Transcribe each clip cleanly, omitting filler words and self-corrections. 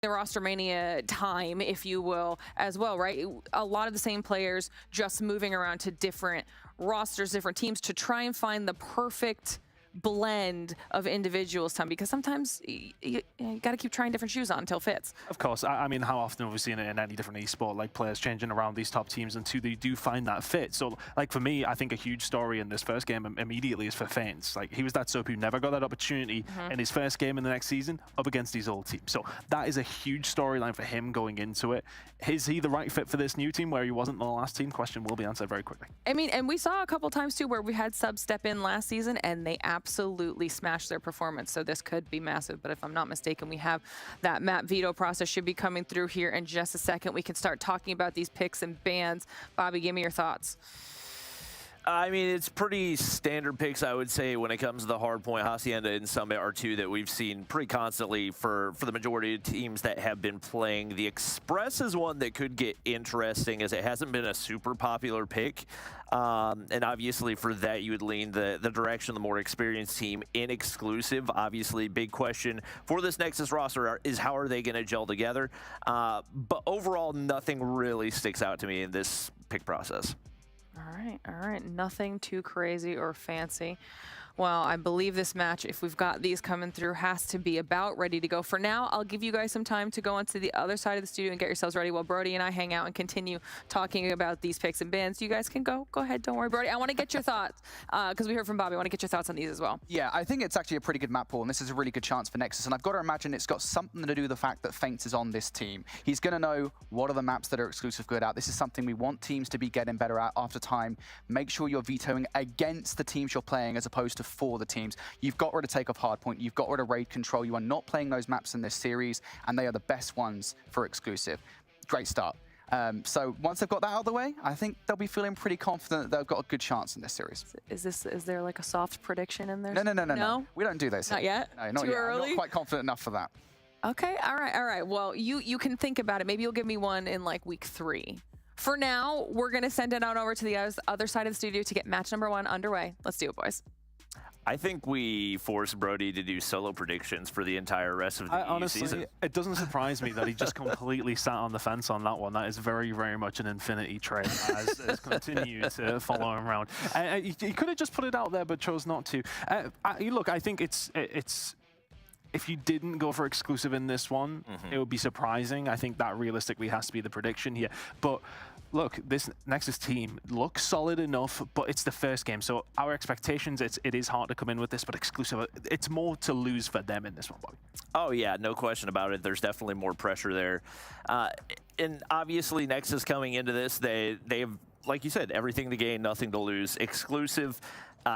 the roster mania time, if you will, as well, right? A lot of the same players just moving around to different rosters, different teams to try and find the perfect blend of individuals time, because sometimes you got to keep trying different shoes on until it fits. Of course. I mean, how often have we seen it in any different esport, like players changing around these top teams until they do find that fit? So, like for me, I think a huge story in this first game immediately is for Faints. Like, he was that sub who never got that opportunity in his first game in the next season up against these old teams. So that is a huge storyline for him going into it. Is he the right fit for this new team where he wasn't in the last team? Question will be answered very quickly. I mean, and we saw a couple times too where we had subs step in last season and they absolutely smashed their performance. So this could be massive. But if I'm not mistaken, we have that map veto process should be coming through here in just a second. We can start talking about these picks and bans. Bobby, give me your thoughts. I mean, it's pretty standard picks, I would say, when it comes to the hard point. Hacienda and Summit are two that we've seen pretty constantly for the majority of teams that have been playing. The Express is one that could get interesting, as it hasn't been a super popular pick. And obviously for that, you would lean the direction of the more experienced team in exclusive. Obviously, big question for this Nexus roster is how are they going to gel together? But overall, nothing really sticks out to me in this pick process. All right. Nothing too crazy or fancy. Well, I believe this match, if we've got these coming through, has to be about ready to go. For now, I'll give you guys some time to go onto the other side of the studio and get yourselves ready while Brody and I hang out and continue talking about these picks and bans. You guys can go ahead. Don't worry, Brody. I want to get your thoughts because we heard from Bobby. I want to get your thoughts on these as well. Yeah, I think it's actually a pretty good map pool, and this is a really good chance for Nexus. And I've got to imagine it's got something to do with the fact that Faints is on this team. He's going to know what are the maps that are exclusive good at. This is something we want teams to be getting better at after time. Make sure you're vetoing against the teams you're playing as opposed to for the teams. You've got rid of take off hardpoint. You've got rid of raid control. You are not playing those maps in this series, and they are the best ones for exclusive. Great start. So once they've got that out of the way, I think they'll be feeling pretty confident that they've got a good chance in this series. Is there like a soft prediction in there? No. We don't do those. Not yet? No, not Too yet. early? I'm not quite confident enough for that. Okay, all right. Well, you can think about it. Maybe you'll give me one in like week 3. For now, we're going to send it on over to the other side of the studio to get match number 1 underway. Let's do it, boys. I think we forced Brody to do solo predictions for the entire rest of the honestly, season. It doesn't surprise me that he just completely sat on the fence on that one. That is very, very much an infinity trait as continued to follow him around. He could have just put it out there, but chose not to. Look, I think it's if you didn't go for exclusive in this one, it would be surprising. I think that realistically has to be the prediction here. But look, this Nexus team looks solid enough, but it's the first game. So our expectations, it is hard to come in with this, but exclusive, it's more to lose for them in this one, Bobby. Oh, yeah, no question about it. There's definitely more pressure there. And obviously, Nexus coming into this, they have, like you said, everything to gain, nothing to lose. Exclusive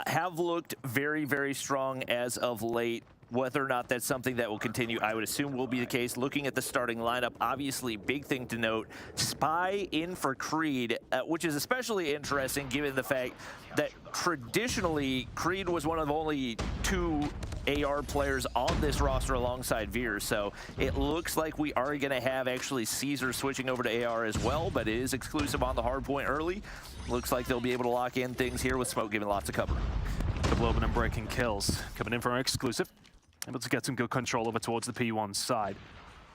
have looked very, very strong as of late. Whether or not that's something that will continue, I would assume will be the case. Looking at the starting lineup, obviously, big thing to note, Spy in for Creed, which is especially interesting given the fact that traditionally, Creed was one of only 2 AR players on this roster alongside Veer. So it looks like we are going to have actually Caesar switching over to AR as well, but it is exclusive on the hard point early. Looks like they'll be able to lock in things here with Smoke giving lots of cover. Double open and breaking kills. Coming in for an exclusive. Able to get some good control over towards the P1 side.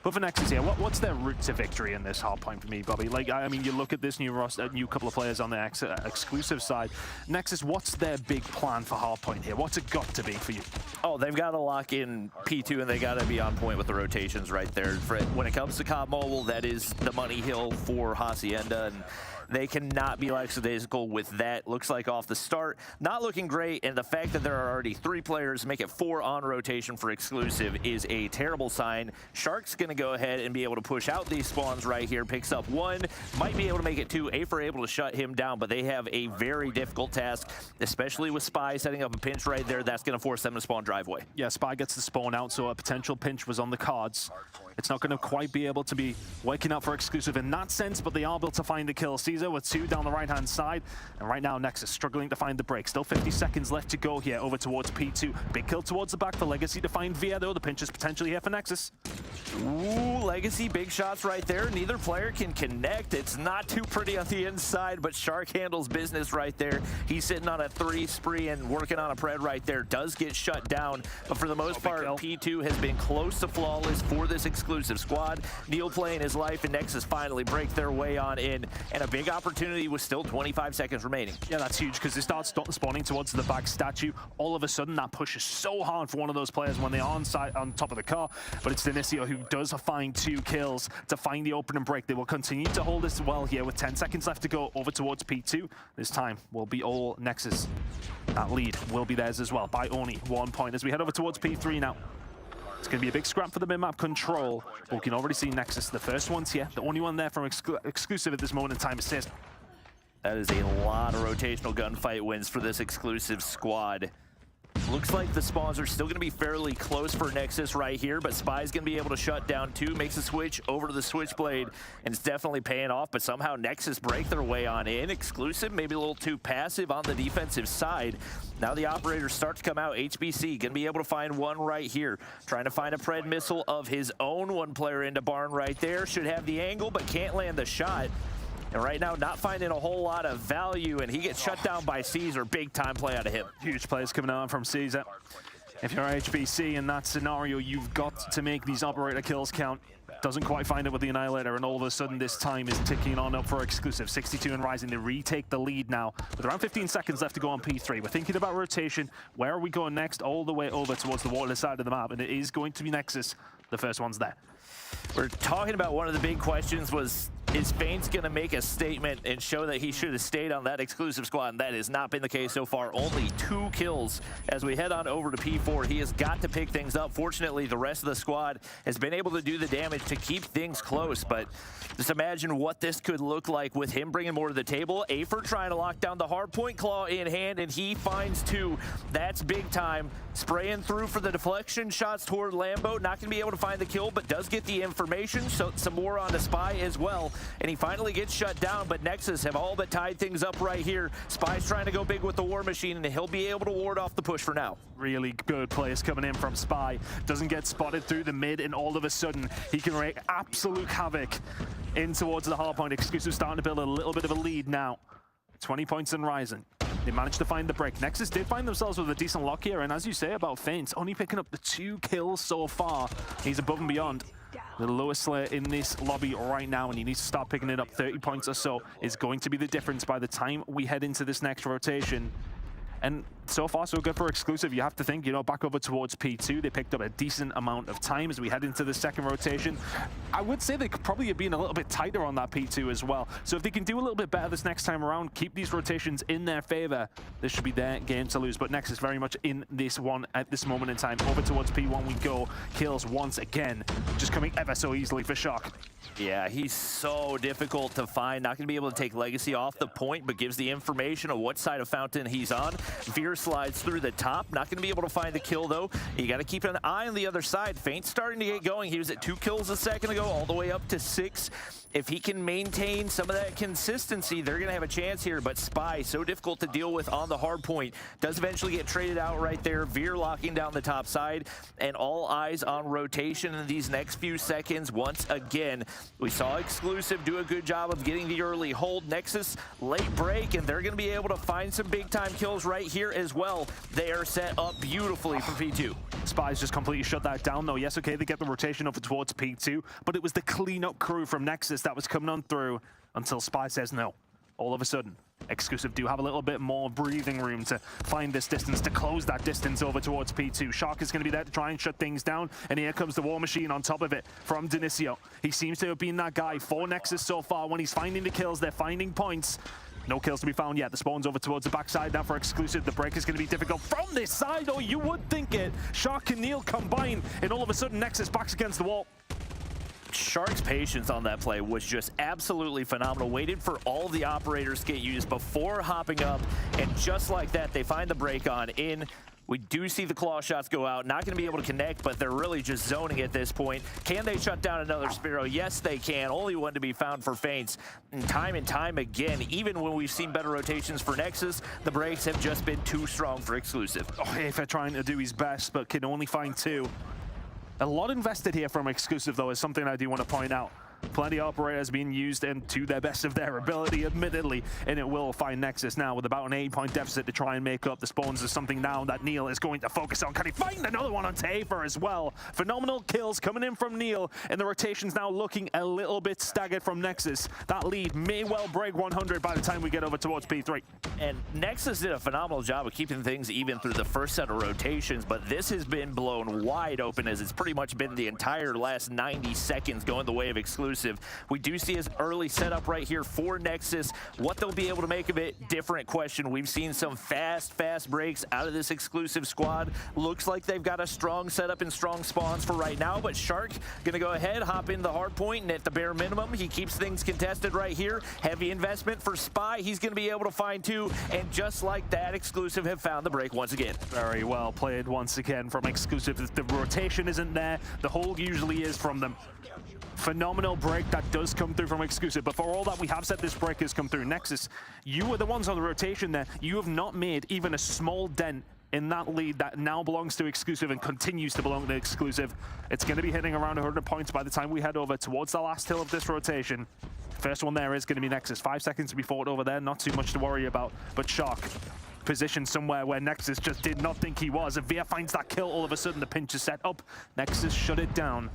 But for Nexus here, what's their route to victory in this hard point for me, Bobby? Like, I mean, you look at this new roster, new couple of players on the exclusive side. Nexus, what's their big plan for hard point here? What's it got to be for you? Oh, they've got to lock in P2, and they got to be on point with the rotations right there. When it comes to COD Mobile, that is the money hill for Hacienda, and they cannot be lackadaisical with that. Looks like off the start, not looking great, and the fact that there are already 3 players, make it 4 on rotation for exclusive, is a terrible sign. Shark's going to go ahead and be able to push out these spawns right here, picks up 1, might be able to make it 2. Afer able to shut him down, but they have a very difficult task, especially with Spy setting up a pinch right there. That's going to force them to spawn driveway. Yeah, Spy gets the spawn out, so a potential pinch was on the cards. It's not going to quite be able to be waking up for exclusive in that sense, but they are able to find the kill. Caesar Caesar with 2 down the right-hand side. And right now, Nexus struggling to find the break. Still 50 seconds left to go here over towards P2. Big kill towards the back for Legacy to find Via, though. The pinch is potentially here for Nexus. Ooh, Legacy, big shots right there. Neither player can connect. It's not too pretty on the inside, but Shark handles business right there. He's sitting on a 3 spree and working on a pred right there. Does get shut down, but for the most part, P2 has been close to flawless for this exclusive squad. Neil playing his life, and Nexus finally break their way on in, and a big opportunity with still 25 seconds remaining. Yeah, that's huge because they start spawning towards the back statue. All of a sudden, that pushes so hard for one of those players when they're on top of the car, but it's Denisio who does find 2 kills to find the open and break. They will continue to hold this well here with 10 seconds left to go over towards P2. This time will be all Nexus. That lead will be theirs as well by only 1 point as we head over towards P3 now. It's going to be a big scrap for the mid-map control. But we can already see Nexus, the first one's here. The only one there from exclusive at this moment in time is Sis. That is a lot of rotational gunfight wins for this exclusive squad. Looks like the spawns are still going to be fairly close for Nexus right here, but Spy's going to be able to shut down 2, makes a switch over to the Switchblade, and it's definitely paying off, but somehow Nexus break their way on in. Exclusive, maybe a little too passive on the defensive side. Now the operators start to come out. HBC going to be able to find one right here. Trying to find a Pred missile of his own. One player into barn right there. Should have the angle, but can't land the shot. And right now, not finding a whole lot of value, and he gets shut down by Caesar. Big time play out of him. Huge plays coming on from Caesar. If you're HBC in that scenario, you've got to make these operator kills count. Doesn't quite find it with the Annihilator, and all of a sudden this time is ticking on up for exclusive. 62 and rising. They retake the lead now with around 15 seconds left to go on P3. We're thinking about rotation. Where are we going next? All the way over towards the water side of the map, and it is going to be Nexus. The first one's there. We're talking about one of the big questions was, is Faints going to make a statement and show that he should have stayed on that exclusive squad? And that has not been the case so far. Only 2 kills as we head on over to P4. He has got to pick things up. Fortunately, the rest of the squad has been able to do the damage to keep things close. But just imagine what this could look like with him bringing more to the table. Afer trying to lock down the hardpoint, claw in hand, and he finds 2. That's big time. Spraying through for the deflection shots toward Lambo. Not going to be able to find the kill, but does get the information. So some more on the Spy as well. And he finally gets shut down, but Nexus have all but tied things up right here. Spy's trying to go big with the War Machine, and he'll be able to ward off the push for now. Really good plays coming in from Spy. Doesn't get spotted through the mid, and all of a sudden, he can wreak absolute havoc in towards the hardpoint. Exclusive starting to build a little bit of a lead now. 20 points and rising. They managed to find the break. Nexus did find themselves with a decent lock here, and as you say about Faints, only picking up the 2 kills so far. He's above and beyond. The lowest slayer in this lobby right now, and he needs to start picking it up. 30 points or so is going to be the difference by the time we head into this next rotation. And so far, so good for exclusive. You have to think, you know, back over towards P2, they picked up a decent amount of time as we head into the second rotation. I would say they could probably have been a little bit tighter on that P2 as well. So if they can do a little bit better this next time around, keep these rotations in their favor, this should be their game to lose. But Nexus very much in this one at this moment in time. Over towards P1 we go. Kills once again, just coming ever so easily for Shock. Yeah, he's so difficult to find. Not going to be able to take Legacy off the point, but gives the information of what side of Fountain he's on. Veer slides through the top. Not going to be able to find the kill, though. You got to keep an eye on the other side. Faint's starting to get going. He was at 2 kills a second ago, all the way up to 6. If he can maintain some of that consistency, they're going to have a chance here. But Spy, so difficult to deal with on the hard point. Does eventually get traded out right there. Veer locking down the top side. And all eyes on rotation in these next few seconds. Once again, we saw exclusive do a good job of getting the early hold. Nexus, late break, and they're going to be able to find some big-time kills right here as well. They are set up beautifully for P2. Spy's just completely shut that down, though. Yes, okay, they get the rotation over towards P2, but it was the cleanup crew from Nexus that was coming on through until Spy says no. All of a sudden, exclusive do have a little bit more breathing room to find this distance, to close that distance over towards P2. Shark is going to be there to try and shut things down, and here comes the War Machine on top of it from Denisio. He seems to have been that guy for Nexus so far. When he's finding the kills, they're finding points. No kills to be found yet. The spawn's over towards the backside now for exclusive. The break is going to be difficult from this side, or you would think it. Shark and Neil combine, and all of a sudden Nexus backs against the wall. Shark's patience on that play was just absolutely phenomenal. Waited for all the operators to get used before hopping up, and just like that, they find the break on in. We do see the claw shots go out. Not going to be able to connect, but they're really just zoning at this point. Can they shut down another Sparrow? Yes, they can. Only one to be found for Feints. And time again, even when we've seen better rotations for Nexus, the breaks have just been too strong for Exclusive. Oh, if they're trying to do his best, but can only find 2. A lot invested here from Exclusive, though, is something I do want to point out. Plenty of operators being used and to their best of their ability, admittedly, and it will find Nexus now with about an 8-point deficit to try and make up. The spawns is something now that Neil is going to focus on. Can he find another one on Tafer as well? Phenomenal kills coming in from Neil, and the rotation's now looking a little bit staggered from Nexus. That lead may well break 100 by the time we get over towards P3. And Nexus did a phenomenal job of keeping things even through the first set of rotations, but this has been blown wide open as it's pretty much been the entire last 90 seconds going the way of Exclusive. We do see his early setup right here for Nexus. What they'll be able to make of it, different question. We've seen some fast breaks out of this Exclusive squad. Looks like they've got a strong setup and strong spawns for right now, but Shark gonna go ahead, hop in the hard point, and at the bare minimum, he keeps things contested right here. Heavy investment for Spy. He's gonna be able to find 2, and just like that, Exclusive have found the break once again. Very well played once again from Exclusive. The rotation isn't there. The hold usually is from them. Phenomenal break that does come through from Exclusive, but for all that we have said this break has come through. Nexus, you are the ones on the rotation there. You have not made even a small dent in that lead that now belongs to Exclusive and continues to belong to Exclusive. It's going to be hitting around 100 points by the time we head over towards the last hill of this rotation. First one there is going to be Nexus. 5 seconds to be fought over there, not too much to worry about, but Shark positioned somewhere where Nexus just did not think he was. If Veer finds that kill, all of a sudden the pinch is set up. Nexus shut it down.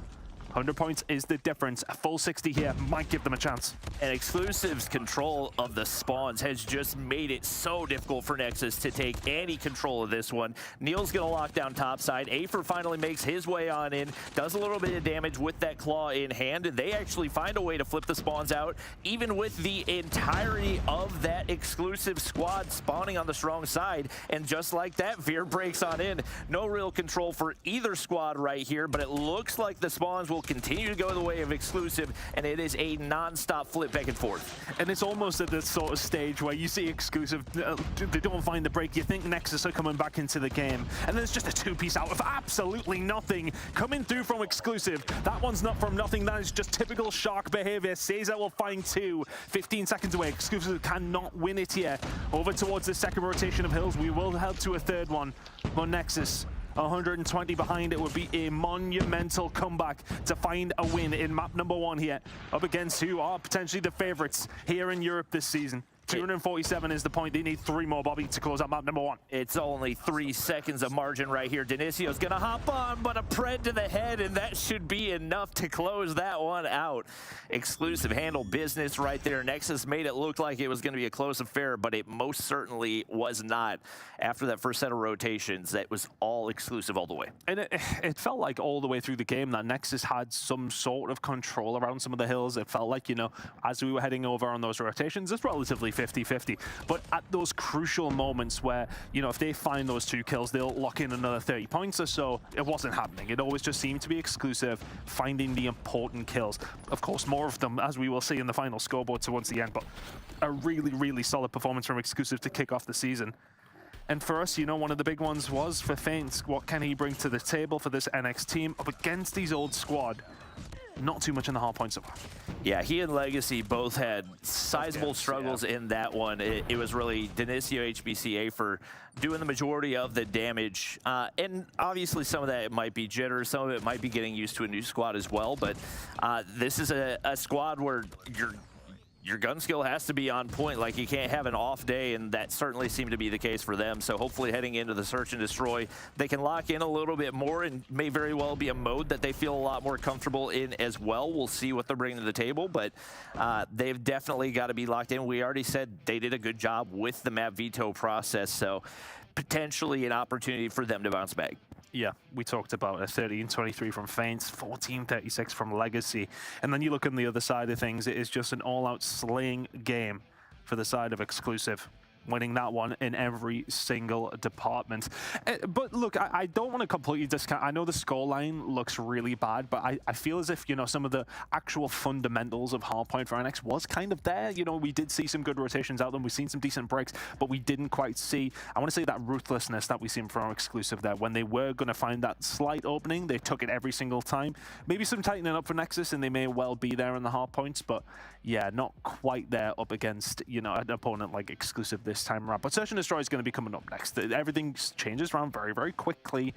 100 points is the difference. A full 60 here might give them a chance. And Exclusive's control of the spawns has just made it so difficult for Nexus to take any control of this one. Neil's gonna lock down topside. Afer finally makes his way on in, does a little bit of damage with that claw in hand, and they actually find a way to flip the spawns out, even with the entirety of that Exclusive squad spawning on the strong side. And just like that, Veer breaks on in. No real control for either squad right here, but it looks like the spawns will continue to go the way of Exclusive, and it is a non-stop flip back and forth. And it's almost at this sort of stage where you see Exclusive, they don't find the break. You think Nexus are coming back into the game, and there's just a 2-piece out of absolutely nothing coming through from Exclusive. That one's not from nothing. That is just typical Shark behavior. Caesar will find 2. 15 seconds away. Exclusive cannot win it here. Over towards the second rotation of hills. We will head to a third one. But Nexus, 120 behind, it would be a monumental comeback to find a win in map number 1 here, up against who are potentially the favorites here in Europe this season. 247 is the point. They need 3 more, Bobby, to close out map number 1. It's only 3 seconds of margin right here. Denisio's gonna hop on, but a pred to the head, and that should be enough to close that one out. Exclusive handle business right there. Nexus made it look like it was gonna be a close affair, but it most certainly was not. After that first set of rotations, that was all Exclusive all the way. And it felt like all the way through the game that Nexus had some sort of control around some of the hills. It felt like, you know, as we were heading over on those rotations, it's relatively 50-50. But at those crucial moments where, you know, if they find those 2 kills, they'll lock in another 30 points or so, it wasn't happening. It always just seemed to be Exclusive finding the important kills. Of course, more of them, as we will see in the final scoreboard towards the end, but a really, really solid performance from Exclusive to kick off the season. And for us, you know, one of the big ones was for Feints. What can he bring to the table for this NX team up against these old squad? Not too much in the hard points so far. Yeah, he and Legacy both had sizable struggles in that one. It was really Denisio, HBCA for doing the majority of the damage. And obviously some of that might be jitter, some of it might be getting used to a new squad as well. But this is a squad where your gun skill has to be on point. Like, you can't have an off day, and that certainly seemed to be the case for them. So hopefully heading into the search and destroy, they can lock in a little bit more, and may very well be a mode that they feel a lot more comfortable in as well. We'll see what they're bringing to the table, but they've definitely got to be locked in. We already said they did a good job with the map veto process, so potentially an opportunity for them to bounce back. Yeah, we talked about a 13-23 from Feints, 14-36 from Legacy. And then you look on the other side of things, it is just an all-out slaying game for the side of Exclusive. winning that one in every single department. But look, I don't want to completely discount. I know the scoreline looks really bad, but I feel as if, you know, some of the actual fundamentals of hardpoint for NX was kind of there. You know, we did see some good rotations out them. We've seen some decent breaks, but we didn't quite see, I want to say, that ruthlessness that we seen from our exclusive there. When they were going to find that slight opening, they took it every single time. Maybe some tightening up for Nexus, and they may well be there in the hardpoints, but yeah, not quite there up against, you know, an opponent like exclusive this time around. But Search and Destroy is going to be coming up next. Everything changes around very, very quickly.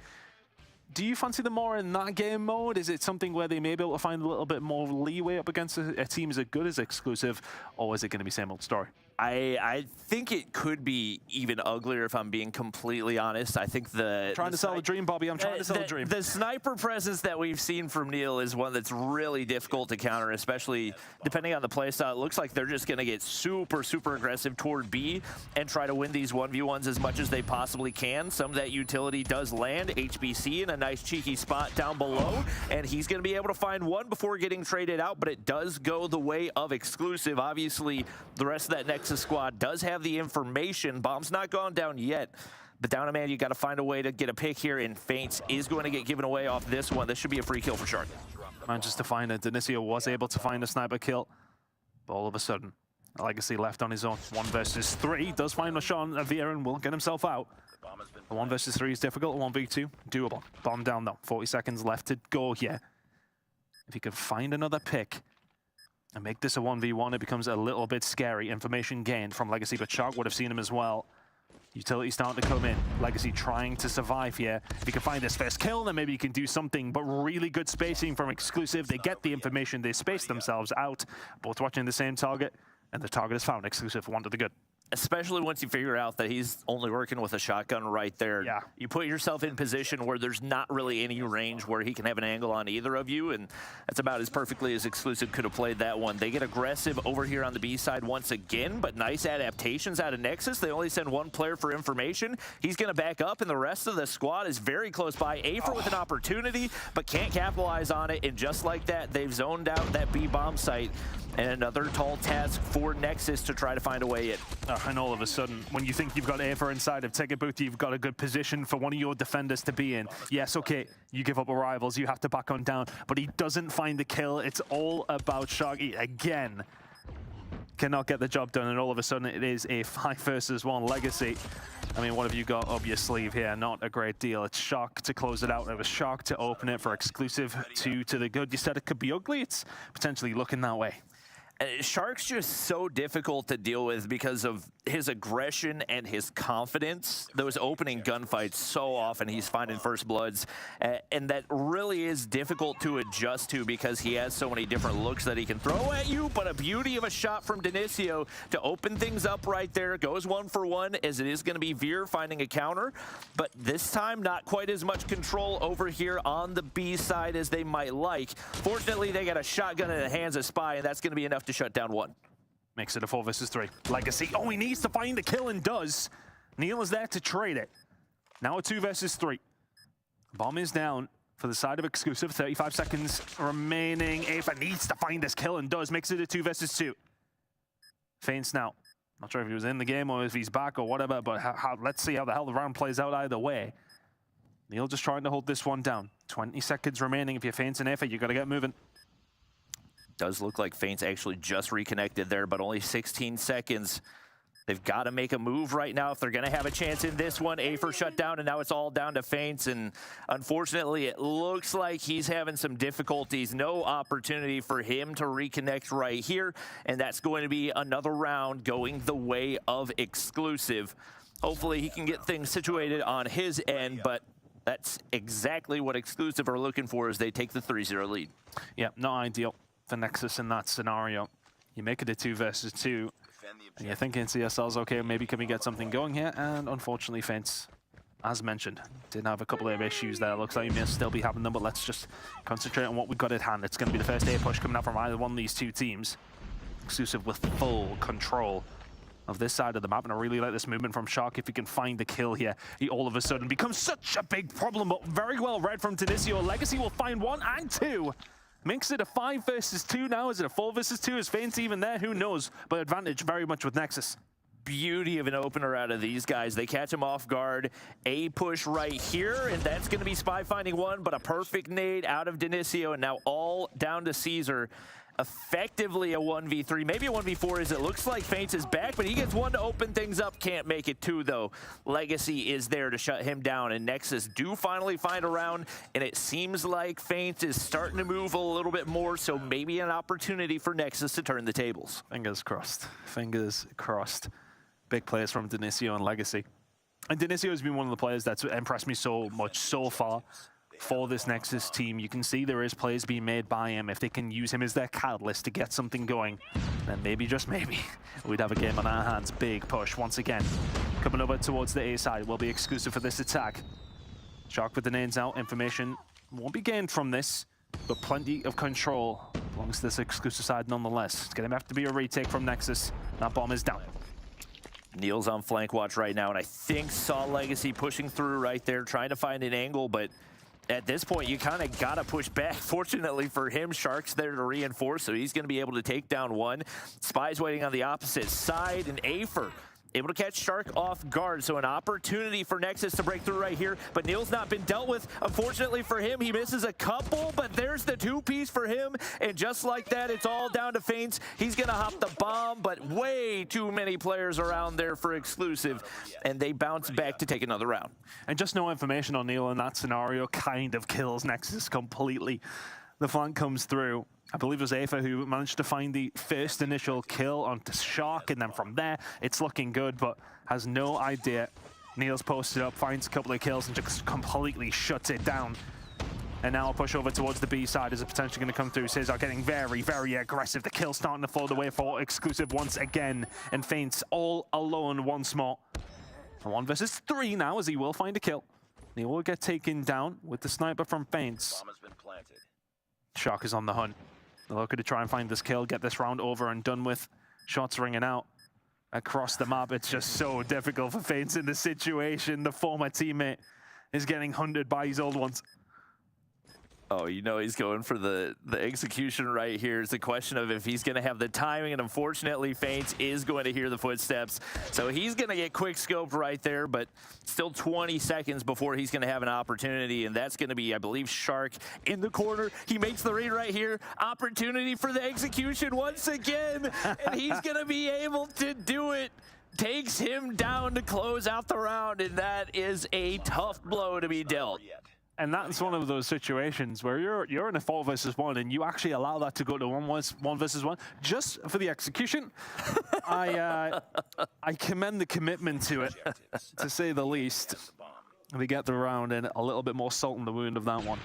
Do you fancy them more in that game mode? Is it something where they may be able to find a little bit more leeway up against a team as good as exclusive, or is it going to be same old story? I think it could be even uglier if I'm being completely honest. I think trying to sell a dream, Bobby. I'm trying to sell a dream. The sniper presence that we've seen from Neil is one that's really difficult to counter, especially depending on the playstyle. It looks like they're just going to get super, super aggressive toward B and try to win these 1v1s as much as they possibly can. Some of that utility does land. HBC in a nice cheeky spot down below, and he's going to be able to find one before getting traded out, but it does go the way of exclusive. Obviously, the rest of that Nexus squad does have the information. Bomb's not gone down yet, but down a man, you got to find a way to get a pick here, and Feints is going to get given away off this one. This should be a free kill for Shark. Manages to find it. Denisio was able to find a sniper kill, but all of a sudden, Legacy left on his own. 1 versus 3. Does find a shot on Avia and will get himself out. The 1 versus 3 is difficult. 1v2, doable. Bomb down though. 40 seconds left to go here. If he can find another pick and make this a 1v1, it becomes a little bit scary. Information gained from Legacy, but Shark would have seen him as well. Utility starting to come in. Legacy trying to survive here. If he can find this first kill, then maybe he can do something, but really good spacing from exclusive. They get the information, they space themselves out. Both watching the same target, and the target is found. Exclusive, one to the good. Especially once you figure out that he's only working with a shotgun right there. Yeah. You put yourself in position where there's not really any range where he can have an angle on either of you, and that's about as perfectly as exclusive could have played that one. They get aggressive over here on the B side once again, but nice adaptations out of Nexus. They only send one player for information. He's going to back up, and the rest of the squad is very close by. Afer with an opportunity, but can't capitalize on it, and just like that, they've zoned out that B bomb site. And another tall task for Nexus to try to find a way in. And all of a sudden, when you think you've got Afer inside of Ticket Booth, you've got a good position for one of your defenders to be in. Yes, okay, you give up arrivals, you have to back on down, but he doesn't find the kill. It's all about Sharky again. Cannot get the job done, and all of a sudden it is a 5 versus 1 Legacy. I mean, what have you got up your sleeve here? Not a great deal. It's Shark to close it out. It was Shark to open it for exclusive 2 to the good. You said it could be ugly. It's potentially looking that way. Shark's just so difficult to deal with because of his aggression and his confidence. Those opening gunfights, so often he's finding first bloods, and that really is difficult to adjust to because he has so many different looks that he can throw at you, but a beauty of a shot from Denisio to open things up right there. Goes 1 for 1, as it is going to be Veer finding a counter, but this time not quite as much control over here on the B side as they might like. Fortunately, they got a shotgun in the hands of Spy, and that's going to be enough to shut down 1. Makes it a 4 versus 3. Legacy, oh, he needs to find the kill and does. Neil is there to trade it. Now a 2 versus 3. Bomb is down for the side of exclusive. 35 seconds remaining. Afer needs to find this kill and does. Makes it a 2 versus 2. Feints now. Not sure if he was in the game or if he's back or whatever, but let's see how the hell the round plays out either way. Neil just trying to hold this one down. 20 seconds remaining. If you're Feints and Afer, you got to get moving. Does look like Feints actually just reconnected there, but only 16 seconds. They've got to make a move right now if they're going to have a chance in this one. Afer shut down, and now it's all down to Feints, and unfortunately, it looks like he's having some difficulties. No opportunity for him to reconnect right here, and that's going to be another round going the way of exclusive. Hopefully, he can get things situated on his end, but that's exactly what exclusive are looking for as they take the 3-0 lead. Yeah, not ideal for Nexus in that scenario. You make it a 2 versus 2, and you're thinking to yourselves, okay, maybe can we get something going here? And unfortunately, Feints, as mentioned, did have a couple of issues there. Looks like he may still be having them, but let's just concentrate on what we've got at hand. It's going to be the first A push coming out from either one of these two teams. Exclusive with full control of this side of the map, and I really like this movement from Shark. If he can find the kill here, he all of a sudden becomes such a big problem, but very well read from Denisio. Legacy will find 1 and 2. Makes it a 5 versus 2 now. Is it a 4 versus 2? Is Feints even there? Who knows? But advantage very much with Nexus. beauty of an opener out of these guys. They catch him off guard. A push right here, and that's going to be Spy finding one, but a perfect nade out of Dinicio, and now all down to Caesar. Effectively a 1v3, maybe a 1v4 as it looks like Feints is back, but he gets one to open things up. Can't make it two, though. Legacy is there to shut him down, and Nexus do finally find a round, and it seems like Feints is starting to move a little bit more, so maybe an opportunity for Nexus to turn the tables. Fingers crossed. Fingers crossed. Big plays from Dinicio and Legacy. And Dinicio has been one of the players that's impressed me so much so far. For this Nexus team, you can see there is plays being made by him. If they can use him as their catalyst to get something going, then maybe, just maybe, we'd have a game on our hands. Big push once again. Coming over towards the A side will be exclusive for this attack. Shark with the nades out. Information won't be gained from this, but plenty of control belongs to this exclusive side nonetheless. It's going to have to be a retake from Nexus. That bomb is down. Neil's on flank watch right now, and I think saw Legacy pushing through right there, trying to find an angle, but at this point, you kind of got to push back. Fortunately for him, Shark's there to reinforce, so he's going to be able to take down one. Spy's waiting on the opposite side, and Afer able to catch Shark off guard, so an opportunity for Nexus to break through right here, but Neil's not been dealt with. Unfortunately for him, he misses a couple, but there's the two-piece for him, and just like that, it's all down to Feints. He's going to hop the bomb, but way too many players around there for exclusive, and they bounce back to take another round. And just no information on Neil in that scenario kind of kills Nexus completely. The flank comes through. I believe it was Afa who managed to find the first initial kill onto Shark, and then from there, it's looking good, but has no idea. Neil's posted up, finds a couple of kills, and just completely shuts it down. And now a push over towards the B side is potentially going to come through. Cesar getting very, very aggressive. The kill starting to fall the way for exclusive once again, and Feints all alone once more. 1 versus 3 now, as he will find a kill. Neil will get taken down with the sniper from Feints. Bomb has been planted. Shark is on the hunt. They're looking to try and find this kill, get this round over and done with. Shots ringing out across the map. It's just so difficult for Feints in this situation. The former teammate is getting hunted by his old ones. Oh, you know he's going for the execution right here. It's a question of if he's going to have the timing, and unfortunately, Feints is going to hear the footsteps. So he's going to get quick scoped right there, but still 20 seconds before he's going to have an opportunity, and that's going to be, I believe, Shark in the corner. He makes the read right here. Opportunity for the execution once again, and he's going to be able to do it. Takes him down to close out the round, and that is a tough blow to be dealt. And that's one of those situations where you're in a 4 versus 1 and you actually allow that to go to 1 versus 1 just for the execution. I commend the commitment to it, to say the least. They get the round and a little bit more salt in the wound of that one.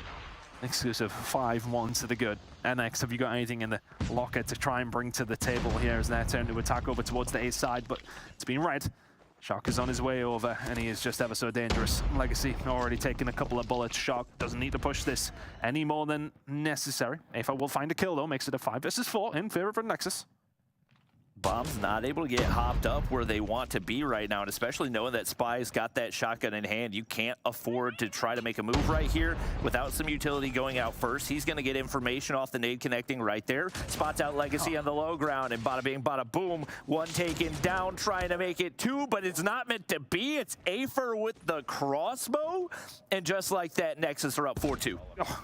Exclusive 5-1 to the good. NX, have you got anything in the locker to try and bring to the table here as their turn to attack over towards the A side, but it's been read. Shark is on his way over, and he is just ever so dangerous. Legacy already taking a couple of bullets. Shark doesn't need to push this any more than necessary. Afa will find a kill, though. Makes it a 5 versus 4 in favor of Nexus. Bomb's not able to get hopped up where they want to be right now, and especially knowing that Spy's got that shotgun in hand, you can't afford to try to make a move right here without some utility going out first. He's going to get information off the nade connecting right there. Spots out Legacy on the low ground, and bada bing, bada boom. One taken down, trying to make it 2, but it's not meant to be. It's Afer with the crossbow, and just like that, Nexus are up 4-2. Oh.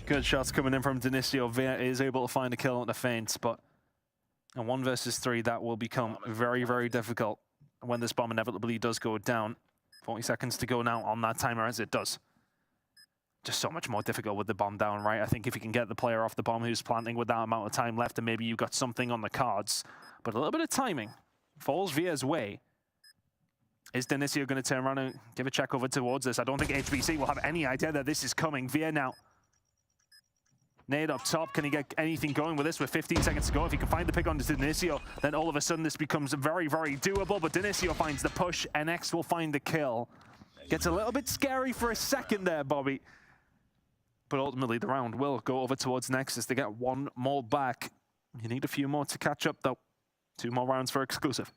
Good shots coming in from Dinicio. Via is able to find a kill on the Feints, but and 1 versus 3, that will become very, very difficult when this bomb inevitably does go down. 40 seconds to go now on that timer as it does. Just so much more difficult with the bomb down, right? I think if you can get the player off the bomb who's planting with that amount of time left, and maybe you've got something on the cards. But a little bit of timing falls Via's way. Is Dinicio going to turn around and give a check over towards this? I don't think HBC will have any idea that this is coming. Via now. Nade up top, can he get anything going with this with 15 seconds to go? If he can find the pick on Dinicio, then all of a sudden this becomes very, very doable, but Dinicio finds the push, NX will find the kill. Gets a little bit scary for a second there, Bobby. But ultimately the round will go over towards Nexus to get 1 more back. You need a few more to catch up though. 2 more rounds for exclusive.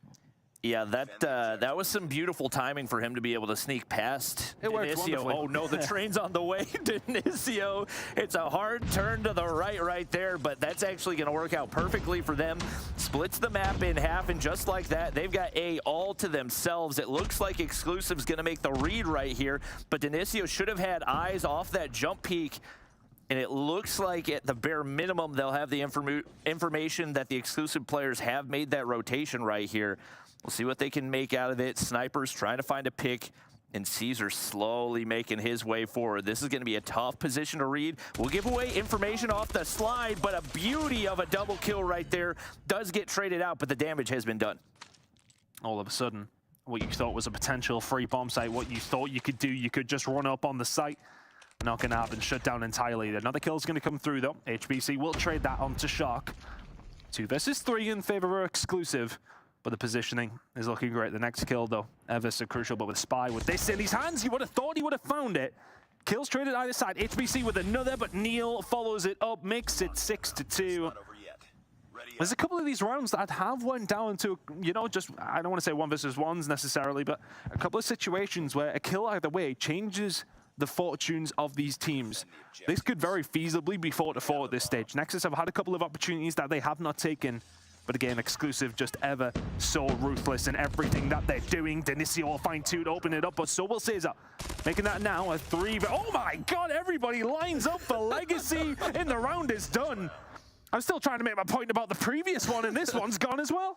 Yeah, that was some beautiful timing for him to be able to sneak past It worked wonderfully. Oh no, the train's on the way. Denisio, it's a hard turn to the right there, but that's actually going to work out perfectly for them. Splits the map in half, and just like that, they've got A all to themselves. It looks like Exclusive's going to make the read right here, but Denisio should have had eyes off that jump peak. And it looks like at the bare minimum, they'll have the information that the Exclusive players have made that rotation right here. We'll see what they can make out of it. Snipers trying to find a pick, and Caesar slowly making his way forward. This is going to be a tough position to read. We'll give away information off the slide, but a beauty of a double kill right there does get traded out, but the damage has been done. All of a sudden, what you thought was a potential free bomb site, what you thought you could do, you could just run up on the site. Not going to happen, shut down entirely. Another kill is going to come through though. HBC will trade that onto Shark. 2 versus 3 in favor of Exclusive, but the positioning is looking great. The next kill though, ever so crucial, but with Spy, with this in his hands, you would have thought he would have found it. Kills traded either side. HBC with another, but Neil follows it up, makes it 6-2. There's a couple of these rounds that have went down to, you know, just, I don't want to say 1 versus 1s necessarily, but a couple of situations where a kill either way changes the fortunes of these teams. This could very feasibly be 4-4 at this stage. Nexus have had a couple of opportunities that they have not taken, but again, Exclusive just ever so ruthless in everything that they're doing. Denisio will find 2 to open it up, but so will Caesar. Making that now a 3, but oh my god, everybody lines up for Legacy, and the round is done. I'm still trying to make my point about the previous one, and this one's gone as well.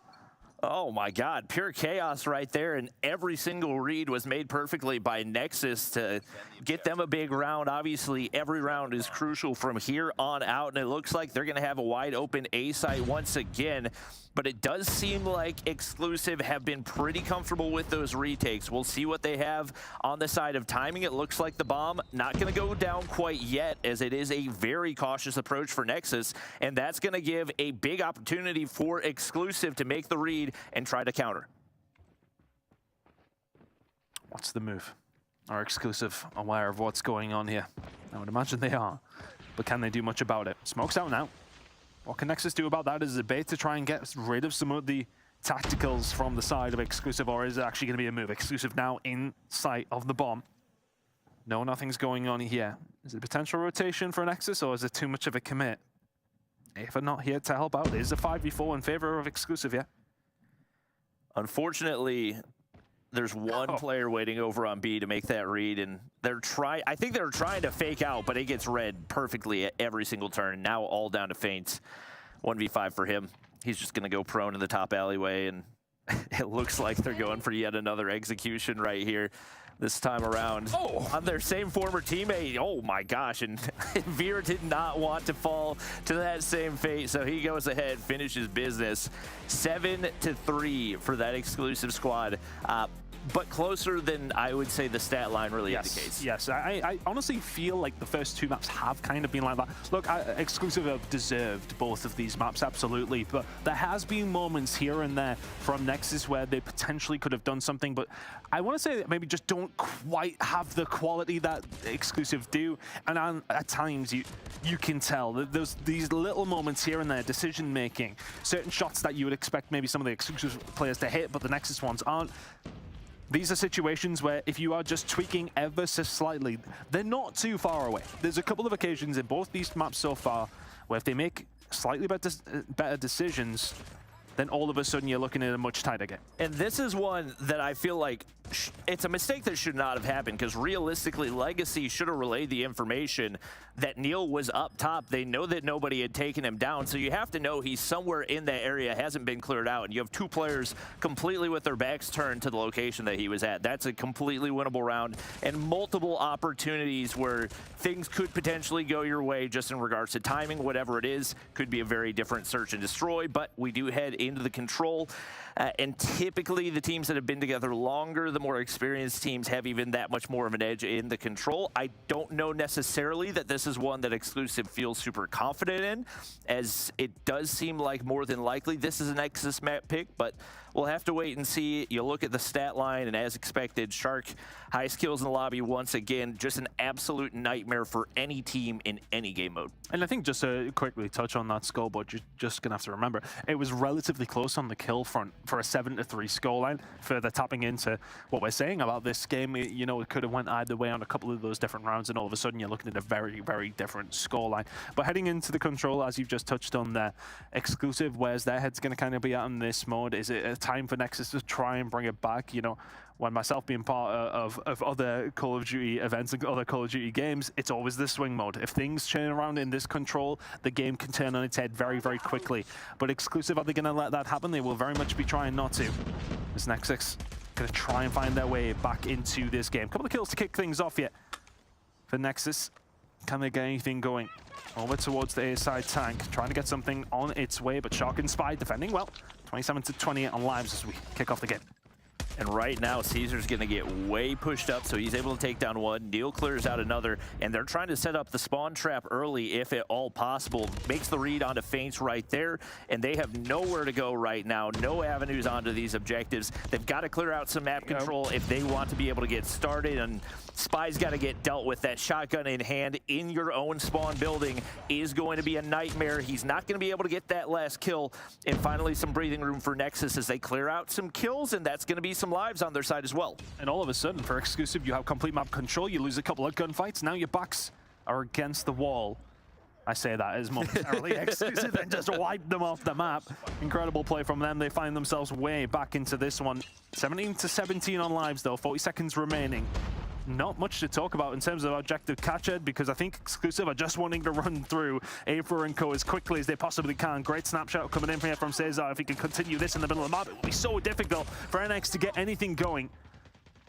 Oh my god, pure chaos right there, and every single read was made perfectly by Nexus to get them a big round. Obviously, every round is crucial from here on out, and it looks like they're going to have a wide open A site once again. But it does seem like Exclusive have been pretty comfortable with those retakes. We'll see what they have on the side of timing. It looks like the bomb not going to go down quite yet, as it is a very cautious approach for Nexus, and that's going to give a big opportunity for Exclusive to make the read and try to counter. What's the move? Are Exclusive aware of what's going on here? I would imagine they are, but can they do much about it? Smoke's out now. What can Nexus do about that? Is it a bait to try and get rid of some of the tacticals from the side of Exclusive, or is it actually going to be a move? Exclusive now in sight of the bomb. No, nothing's going on here. Is it a potential rotation for Nexus, or is it too much of a commit? If are not here to help out, it is a 5v4 in favor of Exclusive, yeah? Unfortunately, there's one player waiting over on B to make that read, and I think they're trying to fake out, but it gets read perfectly at every single turn. Now all down to feints. 1v5 for him. He's just going to go prone in the top alleyway, and it looks like they're going for yet another execution right here this time around. On their same former teammate. Oh my gosh, and Veer did not want to fall to that same fate, so he goes ahead, finishes business. 7-3 for that Exclusive squad. But closer than I would say the stat line really indicates. Yes, I honestly feel like the first 2 maps have kind of been like that. Look, Exclusive have deserved both of these maps, absolutely, but there has been moments here and there from Nexus where they potentially could have done something, but I want to say that maybe just don't quite have the quality that Exclusive do, and at times you can tell that there's these little moments here and there, decision making, certain shots that you would expect maybe some of the Exclusive players to hit, but the Nexus ones aren't. These are situations where if you are just tweaking ever so slightly, they're not too far away. There's a couple of occasions in both these maps so far where if they make slightly better decisions, then all of a sudden you're looking at a much tighter game. And this is one that I feel like it's a mistake that should not have happened, because realistically, Legacy should have relayed the information that Neil was up top. They know that nobody had taken him down, so you have to know he's somewhere in that area, hasn't been cleared out, and you have 2 players completely with their backs turned to the location that he was at. That's a completely winnable round, and multiple opportunities where things could potentially go your way just in regards to timing, whatever it is. Could be a very different search and destroy, but we do head into the control. And typically the teams that have been together longer, the more experienced teams have even that much more of an edge in the control. I don't know necessarily that this is one that Exclusive feels super confident in, as it does seem like more than likely this is an Nexus map pick, but we'll have to wait and see. You look at the stat line, and as expected, Shark, highest kills in the lobby once again, just an absolute nightmare for any team in any game mode. And I think just to quickly touch on that scoreboard, you're just going to have to remember, it was relatively relatively close on the kill front for a 7-3 scoreline. Further tapping into what we're saying about this game, you know, it could have went either way on a couple of those different rounds, and all of a sudden you're looking at a very, very different scoreline. But heading into the control, as you've just touched on there, exclusive, where's their head's going to kind of be at in this mode? Is it a time for Nexus to try and bring it back? You know, when myself being part of other Call of Duty events and other Call of Duty games, it's always the swing mode. If things turn around in this control, the game can turn on its head very, very quickly. But exclusive, are they going to let that happen? They will very much be trying not to. As Nexus going to try and find their way back into this game. Couple of kills to kick things off yet for Nexus. Can they get anything going? Over towards the A side tank, trying to get something on its way, but Shark and Spy defending well. 27-28 on lives as we kick off the game. And right now, Caesar's going to get way pushed up, so he's able to take down one. Neil clears out another, and they're trying to set up the spawn trap early, if at all possible. Makes the read onto Feints right there, and they have nowhere to go right now. No avenues onto these objectives. They've got to clear out some map control if they want to be able to get started, and Spy's got to get dealt with. That shotgun in hand in your own spawn building is going to be a nightmare. He's not going to be able to get that last kill, and finally some breathing room for Nexus as they clear out some kills, and that's going to be some lives on their side as well. And all of a sudden, for exclusive, you have complete map control. You lose a couple of gunfights. Now your backs are against the wall. I say that as momentarily exclusive and just wipe them off the map. Incredible play from them. They find themselves way back into this one. 17-17 on lives, though. 40 seconds remaining. Not much to talk about in terms of objective catcher, because I think exclusive are just wanting to run through Aether and Co as quickly as they possibly can. Great snapshot coming in here from Cesar. If he can continue this in the middle of the map, it will be so difficult for NX to get anything going.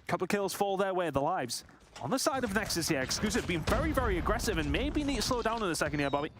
Couple of kills fall their way, the lives. On the side of Nexus here, exclusive being very, very aggressive and maybe need to slow down in a second here, Bobby.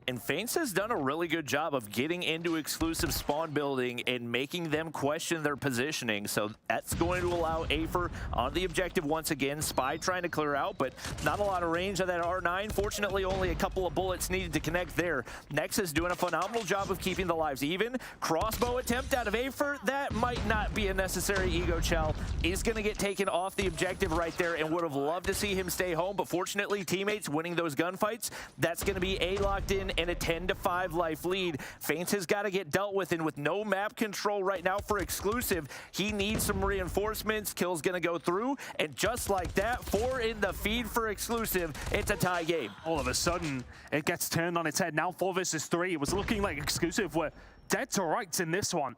And Feints has done a really good job of getting into exclusive spawn building and making them question their positioning. So that's going to allow Aether on the objective once again. Spy trying to clear out, but not a lot of range on that R9. Fortunately, only a couple of bullets needed to connect there. Nexus doing a phenomenal job of keeping the lives even. Crossbow attempt out of Aether. That might not be a necessary ego chow. Is going to get taken off the objective right there, and would have loved to see him stay home. But fortunately, teammates winning those gunfights. That's going to be A locked in and a 10-5 life lead. Feints has got to get dealt with, and with no map control right now for exclusive, he needs some reinforcements. Kill's gonna go through, and just like that, 4 in the feed for exclusive. It's a tie game. All of a sudden, it gets turned on its head. Now 4 versus 3. It was looking like exclusive were dead to rights in this one.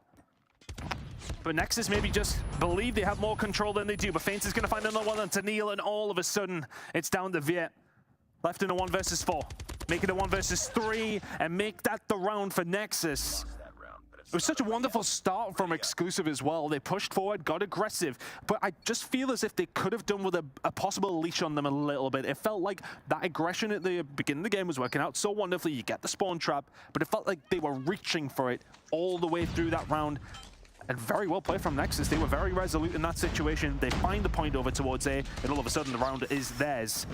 But Nexus maybe just believe they have more control than they do. But Feints is gonna find another one onto Neil, and all of a sudden, it's down to Viet. Left in a 1 versus 4. Make it a 1 versus 3 and make that the round for Nexus. It was such a wonderful start from exclusive as well. They pushed forward, got aggressive, but I just feel as if they could have done with a possible leash on them a little bit. It felt like that aggression at the beginning of the game was working out so wonderfully. You get the spawn trap, but it felt like they were reaching for it all the way through that round. And very well played from Nexus. They were very resolute in that situation. They find the point over towards A, and all of a sudden the round is theirs.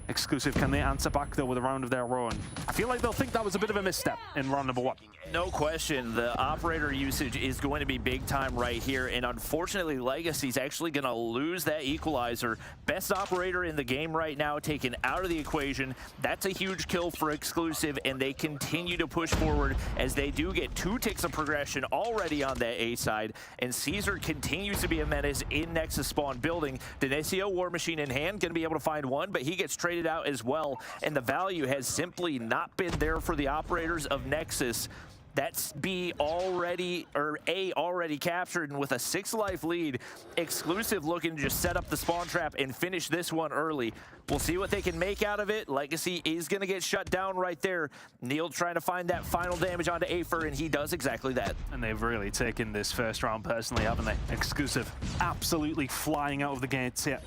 Exclusive, can they answer back though with a round of their own? I feel like they'll think that was a bit of a misstep in round number 1. No question, the operator usage is going to be big time right here, and unfortunately Legacy's actually going to lose that equalizer. Best operator in the game right now taken out of the equation. That's a huge kill for exclusive, and they continue to push forward as they do get 2 ticks of progression already on that A side, and Caesar continues to be a menace in Nexus spawn building. Denisio, War Machine in hand, going to be able to find one, but he gets traded out as well, and the value has simply not been there for the operators of Nexus. That's B already, or A already captured, and with a 6 life lead, exclusive looking to just set up the spawn trap and finish this one early. We'll see what they can make out of it. Legacy is going to get shut down right there. Neil trying to find that final damage onto Aether, and he does exactly that. And they've really taken this first round personally, haven't they? Exclusive absolutely flying out of the gates here.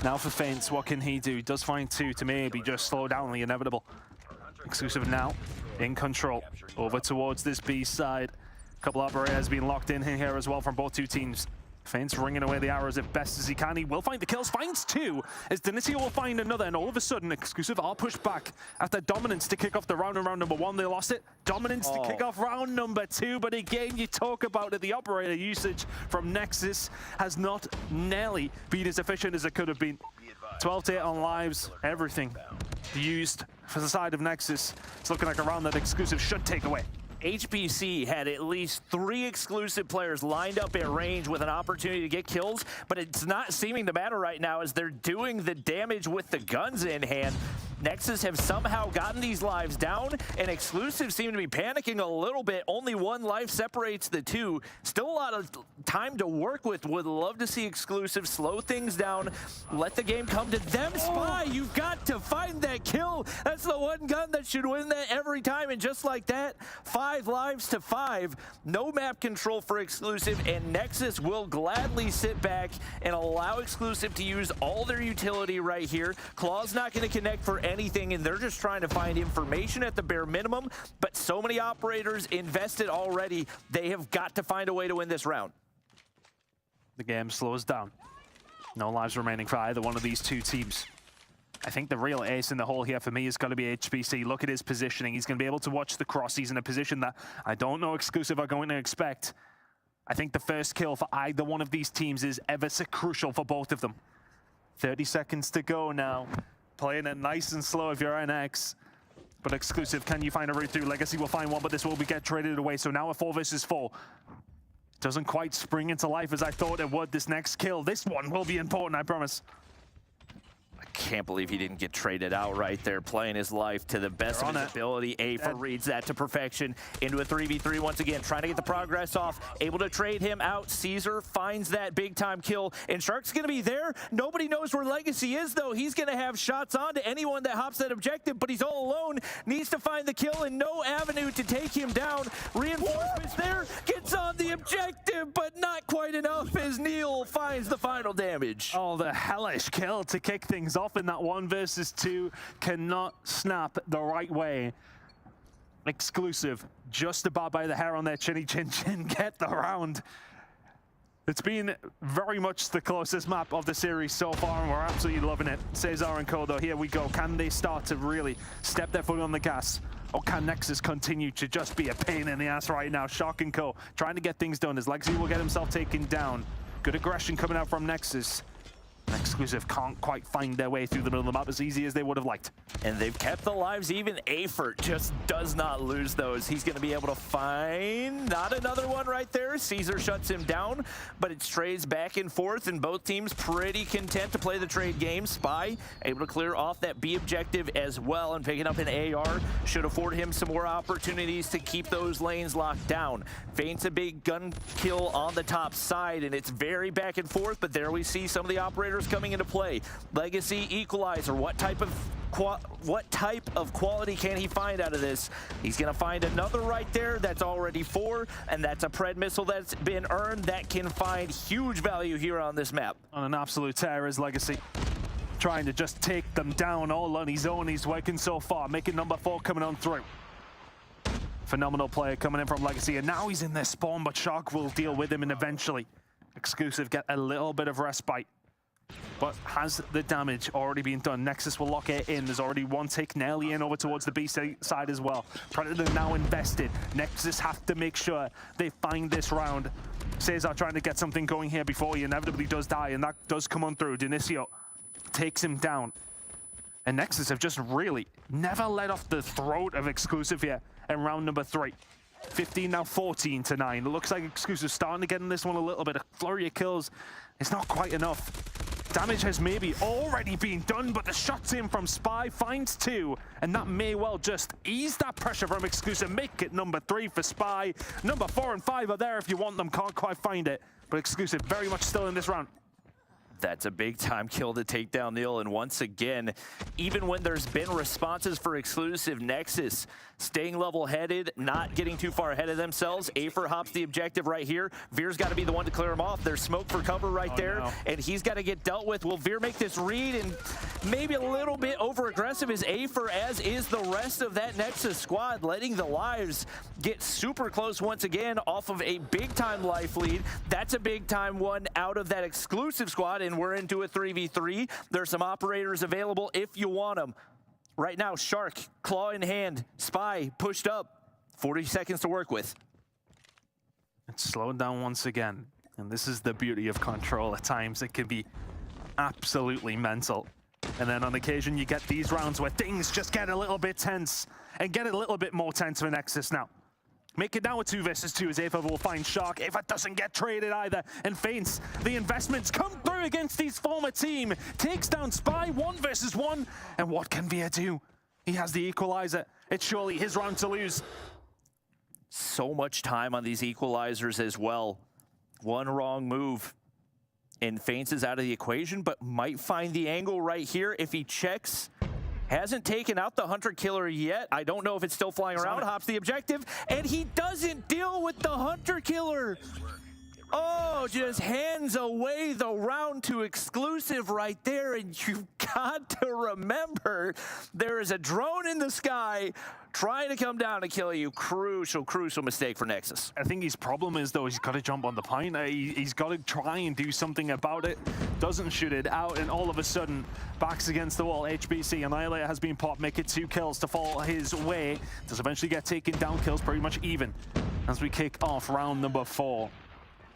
Now for Feints, what can he do? He does find 2 to maybe just slow down the inevitable. Exclusive now in control over towards this B side. A couple of operators being locked in here as well from both 2 teams. Feints ringing away the arrows as best as he can. He will find the kills, finds 2, as Denisio will find another, and all of a sudden exclusive are pushed back after dominance to kick off the round. In round number 1 they lost it, dominance to kick off round number 2, but again you talk about it, the operator usage from Nexus has not nearly been as efficient as it could have been. 12-8 on lives, everything used for the side of Nexus. It's looking like a round that exclusive should take away. HBC had at least 3 exclusive players lined up at range with an opportunity to get kills, but it's not seeming to matter right now as they're doing the damage with the guns in hand. Nexus have somehow gotten these lives down, and exclusives seem to be panicking a little bit. Only 1 life separates the two. Still a lot of time to work with. Would love to see exclusives slow things down, let the game come to them. Spy, you've got to find that kill. That's the one gun that should win that every time, and just like that, 5 lives to 5. No map control for exclusive, and Nexus will gladly sit back and allow exclusive to use all their utility right here. Claw's not going to connect for anything, and they're just trying to find information at the bare minimum, but so many operators invested already. They have got to find a way to win this round. The game slows down. No lives remaining for either one of these two teams. I think the real ace in the hole here for me is going to be HBC. Look at his positioning. He's going to be able to watch the cross. He's in a position that I don't know exclusive are going to expect. I think the first kill for either one of these teams is ever so crucial for both of them. 30 seconds to go now. Playing it nice and slow if you're NX. But exclusive, can you find a route through? Legacy will find one, but this will be get traded away. So now a 4 versus 4. Doesn't quite spring into life as I thought it would. This next kill, this one will be important, I promise. Can't believe he didn't get traded out right there, playing his life to the best of his ability. Afer reads that to perfection into a 3v3 once again, trying to get the progress off, able to trade him out. Caesar finds that big time kill, and Shark's gonna be there. Nobody knows where Legacy is though. He's gonna have shots on to anyone that hops that objective, but he's all alone, needs to find the kill and no avenue to take him down. Reinforcements there, gets on the objective, but not quite enough as Neil finds the final damage. Oh, the hellish kill to kick things off in that 1 versus 2. Cannot snap the right way. Exclusive, just about by the hair on their chinny chin chin, get the round. It's been very much the closest map of the series so far, and we're absolutely loving it. Cesar and Kodo, here we go. Can they start to really step their foot on the gas? Or can Nexus continue to just be a pain in the ass right now? Shark and Co. trying to get things done as Legacy will get himself taken down. Good aggression coming out from Nexus. Exclusive can't quite find their way through the middle of the map as easy as they would have liked. And they've kept the lives even. Afer just does not lose those. He's going to be able to find not another one right there. Caesar shuts him down, but it strays back and forth, and both teams pretty content to play the trade game. Spy able to clear off that B objective as well, and picking up an AR should afford him some more opportunities to keep those lanes locked down. Feints a big gun kill on the top side, and it's very back and forth, but there we see some of the operators coming into play. Legacy equalizer. What type of quality can he find out of this? He's going to find another right there. That's already 4, and that's a pred missile that's been earned that can find huge value here on this map. On an absolute tear is Legacy. Trying to just take them down all on his own. He's working so far, making number 4 coming on through. Phenomenal player coming in from Legacy, and now he's in their spawn, but Shark will deal with him, and eventually Exclusive get a little bit of respite. But has the damage already been done? Nexus will lock it in. There's already one tick nearly in over towards the B side as well. Predator now invested. Nexus have to make sure they find this round. Cesar trying to get something going here before he inevitably does die, and that does come on through. Dinicio takes him down. And Nexus have just really never let off the throat of Exclusive here in round number 3. 15 now 14 to 9. It looks like Exclusive starting to get in this one a little bit. A flurry of kills. It's not quite enough. Damage has maybe already been done, but the shots in from Spy finds 2, and that may well just ease that pressure from Exclusive. Make it number 3 for Spy. Number 4 and 5 are there if you want them. Can't quite find it, but Exclusive very much still in this round. That's a big time kill to take down Neil, and once again, even when there's been responses for Exclusive, Nexus staying level-headed, not getting too far ahead of themselves. Afer hops the objective right here. Veer's got to be the one to clear him off. There's smoke for cover right there, no. And he's got to get dealt with. Will Veer make this read? And maybe a little bit over-aggressive is Afer, as is the rest of that Nexus squad, letting the lives get super close once again off of a big-time life lead. That's a big-time one out of that Exclusive squad, and we're into a 3v3. There's some operators available if you want them. Right now, Shark, claw in hand, Spy pushed up. 40 seconds to work with. It's slowed down once again. And this is the beauty of control. At times, it can be absolutely mental. And then on occasion, you get these rounds where things just get a little bit tense and get a little bit more tense for Nexus now. Make it now a 2 versus 2 as Ava will find Shark. Ava doesn't get traded either and feints. The investments come through against his former team. Takes down Spy 1 versus 1. And what can Veer do? He has the equalizer. It's surely his round to lose. So much time on these equalizers as well. One wrong move and feints is out of the equation, but might find the angle right here if he checks. Hasn't taken out the Hunter Killer yet. I don't know if it's still flying around. Hops the objective, and he doesn't deal with the Hunter Killer. Oh, just hands away the round to exclusive right there. And you've got to remember, there is a drone in the sky trying to come down to kill you. Crucial, crucial mistake for Nexus. I think his problem is, though, he's got to jump on the pint. He's got to try and do something about it. Doesn't shoot it out, and all of a sudden, backs against the wall. HBC, Annihilator has been popped, make it 2 kills to fall his way. Does eventually get taken down, kills pretty much even as we kick off round number 4.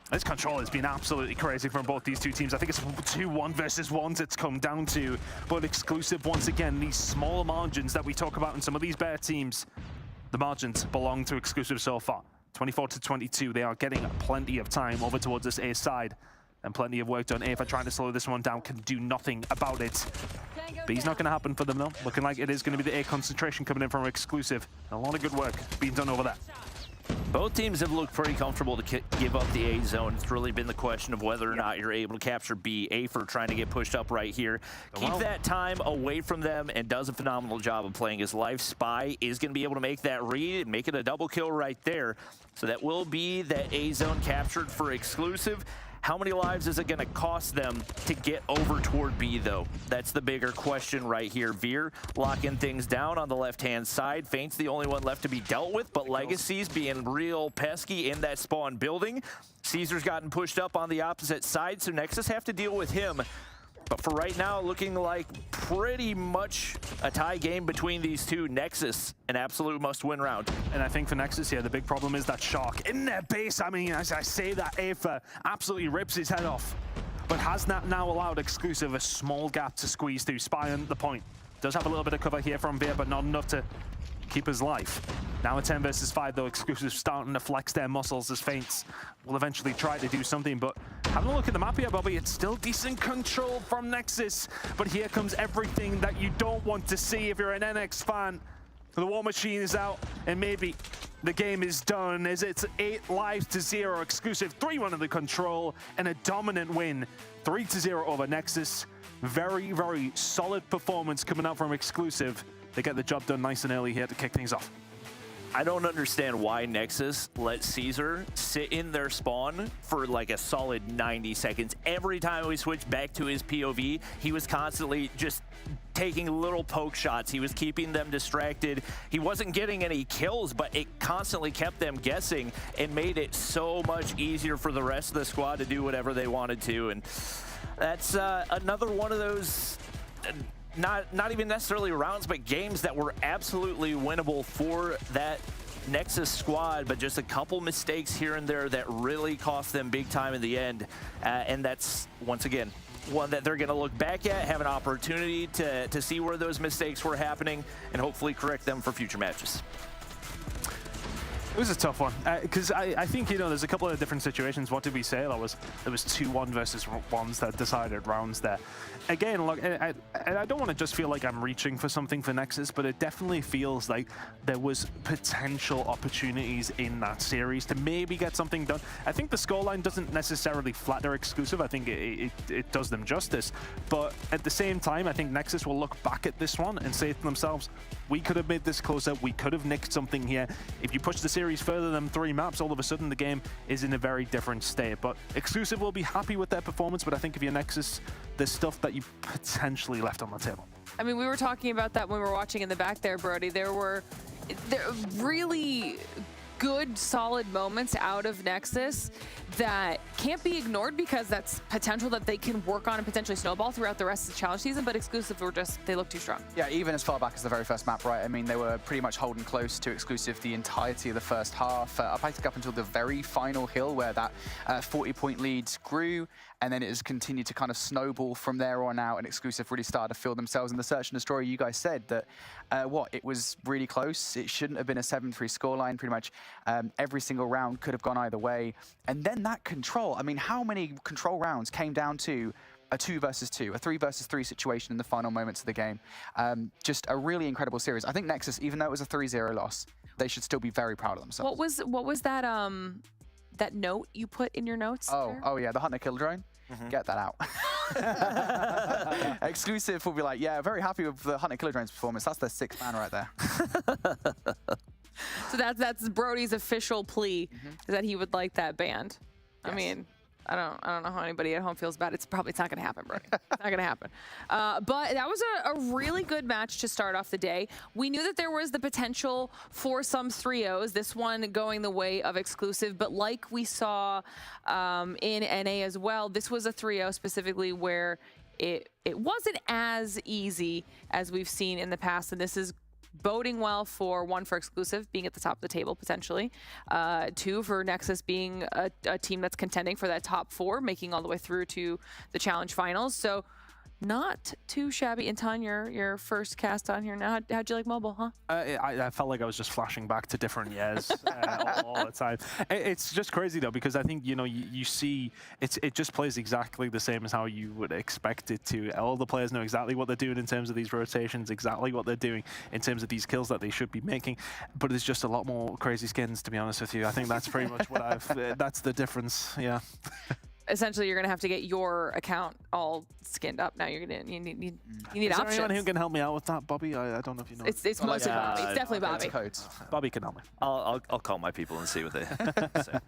This control has been absolutely crazy from both these two teams. I think it's 2 1 versus 1s it's come down to. But exclusive, once again, these small margins that we talk about in some of these better teams, the margins belong to exclusive so far. 24 to 22, they are getting plenty of time over towards this A side. And plenty of work done. Ava trying to slow this one down, can do nothing about it. But he's not going to happen for them, though. Looking like it is going to be the A concentration coming in from exclusive. A lot of good work being done over there. Both teams have looked pretty comfortable to give up the A zone. It's really been the question of whether or not you're able to capture B. Afer trying to get pushed up right here. Keep that time away from them and does a phenomenal job of playing his life. Spy is going to be able to make that read and make it a double kill right there. So that will be that A zone captured for exclusive. How many lives is it going to cost them to get over toward B, though? That's the bigger question right here. Veer locking things down on the left-hand side. Feint's the only one left to be dealt with, but Legacy's being real pesky in that spawn building. Caesar's gotten pushed up on the opposite side, so Nexus have to deal with him. But for right now, looking like pretty much a tie game between these two. Nexus, an absolute must-win round. And I think for Nexus here, the big problem is that Shark in their base. I mean, as I say that, Afer absolutely rips his head off. But has that now allowed exclusive a small gap to squeeze through. Spy on the point. Does have a little bit of cover here from Veer, but not enough to keep his life. Now a 10 versus 5, though, exclusive starting to flex their muscles as Feints will eventually try to do something. But having a look at the map here, Bobby, it's still decent control from Nexus. But here comes everything that you don't want to see if you're an NX fan. The war machine is out, and maybe the game is done as it's 8 lives to 0. Exclusive 3-1 in the control and a dominant win. 3-0 over Nexus. Very, very solid performance coming out from exclusive. They get the job done nice and early here to kick things off. I don't understand why Nexus let Caesar sit in their spawn for like a solid 90 seconds. Every time we switched back to his POV, he was constantly just taking little poke shots. He was keeping them distracted. He wasn't getting any kills, but it constantly kept them guessing and made it so much easier for the rest of the squad to do whatever they wanted to. And that's another one of those... Not even necessarily rounds, but games that were absolutely winnable for that Nexus squad, but just a couple mistakes here and there that really cost them big time in the end. And that's, once again, one that they're going to look back at, have an opportunity to see where those mistakes were happening, and hopefully correct them for future matches. It was a tough one, because I think, you know, there's a couple of different situations. What did we say? There was 2-1 versus 1s that decided rounds there. Again, look, I don't want to just feel like I'm reaching for something for Nexus, but it definitely feels like there was potential opportunities in that series to maybe get something done. I think the scoreline doesn't necessarily flatter exclusive. I think it does them justice. But at the same time, I think Nexus will look back at this one and say to themselves, we could have made this closer. We could have nicked something here. If you push the series further than 3 maps, all of a sudden the game is in a very different state. But exclusive will be happy with their performance, but I think if you're Nexus, there's stuff that you potentially left on the table. I mean, we were talking about that when we were watching in the back there, Brody. There were really good, solid moments out of Nexus that can't be ignored because that's potential that they can work on and potentially snowball throughout the rest of the challenge season, but exclusive were just, they look too strong. Yeah, even as far back as the very first map, right? I mean, they were pretty much holding close to exclusive the entirety of the first half, up until the very final hill where that 40-point lead grew, and then it has continued to kind of snowball from there on out, and exclusive really started to feel themselves in the search and destroy. You guys said that, it was really close. It shouldn't have been a 7-3 scoreline. Pretty much every single round could have gone either way. And then that control, I mean, how many control rounds came down to a 2 versus 2, a 3 versus 3 situation in the final moments of the game? Just a really incredible series. I think Nexus, even though it was a 3-0 loss, they should still be very proud of themselves. What was that that note you put in your notes? Oh yeah, the Hunter Kill Drone. Get that out. Exclusive will be like, yeah, very happy with the Hunter Killer Drone's performance. That's their 6th man right there. So that's Brody's official plea, is that he would like that banned. Yes. I mean, I don't know how anybody at home feels about it. It's not going to happen, Brody. It's not going to happen. But that was a really good match to start off the day. We knew that there was the potential for some 3-0s, this one going the way of exclusive. But like we saw in NA as well, this was a 3-0 specifically where it wasn't as easy as we've seen in the past. And this is boding well for, 1, for exclusive being at the top of the table potentially, 2, for Nexus being a team that's contending for that top 4, making all the way through to the challenge finals. So not too shabby. And Tanya, your first cast on here now. How'd you like mobile, huh? I felt like I was just flashing back to different years all the time. It's just crazy though, because I think, you know, you see it just plays exactly the same as how you would expect it to. All the players know exactly what they're doing in terms of these rotations, exactly what they're doing in terms of these kills that they should be making. But it's just a lot more crazy skins, to be honest with you. I think that's pretty much what that's the difference, yeah. Essentially, you're going to have to get your account all skinned up now. You need Is there options. anyone who can help me out with that, Bobby? I don't know if you know. It's mostly Bobby. It's definitely Bobby. Codes. Bobby can help me. I'll call my people and see what they say.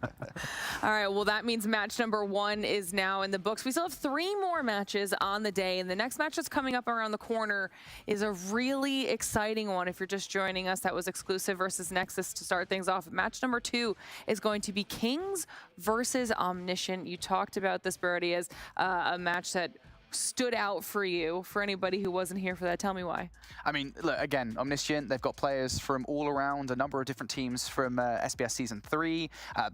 All right, well, that means match number 1 is now in the books. We still have 3 more matches on the day, and the next match that's coming up around the corner is a really exciting one. If you're just joining us, that was exclusive versus Nexus to start things off. Match number 2 is going to be Kings versus Omniscient. You talked about this, Brody, as a match that stood out for you. For anybody who wasn't here for that, tell me why. I mean, look, again, Omniscient, they've got players from all around, a number of different teams from SBS Season 3,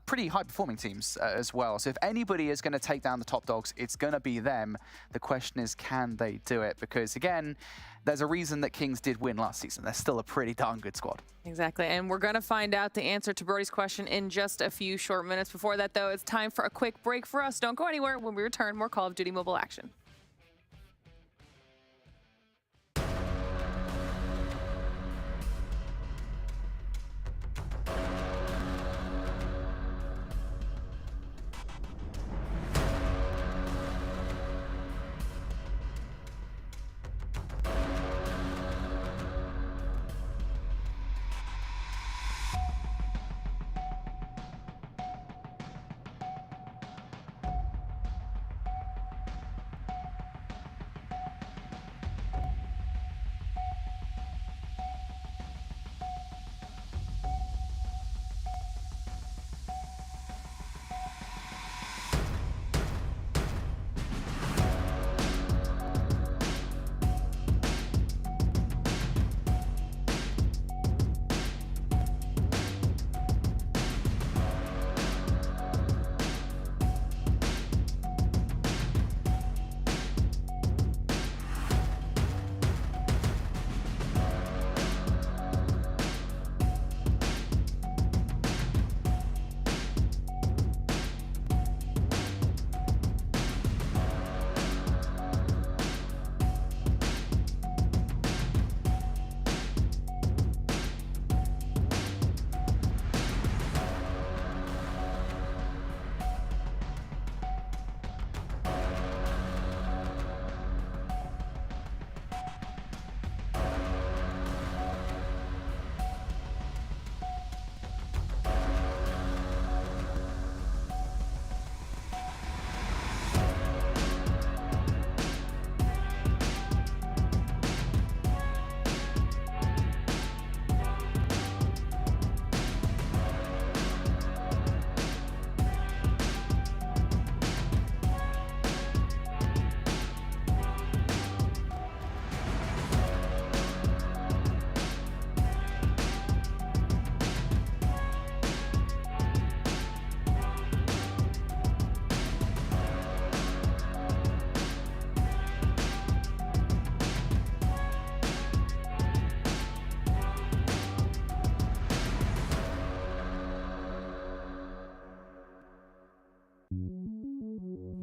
pretty high-performing teams as well. So if anybody is going to take down the top dogs, it's going to be them. The question is, can they do it? Because, again, there's a reason that Kings did win last season. They're still a pretty darn good squad. Exactly, and we're going to find out the answer to Brody's question in just a few short minutes. Before that, though, it's time for a quick break for us. Don't go anywhere. When we return, more Call of Duty Mobile action.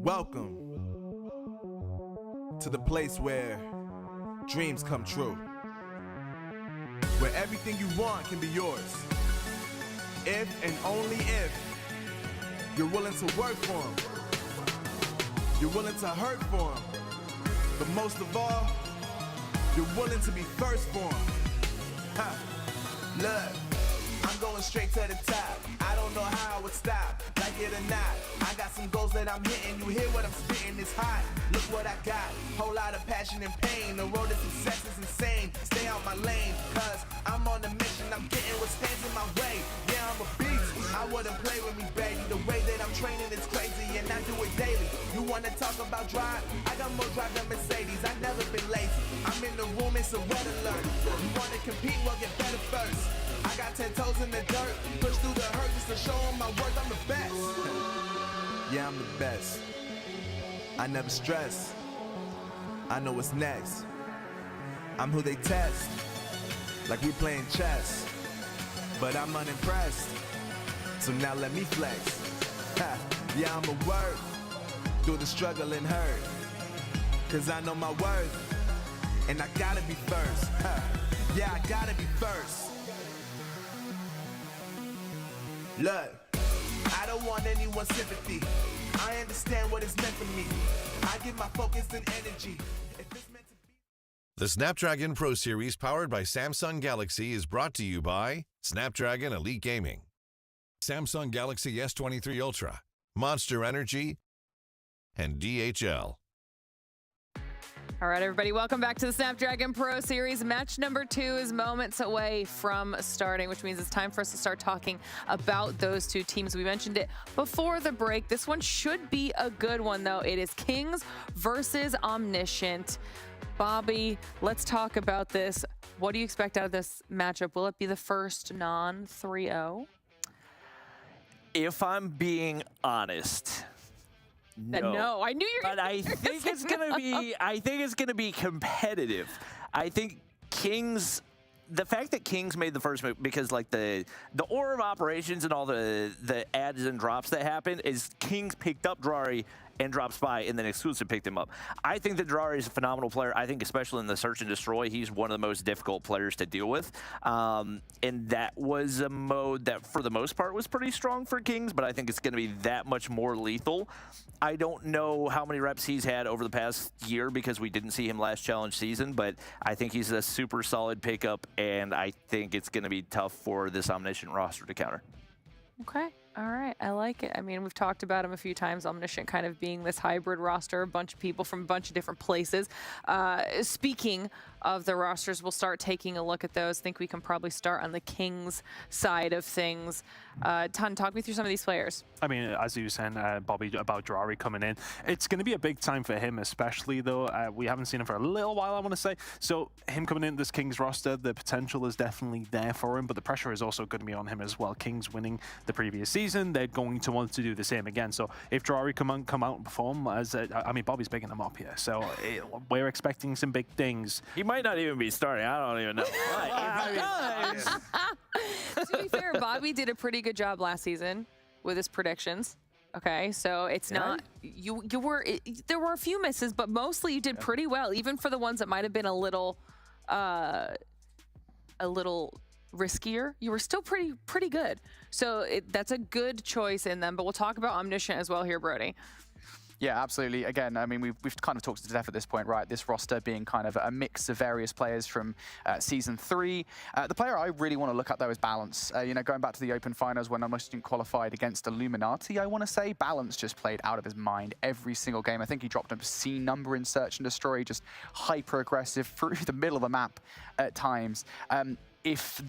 Welcome to the place where dreams come true, where everything you want can be yours, if and only if you're willing to work for them, you're willing to hurt for them, but most of all, you're willing to be first for them. Look, I'm going straight to the top. I don't know how I would stop, like it or not. I got some goals that I'm hitting. You hear what I'm spitting? It's hot. Look what I got. Whole lot of passion and pain. The road to success is insane. Stay out my lane, cause I'm on a mission. I'm getting what stands in my way. Yeah, I'm a beast. I wouldn't play with me, baby. The way that I'm training is crazy, and I do it daily. You wanna talk about drive? I got more drive than Mercedes. I've never been lazy. I'm in the room, it's a red alert. You wanna compete? Well, get better first. I got 10 toes in the dirt, push through the hurt just to show them my worth. I'm the best. Yeah, I'm the best. I never stress. I know what's next. I'm who they test, like we playing chess. But I'm unimpressed, so now let me flex. Ha. Yeah, I'ma work through the struggle and hurt, cause I know my worth, and I gotta be first. Ha. Yeah, I gotta be first. Look, I don't want anyone's sympathy. I understand what it's meant for me. I give my focus and energy. If it's meant to be. The Snapdragon Pro Series powered by Samsung Galaxy is brought to you by Snapdragon Elite Gaming, Samsung Galaxy S23 Ultra, Monster Energy, and DHL. All right, everybody, welcome back to the Snapdragon Pro Series. Match number 2 is moments away from starting, which means it's time for us to start talking about those two teams. We mentioned it before the break. This one should be a good one, though. It is Kings versus Omniscient. Bobby, let's talk about this. What do you expect out of this matchup? Will it be the first non-3-0? If I'm being honest, no, I knew you were but I think it's gonna be. I think it's gonna be competitive. I think Kings. The fact that Kings made the first move, because like the order of operations and all the adds and drops that happen is Kings picked up Drari and dropped Spy, and then Exclusive picked him up. I think that Drari is a phenomenal player. I think especially in the Search and Destroy, he's one of the most difficult players to deal with. And that was a mode that for the most part was pretty strong for Kings, but I think it's going to be that much more lethal. I don't know how many reps he's had over the past year because we didn't see him last challenge season, but I think he's a super solid pickup, and I think it's going to be tough for this Omniscient roster to counter. Okay. All right. I like it. I mean, we've talked about him a few times, Omniscient kind of being this hybrid roster, a bunch of people from a bunch of different places. Speaking of the rosters, we'll start taking a look at those. I think we can probably start on the Kings side of things. Ton, talk me through some of these players. I mean, as you were saying, Bobby, about Drari coming in, it's going to be a big time for him, especially though. We haven't seen him for a little while, I want to say. So him coming in this Kings roster, the potential is definitely there for him, but the pressure is also going to be on him as well. Kings winning the previous season, they're going to want to do the same again. So if Drari come out and perform, I mean, Bobby's bigging him up here. So we're expecting some big things. He might not even be starting. I don't even know. To be fair, Bobby did a pretty good job last season with his predictions. Okay, so it's not there were a few misses, but mostly you did pretty well, even for the ones that might have been a little riskier. You were still pretty good. So that's a good choice in them. But we'll talk about Omniscient as well here, Brody. Yeah, absolutely. Again, I mean, we've kind of talked to death at this point, right? This roster being kind of a mix of various players from Season 3. The player I really want to look at, though, is Balance. You know, going back to the Open Finals when Omniscient qualified against Illuminati, I want to say, Balance just played out of his mind every single game. I think he dropped an obscene number in Search and Destroy, just hyper-aggressive through the middle of the map at times. If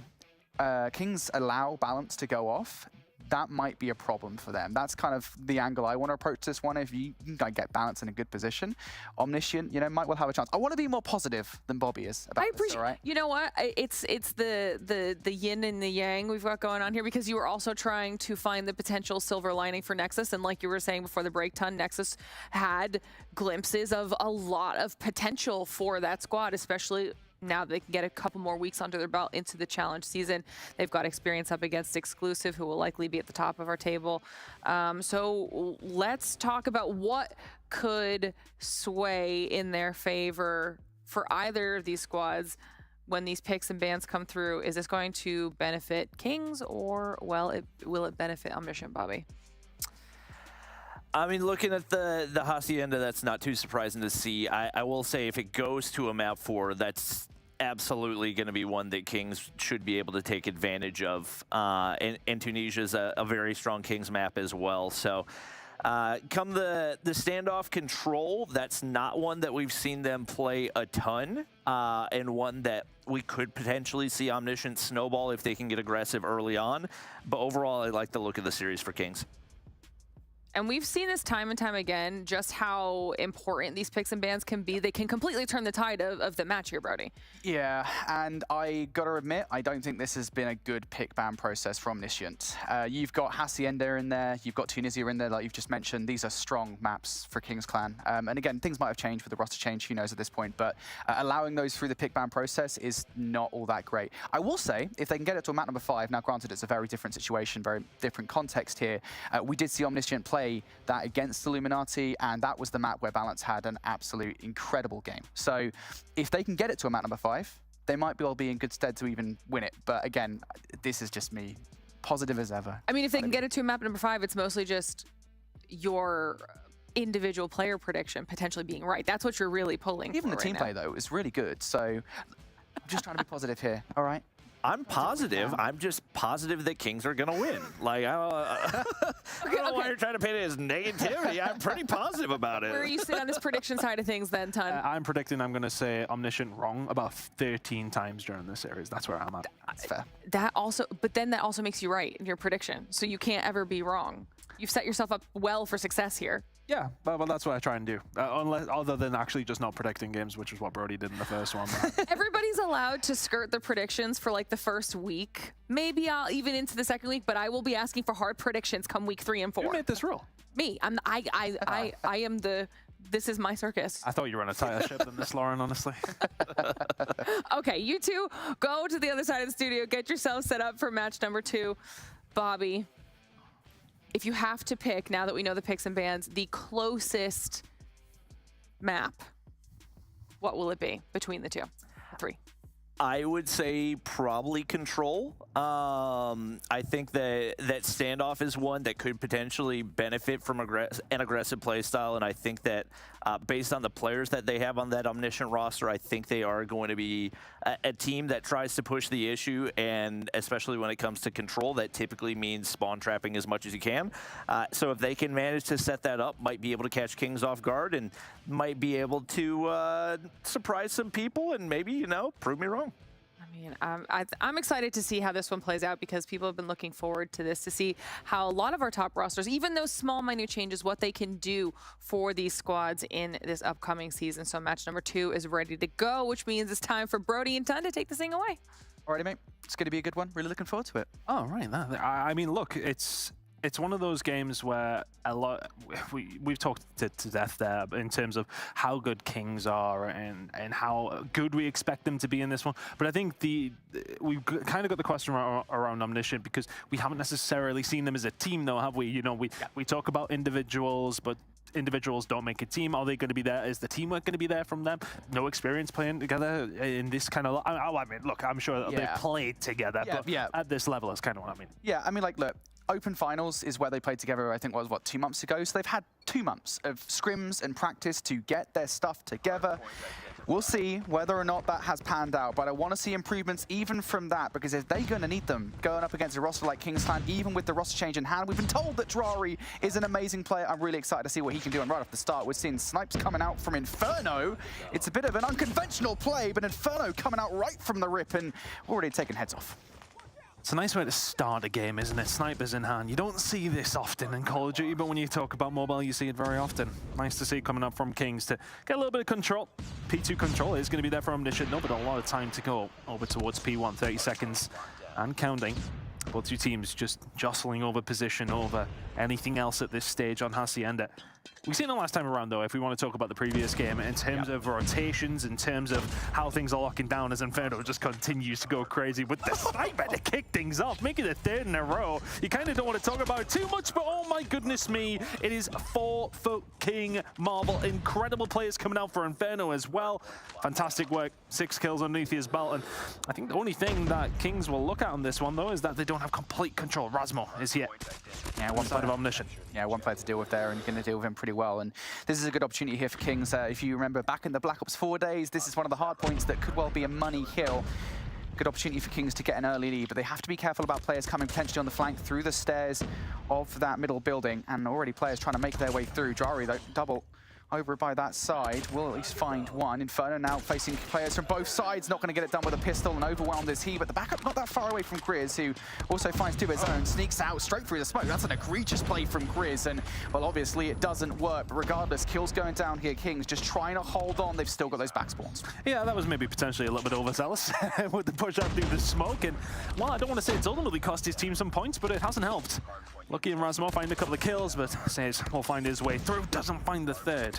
Kings allow Balance to go off, that might be a problem for them. That's kind of the angle I want to approach this one. If you can get Balance in a good position, Omniscient, you know, might well have a chance. I want to be more positive than Bobby is about this, all right? You know what? It's the yin and the yang we've got going on here, because you were also trying to find the potential silver lining for Nexus, and like you were saying before the break, Ton, Nexus had glimpses of a lot of potential for that squad, especially now they can get a couple more weeks under their belt into the challenge season. They've got experience up against Exclusive, who will likely be at the top of our table. So let's talk about what could sway in their favor for either of these squads when these picks and bans come through. Is this going to benefit Kings, or, well, will it benefit Omniscient, Bobby? I mean, looking at the Hacienda, that's not too surprising to see. I will say if it goes to a map 4, that's absolutely going to be one that Kings should be able to take advantage of. And Tunisia's a very strong Kings map as well. So come the standoff control, that's not one that we've seen them play a ton, and one that we could potentially see Omniscient snowball if they can get aggressive early on. But overall, I like the look of the series for Kings. And we've seen this time and time again, just how important these picks and bans can be. They can completely turn the tide of the match here, Brody. Yeah, and I gotta admit, I don't think this has been a good pick ban process for Omniscient. You've got Hacienda in there, you've got Tunisia in there, like you've just mentioned. These are strong maps for Kings Clan. And again, things might have changed with the roster change, who knows at this point, but allowing those through the pick ban process is not all that great. I will say, if they can get it to a map number 5, now granted it's a very different situation, very different context here, we did see Omniscient play that against Illuminati, and that was the map where Balance had an absolute incredible game. So if they can get it to a map number 5, they might well be in good stead to even win it. But again, this is just me, positive as ever. I mean, if they can get it to a map number 5, it's mostly just your individual player prediction potentially being right. That's what you're really pulling Even for the team play, though, is really good. So I'm just trying to be positive here, all right? I'm positive. I'm just positive that Kings are going to win. Like, I don't know why you're trying to paint it as negativity. I'm pretty positive about it. Where are you sitting on this prediction side of things then, Ton? I'm predicting I'm going to say Omniscient wrong about 13 times during this series. That's where I'm at. That's fair. But then that also makes you right in your prediction. So you can't ever be wrong. You've set yourself up well for success here. Yeah, well, that's what I try and do. Other than actually just not predicting games, which is what Brody did in the first one. Everybody's allowed to skirt the predictions for like the first week. Maybe I'll even into the second week, but I will be asking for hard predictions come week 3 and 4. Who made this rule? Me. I am the. This is my circus. I thought you were on a tighter ship than this, Lauren, honestly. Okay, you two go to the other side of the studio. Get yourself set up for match number 2. Bobby, if you have to pick, now that we know the picks and bans, the closest map, what will it be between the 2? 3. I would say probably Control. I think that standoff is one that could potentially benefit from an aggressive play style, and I think that based on the players that they have on that Omniscient roster, I think they are going to be a team that tries to push the issue, and especially when it comes to Control, that typically means spawn trapping as much as you can. So if they can manage to set that up, might be able to catch Kings off guard and might be able to surprise some people and maybe, you know, prove me wrong. I mean, I'm excited to see how this one plays out, because people have been looking forward to this, to see how a lot of our top rosters, even those small, minute changes, what they can do for these squads in this upcoming season. So match number 2 is ready to go, which means it's time for Brody and Ton to take this thing away. Alrighty, mate. It's going to be a good one. Really looking forward to it. Oh, right. I mean, look, it's one of those games where we've talked to death there in terms of how good Kings are and how good we expect them to be in this one. But I think we've kind of got the question around Omniscient, because we haven't necessarily seen them as a team, though, have we? You know, we talk about individuals, but individuals don't make a team. Are they going to be there? Is the teamwork going to be there from them? No experience playing together in this kind of... I mean, look, I'm sure they've played together, but at this level, that's kind of what I mean. Yeah, I mean, like, look, Open Finals is where they played together, I think, what, 2 months ago? So they've had 2 months of scrims and practice to get their stuff together. We'll see whether or not that has panned out, but I want to see improvements even from that, because if they're going to need them going up against a roster like Kings Clan, even with the roster change in hand, we've been told that Drari is an amazing player. I'm really excited to see what he can do, and right off the start, we're seeing snipes coming out from Inferno. It's a bit of an unconventional play, but Inferno coming out right from the rip and already taking heads off. It's a nice way to start a game, isn't it? Snipers in hand. You don't see this often in Call of Duty, but when you talk about mobile, you see it very often. Nice to see coming up from Kings to get a little bit of control. P2 control is going to be there for Omniscient. No, but a lot of time to go over towards P1, 30 seconds and counting. Both two teams just jostling over position, over anything else at this stage on Hacienda. We've seen it last time around, though, if we want to talk about the previous game, in terms of rotations, in terms of how things are locking down as Inferno just continues to go crazy with the sniper to kick things off, making it third in a row. You kind of don't want to talk about it too much, but oh my goodness me, it is 4 for King Marvel. Incredible players coming out for Inferno as well. Fantastic work, 6 kills underneath his belt, and I think the only thing that Kings will look at on this one, though, is that they don't have complete control. Rasmo is here. Yeah, one side of Omniscient. Yeah, one player to deal with there, and going to deal with him pretty well. And this is a good opportunity here for Kings. If you remember back in the Black Ops 4 days, this is one of the hard points that could well be a money kill. Good opportunity for Kings to get an early lead, but they have to be careful about players coming potentially on the flank through the stairs of that middle building, and already players trying to make their way through. Jari, though, double over by that side, will at least find one. Inferno now facing players from both sides, not going to get it done with a pistol, and overwhelmed is he, but the backup not that far away from Grizz, who also finds two of his own, sneaks out straight through the smoke. That's an egregious play from Grizz, and, well, obviously it doesn't work, but regardless, kills going down here. Kings just trying to hold on. They've still got those back spawns. Yeah, that was maybe potentially a little bit overzealous with the push out through the smoke, and, well, I don't want to say it's ultimately cost his team some points, but it hasn't helped. Lucky and Rasmo find a couple of kills, but says he'll find his way through, doesn't find the third.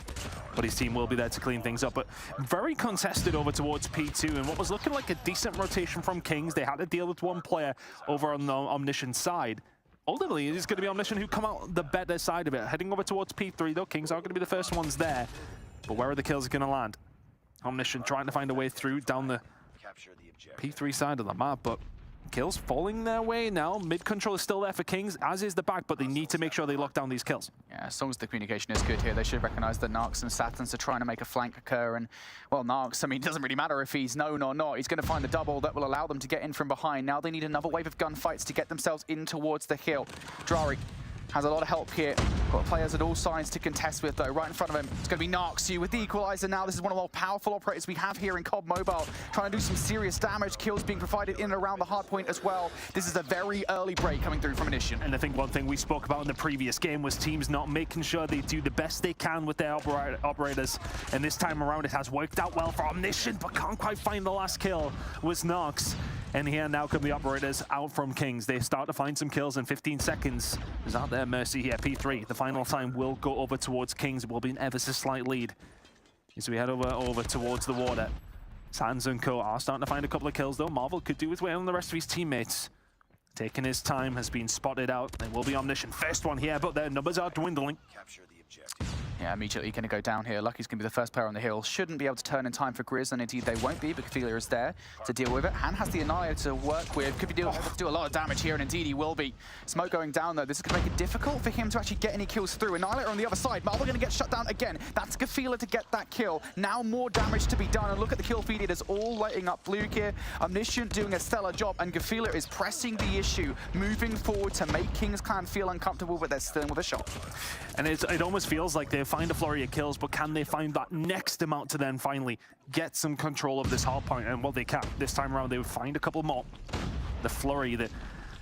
But his team will be there to clean things up. But very contested over towards P2, and what was looking like a decent rotation from Kings. They had to deal with one player over on the Omniscient side. Ultimately, it is going to be Omniscient who come out the better side of it. Heading over towards P3, though, Kings are going to be the first ones there. But where are the kills going to land? Omniscient trying to find a way through down the P3 side of the map, but kills falling their way now. Mid control is still there for Kings, as is the back, but they need to make sure they lock down these kills. Yeah, as long as the communication is good here, they should recognize that Narcs and Saturns are trying to make a flank occur. And, well, Narcs, I mean, it doesn't really matter if he's known or not. He's going to find the double that will allow them to get in from behind. Now they need another wave of gunfights to get themselves in towards the hill. Drari has a lot of help here. Got players at all sides to contest with, though. Right in front of him, it's going to be Narcs with the equalizer now. This is one of the more powerful operators we have here in COD Mobile, trying to do some serious damage. Kills being provided in and around the hard point as well. This is a very early break coming through from Omniscient. And I think one thing we spoke about in the previous game was teams not making sure they do the best they can with their operators. And this time around, it has worked out well for Omniscient, but can't quite find the last kill. Was Narcs. And here now come the operators out from Kings. They start to find some kills in 15 seconds. Is out there Mercy here, P3. The final time will go over towards Kings. It will be an ever so slight lead as we head over towards the water. Sans and Co are starting to find a couple of kills, though. Marvel could do with waiting on the rest of his teammates. Taking his time, has been spotted out. They will be Omniscient. First one here, but their numbers are dwindling. Capture the objective. Yeah, immediately going to go down here. Lucky's going to be the first player on the hill. Shouldn't be able to turn in time for Grizz, and indeed they won't be, but Ophelia is there to deal with it. Han has the Annihilator to work with. Could be able to do a lot of damage here, and indeed he will be. Smoke going down, though. This is going to make it difficult for him to actually get any kills through. Annihilator on the other side. Marvel going to get shut down again. That's Ophelia to get that kill. Now more damage to be done, and look at the kill feed. It is all lighting up blue here. Omniscient doing a stellar job, and Ophelia is pressing the issue, moving forward to make Kings Clan feel uncomfortable, but they're still with a shot. And it almost feels like they find a flurry of kills, but can they find that next amount to then finally get some control of this hard point? And well, they can. This time around, they would find a couple more. The flurry, that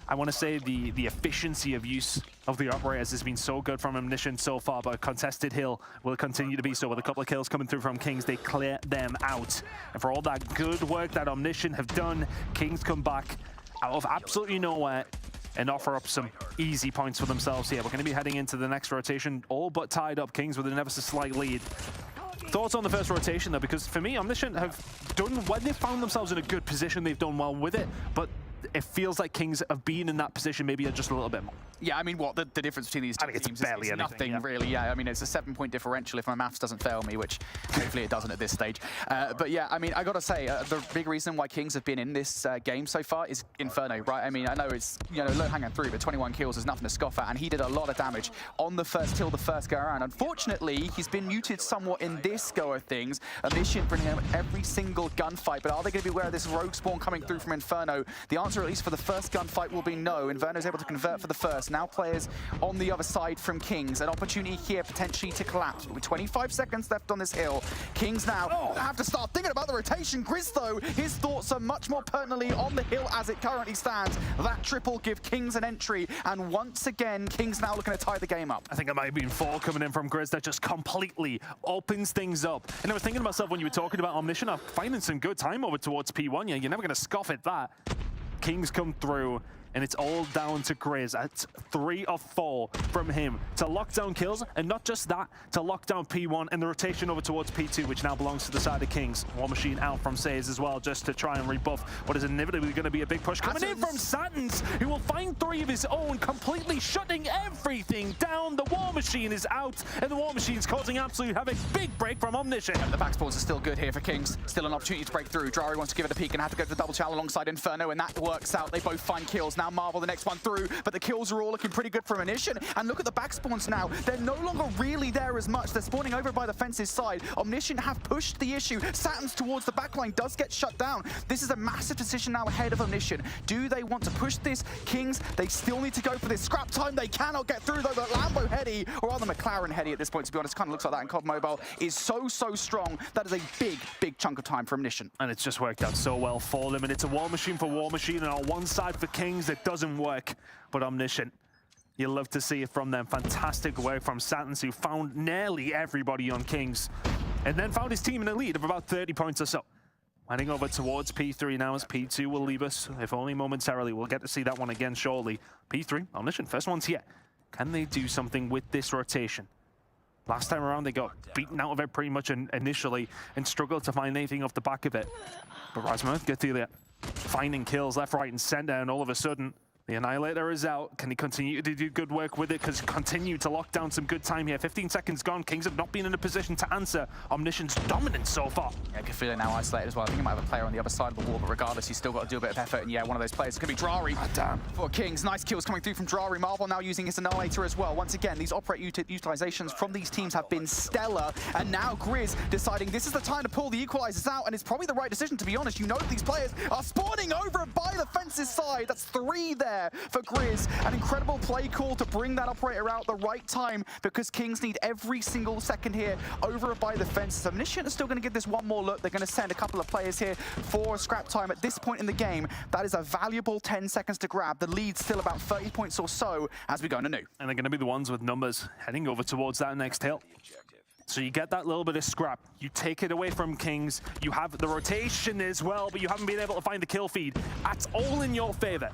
I want to say the efficiency of use of the operators has been so good from Omniscient so far, but a contested hill will continue to be so. With a couple of kills coming through from Kings, they clear them out. And for all that good work that Omniscient have done, Kings come back out of absolutely nowhere and offer up some easy points for themselves here. We're going to be heading into the next rotation, all but tied up. Kings with an ever so slight lead. Thoughts on the first rotation, though? Because for me, Omniscient have done, when they found themselves in a good position, they've done well with it, but it feels like Kings have been in that position maybe just a little bit more. Yeah, I mean, what the difference between these two teams is nothing, really. Yeah, I mean, it's a 7-point differential if my maths doesn't fail me, which hopefully it doesn't at this stage. But yeah, I mean, I got to say, the big reason why Kings have been in this game so far is Inferno, right? I mean, I know it's, you know, low hanging through, but 21 kills is nothing to scoff at, and he did a lot of damage on the first hill, the first go around. Unfortunately, he's been muted somewhat in this go of things. Omniscient bringing him every single gunfight, but are they going to be aware of this rogue spawn coming through from Inferno? The answer, at least for the first gunfight, will be no. Inferno's able to convert for the first. Now players on the other side from Kings. An opportunity here potentially to collapse. With 25 seconds left on this hill, Kings now have to start thinking about the rotation. Grizz, though, his thoughts are much more pertinently on the hill as it currently stands. That triple give Kings an entry, and once again, Kings now looking to tie the game up. I think it might have been 4 coming in from Grizz that just completely opens things up. And I was thinking to myself when you were talking about Omniscient, I'm finding some good time over towards P1. You're never going to scoff at that. Kings come through, and it's all down to Grizz. That's 3 of 4 from him to lock down kills, and not just that, to lock down P1 and the rotation over towards P2, which now belongs to the side of Kings. War Machine out from Says as well, just to try and rebuff what is inevitably going to be a big push coming in from Satins, who will find 3 of his own, completely shutting everything down. The War Machine is out, and the War Machine's causing absolute havoc. Big break from Omniscient. The backspawns are still good here for Kings. Still an opportunity to break through. Drari wants to give it a peek and have to go to the double channel alongside Inferno, and that works out. They both find kills. Now Marvel the next one through, but the kills are all looking pretty good from Omniscient. And look at the backspawns now. They're no longer really there as much. They're spawning over by the fence's side. Omniscient have pushed the issue. Satins towards the backline does get shut down. This is a massive decision now ahead of Omniscient. Do they want to push this? Kings, they still need to go for this scrap time. They cannot get through though. The Lambo Heady, or rather McLaren Heady at this point, to be honest, kind of looks like that in COD Mobile, is so strong. That is a big chunk of time for Omniscient. And it's just worked out so well for them, and it's a War Machine for War Machine, and on one side for Kings, it doesn't work. But Omniscient, you love to see it from them. Fantastic work from Satins, who found nearly everybody on Kings, and then found his team in a lead of about 30 points or so. Heading over towards P3 now, as P2 will leave us, if only momentarily. We'll get to see that one again shortly. P3, Omniscient, first one's here. Can they do something with this rotation? Last time around, they got beaten out of it pretty much initially and struggled to find anything off the back of it. But Rasmuth gets to there, finding kills left, right, and center, and all of a sudden, the Annihilator is out. Can he continue to do good work with it? Because continue to lock down some good time here. 15 seconds gone. Kings have not been in a position to answer Omniscient's dominance so far. Yeah, Kafila now isolated as well. I think he might have a player on the other side of the wall, but regardless, he's still got to do a bit of effort. And yeah, one of those players could be Drari. Ah, damn. For Kings. Nice kills coming through from Drari. Marvel now using his Annihilator as well. Once again, these operate utilizations from these teams have been stellar. And now Grizz deciding this is the time to pull the equalizers out. And it's probably the right decision, to be honest. You know that these players are spawning over by the fence's side. That's 3 there for Grizz. An incredible play call to bring that operator out the right time, because Kings need every single second here over by the fence. Omniscient is still going to give this one more look. They're going to send a couple of players here for scrap time at this point in the game. That is a valuable 10 seconds to grab. The lead's still about 30 points or so as we go into new. And they're going to be the ones with numbers heading over towards that next hill. So you get that little bit of scrap. You take it away from Kings. You have the rotation as well, but you haven't been able to find the kill feed. That's all in your favor.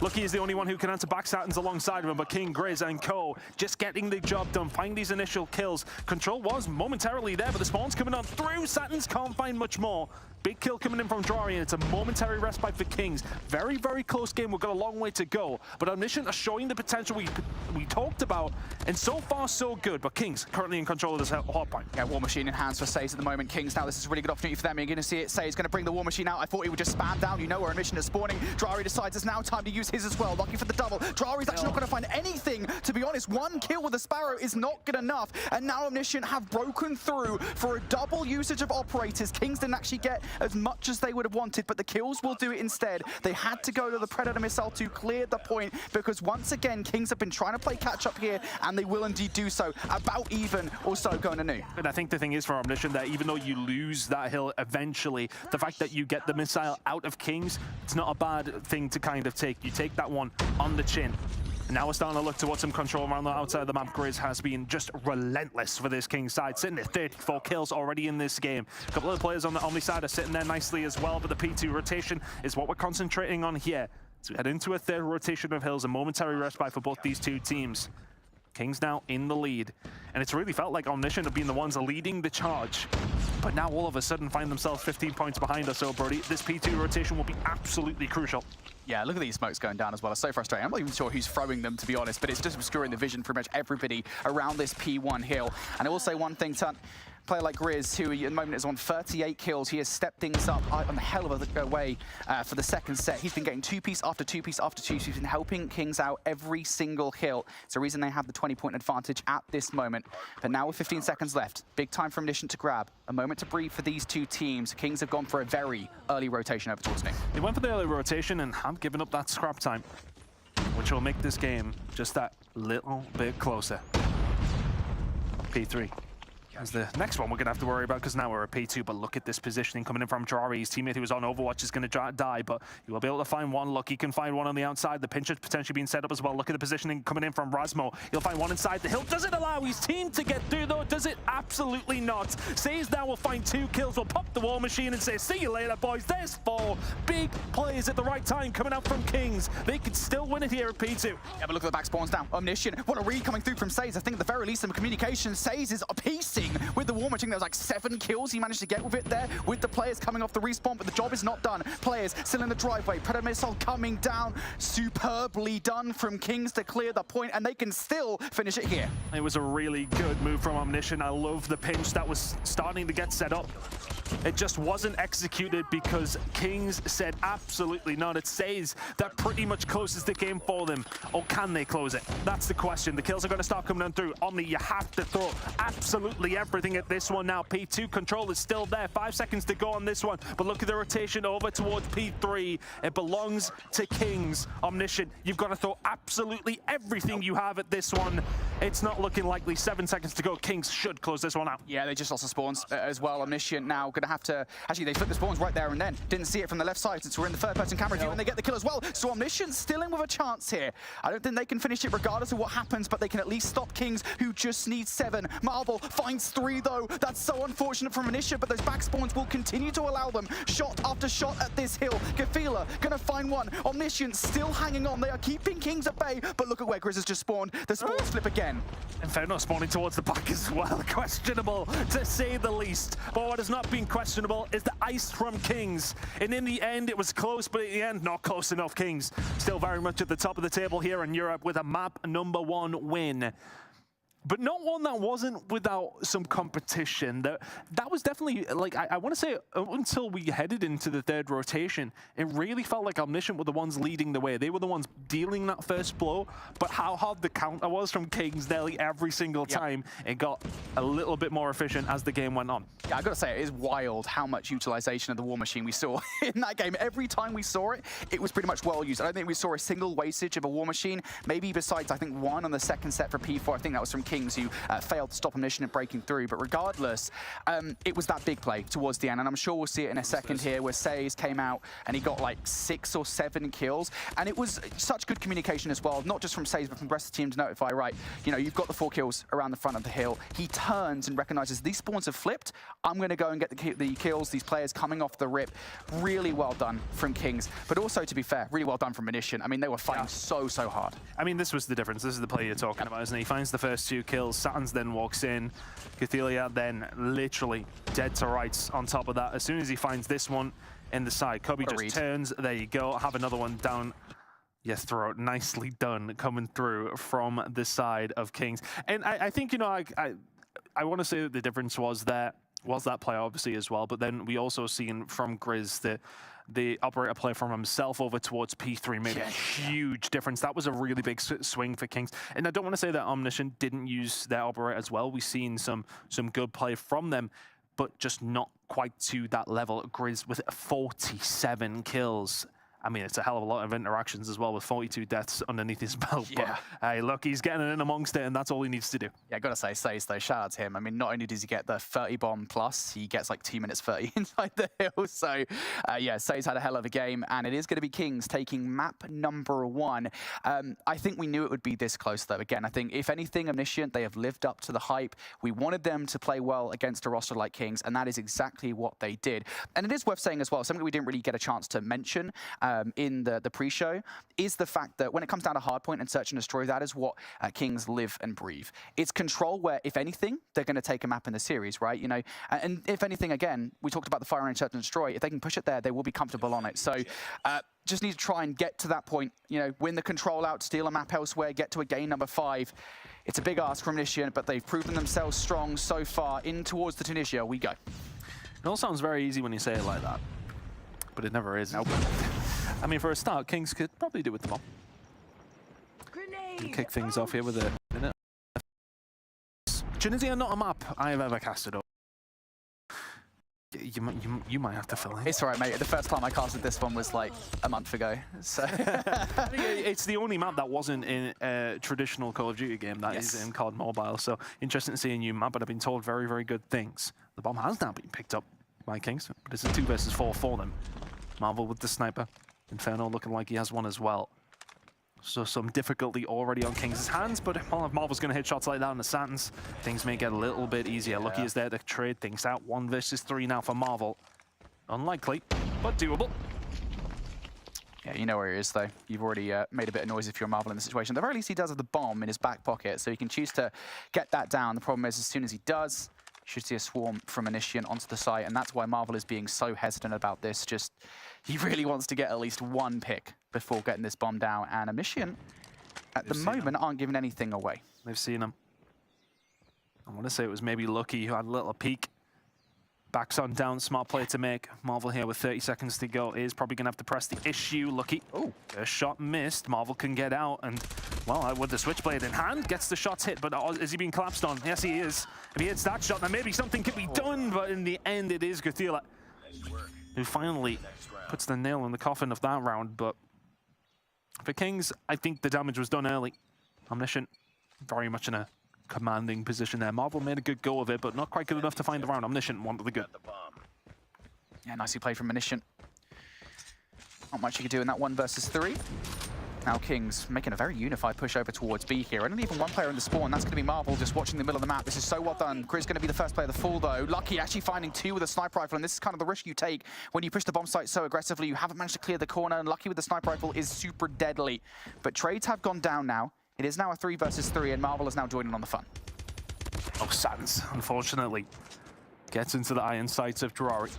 Lucky is the only one who can answer back Satins alongside of him, but King, Grizz, and Co. just getting the job done, find these initial kills. Control was momentarily there, but the spawn's coming on through. Satins can't find much more. Big kill coming in from Drari, and it's a momentary respite for Kings. Very close game. We've got a long way to go, but Omniscient are showing the potential we talked about, and so far so good. But Kings currently in control of this hard point. Yeah, War Machine in hands for Says at the moment. Kings now, this is a really good opportunity for them. You're going to see it. Says going to bring the War Machine out. I thought he would just spam down. You know where Omniscient is spawning. Drari decides it's now time to use his as well. Lucky for the double. Drari's actually not going to find anything, to be honest. One kill with the Sparrow is not good enough, and now Omniscient have broken through for a double usage of operators. Kings didn't actually get as much as they would have wanted, but the kills will do it instead. They had to go to the Predator missile to clear the point, because once again, Kings have been trying to play catch up here, and they will indeed do so. About even or so going to new. And I think the thing is for Omniscient that even though you lose that hill eventually, the fact that you get the missile out of Kings, it's not a bad thing to kind of take. You take that one on the chin. And now we're starting to look towards some control around the outside of the map. Grizz has been just relentless for this King side, sitting at 34 kills already in this game. A couple of the players on the Omni side are sitting there nicely as well, but the P2 rotation is what we're concentrating on here. So we head into a third rotation of hills, a momentary respite for both these two teams. Kings now in the lead, and it's really felt like Omniscient have been the ones leading the charge, but now all of a sudden find themselves 15 points behind us. So Brody, this P2 rotation will be absolutely crucial. Yeah, look at these smokes going down as well. It's so frustrating. I'm not even sure who's throwing them, to be honest, but it's just obscuring the vision for pretty much everybody around this P1 hill. And I will say one thing, a player like Grizz, who at the moment is on 38 kills, he has stepped things up on a hell of a way for the second set. He's been getting 2-piece after 2-piece after 2-piece. He's been helping Kings out every single hill. It's the reason they have the 20-point advantage at this moment. But now with 15 seconds left, big time for Omniscient to grab. A moment to breathe for these two teams. Kings have gone for a very early rotation over towards me. They went for the early rotation and have given up that scrap time, which will make this game just that little bit closer. P3. As the next one we're going to have to worry about, because now we're at P2, but look at this positioning coming in from Jarari. His teammate who was on Overwatch is going to die, but he will be able to find one. Look, he can find one on the outside. The pinch is potentially being set up as well. Look at the positioning coming in from Rasmo. He'll find one inside the hill. Does it allow his team to get through, though? Does it? Absolutely not. Says now will find 2 kills. We'll pop the war machine and say, see you later, boys. There's 4 big plays at the right time coming out from Kings. They could still win it here at P2. Yeah, but look at the back spawns down. Omniscient. What a read coming through from Says. I think at the very least some communication. Says is piecing with the war machine. There was like 7 kills he managed to get with it there, with the players coming off the respawn, but the job is not done. Players still in the driveway. Predator missile coming down. Superbly done from Kings to clear the point, and they can still finish it here. It was a really good move from Omniscient. I love the pinch that was starting to get set up. It just wasn't executed because Kings said absolutely not. It says that pretty much closes the game for them. Or can they close it? That's the question. The kills are going to start coming down through. Omni, you have to throw absolutely everything at this one now. P2 control is still there. 5 seconds to go on this one. But look at the rotation over towards P3. It belongs to Kings. Omniscient, you've got to throw absolutely everything you have at this one. It's not looking likely. 7 seconds to go. Kings should close this one out. Yeah, they just lost the spawns as well. Omniscient now going to have to... Actually, they flipped the spawns right there and then. Didn't see it from the left side since we're in the third-person camera view, and they get the kill as well. So Omniscient still in with a chance here. I don't think they can finish it regardless of what happens, but they can at least stop Kings, who just need 7. Marble finds 3, though. That's so unfortunate from Omniscient, but those back spawns will continue to allow them shot after shot at this hill. Gafila going to find one. Omniscient still hanging on. They are keeping Kings at bay, but look at where Grizz has just spawned. The spawns flip again. Inferno spawning towards the back as well. Questionable, to say the least. But what has not been questionable is the ice from Kings. And in the end, it was close, but in the end, not close enough. Kings still very much at the top of the table here in Europe with a map #1 win. But not one that wasn't without some competition. That was definitely, like, I want to say, until we headed into the third rotation, it really felt like Omniscient were the ones leading the way. They were the ones dealing that first blow, but how hard the counter was from Kings nearly every single time, it got a little bit more efficient as the game went on. Yeah, I gotta say, it is wild how much utilization of the war machine we saw in that game. Every time we saw it, it was pretty much well used. I don't think we saw a single wastage of a war machine, maybe besides, I think, one on the second set for P4. I think that was from Kings, who failed to stop Omniscient breaking through. But regardless, it was that big play towards the end, and I'm sure we'll see it in a second here, where Says came out and he got like 6 or 7 kills, and it was such good communication as well, not just from Says, but from the rest of the team to notify, right, you know, you've got the 4 kills around the front of the hill. He turns and recognizes these spawns have flipped. I'm going to go and get the kills, these players coming off the rip. Really well done from Kings, but also, to be fair, really well done from Omniscient. I mean, they were fighting so hard. I mean, this was the difference. This is the play you're talking about, isn't it? He finds the first 2 kills. Saturn's then walks in. Cathelia then literally dead to rights on top of that. As soon as he finds this one in the side, Kobe just turns. There you go. Have another one down your throat. Nicely done coming through from the side of Kings. And I think, you know, I want to say that the difference was that play, obviously, as well. But then we also seen from Grizz that the operator play from himself over towards P3 made a huge difference. That was a really big swing for Kings. And I don't want to say that Omniscient didn't use their operator as well. We've seen some good play from them, but just not quite to that level. Grizz with 47 kills. I mean, it's a hell of a lot of interactions as well, with 42 deaths underneath his belt. Yeah. But hey, look, he's getting in amongst it, and that's all he needs to do. Yeah, I gotta say, Says though, shout out to him. I mean, not only does he get the 30 bomb plus, he gets like 2 minutes 30 inside the hill. So, yeah, Says had a hell of a game, and it is going to be Kings taking map #1. I think we knew it would be this close, though. Again, I think, if anything, Omniscient, they have lived up to the hype. We wanted them to play well against a roster like Kings, and that is exactly what they did. And it is worth saying as well, something we didn't really get a chance to mention in the pre-show, is the fact that when it comes down to hardpoint and search and destroy, that is what Kings live and breathe. It's control where, if anything, they're going to take a map in the series, right? You know, and if anything, again, we talked about the fire range search and destroy. If they can push it there, they will be comfortable on it. So just need to try and get to that point, you know, win the control out, steal a map elsewhere, get to a game #5. It's a big ask from Omniscient, but they've proven themselves strong so far. In towards the Tunisia we go. It all sounds very easy when you say it like that, but it never is. Nope. I mean, for a start, Kings could probably do with the bomb. And kick things off here with a minute. Tunisia, not a map I have ever casted over. You might have to fill in. It's all right, mate. The first time I casted this one was like a month ago. So It's the only map that wasn't in a traditional Call of Duty game that is in COD Mobile. So interesting to see a new map, but I've been told very, very good things. The bomb has now been picked up by Kings, but it's a 2 versus 4 for them. Marvel with the sniper. Inferno looking like he has one as well. So some difficulty already on Kings' hands, but well, if Marvel's going to hit shots like that on the Satins, things may get a little bit easier. Lucky is there to trade things out. 1 versus 3 now for Marvel. Unlikely, but doable. yeah, you know where he is, though. You've already made a bit of noise if you're Marvel in the situation. At the very least, he does have the bomb in his back pocket, so he can choose to get that down. The problem is, as soon as he does, you should see a swarm from Initiant onto the site, and that's why Marvel is being so hesitant about this. Just, he really wants to get at least 1 pick before getting this bomb down, and Omniscient, at the moment, aren't giving anything away. They've seen him. I want to say it was maybe Lucky who had a little peek. Backs on down, smart play to make. Marvel here with 30 seconds to go is probably going to have to press the issue. Lucky. Oh, a shot missed. Marvel can get out, and, well, with the switchblade in hand, gets the shots hit, but is he being collapsed on? Yes, he is. If he hits that shot, then maybe something could be done, but in the end, it is Guthila who finally puts the nail in the coffin of that round, but for Kings, I think the damage was done early. Omniscient very much in a commanding position there. Marvel made a good go of it, but not quite good enough to find the round. Omniscient wanted the good. Yeah, nicely played from Omniscient. Not much you could do in that 1 versus 3. Now Kings making a very unified push over towards B here. Only even 1 player in the spawn. That's going to be Marvel just watching the middle of the map. This is so well done. Grizz going to be the first player to fall, though. Lucky actually finding 2 with a sniper rifle, and this is kind of the risk you take when you push the bomb site so aggressively. You haven't managed to clear the corner, and Lucky with the sniper rifle is super deadly. But trades have gone down now. It is now a 3 versus 3, and Marvel is now joining on the fun. Oh, Sans, unfortunately, gets into the iron sights of Drari.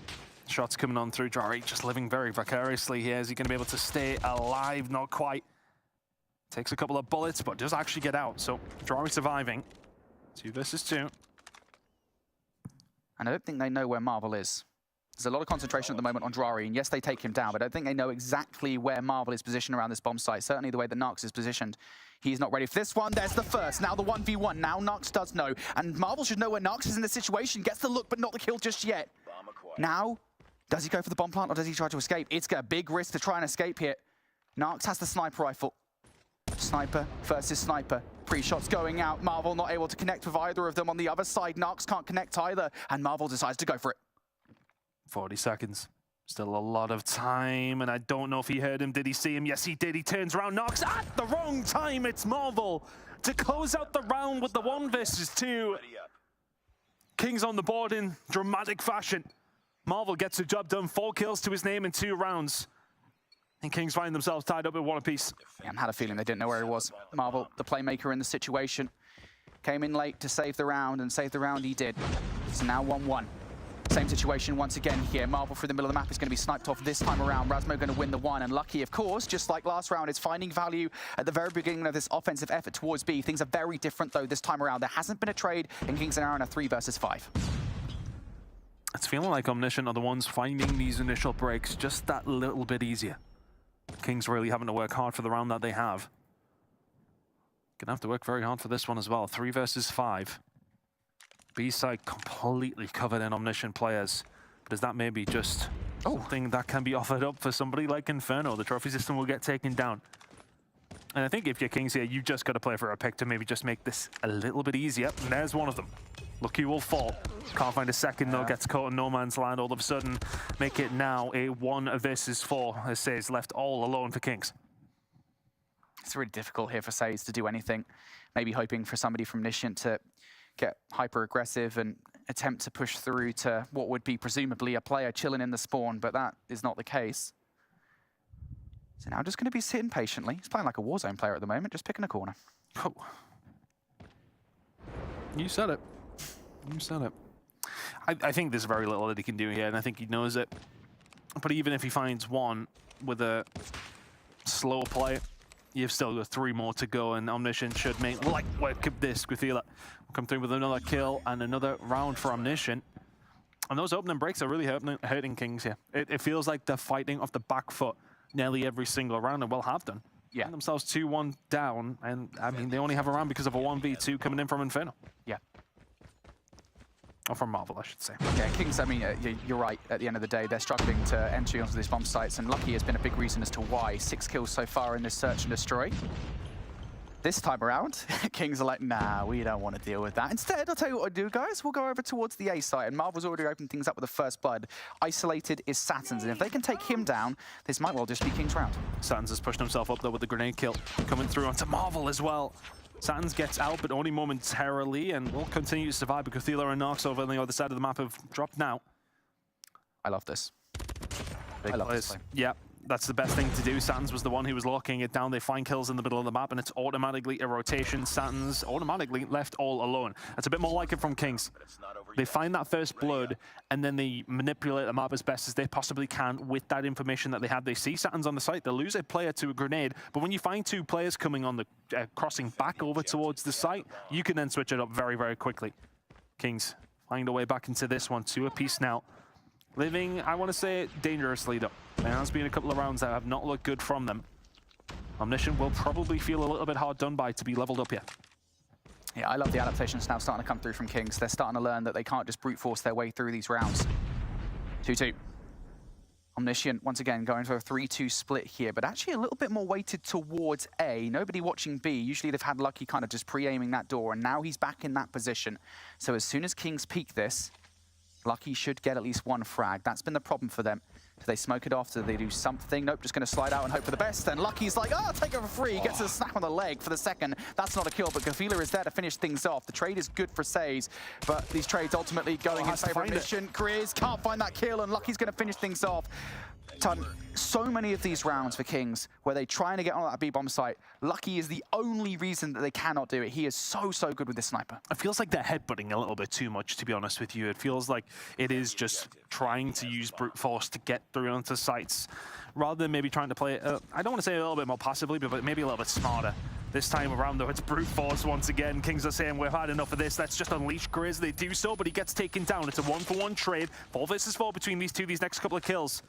Shots coming on through Drari, just living very vicariously here. Is he going to be able to stay alive? Not quite. Takes a couple of bullets, but does actually get out. So Drari surviving. 2 versus 2. And I don't think they know where Marvel is. There's a lot of concentration at the moment on Drari, and yes, they take him down, but I don't think they know exactly where Marvel is positioned around this bomb site. Certainly the way that Nox is positioned. He's not ready for this one. There's the first. Now the 1v1. Now Nox does know. And Marvel should know where Nox is in this situation. Gets the look, but not the kill just yet. Now, does he go for the bomb plant, or does he try to escape? It's a big risk to try and escape here. Nox has the sniper rifle. Sniper versus sniper. Pre-shots going out. Marvel not able to connect with either of them. On the other side, Nox can't connect either. And Marvel decides to go for it. 40 seconds. Still a lot of time, and I don't know if he heard him. Did he see him? Yes, he did. He turns around, Nox at the wrong time. It's Marvel to close out the round with the 1 versus 2. Kings on the board in dramatic fashion. Marvel gets the job done. 4 kills to his name in 2 rounds. And Kings find themselves tied up at 1 apiece. Yeah, I had a feeling they didn't know where he was. Marvel, the playmaker in the situation, came in late to save the round, and save the round he did. It's now 1-1. Same situation once again here. Marvel through the middle of the map is going to be sniped off this time around. Razmo going to win the 1, and Lucky, of course, just like last round, is finding value at the very beginning of this offensive effort towards B. Things are very different, though, this time around. There hasn't been a trade, and Kings are now in a 3 versus 5. It's feeling like Omniscient are the ones finding these initial breaks just that little bit easier. Kings really having to work hard for the round that they have. Gonna have to work very hard for this one as well. 3 versus 5. B-side completely covered in Omniscient players. But is that maybe just something that can be offered up for somebody like Inferno? The trophy system will get taken down. And I think if you're Kings here, you just got to play for a pick to maybe just make this a little bit easier. And there's one of them. Lucky will fall. Can't find a second though, gets caught in no man's land all of a sudden. Make it now a 1 versus 4, as Says left all alone for Kings. It's really difficult here for Says to do anything. Maybe hoping for somebody from Omniscient to get hyper-aggressive and attempt to push through to what would be presumably a player chilling in the spawn, but that is not the case. So now just going to be sitting patiently. He's playing like a Warzone player at the moment, just picking a corner. Oh. You said it. You said it. I think there's very little that he can do here, and I think he knows it. But even if he finds one with a slow play, you've still got 3 more to go, and Omniscient should make light work of this. Guthila come through with another kill and another round for Omniscient. And those opening breaks are really hurting Kings here. It feels like they're fighting off the back foot nearly every single round, and will have done. Yeah. Find themselves 2-1 down, and I mean, they only have a round because of a 1v2 coming in from Inferno. Yeah. Or from Marvel, I should say. Yeah, Kings, I mean, you're right. At the end of the day, they're struggling to enter onto these bomb sites, and Lucky has been a big reason as to why. 6 kills so far in this search and destroy. This time around, Kings are like, nah, we don't want to deal with that. Instead, I'll tell you what I'll do, guys. We'll go over towards the A site, and Marvel's already opened things up with the first blood. Isolated is Saturn's, and if they can take him down, this might well just be King's round. Saturn's has pushed himself up there with the grenade kill. Coming through onto Marvel as well. Saturn's gets out, but only momentarily, and will continue to survive because Thela and Nox over on the other side of the map have dropped now. I love this. Big I love players. this play. Yeah, that's the best thing to do. Saturn's was the one who was locking it down. They find kills in the middle of the map, and it's automatically a rotation. Saturn's automatically left all alone. That's a bit more like it from Kings. They find that first blood, and then they manipulate the map as best as they possibly can with that information that they have. They see Saturn's on the site. They lose a player to a grenade, but when you find 2 players coming on the crossing back over towards the site, you can then switch it up very, very quickly. Kings find a way back into this one. 2 apiece now. Living, I want to say, dangerously though. There has been a couple of rounds that have not looked good from them. Omniscient will probably feel a little bit hard done by to be leveled up here. Yeah, I love the adaptations now starting to come through from Kings. They're starting to learn that they can't just brute force their way through these rounds. 2-2. Omniscient, once again, going for a 3-2 split here, but actually a little bit more weighted towards A. Nobody watching B. Usually they've had Lucky kind of just pre-aiming that door, and now he's back in that position. So as soon as Kings peek this, Lucky should get at least 1 frag. That's been the problem for them. Do they smoke it off? Do they do something? Nope, just going to slide out and hope for the best. And Lucky's like, oh, take it for free. Gets a snap on the leg for the second. That's not a kill, but Gafila is there to finish things off. The trade is good for Says, but these trades ultimately going in favor of Mission. Grizz can't find that kill, and Lucky's going to finish things off. So many of these rounds for Kings where they try to get on that B-bomb site, Lucky is the only reason that they cannot do it. He is so good with this sniper. It feels like they're headbutting a little bit too much, to be honest with you. It feels like it is just trying to use brute force to get through onto sites, rather than maybe trying to play it, I don't want to say a little bit more passively, but maybe a little bit smarter. This time around, though, it's brute force once again. Kings are saying, we've had enough of this. Let's just unleash Grizz. They do so, but he gets taken down. It's a 1-for-1 trade. 4 versus 4 between these two, these next couple of kills.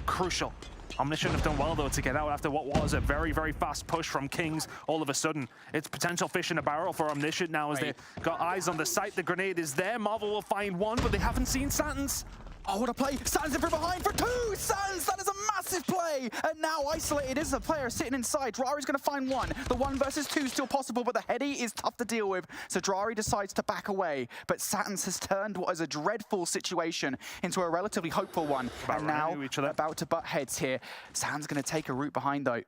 Crucial. Omniscient have done well, though, to get out after what was a very, very fast push from Kings. All of a sudden, it's potential fish in a barrel for Omniscient now as they've got eyes on the site. The grenade is there. Marvel will find 1, but they haven't seen Saturn's. Oh, what a play. Saturn's in from behind for 2. Saturn's, that is a massive play. And now isolated is the player sitting inside. Drari's going to find 1. The 1 versus 2 is still possible, but the heady is tough to deal with. So Drari decides to back away. But Saturn's has turned what is a dreadful situation into a relatively hopeful one. And now about to butt heads here. Saturn's going to take a route behind, though.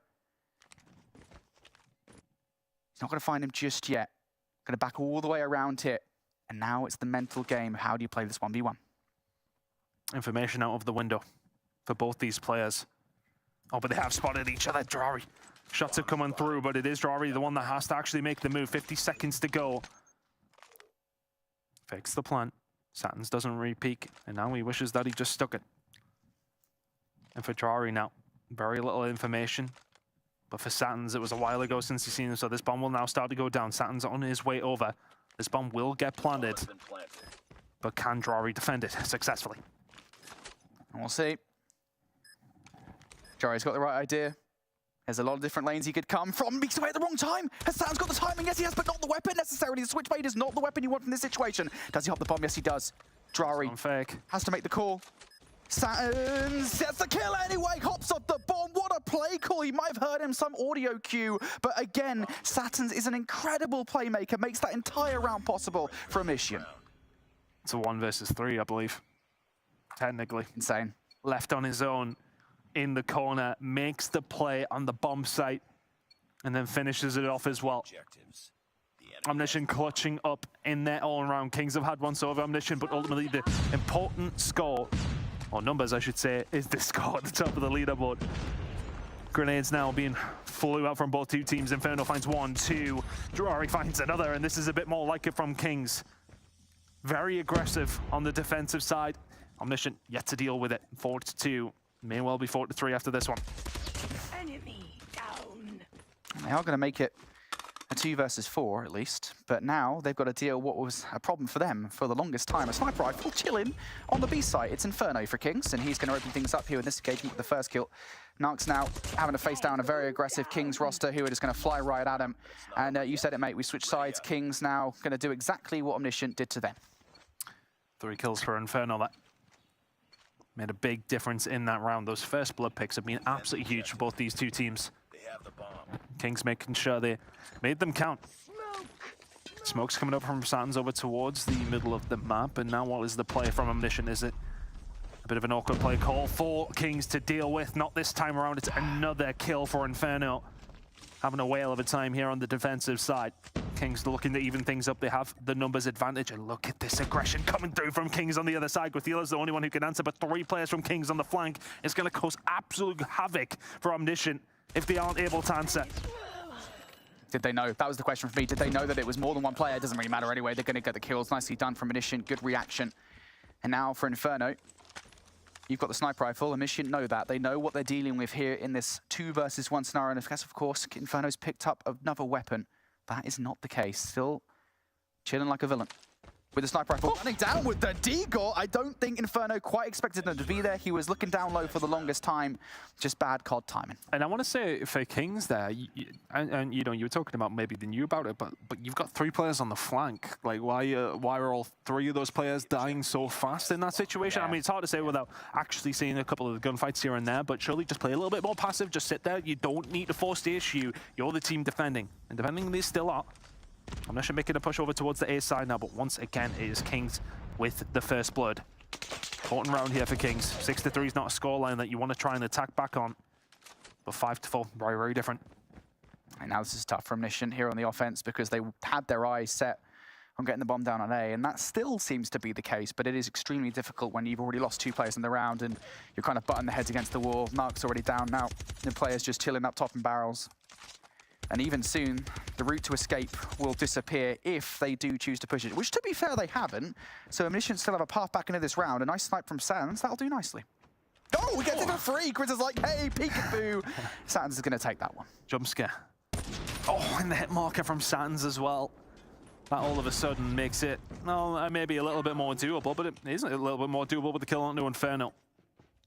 He's not going to find him just yet. Going to back all the way around here. And now it's the mental game. How do you play this 1v1? Information out of the window for both these players. Oh, but they have spotted each other. Drari. Shots have come on through, but it is Drari, the one that has to actually make the move. 50 seconds to go. Fakes the plant. Saturn's doesn't re-peek, and now he wishes that he just stuck it. And for Drari now, very little information. But for Saturn's, it was a while ago since he's seen him, so this bomb will now start to go down. Saturn's on his way over. This bomb will get planted. But can Drari defend it successfully? We'll see. Drari's got the right idea. There's a lot of different lanes he could come from. He's away at the wrong time. Has Saturn's got the timing? Yes, he has, but not the weapon necessarily. The switchblade is not the weapon you want from this situation. Does he hop the bomb? Yes, he does. Drari has to make the call. Saturn's gets the kill anyway. Hops off the bomb. What a play call. He might have heard him some audio cue. But again, Saturn's is an incredible playmaker. Makes that entire round possible for a mission. It's a 1 versus 3, I believe. Technically. Insane. Left on his own in the corner, makes the play on the bomb site, and then finishes it off as well. Omniscient clutching up in their own round. Kings have had one so over Omniscient, but ultimately the important score, or numbers I should say, is the score at the top of the leaderboard. Grenades now being flew out from both two teams. Inferno finds 1, 2. Drari finds another, and this is a bit more like it from Kings. Very aggressive on the defensive side. Omniscient yet to deal with it. 4-2. May well be 4-3 after this one. Enemy down. They are going to make it a 2 versus 4 at least, but now they've got to deal what was a problem for them for the longest time. A sniper rifle chilling on the B site. It's Inferno for Kings, and he's going to open things up here in this engagement with the first kill. Narcs now having to face down a very aggressive Kings roster who are just going to fly right at him. And you said it, mate. We switch sides. Kings now going to do exactly what Omniscient did to them. 3 kills for Inferno. That made a big difference in that round. Those first blood picks have been absolutely huge for both these two teams. Kings making sure they made them count. Smoke's coming up from Saturn's over towards the middle of the map, and now what is the play from Omniscient? Is it a bit of an awkward play call for Kings to deal with? Not this time around, it's another kill for Inferno. Having a whale of a time here on the defensive side. Kings looking to even things up. They have the numbers advantage, and look at this aggression coming through from Kings on the other side. Guathila's the only one who can answer, but 3 players from Kings on the flank is going to cause absolute havoc for Omniscient if they aren't able to answer. Did they know? That was the question for me. Did they know that it was more than one player? It doesn't really matter anyway. They're going to get the kills. Nicely done from Omniscient. Good reaction. And now for Inferno, you've got the sniper rifle. Omniscient know that. They know what they're dealing with here in this 2 versus 1 scenario. And of course, Inferno's picked up another weapon. That is not the case. Still chilling like a villain. With the sniper rifle running down with the deagle. I don't think Inferno quite expected him to be there. He was looking down low for the longest time. Just bad COD timing. And I want to say for Kings there, and you know, you were talking about maybe they knew about it, but you've got 3 players on the flank. Like, why are all 3 of those players dying so fast in that situation? Yeah. I mean, it's hard to say without actually seeing a couple of the gunfights here and there, but surely just play a little bit more passive. Just sit there. You don't need to force the issue. You're the team defending, and defending they still are. Omniscient making a push over towards the A side now, but once again it is Kings with the first blood. Important round here for Kings. 6-3 is not a scoreline that you want to try and attack back on, but 5-4, very, very different. And now this is tough for Omniscient here on the offense because they had their eyes set on getting the bomb down on A, and that still seems to be the case, but it is extremely difficult when you've already lost 2 players in the round and you're kind of butting the heads against the wall. Mark's already down now. The players just chilling up top in barrels. And even soon, the route to escape will disappear if they do choose to push it, which, to be fair, they haven't. So Omniscient still have a path back into this round. A nice snipe from Saturn's. That'll do nicely. Oh, we get it for free. Chris is like, hey, peekaboo. Saturn's is going to take that one. Jump scare. Oh, and the hit marker from Saturn's as well. That all of a sudden makes it, well, maybe a little bit more doable, but it isn't a little bit more doable with the kill onto Inferno.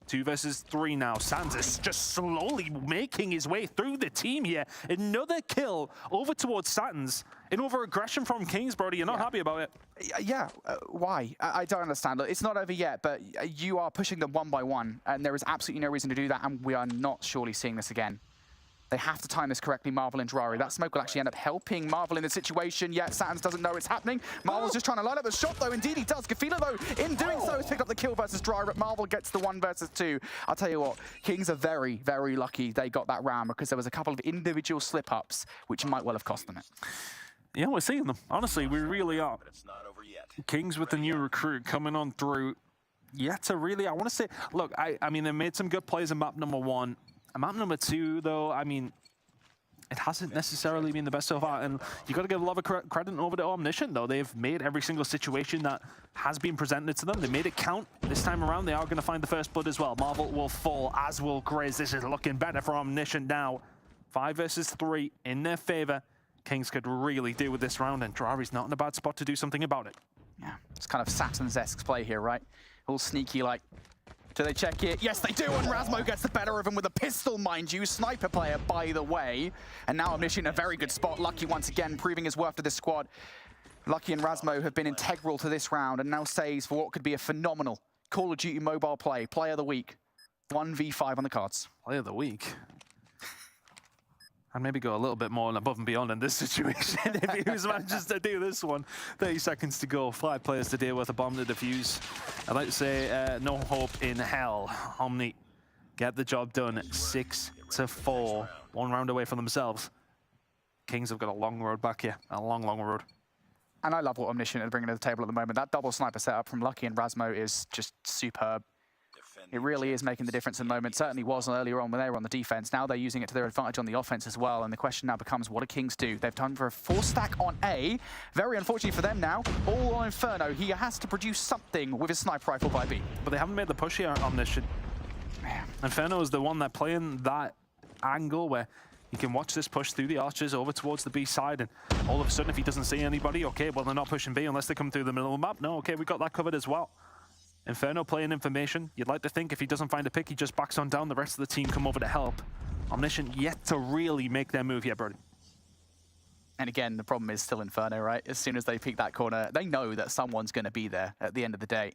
2 versus 3 now. Sands is just slowly making his way through the team here. Another kill over towards Saturn's. In over aggression from Kings, Brody. You're not happy about it. Yeah, why? I don't understand. Look, it's not over yet, but you are pushing them 1 by 1, and there is absolutely no reason to do that, and we are not surely seeing this again. They have to time this correctly, Marvel and Drari. That smoke will actually end up helping Marvel in the situation, yet Saturn's doesn't know it's happening. Marvel's just trying to line up the shot, though. Indeed, he does. Gafila, though, in doing so, has picked up the kill versus Drari, but Marvel gets the 1 versus 2. I'll tell you what, Kings are very, very lucky they got that round because there was a couple of individual slip-ups, which might well have cost them it. Yeah, we're seeing them. Honestly, we really are. Kings with the new recruit coming on through. Yet to really, I want to say, look, I mean, they made some good plays in map number 1. Map number 2, though, I mean, it hasn't necessarily been the best so far, and you got to give a lot of credit over to Omniscient, though. They've made every single situation that has been presented to them. They made it count. This time around, they are going to find the first blood as well. Marvel will fall, as will Grizz. This is looking better for Omniscient now. 5 versus 3 in their favor. Kings could really do with this round, and Drari's not in a bad spot to do something about it. Yeah, it's kind of Saturn's-esque play here, right? All sneaky, like, do they check it? Yes, they do, and Razmo gets the better of him with a pistol, mind you. Sniper player, by the way. And now Omniscient in a very good spot. Lucky once again, proving his worth to this squad. Lucky and Razmo have been integral to this round, and now saves for what could be a phenomenal Call of Duty mobile play. Player of the week. 1v5 on the cards. Player of the week? I'd maybe go a little bit more above and beyond in this situation if he manages to do this one. 30 seconds to go, 5 players to deal with, a bomb to defuse. I'd like to say no hope in hell. Omni get the job done. 6-4, 1 round away from themselves. Kings have got a long road back here, a long, long road. And I love what Omniscient are bringing to the table at the moment. That double sniper setup from Lucky and Razmo is just superb. It really is making the difference in the moment. Certainly was earlier on when they were on the defense. Now they're using it to their advantage on the offense as well. And the question now becomes, what do Kings do? They've done for a 4-stack on A. Very unfortunately for them now. All on Inferno. He has to produce something with his sniper rifle by B. But they haven't made the push here on Omniscient. Inferno is the one that playing that angle where you can watch this push through the archers over towards the B side, and all of a sudden if he doesn't see anybody, okay, well they're not pushing B unless they come through the middle of the map. No, okay, we got that covered as well. Inferno playing information. You'd like to think if he doesn't find a pick, he just backs on down. The rest of the team come over to help. Omniscient yet to really make their move here, Brody. And again, the problem is still Inferno, right? As soon as they peek that corner, they know that someone's going to be there at the end of the day.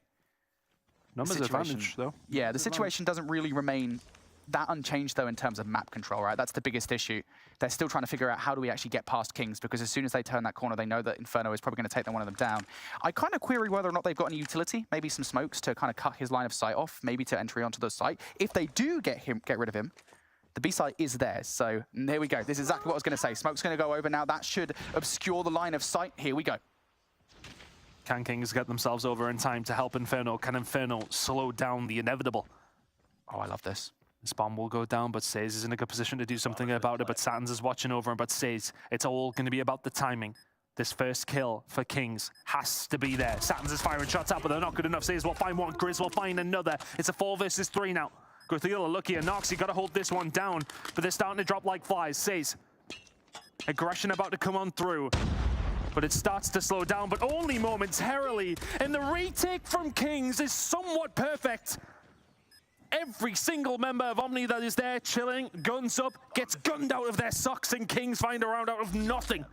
Numbers advantage, though. Yeah, the situation doesn't really remain that unchanged, though, in terms of map control, right? That's the biggest issue. They're still trying to figure out how do we actually get past Kings, because as soon as they turn that corner, they know that Inferno is probably going to take one of them down. I kind of query whether or not they've got any utility, maybe some smokes to kind of cut his line of sight off, maybe to entry onto the site. If they do get rid of him, the B-side is theirs. So there we go. This is exactly what I was going to say. Smoke's going to go over now. That should obscure the line of sight. Here we go. Can Kings get themselves over in time to help Inferno? Can Inferno slow down the inevitable? Oh, I love this. This bomb will go down, but Says is in a good position to do something about it. But Satins is watching over him, but Says, it's all going to be about the timing. This first kill for Kings has to be there. Satins is firing shots out, but they're not good enough. Says will find one, Grizz will find another. It's a 4 versus 3 now. Gothila lucky and Nox, you got to hold this one down, but they're starting to drop like flies. Says, aggression about to come on through, but it starts to slow down, but only momentarily. And the retake from Kings is somewhat perfect. Every single member of Omni that is there chilling, guns up, gets gunned out of their socks, and Kings find a round out of nothing.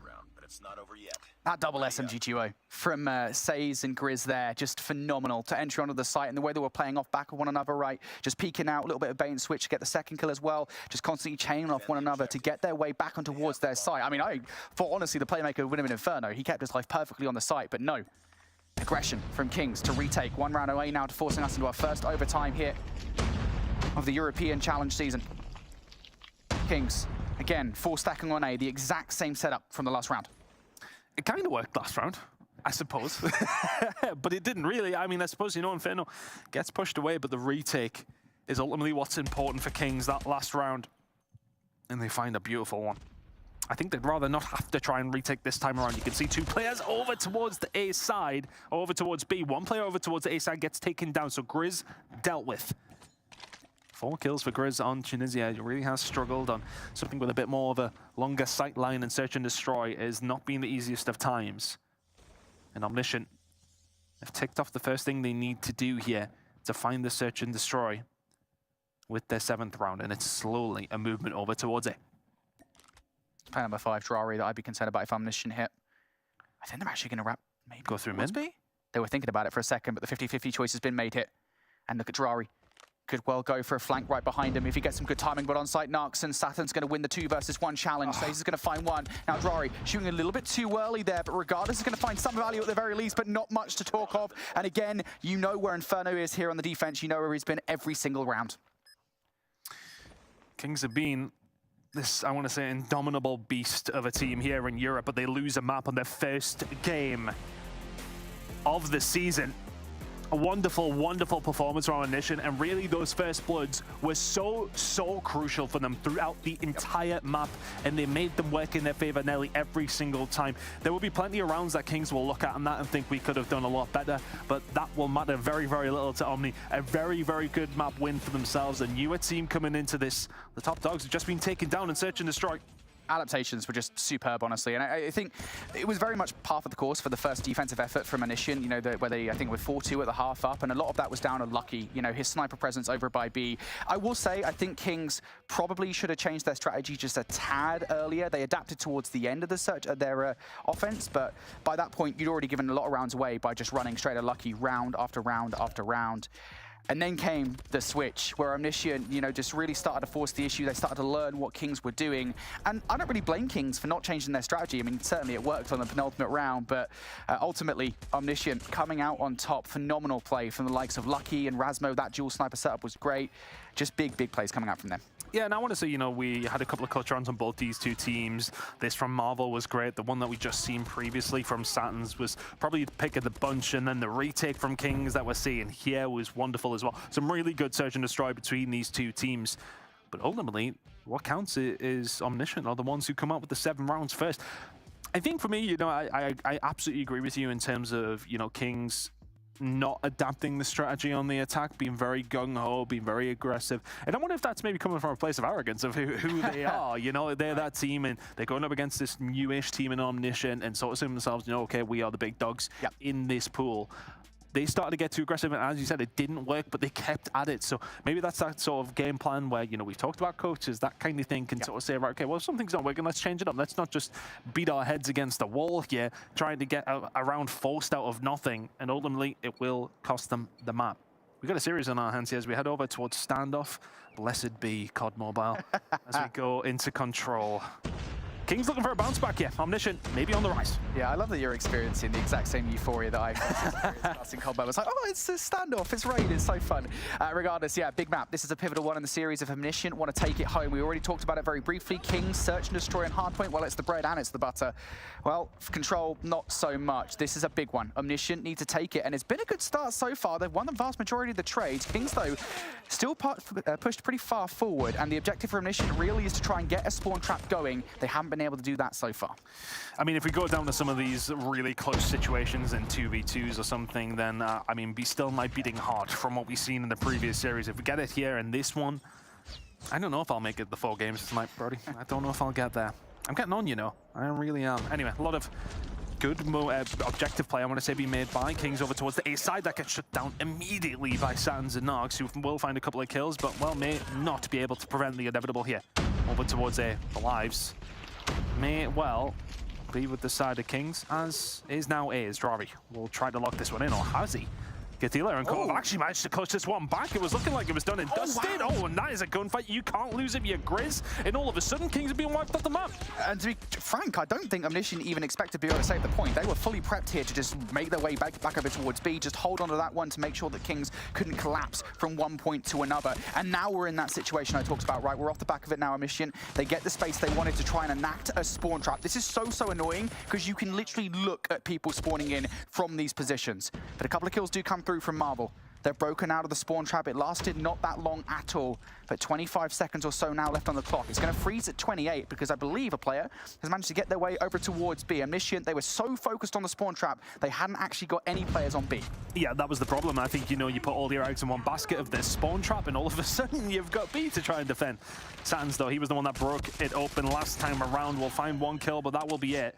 It's not over yet. That double SMG duo from Says and Grizz there, just phenomenal to enter onto the site, and the way they were playing off back of one another, right? Just peeking out, a little bit of bait and switch to get the second kill as well, just constantly chaining off one another to get their way back on towards their site. I mean, I thought, honestly, the playmaker would win him in Inferno. He kept his life perfectly on the site, but no. Aggression from Kings to retake. 1 round away now, to forcing us into our first overtime here of the European Challenge season. Kings, again, 4 stacking on A, the exact same setup from the last round. It kind of worked last round, I suppose. But it didn't really. I mean, I suppose, you know, Inferno gets pushed away, but the retake is ultimately what's important for Kings that last round. And they find a beautiful one. I think they'd rather not have to try and retake this time around. You can see 2 players over towards the A side, over towards B. 1 player over towards the A side gets taken down, so Grizz dealt with. 4 kills for Grizz on Tunisia. He really has struggled on something with a bit more of a longer sight line, and search and destroy is not being the easiest of times. And Omniscient have ticked off the first thing they need to do here to find the search and destroy with their 7th round, and it's slowly a movement over towards it. Player number 5, Drari, that I'd be concerned about if Omniscient hit. I think they're actually going to wrap, maybe Go through mid? They were thinking about it for a second, but the 50-50 choice has been made here. And look at Drari. Could well go for a flank right behind him if he gets some good timing, but on site, Nox and Saturn's going to win the 2 versus 1 challenge. Says is going to find one. Now Drari shooting a little bit too early there, but regardless, is going to find some value at the very least, but not much to talk of. And again, you know where Inferno is here on the defense. You know where he's been every single round. Kings have been this, I want to say, indomitable beast of a team here in Europe, but they lose a map on their first game of the season. A wonderful, wonderful performance from Omniscient, and really those first bloods were so crucial for them throughout the entire map, and they made them work in their favor nearly every single time. There will be plenty of rounds that Kings will look at on that and think we could have done a lot better, but that will matter very, very little to Omni. A very, very good map win for themselves. A newer team coming into this. The top dogs have just been taken down and search and destroy. Adaptations were just superb, honestly, and I think it was very much par for the course for the first defensive effort from Omniscient, you know, where they, I think, were 4-2 at the half up, and a lot of that was down to Lucky, you know, his sniper presence over by B. I will say, I think Kings probably should have changed their strategy just a tad earlier. They adapted towards the end of their offense, but by that point, you'd already given a lot of rounds away by just running straight at Lucky round after round after round. And then came the switch, where Omniscient, you know, just really started to force the issue. They started to learn what Kings were doing. And I don't really blame Kings for not changing their strategy. I mean, certainly it worked on the penultimate round, but ultimately, Omniscient coming out on top. Phenomenal play from the likes of Lucky and Rasmo. That dual sniper setup was great. Just big plays coming out from them. Yeah, and I want to say, you know, we had a couple of clutch rounds on both these 2 teams. This from Marvel was great. The one that we just seen previously from Satins was probably the pick of the bunch, and then the retake from Kings that we're seeing here was wonderful as well. Some really good search and destroy between these 2 teams. But ultimately, what counts is Omniscient are the ones who come out with the 7 rounds first. I think for me, you know, I absolutely agree with you in terms of, you know, Kings not adapting the strategy on the attack, being very gung-ho, being very aggressive. And I wonder if that's maybe coming from a place of arrogance of who they are. You know, they're that team, and they're going up against this newish team in Omniscient, and sort of saying themselves, you know, okay, we are the big dogs in this pool. they started to get too aggressive, and as you said, it didn't work, but they kept at it. So maybe that's that sort of game plan where, you know, we've talked about coaches, that kind of thing can sort of say, right, okay, well, if something's not working, let's change it up. Let's not just beat our heads against the wall here, trying to get a round forced out of nothing, and ultimately it will cost them the map. We've got a series on our hands here as we head over towards standoff. Blessed be COD Mobile as we go into control. King's looking for a bounce back here. Omniscient, maybe on the rise. Yeah, I love that you're experiencing the exact same euphoria that I've experienced in combat. It's like, oh, it's a standoff, it's raid, it's so fun. Regardless, yeah, big map. This is a pivotal one in the series of Omniscient. Want to take it home. We already talked about it very briefly. King's search and destroy and hardpoint. Well, it's the bread and it's the butter. Well, Control, not so much. This is a big one. Omniscient need to take it, and it's been a good start so far. They've won the vast majority of the trades. Kings, though, still pushed pretty far forward, and the objective for Omniscient really is to try and get a spawn trap going. They haven't been able to do that so far. I mean, if we go down to some of these really close situations in 2v2s or something, then, I mean, be still might beating hard from what we've seen in the previous series. If we get it here in this one, I don't know if I'll make it the 4 games tonight, Brody. I don't know if I'll get there. I'm getting on, you know. I really am. Anyway, a lot of good objective play, I want to say, being made by Kings over towards the A side. That gets shut down immediately by Satins and Nox, who will find a couple of kills, but, well, may not be able to prevent the inevitable here. Over towards A, the lives may well be with the side of Kings, as is now A. Dravi will try to lock this one in, or has he? Gatila and Cove actually managed to clutch this one back. It was looking like it was done and dusted. Wow. Oh, and that is a gunfight. You can't lose it via Grizz. And all of a sudden, Kings are being wiped off the map. And to be frank, I don't think Omniscient even expected to be able to save the point. They were fully prepped here to just make their way back over towards B, just hold on to that one to make sure that Kings couldn't collapse from one point to another. And now we're in that situation I talked about, right? We're off the back of it now, Omniscient. They get the space they wanted to try and enact a spawn trap. This is so annoying because you can literally look at people spawning in from these positions. But a couple of kills do come through from Marvel. They're broken out of the spawn trap. It lasted not that long at all, but 25 seconds or so now left on the clock. It's going to freeze at 28 because I believe a player has managed to get their way over towards B. Omniscient, they were so focused on the spawn trap, they hadn't actually got any players on B. Yeah, that was the problem. I think, you know, you put all your eggs in one basket of this spawn trap, and all of a sudden you've got B to try and defend. Satins, though, he was the one that broke it open last time around. We'll find one kill, but that will be it.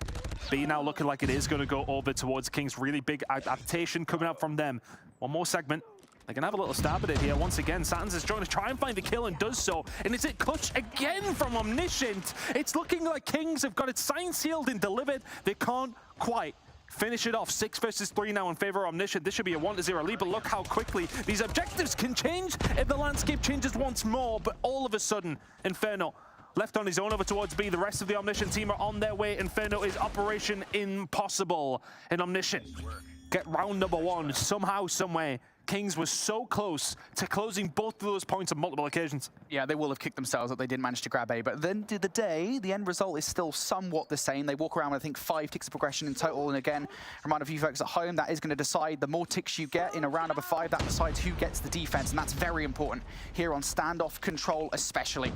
B now looking like it is going to go over towards Kings. Really big adaptation coming up from them. One more segment. They can have a little stab at it here. Once again, Satins is trying to find the kill and does so. And is it clutch again from Omniscient? It's looking like Kings have got it signed, sealed, and delivered. They can't quite finish it off. 6 versus 3 now in favor of Omniscient. This should be a 1-0 lead, but look how quickly these objectives can change if the landscape changes once more. But all of a sudden, Inferno left on his own over towards B. The rest of the Omniscient team are on their way. Inferno is Operation Impossible. And Omniscient get round number 1 somehow, some way. Kings was so close to closing both of those points on multiple occasions. Yeah, they will have kicked themselves that they didn't manage to grab A, but at the end of the day, the end result is still somewhat the same. They walk around with, I think, 5 ticks of progression in total, and again, remind a few folks at home, that is going to decide the more ticks you get in a round number 5, that decides who gets the defense, and that's very important here on standoff control especially.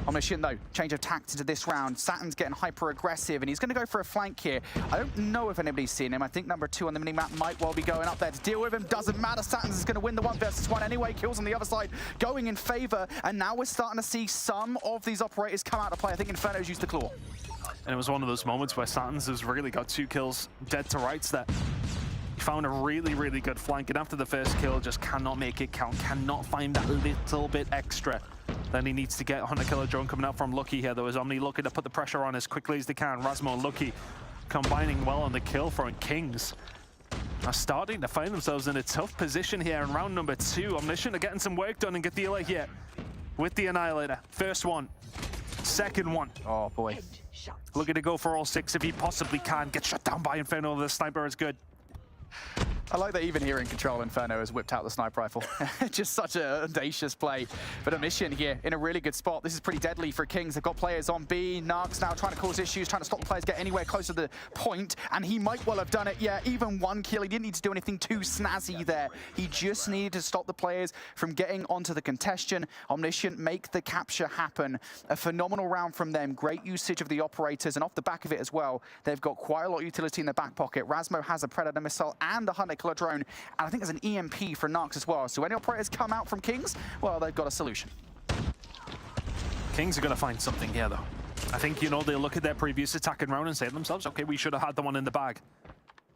Omniscient, though, change of tact into this round. Satins getting hyper-aggressive, and he's going to go for a flank here. I don't know if anybody's seen him. I think number 2 on the minimap might well be going up there to deal with him. Doesn't matter, Satins is going to win the 1 versus 1 anyway. Kills on the other side going in favor, and now we're starting to see some of these operators come out to play. I think Inferno's used the claw. And it was one of those moments where Satins has really got 2 kills dead to rights there. He found a really good flank, and after the first kill, just cannot make it count, cannot find that little bit extra. Then he needs to get Hunter Killer Drone coming out from Lucky here, though, as Omni looking to put the pressure on as quickly as they can. Rasmo and Lucky combining well on the kill front. Kings are starting to find themselves in a tough position here in round number 2. Omniscient are getting some work done, and Gatila here with the Annihilator. First one, second one. Oh boy. Looking to go for all 6 if he possibly can. Get shut down by Inferno. The sniper is good. I like that even here in Control, Inferno has whipped out the sniper rifle. Just such an audacious play. But Omniscient here in a really good spot. This is pretty deadly for Kings. They've got players on B. Narcs now trying to cause issues, trying to stop the players get anywhere close to the point. And he might well have done it. Yeah, even 1 kill. He didn't need to do anything too snazzy there. He just needed to stop the players from getting onto the contention. Omniscient make the capture happen. A phenomenal round from them. Great usage of the operators. And off the back of it as well, they've got quite a lot of utility in their back pocket. Rasmo has a Predator missile and a Hunter Killer Drone. And I think there's an EMP for Narcs as well. So when operators come out from Kings, well, they've got a solution. Kings are going to find something here, though. I think, you know, they'll look at their previous attacking round and say to themselves, okay, we should have had the one in the bag.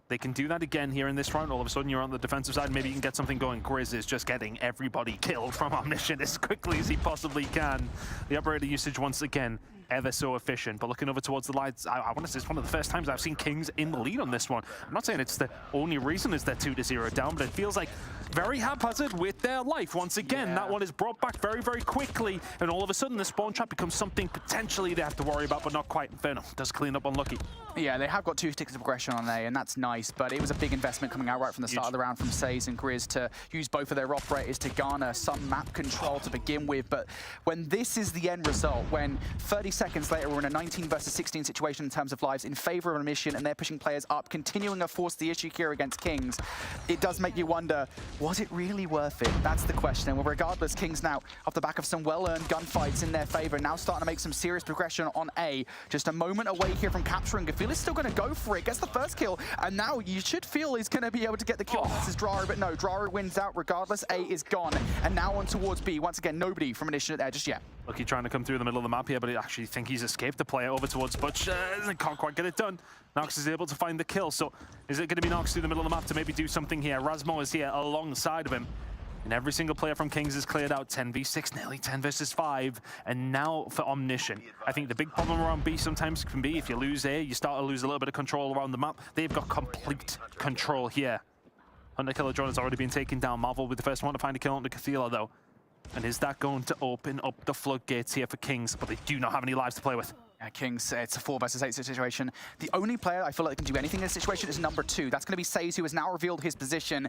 They can do that again here in this round. All of a sudden, you're on the defensive side. Maybe you can get something going. Grizz is just getting everybody killed from Omniscient as quickly as he possibly can. The operator usage, once again, ever so efficient. But looking over towards the lights, I want to say it's one of the first times I've seen Kings in the lead on this one. I'm not saying it's the only reason is they're 2-0 down, but it feels like very haphazard with their life. Once again, that one is brought back very, very quickly, and all of a sudden the spawn trap becomes something potentially they have to worry about, but not quite. Inferno does clean up unlucky. Yeah, they have got 2 ticks of progression on A, and that's nice, but it was a big investment coming out right from the start of the round from Says and Grizz to use both of their operators to garner some map control to begin with. But when this is the end result, when 30 seconds later we're in a 19 versus 16 situation in terms of lives in favor of a mission, and they're pushing players up, continuing to force the issue here against Kings, it does make you wonder, was it really worth it? That's the question. And regardless, Kings now, off the back of some well-earned gunfights in their favor, now starting to make some serious progression on A. Just a moment away here from capturing. Gafil is still going to go for it, gets the first kill, and now you should feel he's going to be able to get the kill versus Draru, but no, Draru wins out regardless. A is gone, and now on towards B. Once again, nobody from Initiative there just yet. Lucky trying to come through the middle of the map here, but I actually think he's escaped the player over towards Butch. Can't quite get it done. Nox is able to find the kill, so is it going to be Nox through the middle of the map to maybe do something here? Razmo is here alongside of him, and every single player from Kings is cleared out. 10v6, nearly 10 versus 5, and now for Omniscient. I think the big problem around B sometimes can be if you lose A, you start to lose a little bit of control around the map. They've got complete control here. Hunter Killer Drone has already been taken down. Marvel with the first one to find a kill on the Cathila, though. And is that going to open up the floodgates here for Kings? But they do not have any lives to play with. Yeah, Kings, it's a 4 versus 8 situation. The only player I feel like can do anything in this situation is number 2. That's going to be Says, who has now revealed his position.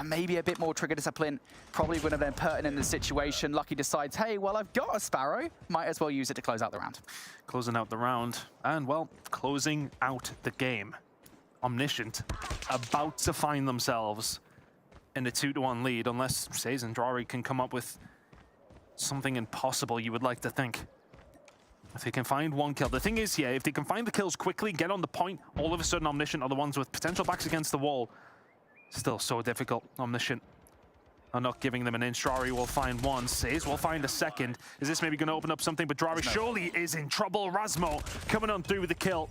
Maybe a bit more trigger discipline. Probably would have been pertinent in the situation. Lucky decides, hey, well, I've got a Sparrow. Might as well use it to close out the round. Closing out the round. And, well, closing out the game. Omniscient about to find themselves in a 2-1 lead, unless Says and Drari can come up with something impossible, you would like to think. If they can find one kill. The thing is here, if they can find the kills quickly, get on the point, all of a sudden Omniscient are the ones with potential backs against the wall. Still so difficult. Omniscient are not giving them an inch. Drari will find one. Says will find a second. Is this maybe going to open up something? But Drari surely is in trouble. Razmo coming on through with the kill.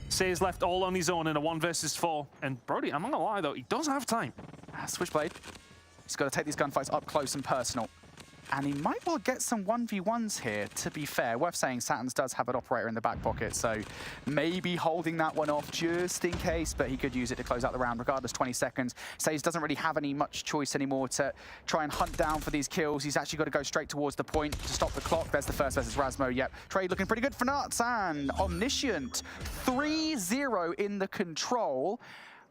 Says left all on his own in a 1 versus 4. And Brody, I'm not going to lie though, he does have time. Switchblade. He's got to take these gunfights up close and personal. And he might well get some 1v1s here, to be fair. Worth saying, Saturns does have an operator in the back pocket, so maybe holding that one off just in case, but he could use it to close out the round. Regardless, 20 seconds. Says doesn't really have any much choice anymore to try and hunt down for these kills. He's actually got to go straight towards the point to stop the clock. There's the first versus Razmo. Yep, trade looking pretty good for Nuts, and Omniscient 3-0 in the control.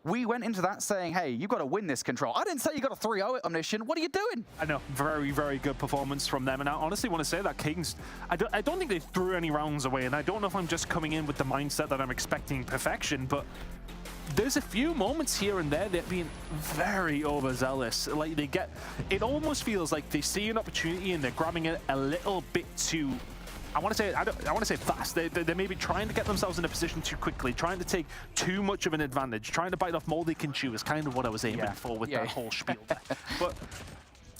We went into that saying, hey, you've got to win this control. I didn't say you got to 3-0 at Omniscient. What are you doing? I know, very, very good performance from them. And I honestly want to say that Kings, I don't think they threw any rounds away. And I don't know if I'm just coming in with the mindset that I'm expecting perfection, but there's a few moments here and there that being very overzealous. Like they get, it almost feels like they see an opportunity and they're grabbing it a little bit too, I want to say fast. They may be trying to get themselves in a position too quickly, trying to take too much of an advantage, trying to bite off more they can chew is kind of what I was aiming for with that whole spiel. But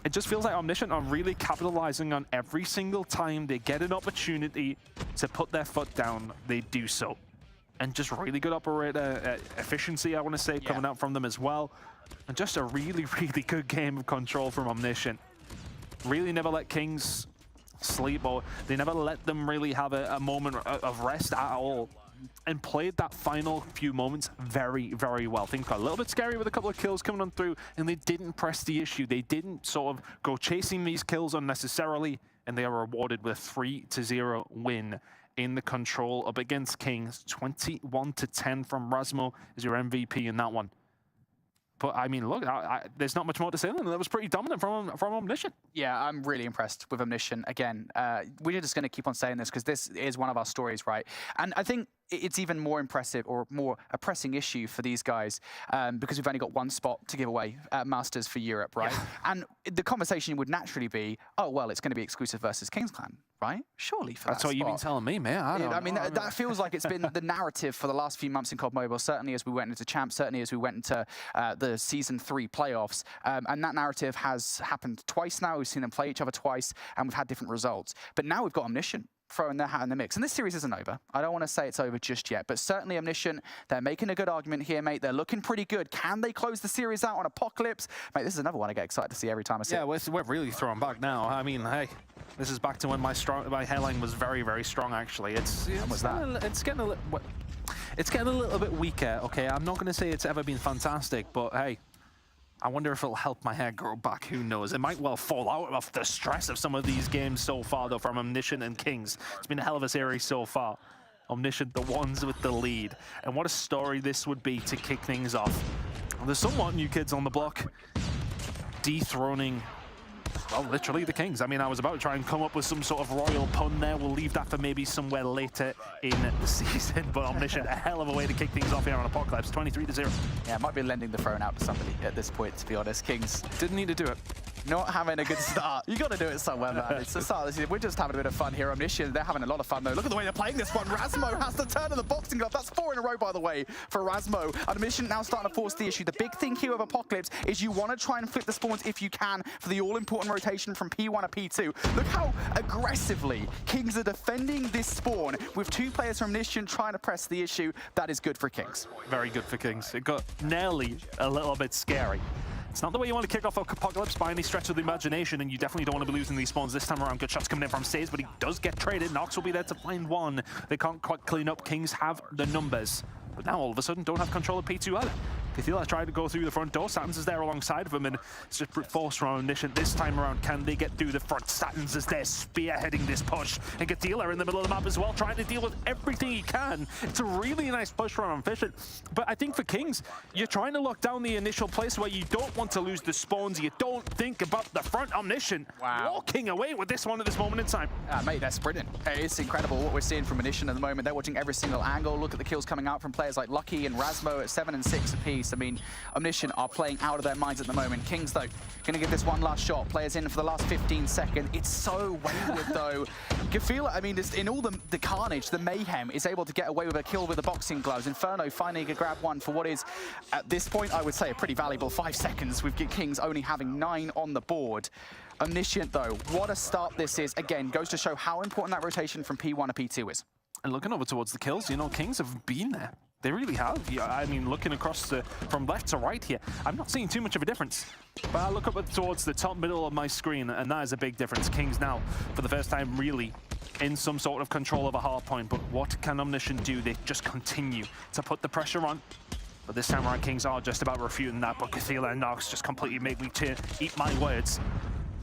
it just feels like Omniscient are really capitalizing on every single time they get an opportunity to put their foot down, they do so. And just really good operator efficiency, I want to say, coming out from them as well. And just a really, really good game of control from Omniscient. Really never let Kings sleep, or they never let them really have a moment of rest at all, and played that final few moments very, very well. Things got a little bit scary with a couple of kills coming on through, and they didn't press the issue. They didn't sort of go chasing these kills unnecessarily, and they are rewarded with a 3-0 win in the control up against Kings. 21-10 from Razmo as your MVP in that one. But I mean, look, there's not much more to say than that. Was pretty dominant from Omniscient. Yeah, I'm really impressed with Omniscient. Again, we're just going to keep on saying this because this is one of our stories, right? And I think it's even more impressive, or more a pressing issue for these guys, because we've only got one spot to give away at Masters for Europe, right? And the conversation would naturally be, oh, well, it's going to be exclusive versus Kings Clan, right? Surely for That's that what spot. you've been telling me, man. I mean, that feels like it's been the narrative for the last few months in COD Mobile, certainly as we went into Champs, certainly as we went into the Season 3 playoffs. And that narrative has happened twice now. We've seen them play each other twice, and we've had different results. But now we've got Omniscient throwing their hat in the mix. And this series isn't over. I don't want to say it's over just yet, but certainly Omniscient, they're making a good argument here, mate. They're looking pretty good. Can they close the series out on Apocalypse? Mate, this is another one I get excited to see every time I see it. Yeah, we're really throwing back now. I mean, hey, this is back to when my hairline was very, very strong, actually. It's getting a little bit weaker, okay? I'm not going to say it's ever been fantastic, but hey, I wonder if it'll help my hair grow back. Who knows? It might well fall out of the stress of some of these games so far, though, from Omniscient and Kings. It's been a hell of a series so far. Omniscient, the ones with the lead. And what a story this would be to kick things off. There's somewhat new kids on the block, dethroning, well, literally the Kings. I mean, I was about to try and come up with some sort of royal pun there. We'll leave that for maybe somewhere later in the season. But Omniscient, a hell of a way to kick things off here on Apocalypse, 23-0. Yeah, might be lending the throne out to somebody at this point, to be honest. Kings didn't need to do it. Not having a good start. You got to do it somewhere, man. It's the start of the season. We're just having a bit of fun here. Omniscient, they're having a lot of fun, though. Look at the way they're playing this one. Razmo has to turn to the boxing glove. That's 4 in a row, by the way, for Razmo. Omniscient now starting to force the issue. The big thing here with Apocalypse is you want to try and flip the spawns if you can for the all-important rotation from P1 to P2. Look how aggressively Kings are defending this spawn with 2 players from Omniscient trying to press the issue. That is good for Kings. Very good for Kings. It got nearly a little bit scary. It's not the way you want to kick off Apocalypse by any stretch of the imagination, and you definitely don't want to be losing these spawns this time around. Good shots coming in from Stays, but he does get traded. Nox will be there to find one. They can't quite clean up. Kings have the numbers, but now all of a sudden don't have control of P2 either. They feel like trying to go through the front door. Statins is there alongside of him, and it's just brute force from Omniscient this time around. Can they get through the front? Statins is there spearheading this push, and Gatila in the middle of the map as well, trying to deal with everything he can. It's a really nice push from Omniscient, but I think for Kings, you're trying to lock down the initial place where you don't want to lose the spawns. You don't think about the front. Omniscient walking away with this one at this moment in time. Mate, they're sprinting. It's incredible what we're seeing from Omniscient at the moment. They're watching every single angle. Look at the kills coming out from players like Lucky and Razmo at 7 and 6 apiece. I mean, Omniscient are playing out of their minds at the moment. Kings, though, going to give this one last shot. Players in for the last 15 seconds. It's so wayward, though. Gatila, I mean, in all the carnage, the mayhem, is able to get away with a kill with the boxing gloves. Inferno finally can grab one for what is, at this point, I would say a pretty valuable 5 seconds, with Kings only having 9 on the board. Omniscient, though, what a start this is. Again, goes to show how important that rotation from P1 to P2 is. And looking over towards the kills, you know, Kings have been there. They really have. Yeah, I mean, looking across from left to right here, I'm not seeing too much of a difference. But I look up towards the top middle of my screen, and that is a big difference. Kings now, for the first time, really in some sort of control of a hard point. But what can Omniscient do? They just continue to put the pressure on. But this time around, Kings are just about refuting that. But Gatila and Nox just completely make me eat my words.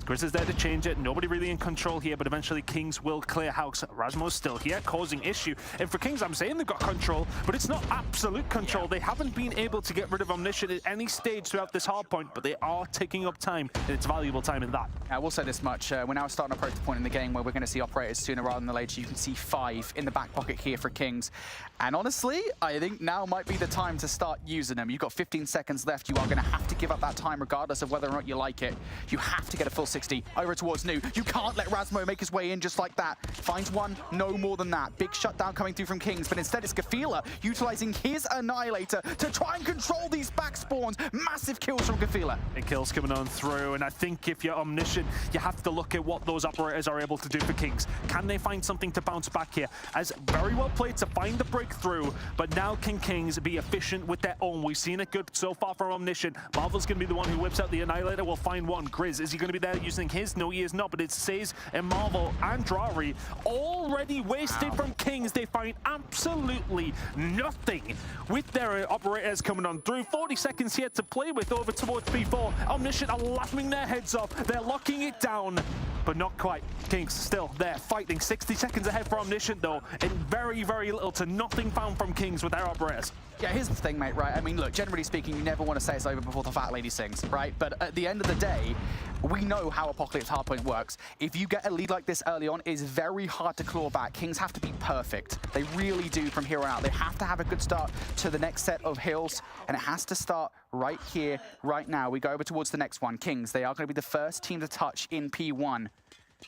Grizz is there to change it. Nobody really in control here, but eventually Kings will clear house. Razmo's still here, causing issue. And for Kings, I'm saying they've got control, but it's not absolute control. They haven't been able to get rid of Omniscient at any stage throughout this hard point, but they are taking up time, and it's valuable time in that. I will say this much. We're now starting to approach the point in the game where we're going to see operators sooner rather than later. You can see 5 in the back pocket here for Kings. And honestly, I think now might be the time to start using them. You've got 15 seconds left. You are going to have to give up that time regardless of whether or not you like it. You have to get a full 60 over towards Nu. You can't let Razmo make his way in just like that. Finds one, no more than that. Big shutdown coming through from Kings, but instead it's Gatila utilizing his Annihilator to try and control these back spawns. Massive kills from Gatila. Big kills coming on through, and I think if you're Omniscient, you have to look at what those operators are able to do for Kings. Can they find something to bounce back here? As very well played to find the breakthrough, but now can Kings be efficient with their own? We've seen it good so far from Omniscient. Marvel's going to be the one who whips out the Annihilator. We'll find one. Grizz, is he going to be there using his? No, he is not, but it says and Marvel and Drari already wasted from Kings. They find absolutely nothing with their operators coming on through. 40 seconds here to play with over towards P4. Omniscient are laughing their heads off. They're locking it down, but not quite. Kings still there fighting. 60 seconds ahead for Omniscient, though, and very, very little to nothing found from Kings with their operators. Yeah, here's the thing, mate, right? I mean, look, generally speaking, you never want to say it's over before the fat lady sings, right? But at the end of the day, we know how Apocalypse Hardpoint works. If you get a lead like this early on, it's very hard to claw back. Kings have to be perfect. They really do from here on out. They have to have a good start to the next set of hills, and it has to start right here, right now. We go over towards the next one. Kings, they are going to be the first team to touch in P1.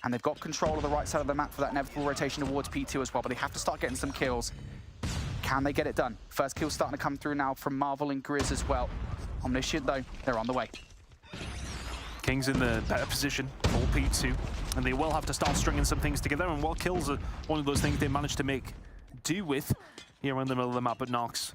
And they've got control of the right side of the map for that inevitable rotation towards P2 as well, but they have to start getting some kills. Can they get it done? First kill starting to come through now from Marvel and Grizz as well. Omniscient, though, they're on the way. Kings in the better position for P2, and they will have to start stringing some things together, and while kills are one of those things they managed to make do with here in the middle of the map, but Nox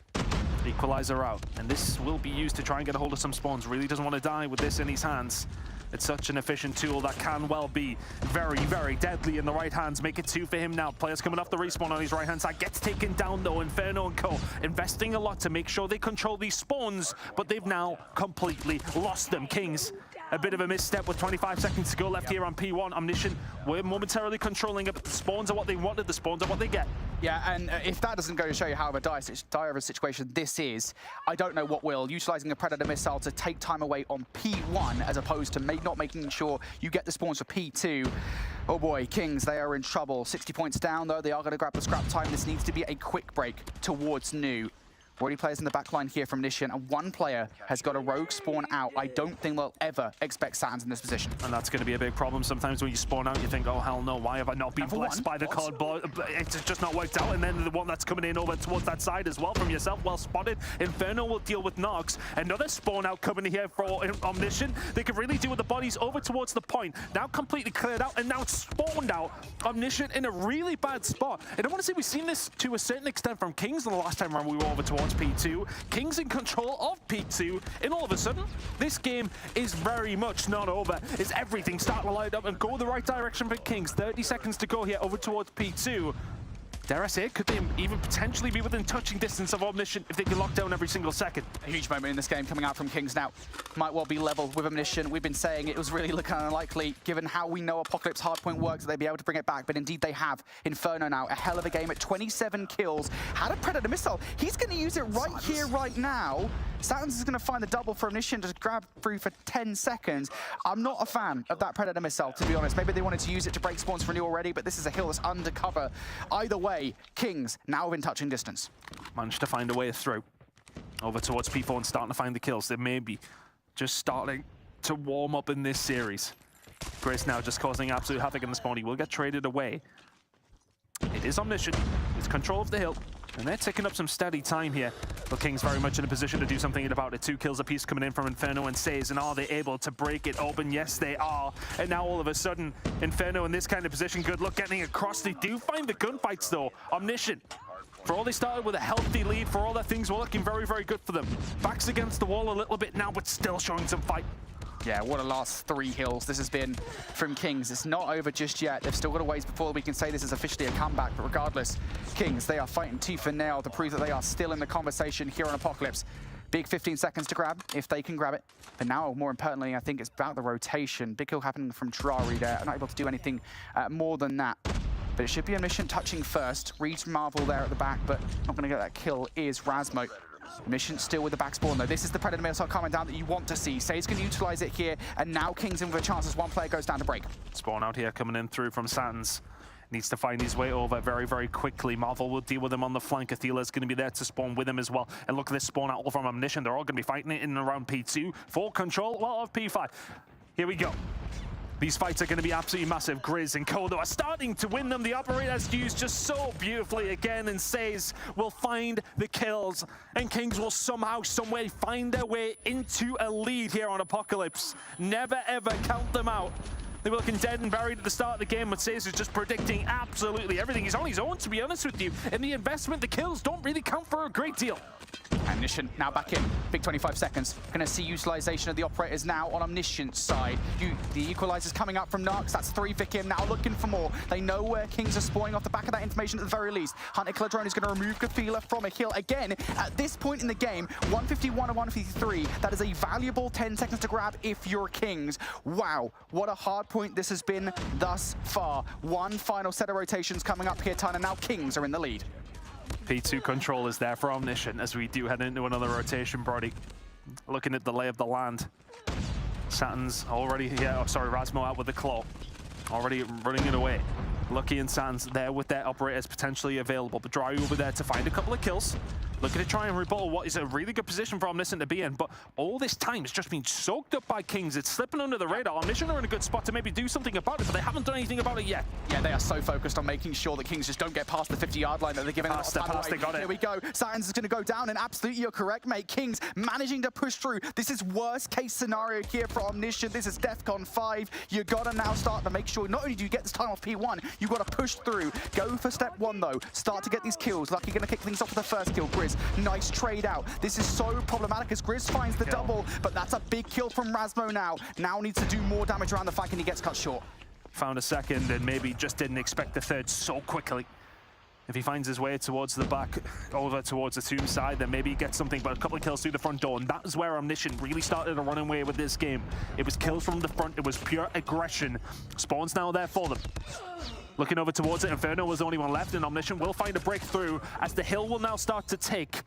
equalizer out, and this will be used to try and get a hold of some spawns. Really doesn't want to die with this in his hands. It's such an efficient tool that can well be very, very deadly in the right hands. Make it 2 for him now. Players coming off the respawn on his right-hand side. Gets taken down, though. Inferno and Co. investing a lot to make sure they control these spawns, but they've now completely lost them. Kings, a bit of a misstep with 25 seconds to go left here on P1. Omniscient, we're momentarily controlling it, but the spawns are what they wanted. The spawns are what they get. Yeah, and if that doesn't go to show you how dire of a situation this is, I don't know what will. Utilizing a Predator missile to take time away on P1 as opposed to not making sure you get the spawns for P2. Oh boy, Kings, they are in trouble. 60 points down, though. They are going to grab the scrap time. This needs to be a quick break towards new. Already players in the back line here from Nishan, and one player has got a rogue spawn out. I don't think they'll ever expect Satins in this position. And that's going to be a big problem. Sometimes when you spawn out, you think, oh, hell no, why have I not been blessed by the card? It's just not worked out. And then the one that's coming in over towards that side as well from yourself, well spotted. Inferno will deal with Nox. Another spawn out coming here for Omniscient. They could really do with the bodies over towards the point. Now completely cleared out, and now it's spawned out. Omniscient in a really bad spot. And I want to say we've seen this to a certain extent from Kings the last time around we were over towards P2. Kings in control of P2, and all of a sudden, this game is very much not over. Is everything starting to light up and go the right direction for Kings? 30 seconds to go here over towards P2. Dare I say it, could they even potentially be within touching distance of Omniscient if they can lock down every single second? A huge moment in this game coming out from Kings now. Might well be level with Omniscient. We've been saying it was really looking unlikely, given how we know Apocalypse hardpoint works, that they'd be able to bring it back, but indeed they have. Inferno now, a hell of a game at 27 kills. Had a Predator missile. He's going to use it right here, right now. Satins is going to find the double for Omniscient to grab through for 10 seconds. I'm not a fan of that Predator missile, to be honest. Maybe they wanted to use it to break spawns for new already, but this is a hill that's undercover. Either way, Kings now within touching distance. Managed to find a way through. Over towards P4 and starting to find the kills. They may be just starting to warm up in this series. Grace now just causing absolute havoc in the spawn. He will get traded away. It is Omniscient. It's control of the hill. And they're ticking up some steady time here. But Kings very much in a position to do something about it. 2 kills apiece coming in from Inferno and Says. And are they able to break it open? Yes, they are. And now all of a sudden, Inferno in this kind of position. Good luck getting across. They do find the gunfights, though. Omniscient. For all they started with a healthy lead, for all that things were looking very, very good for them. Backs against the wall a little bit now, but still showing some fight. Yeah, what a last 3 hills this has been from Kings. It's not over just yet. They've still got a ways before we can say this is officially a comeback. But regardless, Kings, they are fighting tooth and nail to prove that they are still in the conversation here on Apocalypse. Big 15 seconds to grab, if they can grab it. But now, more importantly, I think it's about the rotation. Big kill happening from Drari there. Not able to do anything more than that. But it should be Omniscient touching first. Reads Marvel there at the back, but not going to get that kill is Razmo. Omniscient still with the back spawn, though. This is the Predator missile coming down that you want to see. Say's going to utilize it here, and now Kings in with a chance as one player goes down to break. Spawn out here coming in through from Satins. Needs to find his way over very, very quickly. Marvel will deal with him on the flank. Athela's going to be there to spawn with him as well. And look at this spawn out from Omniscient. They're all going to be fighting it in and around P2 for control of P5. Here we go. These fights are going to be absolutely massive. Grizz and Kodo are starting to win them. The operator's used just so beautifully again, and Says will find the kills. And Kings will somehow, someway find their way into a lead here on Apocalypse. Never, ever count them out. They were looking dead and buried at the start of the game, but Says is just predicting absolutely everything. He's on his own, to be honest with you. And the investment, the kills don't really count for a great deal. Omniscient now back in. Big 25 seconds. Going to see utilization of the operators now on Omniscient's side. The equalizer's coming up from Narcs. That's 3 for Kim. Now looking for more. They know where Kings are spawning off the back of that information at the very least. Hunter Killer is going to remove Gafila from a kill. Again, at this point in the game, 151 and 153. That is a valuable 10 seconds to grab if you're Kings. Wow, what a hard point this has been thus far. One final set of rotations coming up here, Tyne, now Kings are in the lead. P2 control is there for Omniscient as we do head into another rotation, Brody. Looking at the lay of the land. Satins already here. Oh, sorry, Razmo out with the claw. Already running it away. Lucky and Satins there with their operators potentially available. But Drari will be there to find a couple of kills. Looking to try and rebuttal what is a really good position for Omniscient to be in, but all this time it's just been soaked up by Kings. It's slipping under the radar. Omniscient are in a good spot to maybe do something about it, but they haven't done anything about it yet. Yeah, they are so focused on making sure that Kings just don't get past the 50-yard line that they're giving Pass, they got it. Here we go. Satins is going to go down, and absolutely you're correct, mate. Kings managing to push through. This is worst case scenario here for Omniscient. This is DEFCON 5. You got to now start to make sure not only do you get this time off P1, you got to push through. Go for step 1 though. Start to get these kills. Lucky going to kick things off with the first kill. Grizz, nice trade out. This is so problematic as Grizz finds the double, but that's a big kill from Razmo now. Now needs to do more damage around the flank, and he gets cut short. Found a second and maybe just didn't expect the third so quickly. If he finds his way towards the back, over towards the tomb side, then maybe he gets something, but a couple of kills through the front door, and that is where Omniscient really started to run away with this game. It was kills from the front, it was pure aggression. Spawn's now there for them. Looking over towards it, Inferno was the only one left, and Omniscient will find a breakthrough as the hill will now start to take.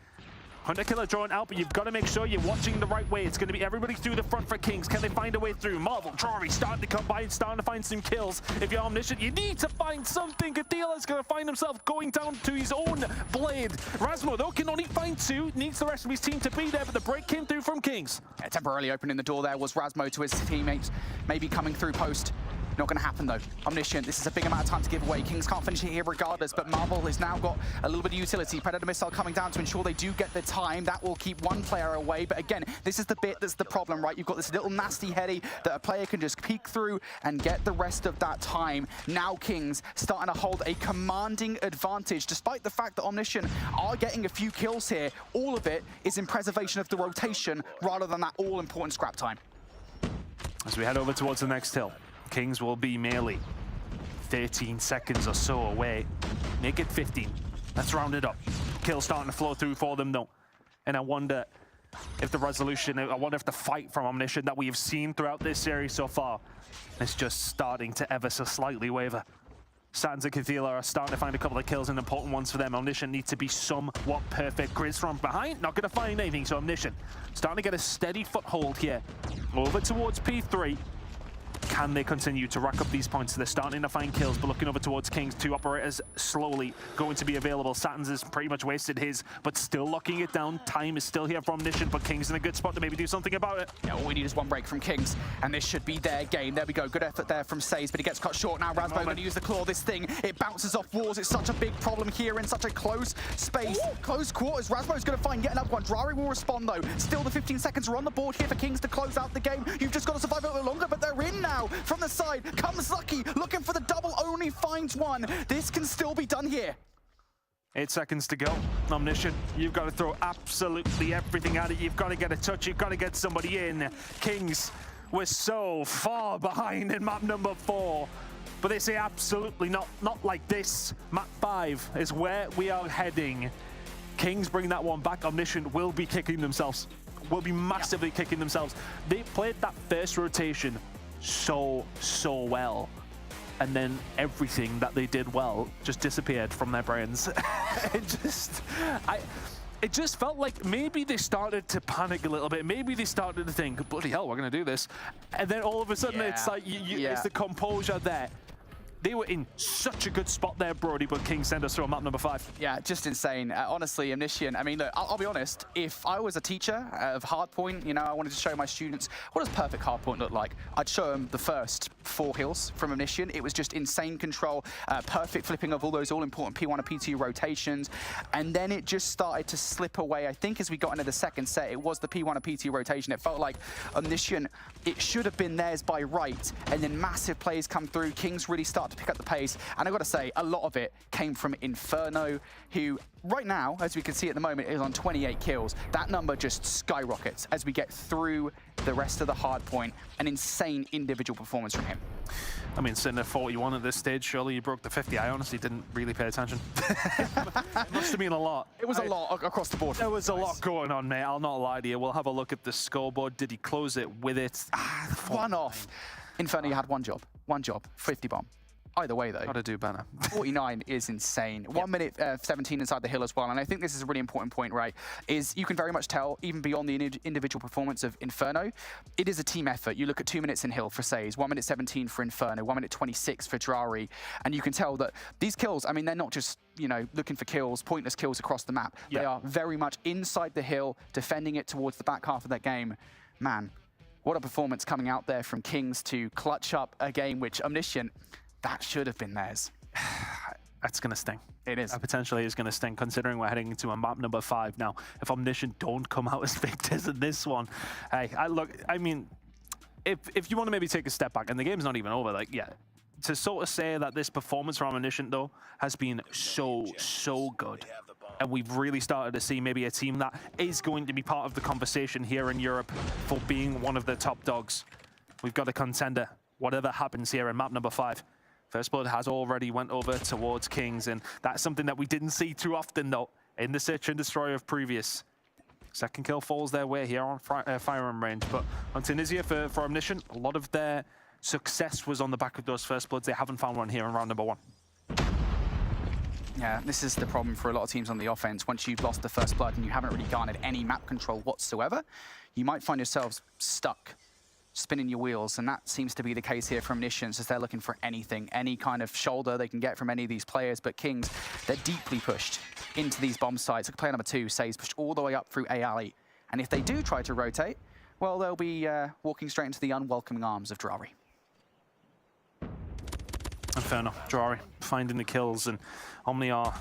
Hunter Killer drawn out, but you've got to make sure you're watching the right way. It's going to be everybody through the front for Kings. Can they find a way through? Marvel, Drari starting to come by and starting to find some kills. If you're Omniscient, you need to find something. Kadela's going to find himself going down to his own blade. Razmo, though, can only find 2. Needs the rest of his team to be there, but the break came through from Kings. Yeah, temporarily opening the door there was Razmo to his teammates, maybe coming through post. Not going to happen though. Omniscient, this is a big amount of time to give away. Kings can't finish it here regardless, but Marvel has now got a little bit of utility. Predator Missile coming down to ensure they do get the time. That will keep one player away, but again, this is the bit that's the problem, right? You've got this little nasty heady that a player can just peek through and get the rest of that time. Now Kings starting to hold a commanding advantage, despite the fact that Omniscient are getting a few kills here. All of it is in preservation of the rotation rather than that all-important scrap time. As we head over towards the next hill, Kings will be merely 13 seconds or so away. Make it 15. Let's round it up. Kills starting to flow through for them though. And I wonder if the resolution, I wonder if the fight from Omniscient that we have seen throughout this series so far is just starting to ever so slightly waver. Satins and Cathela are starting to find a couple of kills and important ones for them. Omniscient needs to be somewhat perfect. Grizz from behind, not going to find anything, so Omniscient starting to get a steady foothold here. Over towards P3. Can they continue to rack up these points? They're starting to find kills, but looking over towards Kings, 2 operators slowly going to be available. Satins has pretty much wasted his, but still locking it down. Time is still here for Omniscient, but Kings in a good spot to maybe do something about it. Yeah, all we need is one break from Kings, and this should be their game. There we go, good effort there from Says, but he gets cut short now. Razmo going to use the claw. This thing, it bounces off walls. It's such a big problem here in such a close space. Close quarters, Razmo's going to find yet another one. Drari will respond though. Still the 15 seconds are on the board here for Kings to close out the game. You've just got to survive a little longer, but they're in now. From the side comes Lucky, looking for the double, only finds one. This can still be done here. 8 seconds to go. Omniscient, you've got to throw absolutely everything at it. You've got to get a touch. You've got to get somebody in. Kings, we're so far behind in map number 4. But they say absolutely not like this. Map 5 is where we are heading. Kings bring that one back. Omniscient will be kicking themselves. Will be massively kicking themselves. They played that first rotation so well, and then everything that they did well just disappeared from their brains. It just felt like maybe they started to panic a little bit. Maybe they started to think, bloody hell, we're gonna do this, and then all of a sudden it's like it's the composure there. They were in such a good spot there, Brody, but Kings send us through on map number 5. Yeah, just insane. Honestly, Omniscient, I mean, look, I'll be honest, if I was a teacher of hardpoint, you know, I wanted to show my students, what does perfect hardpoint look like? I'd show them the first 4 hills from Omniscient. It was just insane control, perfect flipping of all those all-important P1 and P2 rotations, and then it just started to slip away. I think as we got into the second set, it was the P1 and P2 rotation. It felt like Omniscient, it should have been theirs by right, and then massive plays come through. Kings really start to pick up the pace, and I've got to say, a lot of it came from Inferno, who right now, as we can see at the moment, is on 28 kills. That number just skyrockets as we get through the rest of the hard point. An insane individual performance from him. I mean, sitting at 41 at this stage, surely you broke the 50. I honestly didn't really pay attention. It must have been a lot. It was a lot across the board. There was a lot going on, mate. I'll not lie to you. We'll have a look at the scoreboard. Did he close it with it? One off. Inferno, you had one job, 50 bomb. Either way, though, gotta do better. 49 is insane. 1 minute 17 inside the hill as well. And I think this is a really important point, right? Is you can very much tell, even beyond the individual performance of Inferno, it is a team effort. You look at 2 minutes in hill for Says, 1 minute 17 for Inferno, 1 minute 26 for Drari, and you can tell that these kills, I mean, they're not just, you know, looking for kills, pointless kills across the map. They are very much inside the hill, defending it towards the back half of that game. Man, what a performance coming out there from Kings to clutch up a game which Omniscient, that should have been theirs. That's going to sting. It is. That potentially is going to sting, considering we're heading into a map number 5 now. If Omniscient don't come out as victors in this one, hey, I mean, if you want to maybe take a step back, and the game's not even over, like, to sort of say that this performance from Omniscient, though, has been so good. And we've really started to see maybe a team that is going to be part of the conversation here in Europe for being one of the top dogs. We've got a contender, whatever happens here in map number 5. First Blood has already went over towards Kings, and that's something that we didn't see too often, though, in the Search and Destroy of previous. Second kill falls their way here on firearm range, but on Tunisia for Omniscient, a lot of their success was on the back of those First Bloods. They haven't found one here in round number 1. Yeah, this is the problem for a lot of teams on the offense. Once you've lost the First Blood and you haven't really garnered any map control whatsoever, you might find yourselves stuck, spinning your wheels, and that seems to be the case here for Omniscience, as they're looking for anything, any kind of shoulder they can get from any of these players. But Kings, they're deeply pushed into these bomb sites. Look, player number 2, Say's pushed all the way up through A alley, and if they do try to rotate, well, they'll be walking straight into the unwelcoming arms of Drari. Inferno, Drari finding the kills, and Omni are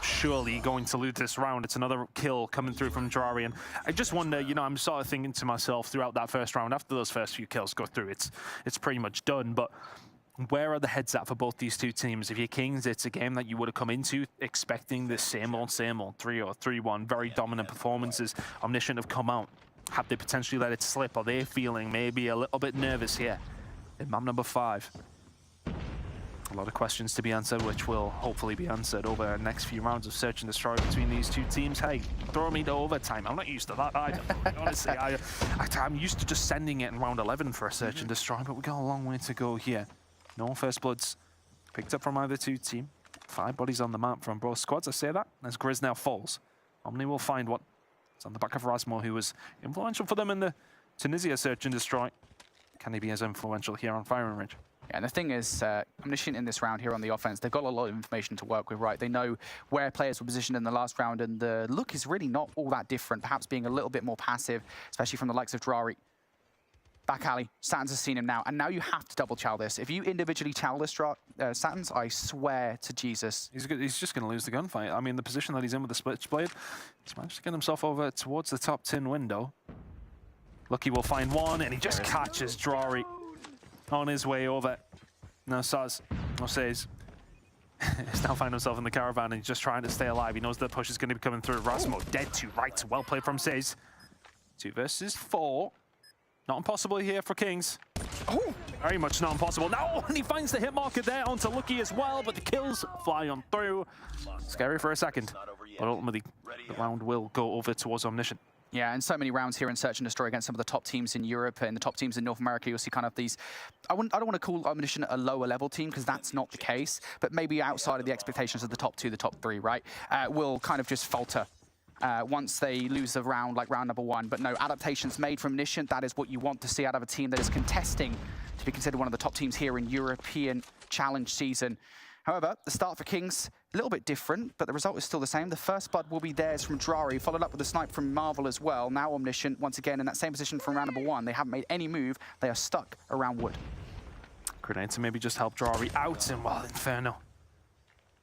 surely going to lose this round. It's another kill coming through from Drari, and I just wonder, you know, I'm sort of thinking to myself throughout that first round, after those first few kills go through, it's pretty much done, but where are the heads at for both these two teams? If you're Kings, it's a game that you would have come into expecting the same old 3 or 3-1, very dominant performances. Omniscient have come out. Have they potentially let it slip? Are they feeling maybe a little bit nervous here in map number 5? A lot of questions to be answered, which will hopefully be answered over the next few rounds of Search and Destroy between these two teams. Hey, throw me to overtime. I'm not used to that either. Honestly, I'm used to just sending it in round 11 for a Search and Destroy, but we've got a long way to go here. No First Bloods picked up from either two team. 5 bodies on the map from both squads, I say that, as Grizz now falls. Omni will find what? It's on the back of Rasmo, who was influential for them in the Tunisia Search and Destroy. Can he be as influential here on Firing Range? Yeah, and the thing is, Omniscient in this round here on the offense, they've got a lot of information to work with, right? They know where players were positioned in the last round, and the look is really not all that different, perhaps being a little bit more passive, especially from the likes of Drari. Back alley, Satans has seen him now, and now you have to double chow this. If you individually chow this, Satans, I swear to Jesus. He's just going to lose the gunfight. I mean, the position that he's in with the Switchblade, he's managed to get himself over towards the top tin window. Lucky will find one, and he just catches Drari on his way over. Now Says he's now finding himself in the caravan, and he's just trying to stay alive. He knows the push is going to be coming through. Rasmo dead to right. Well played from Says. 2 versus 4. Not impossible here for Kings. Oh, very much not impossible. No, and he finds the hit marker there onto Lucky as well, but the kills fly on through. Scary for a second, but ultimately the round will go over towards Omniscient. Yeah, and so many rounds here in Search and Destroy against some of the top teams in Europe and the top teams in North America. You'll see kind of these, I don't want to call Omniscient a lower level team, because that's not the case, but maybe outside of the expectations of the top 2, the top 3, right, will kind of just falter once they lose a round like round number 1. But no, adaptations made from Omniscient, that is what you want to see out of a team that is contesting to be considered one of the top teams here in European Challenge season. However, the start for Kings, a little bit different, but the result is still the same. The first blood will be theirs from Drari, followed up with a snipe from Marvel as well. Now Omniscient, once again, in that same position from round number 1. They haven't made any move. They are stuck around wood. Grenade to maybe just help Drari out, and well, Inferno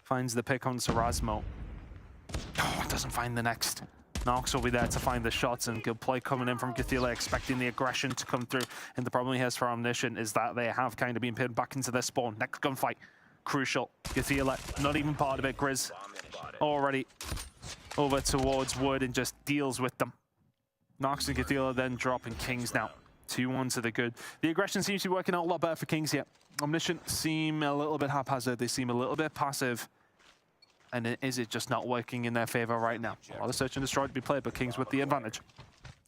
finds the pick on Rasmo. Oh, doesn't find the next. Nox will be there to find the shots, and good play coming in from Gathila, expecting the aggression to come through. And the problem he has for Omniscient is that they have kind of been pinned back into their spawn. Next gunfight. Crucial. Gathila, not even part of it. Grizz already over towards wood and just deals with them. Nox and Gathila then dropping Kings now. 2-1 to the good. The aggression seems to be working out a lot better for Kings here. Omniscient seem a little bit haphazard. They seem a little bit passive. And is it just not working in their favor right now? A lot of Search and Destroy to be played, but Kings with the advantage.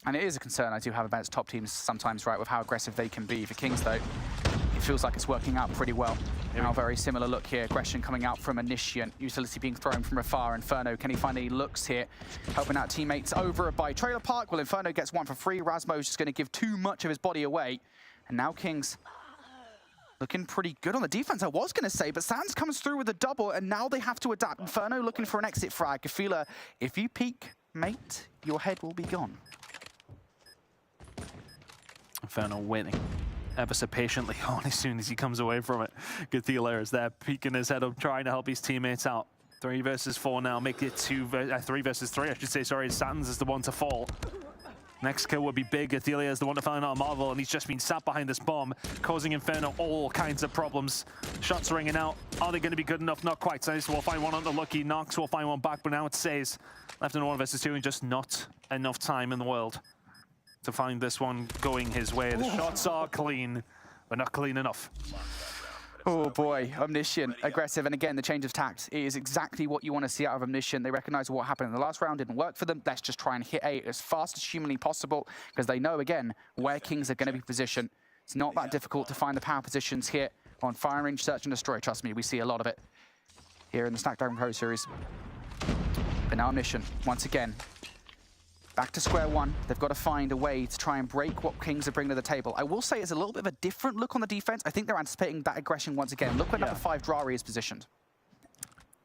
And it is a concern I do have about top teams sometimes, right, with how aggressive they can be. For Kings, though, it feels like it's working out pretty well. Now, very similar look here. Aggression coming out from Omniscient. Utility being thrown from afar. Inferno, can he find any looks here? Helping out teammates over by Trailer Park. Well, Inferno gets one for free. Rasmo's just going to give too much of his body away. And now Kings looking pretty good on the defense, I was going to say, but Sans comes through with a double, and now they have to adapt. Inferno looking for an exit frag. Kafila, if you peek, mate, your head will be gone. Inferno waiting ever so patiently on as soon as he comes away from it. Gathila is there, peeking his head up, trying to help his teammates out. 3 versus 4 now, make it 3 versus 3, I should say, sorry. Satins is the one to fall. Next kill would be big. Athelia is the one to find out Marvel, and he's just been sat behind this bomb, causing Inferno all kinds of problems. Shots ringing out. Are they going to be good enough? Not quite. So we'll find one on the lucky. Nox will find one back, but now it says left in 1 versus 2, and just not enough time in the world to find this one going his way. The shots are clean, but not clean enough. Oh boy, Omniscient, aggressive, and again, the change of tact is exactly what you want to see out of Omniscient. They recognize what happened in the last round didn't work for them. Let's just try and hit A as fast as humanly possible, because they know, again, where Kings are going to be positioned. It's not that difficult to find the power positions here on Fire Range, Search and Destroy. Trust me, we see a lot of it here in the Snapdragon Pro Series. But now Omniscient, once again, back to square one. They've got to find a way to try and break what Kings are bringing to the table. I will say it's a little bit of a different look on the defense. I think they're anticipating that aggression once again. Look where number 5 Drari is positioned.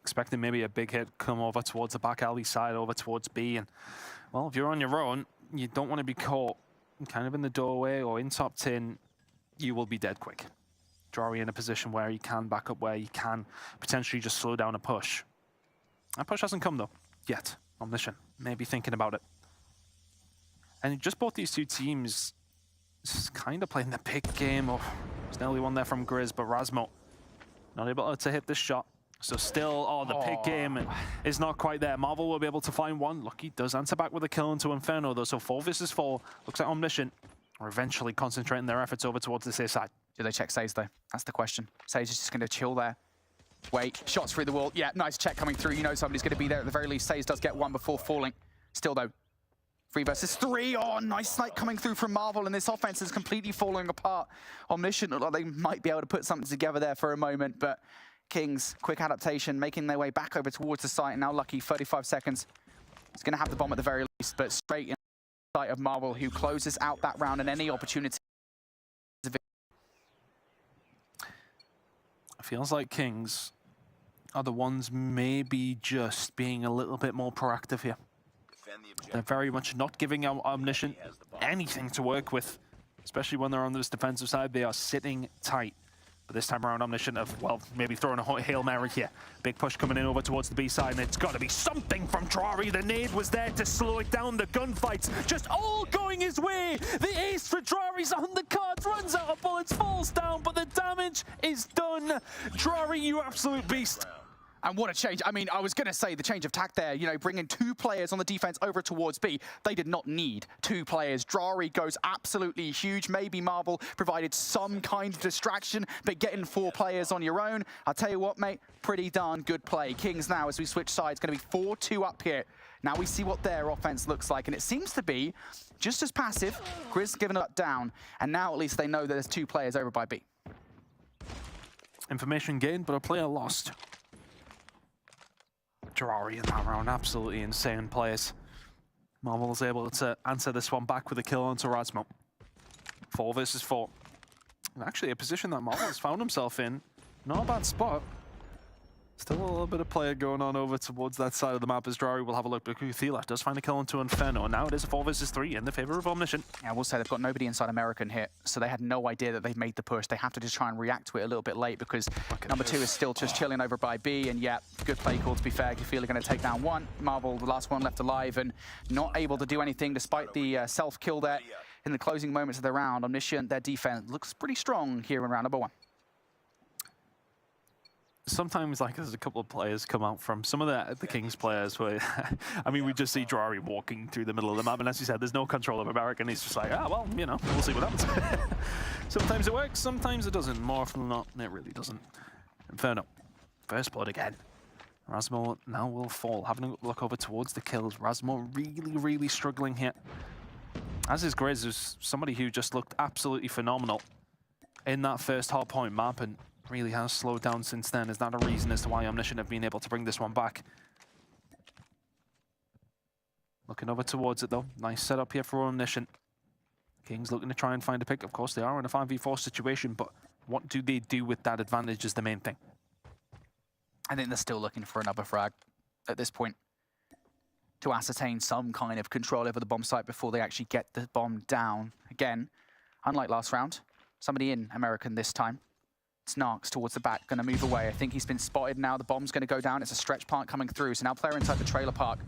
Expecting maybe a big hit come over towards the back alley side, over towards B. And, well, if you're on your own, you don't want to be caught kind of in the doorway or in top tin. You will be dead quick. Drari in a position where he can back up, where he can potentially just slow down a push. That push hasn't come, though, yet. Omniscient, maybe thinking about it. And just both these two teams kind of playing the pick game. Oh, there's nearly one there from Grizz, but Rasmo not able to hit this shot. So still, the pick game is not quite there. Marvel will be able to find one. Lucky does answer back with a kill into Inferno, though. So 4 versus 4. Looks like Omniscient are eventually concentrating their efforts over towards the safe side. Do they check Sage, though? That's the question. Sage is just going to chill there. Wait, shots through the wall. Yeah, nice check coming through. You know somebody's going to be there at the very least. Sage does get one before falling. Still, though, 3 versus 3. Oh, nice snipe coming through from Marvel, and this offense is completely falling apart. Omniscient look like they might be able to put something together there for a moment, but Kings, quick adaptation, making their way back over towards the site. Now Lucky, 35 seconds. He's going to have the bomb at the very least, but straight in the sight of Marvel, who closes out that round and any opportunity. It feels like Kings are the ones maybe just being a little bit more proactive here. They're very much not giving Omniscient anything to work with, especially when they're on this defensive side. They are sitting tight. But this time around, Omniscient have, well, maybe throwing a Hail Mary here. Big push coming in over towards the B side, and it's got to be something from Drari. The nade was there to slow it down. The gunfights just all going his way. The ace for Drari's on the cards, runs out of bullets, falls down, but the damage is done. Drari, you absolute beast. And what a change. I mean, I was going to say the change of tack there, you know, bringing 2 players on the defense over towards B. They did not need 2 players. Drari goes absolutely huge. Maybe Marvel provided some kind of distraction, but getting 4 players on your own, I'll tell you what, mate, pretty darn good play. Kings now, as we switch sides, going to be 4-2 up here. Now we see what their offense looks like, and it seems to be just as passive. Grizz giving it down, and now at least they know that there's 2 players over by B. Information gained, but a player lost. Drari in that round, absolutely insane players. Marvel is able to answer this one back with a kill onto Rasmo. 4 versus 4. And actually a position that Marvel has found himself in. Not a bad spot. Still a little bit of player going on over towards that side of the map as Drari will have a look. But Kuthila does find a kill into Inferno, and now it is a 4 versus 3 in the favor of Omniscient. Yeah, I will say they've got nobody inside American here, so they had no idea that they've made the push. They have to just try and react to it a little bit late because number 2 is still just chilling over by B, and yeah, good play call to be fair. Kuthila going to take down 1. Marvel, the last one left alive, and not able to do anything despite the self-kill there in the closing moments of the round. Omniscient, their defense looks pretty strong here in round number 1. Sometimes, like, there's a couple of players come out from some of the Kings players where, I mean, we just see Drari walking through the middle of the map, and as you said, there's no control of American. He's just like, well, you know, we'll see what happens. Sometimes it works, sometimes it doesn't. More often than not, it really doesn't. Inferno, first blood again. Rasmo now will fall. Having a look over towards the kills. Rasmo really, really struggling here. As is Grizz, who's somebody who just looked absolutely phenomenal in that first hard point map, and really has slowed down since then. Is that a reason as to why Omniscient have been able to bring this one back? Looking over towards it though. Nice setup here for Omniscient. Kings looking to try and find a pick. Of course they are in a 5v4 situation, but What do they do with that advantage is the main thing. I think they're still looking for another frag at this point to ascertain some kind of control over the bomb site before they actually get the bomb down. Again, unlike last round, somebody in American this time. It's Narks towards the back, going to move away. I think he's been spotted now. The bomb's going to go down. It's a stretch part coming through. So now player inside the trailer park.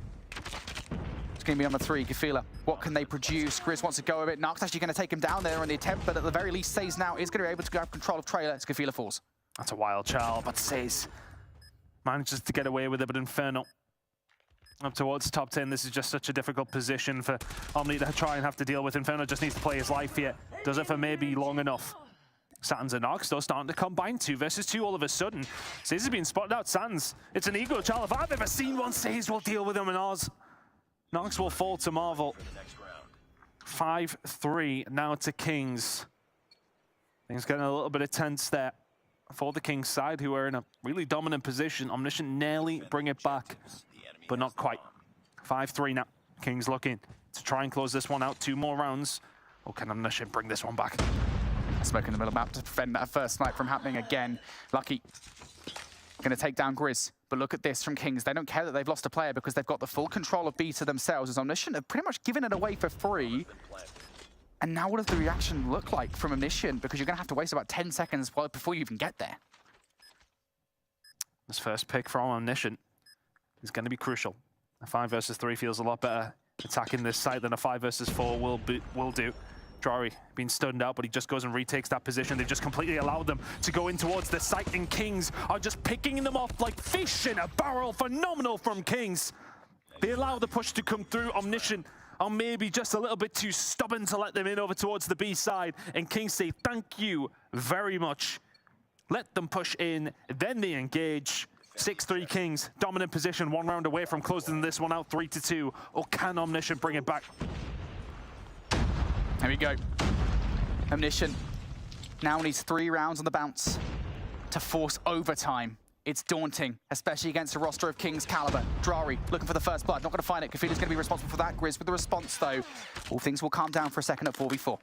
It's going to be on the 3, Gefila. What can they produce? Grizz wants to go with it. Narks actually going to take him down there on the attempt, but at the very least, Says now is going to be able to grab control of trailer as Gefila falls. That's a wild child, but Says manages to get away with it, but Inferno up towards top 10. This is just such a difficult position for Omni to try and have to deal with. Inferno just needs to play his life here. Does it for maybe long enough. Satans and Nox though starting to combine 2 versus 2 all of a sudden. Says has been spotted out. Satans, it's an ego child. If I've ever seen one, Says will deal with him in Oz. Nox will fall to Marvel. 5-3 now to Kings. Things getting a little bit of tense there for the Kings side, who are in a really dominant position. Omniscient nearly bring it back, but not quite. 5-3 now. Kings looking to try and close this one out. 2 more rounds. Or can Omniscient bring this one back? Smoke in the middle map to prevent that first snipe from happening again. Lucky. Going to take down Grizz. But look at this from Kings. They don't care that they've lost a player because they've got the full control of B to themselves, as Omniscient have pretty much given it away for free. And now what does the reaction look like from Omniscient? Because you're going to have to waste about 10 seconds before you even get there. This first pick from Omniscient is going to be crucial. A 5 versus 3 feels a lot better attacking this site than a 5 versus 4 will do. Drari being stunned out, but he just goes and retakes that position. They've just completely allowed them to go in towards the site, and Kings are just picking them off like fish in a barrel. Phenomenal from Kings. They allow the push to come through. Omniscient are maybe just a little bit too stubborn to let them in over towards the B side, and Kings say thank you very much. Let them push in, then they engage. 6-3 Kings, dominant position, 1 round away from closing this one out 3-2. Or can Omniscient bring it back? There we go. Omniscient now needs 3 rounds on the bounce to force overtime. It's daunting, especially against a roster of King's caliber. Drari looking for the first blood, not going to find it. Kafila's going to be responsible for that. Grizz with the response, though. All things will calm down for a second at 4v4.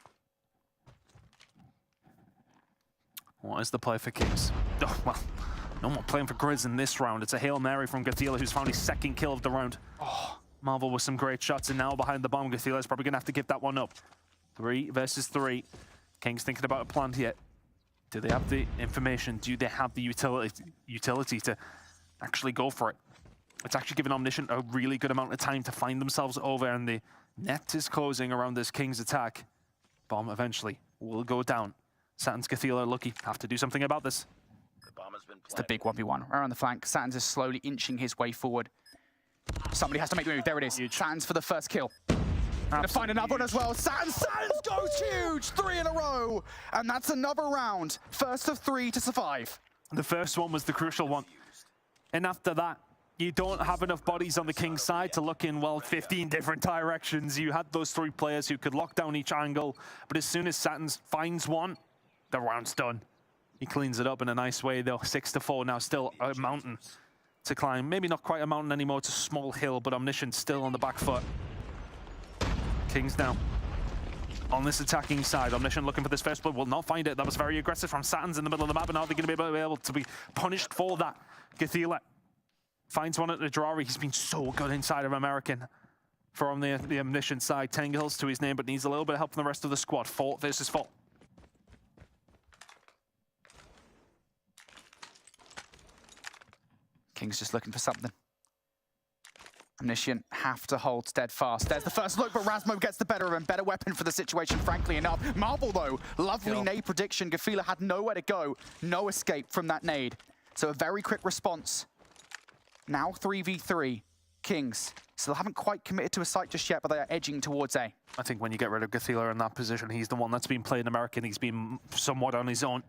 What is the play for Kings? Oh, well, no more playing for Grizz in this round. It's a Hail Mary from Gathila, who's found his 2nd kill of the round. Oh, Marvel with some great shots, and now behind the bomb, Gathila is probably going to have to give that one up. 3 versus 3. Kings thinking about a plan here. Do they have the information? Do they have the utility to actually go for it? It's actually given Omniscient a really good amount of time to find themselves over, and the net is closing around this Kings attack. Bomb eventually will go down. Satans, Gathila, lucky. Have to do something about this. It's the big 1v1 around the flank. Satans is slowly inching his way forward. Somebody has to make the move. There it is. Satans for the first kill. Gonna find another one as well. Satans goes huge! 3 in a row! And that's another round. First of 3 to survive. The first one was the crucial one. And after that, you don't have enough bodies on the King's side to look in, well, 15 different directions. You had those 3 players who could lock down each angle, but as soon as Satans finds one, the round's done. He cleans it up in a nice way, though. 6-4 now, still a mountain to climb. Maybe not quite a mountain anymore, it's a small hill, but Omniscient still on the back foot. Kings now on this attacking side. Omniscient looking for this first blood, will not find it. That was very aggressive from Satans in the middle of the map, and are they going to be able to be punished for that? Gathila finds one at the Drari. He's been so good inside of American from the Omniscient side. 10 kills to his name, but needs a little bit of help from the rest of the squad. 4 versus 4. King's just looking for something. Omniscient have to hold steadfast. There's the first look, but Rasmo gets the better of him. Better weapon for the situation, frankly enough. Marvel, though, lovely nade prediction. Gefila had nowhere to go. No escape from that nade. So a very quick response. Now 3v3. Kings still haven't quite committed to a site just yet, but they are edging towards A. I think when you get rid of Gathila in that position, he's the one that's been playing American. He's been somewhat on his own.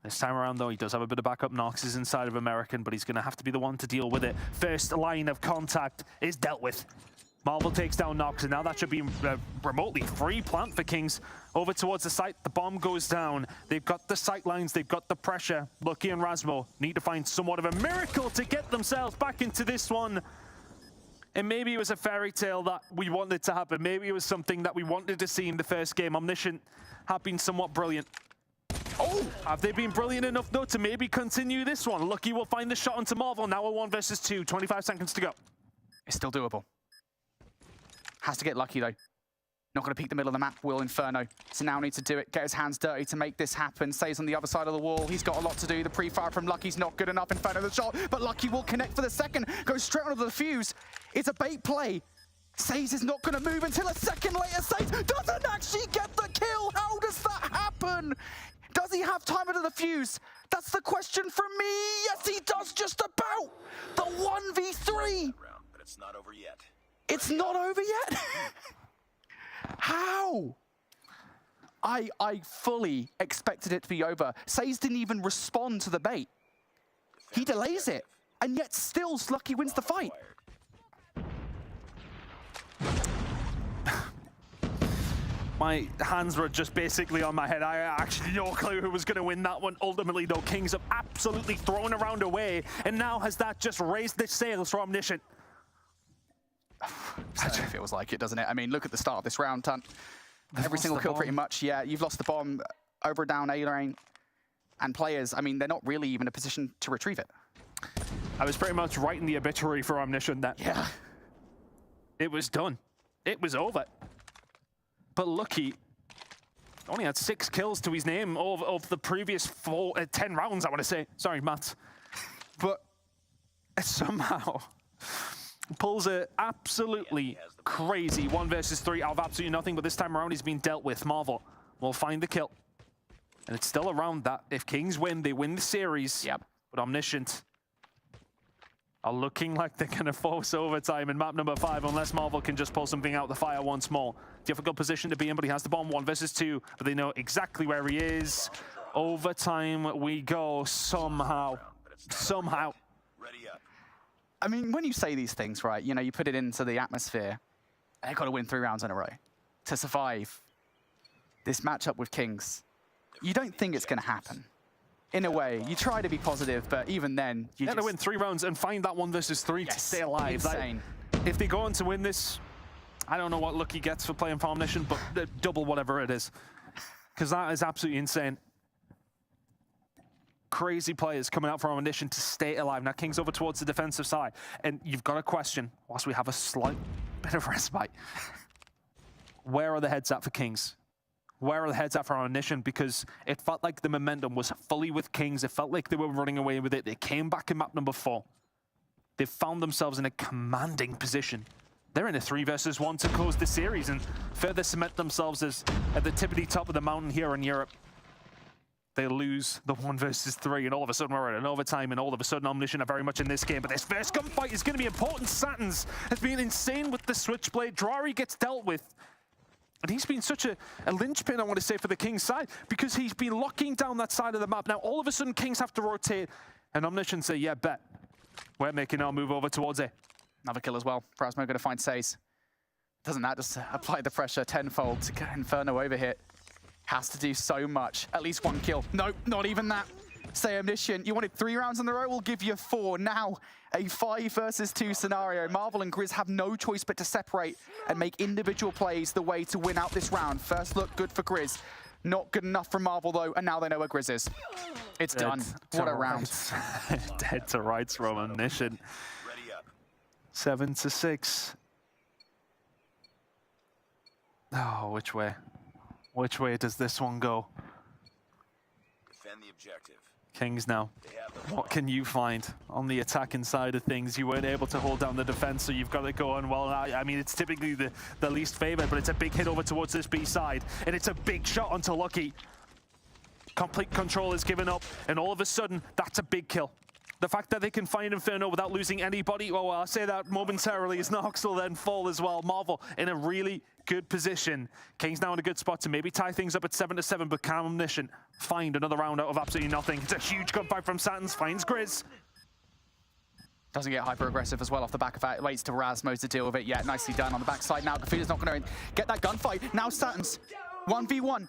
This time around, though, he does have a bit of backup. Nox is inside of American, but he's going to have to be the one to deal with it. First line of contact is dealt with. Marvel takes down Nox, and now that should be a remotely free plant for Kings. Over towards the site, the bomb goes down. They've got the sight lines, they've got the pressure. Lucky and Rasmo need to find somewhat of a miracle to get themselves back into this one. And maybe it was a fairy tale that we wanted to happen. Maybe it was something that we wanted to see in the first game. Omniscient have been somewhat brilliant. Oh, have they been brilliant enough, though, to maybe continue this one? Lucky will find the shot onto Marvel. Now a 1 versus 2, 25 seconds to go. It's still doable. Has to get lucky, though. Not going to peek the middle of the map, will Inferno. So now needs to do it, get his hands dirty to make this happen. Stays on the other side of the wall. He's got a lot to do. The pre-fire from Lucky's not good enough. Inferno the shot, but Lucky will connect for the second. Goes straight onto the fuse. It's a bait play. Says is not going to move until a second later. Says doesn't actually get the kill. How does that happen? Does he have time under the fuse? That's the question from me. Yes, he does just about. The 1v3. But it's not over yet. It's not over yet? How? I fully expected it to be over. Says didn't even respond to the bait. He delays it, and yet still Lucky wins the fight. My hands were just basically on my head. I actually no clue who was going to win that one. Ultimately, though, Kings have absolutely thrown a round away, and now has that just raised the sails for Omniscient? It feels like it, doesn't it? I mean, look at the start of this round, Tunt. Every single kill, pretty much. Yeah, you've lost the bomb, over a down A lane, and players, I mean, they're not really even in a position to retrieve it. I was pretty much writing the obituary for Omniscient that it was done. It was over. But Lucky only had 6 kills to his name of the previous 10 rounds, I want to say. Sorry, Matt. But somehow pulls a absolutely crazy 1 versus 3 out of absolutely nothing, but this time around he's been dealt with. Marvel will find the kill. And it's still around that. If Kings win, they win the series. Yep. But Omniscient are looking like they're going to force overtime in map number 5 unless Marvel can just pull something out the fire once more. Difficult position to be in, but he has the bomb. 1 versus 2, but they know exactly where he is. Overtime we go somehow. Somehow. I mean, when you say these things, right, you know, you put it into the atmosphere, and they've got to win 3 rounds in a row to survive this matchup with Kings. You don't think it's going to happen. In a way, you try to be positive, but even then, you got to win 3 rounds and find that 1 versus 3 to stay alive. Insane. If they go on to win this, I don't know what Lucky gets for playing for Omniscient, but double whatever it is. Because that is absolutely insane. Crazy players coming out from Omniscient to stay alive. Now King's over towards the defensive side. And you've got a question, whilst we have a slight bit of respite. Where are the heads at for Kings? Where are the heads at for Omniscient? Because it felt like the momentum was fully with Kings. It felt like they were running away with it. They came back in map number 4. They've found themselves in a commanding position. They're in a 3 versus 1 to close the series and further cement themselves as at the tippity top of the mountain here in Europe. They lose the 1 versus 3, and all of a sudden we're at an overtime, and all of a sudden Omniscient are very much in this game. But this first gunfight is going to be important. Satins has been insane with the Switchblade. Drari gets dealt with. And he's been such a linchpin, I want to say, for the Kings side, because he's been locking down that side of the map. Now, all of a sudden, Kings have to rotate, and Omniscient say, yeah, bet. We're making our move over towards it. Another kill as well. Prasmo going to find Says. Doesn't that just apply the pressure tenfold to get Inferno over here? Has to do so much. At least 1 kill. Nope, not even that. Say Omniscient, you wanted 3 rounds in a row, we'll give you 4. Now, a 5 versus 2 scenario. Marvel and Grizz have no choice but to separate and make individual plays the way to win out this round. First look, good for Grizz. Not good enough for Marvel, though, and now they know where Grizz is. It's done. What a round. Dead to rights from Omniscient. 7-6. Oh, which way? Which way does this one go? Defend the objective. Kings now. What can you find on the attacking side of things? You weren't able to hold down the defense, so you've got to go on. Well, I mean, it's typically the least favored, but it's a big hit over towards this B side, and it's a big shot onto Lucky. Complete control is given up, and all of a sudden, that's a big kill. The fact that they can find Inferno without losing anybody, well, I'll say that momentarily, as Nox will then fall as well. Marvel in a really good position. Kings now in a good spot to maybe tie things up at 7-7, but can Omniscient find another round out of absolutely nothing? It's a huge gunfight from Satins, finds Grizz. Doesn't get hyper-aggressive as well off the back of that. Waits to Rasmo to deal with it. Yeah, nicely done on the backside now. Gafuda's not going to get that gunfight. Now Satins, 1v1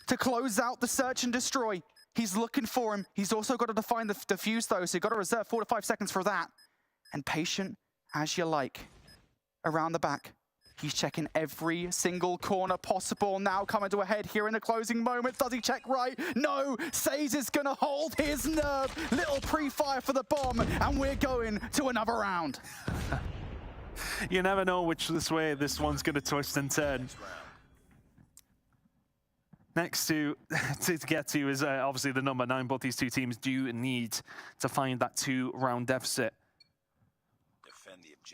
to close out the search and destroy. He's looking for him. He's also got to define the defuse, though, so you've got to reserve 4 to 5 seconds for that. And patient as you like. Around the back. He's checking every single corner possible. Now coming to a head here in the closing moments. Does he check right? No. Says is going to hold his nerve. Little pre-fire for the bomb, and we're going to another round. You never know which way this one's going to twist and turn. Next to get to is obviously the number 9. Both these two teams do need to find that 2-round deficit.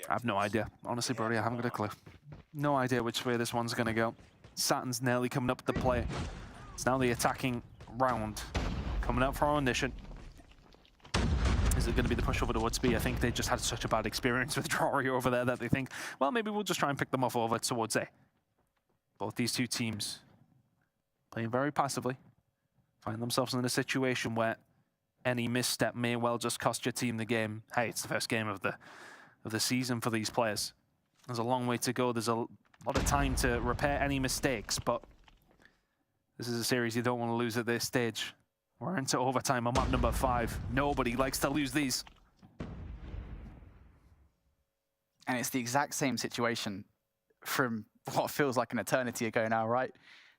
I have no idea. Honestly, Brody, I haven't got a clue. No idea which way this one's going to go. Saturn's nearly coming up the play. It's now the attacking round. Coming out for our Omniscient. Is it going to be the push over towards B? I think they just had such a bad experience with Drory over there that they think, well, maybe we'll just try and pick them off over towards A. Both these two teams playing very passively. Find themselves in a situation where any misstep may well just cost your team the game. Hey, it's the first game of the season for these players. There's a long way to go. There's a lot of time to repair any mistakes, but this is a series you don't want to lose at this stage. We're into overtime on map number 5. Nobody likes to lose these. And it's the exact same situation from what feels like an eternity ago now, right?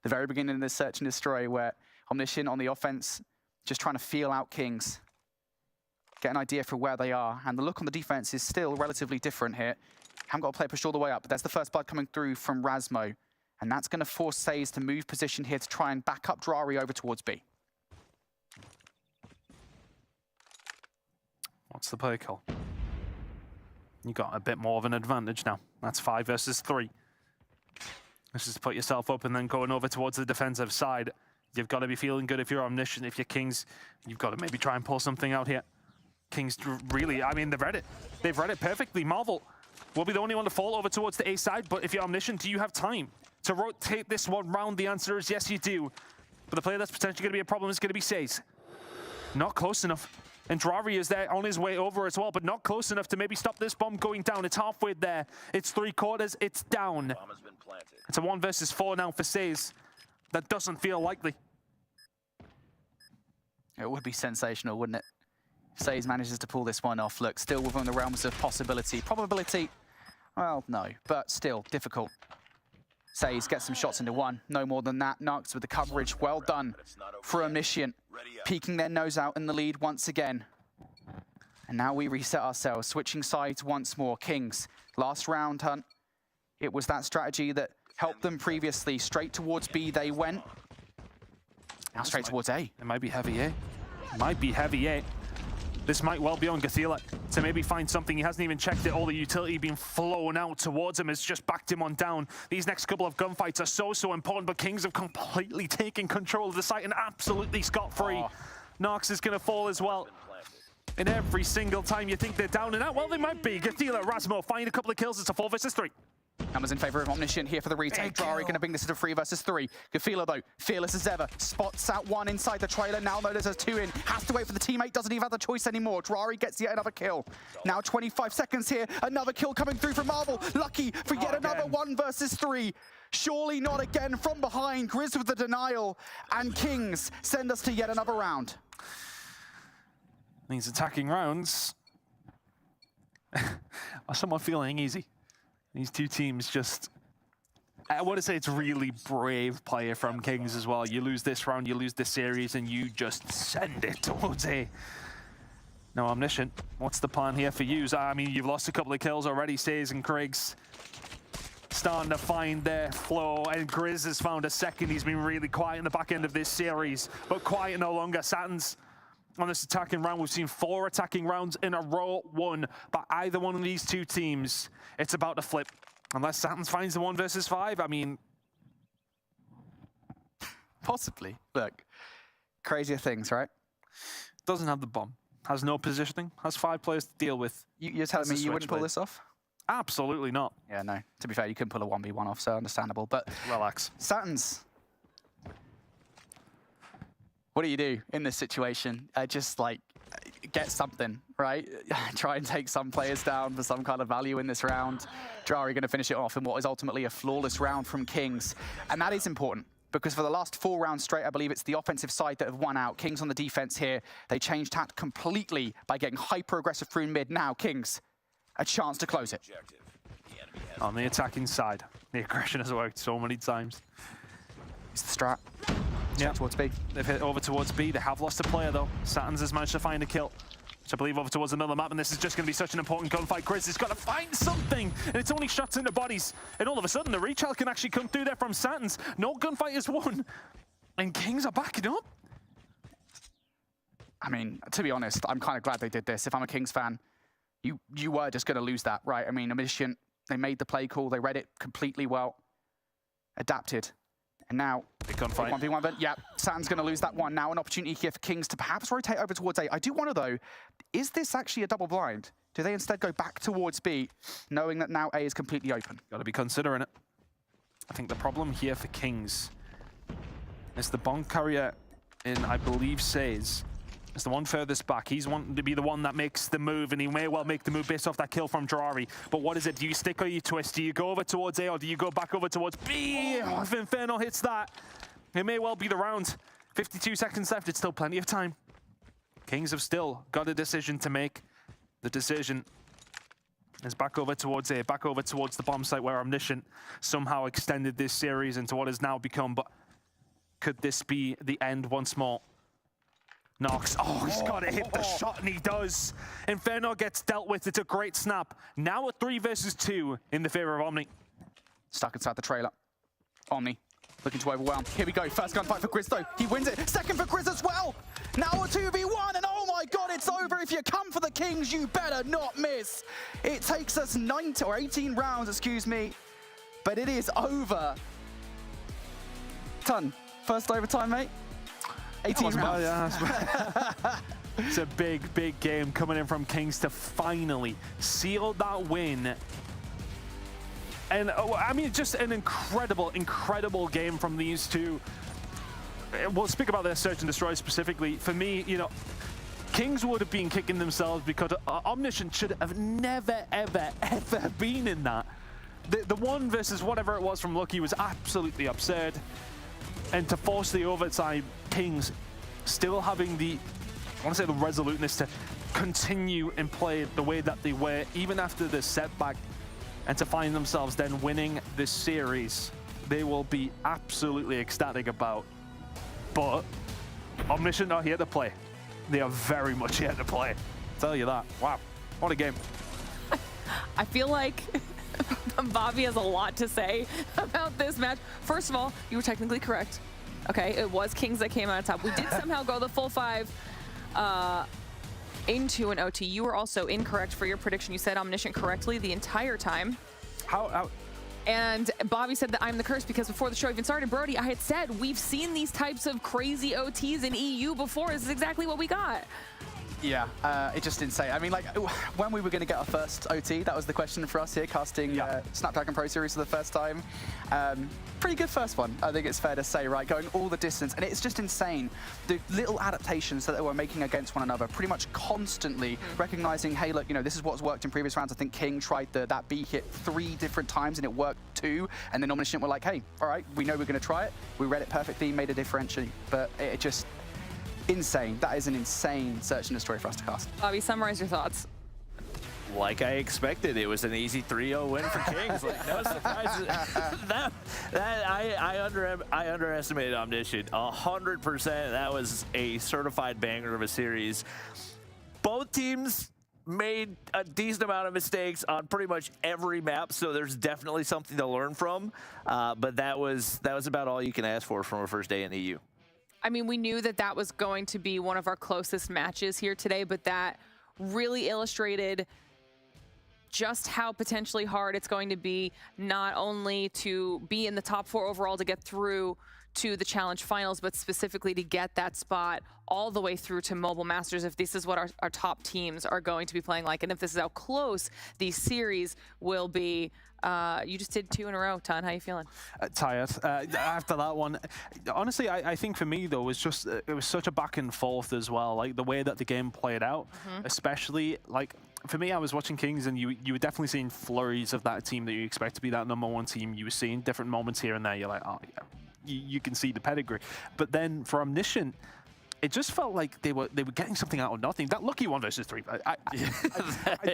The very beginning of this search and destroy, where Omniscient on the offense, just trying to feel out Kings, get an idea for where they are, and the look on the defense is still relatively different here. Haven't got a player pushed all the way up, but there's the first blood coming through from Rasmo, and that's going to force Says to move position here to try and back up Drari over towards B. What's the play call? You got a bit more of an advantage now. That's 5 versus 3. This is to put yourself up and then going over towards the defensive side. You've got to be feeling good if you're Omniscient. If you're Kings, you've got to maybe try and pull something out here. Kings really, I mean, they've read it. They've read it perfectly. Marvel will be the only one to fall over towards the A side, but if you're Omniscient, do you have time to rotate this one round? The answer is yes, you do. But the player that's potentially going to be a problem is going to be Says. Not close enough. And Drari is there on his way over as well, but not close enough to maybe stop this bomb going down. It's halfway there. It's 3/4. It's down. Bomb has been planted. It's a 1 versus 4 now for Says. That doesn't feel likely. It would be sensational, wouldn't it? Says manages to pull this one off. Look, still within the realms of possibility. Probability, well, no, but still difficult. Says gets some shots into one. No more than that. Narcs with the coverage. Well done for Omniscient. Peeking their nose out in the lead once again. And now we reset ourselves, switching sides once more. Kings, last round hunt. It was that strategy that helped them previously. Straight towards B they went. Now straight towards A. It might be heavy A. Might be heavy A. This might well be on Gathila to maybe find something. He hasn't even checked it. All the utility being flown out towards him has just backed him on down. These next couple of gunfights are so important, but Kings have completely taken control of the site and absolutely scot-free. Oh. Narcs is going to fall as well. And every single time you think they're down and out, well, they might be. Gathila, Rasmo find a couple of kills. It's a 4 versus 3. Numbers in favor of Omniscient here for the retake. Drari going to bring this to 3 versus 3. Gathila, though, fearless as ever. Spots out one inside the trailer. Now there's a 2 in. Has to wait for the teammate. Doesn't even have the choice anymore. Drari gets yet another kill. Now 25 seconds here. Another kill coming through from Marvel. Lucky for yet another 1 versus 3. Surely not again from behind. Grizz with the denial. And Kings send us to yet another round. These attacking rounds are somewhat feeling easy. These two teams just, I want to say it's really brave play from Kings as well. You lose this round, you lose this series, and you just send it towards A. Now, Omniscient, what's the plan here for you? I mean, you've lost a couple of kills already, Says and Griggs. Starting to find their flow, and Grizz has found a second. He's been really quiet in the back end of this series, but quiet no longer. Saturn's on this attacking round. We've seen 4 attacking rounds in a row won by either one of these two teams. It's about to flip. Unless Saturn's finds the 1 versus 5, I mean... Possibly. Look, crazier things, right? Doesn't have the bomb. Has no positioning. Has 5 players to deal with. You're telling me you wouldn't pull this off? Absolutely not. Yeah, no. To be fair, you couldn't pull a 1v1 off, so understandable. But relax. Saturn's... What do you do in this situation? Just like get something, right? Try and take some players down for some kind of value in this round. Drari going to finish it off in what is ultimately a flawless round from Kings. And that is important because for the last 4 rounds straight, I believe it's the offensive side that have won out. Kings on the defense here. They changed tact completely by getting hyper-aggressive through mid. Now, Kings, a chance to close it. On the attacking side, The aggression has worked so many times. It's the strat. Yeah. Towards B. They've hit over towards B. They have lost a player, though. Satins has managed to find a kill, which I believe over towards another map, and this is just going to be such an important gunfight. Chris has got to find something, and it's only shots into bodies. And all of a sudden, the rechild can actually come through there from Satins. No gunfight is won, and Kings are backing up. I mean, to be honest, I'm kind of glad they did this. If I'm a Kings fan, you were just going to lose that, right? I mean, Omniscient, they made the play call. They read it completely well, adapted. And now, big gunfight. 1v1, but yeah, Saturn's going to lose that one. Now an opportunity here for Kings to perhaps rotate over towards A. I do wonder, though, is this actually a double blind? Do they instead go back towards B, knowing that now A is completely open? Got to be considering it. I think the problem here for Kings is the bomb carrier in, I believe, says, is the one furthest back. He's wanting to be the one that makes the move, and he may well make the move based off that kill from Drari. But what is it? Do you stick or you twist? Do you go over towards A, or do you go back over towards B? Oh, if Inferno hits that, it may well be the round. 52 seconds left. It's still plenty of time. Kings have still got a decision to make. The decision is back over towards A, back over towards the bomb site where Omniscient somehow extended this series into what has now become. But could this be the end once more? Nox, oh, he's got to hit the shot, and he does. Inferno gets dealt with. It's a great snap. Now a 3 versus 2 in the favor of Omni. Stuck inside the trailer. Omni looking to overwhelm. Here we go. First gunfight for Grizz, though. He wins it. Second for Grizz as well. Now a 2v1, and oh my god, it's over. If you come for the Kings, you better not miss. It takes us 18 rounds, excuse me, but it is over. Ton, first overtime, mate. 18 rounds. Yeah, it's a big, big game coming in from Kings to finally seal that win. And I mean, just an incredible, incredible game from these two. We'll speak about their search and destroy specifically. For me, you know, Kings would have been kicking themselves because Omniscient should have never, ever, ever been in that. The one versus whatever it was from Lucky was absolutely absurd. And to force the overtime, Kings still having the, I want to say, the resoluteness to continue and play the way that they were, even after the setback, and to find themselves then winning this series, they will be absolutely ecstatic about. But Omniscient are here to play. They are very much here to play. I'll tell you that. Wow, what a game. I feel like Bobby has a lot to say about this match. First of all, you were technically correct. Okay, it was Kings that came out on top. We did somehow go the full 5 into an OT. You were also incorrect for your prediction. You said Omniscient correctly the entire time. How? And Bobby said that I'm the curse because before the show even started, Brody, I had said we've seen these types of crazy OTs in EU before. This is exactly what we got. Yeah, it's just insane. I mean, like, when we were going to get our first OT, that was the question for us here, casting Snapdragon Pro Series for the first time. Pretty good first one, I think it's fair to say, right? Going all the distance, and it's just insane. The little adaptations that they were making against one another, pretty much constantly recognizing, hey, look, you know, this is what's worked in previous rounds. I think King tried that B hit 3 different times, and it worked 2. And then Omniscient were like, hey, all right, we know we're going to try it. We read it perfectly, made a differential, but it just... insane. That is an insane search and destroy for us to cast. Bobby, summarize your thoughts. Like I expected, it was an easy 3-0 win for Kings. Like, no surprises. I underestimated Omniscient 100%. That was a certified banger of a series. Both teams made a decent amount of mistakes on pretty much every map, so there's definitely something to learn from. But that was about all you can ask for from a first day in the EU. I mean, we knew that that was going to be one of our closest matches here today, but that really illustrated just how potentially hard it's going to be, not only to be in the top 4 overall to get through to the challenge finals, but specifically to get that spot all the way through to Mobile Masters, if this is what our top teams are going to be playing like, and if this is how close these series will be. You just did 2 in a row, Ton. How you feeling? Tired after that one. Honestly, I think for me though, it was such a back and forth as well. Like the way that the game played out, especially like for me, I was watching Kings, and you were definitely seeing flurries of that team that you expect to be that #1 team. You were seeing different moments here and there. You're like, oh yeah, you can see the pedigree. But then for Omniscient, it just felt like they were getting something out of nothing. That lucky 1 versus 3. I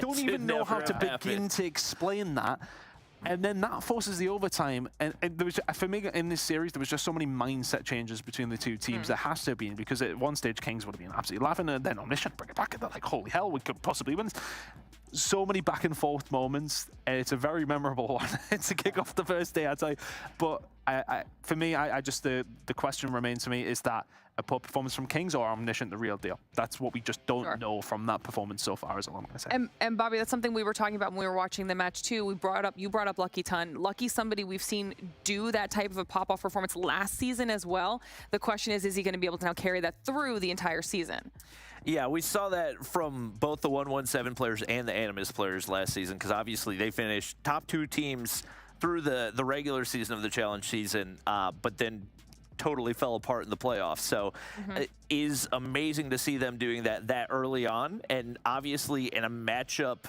don't even know how to begin to explain that. And then that forces the overtime. And there was, for me, in this series, there was just so many mindset changes between the two teams. There has to have been, because at one stage, Kings would have been absolutely laughing, and then Omniscient bring it back, and they're like, holy hell, we could possibly win. So many back and forth moments. It's a very memorable one to kick off the first day, I'd say. But for me, I just, the question remains to me, is that a poor performance from Kings or Omniscient the real deal? That's what we just don't know from that performance so far, is all I'm going to say. And Bobby, that's something we were talking about when we were watching the match too. You brought up Lucky Ton. Lucky, somebody we've seen do that type of a pop-off performance last season as well. The question is he going to be able to now carry that through the entire season? Yeah, we saw that from both the 117 players and the Animus players last season, because obviously they finished top 2 teams through the regular season of the challenge season, but then totally fell apart in the playoffs. So it is amazing to see them doing that early on, and obviously in a matchup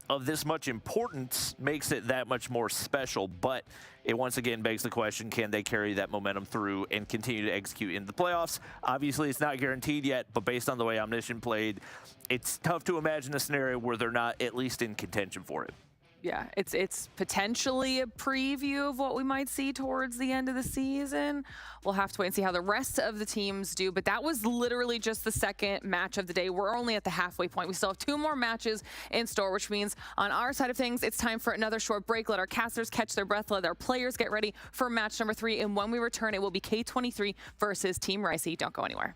of this much importance makes it that much more special. But it once again begs the question, can they carry that momentum through and continue to execute in the playoffs? Obviously, it's not guaranteed yet, but based on the way Omniscient played, it's tough to imagine a scenario where they're not at least in contention for it. Yeah, it's potentially a preview of what we might see towards the end of the season. We'll have to wait and see how the rest of the teams do, but that was literally just the second match of the day. We're only at the halfway point. We still have 2 more matches in store, which means on our side of things, it's time for another short break. Let our casters catch their breath, let our players get ready for match number 3, and when we return, it will be K23 versus Team Ricey. Don't go anywhere.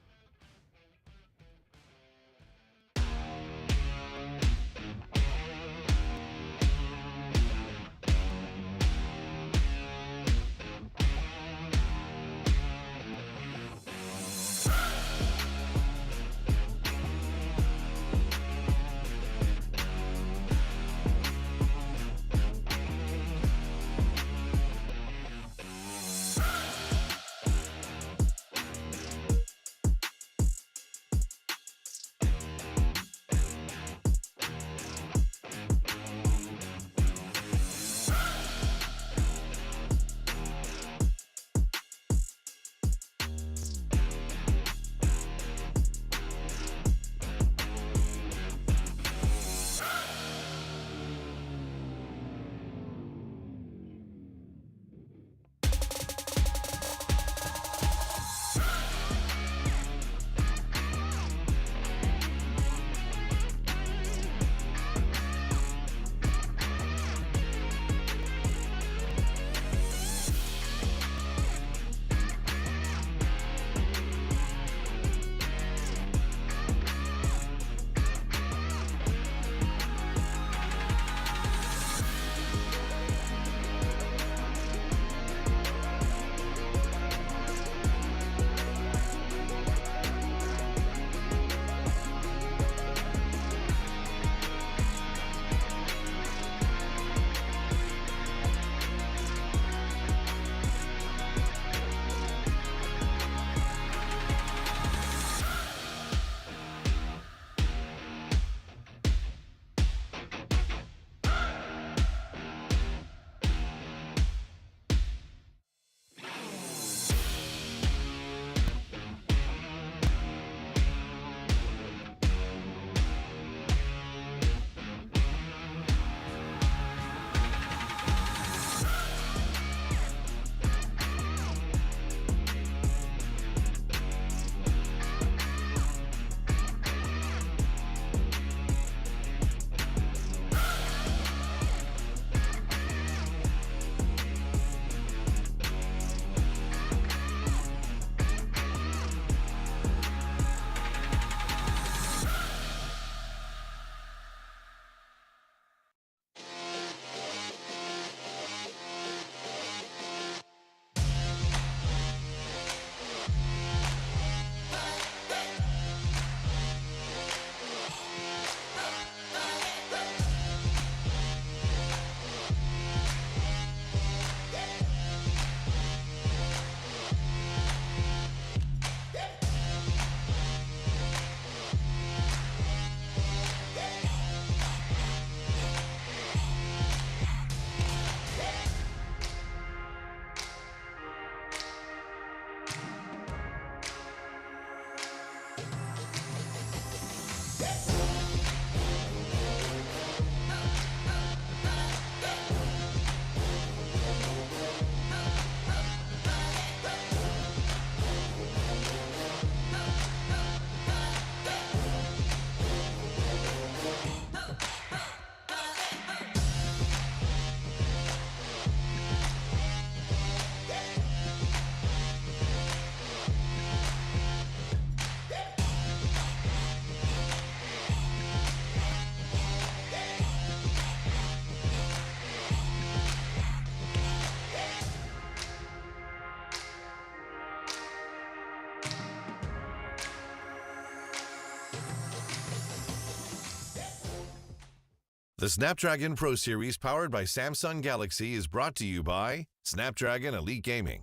The Snapdragon Pro Series powered by Samsung Galaxy is brought to you by Snapdragon Elite Gaming,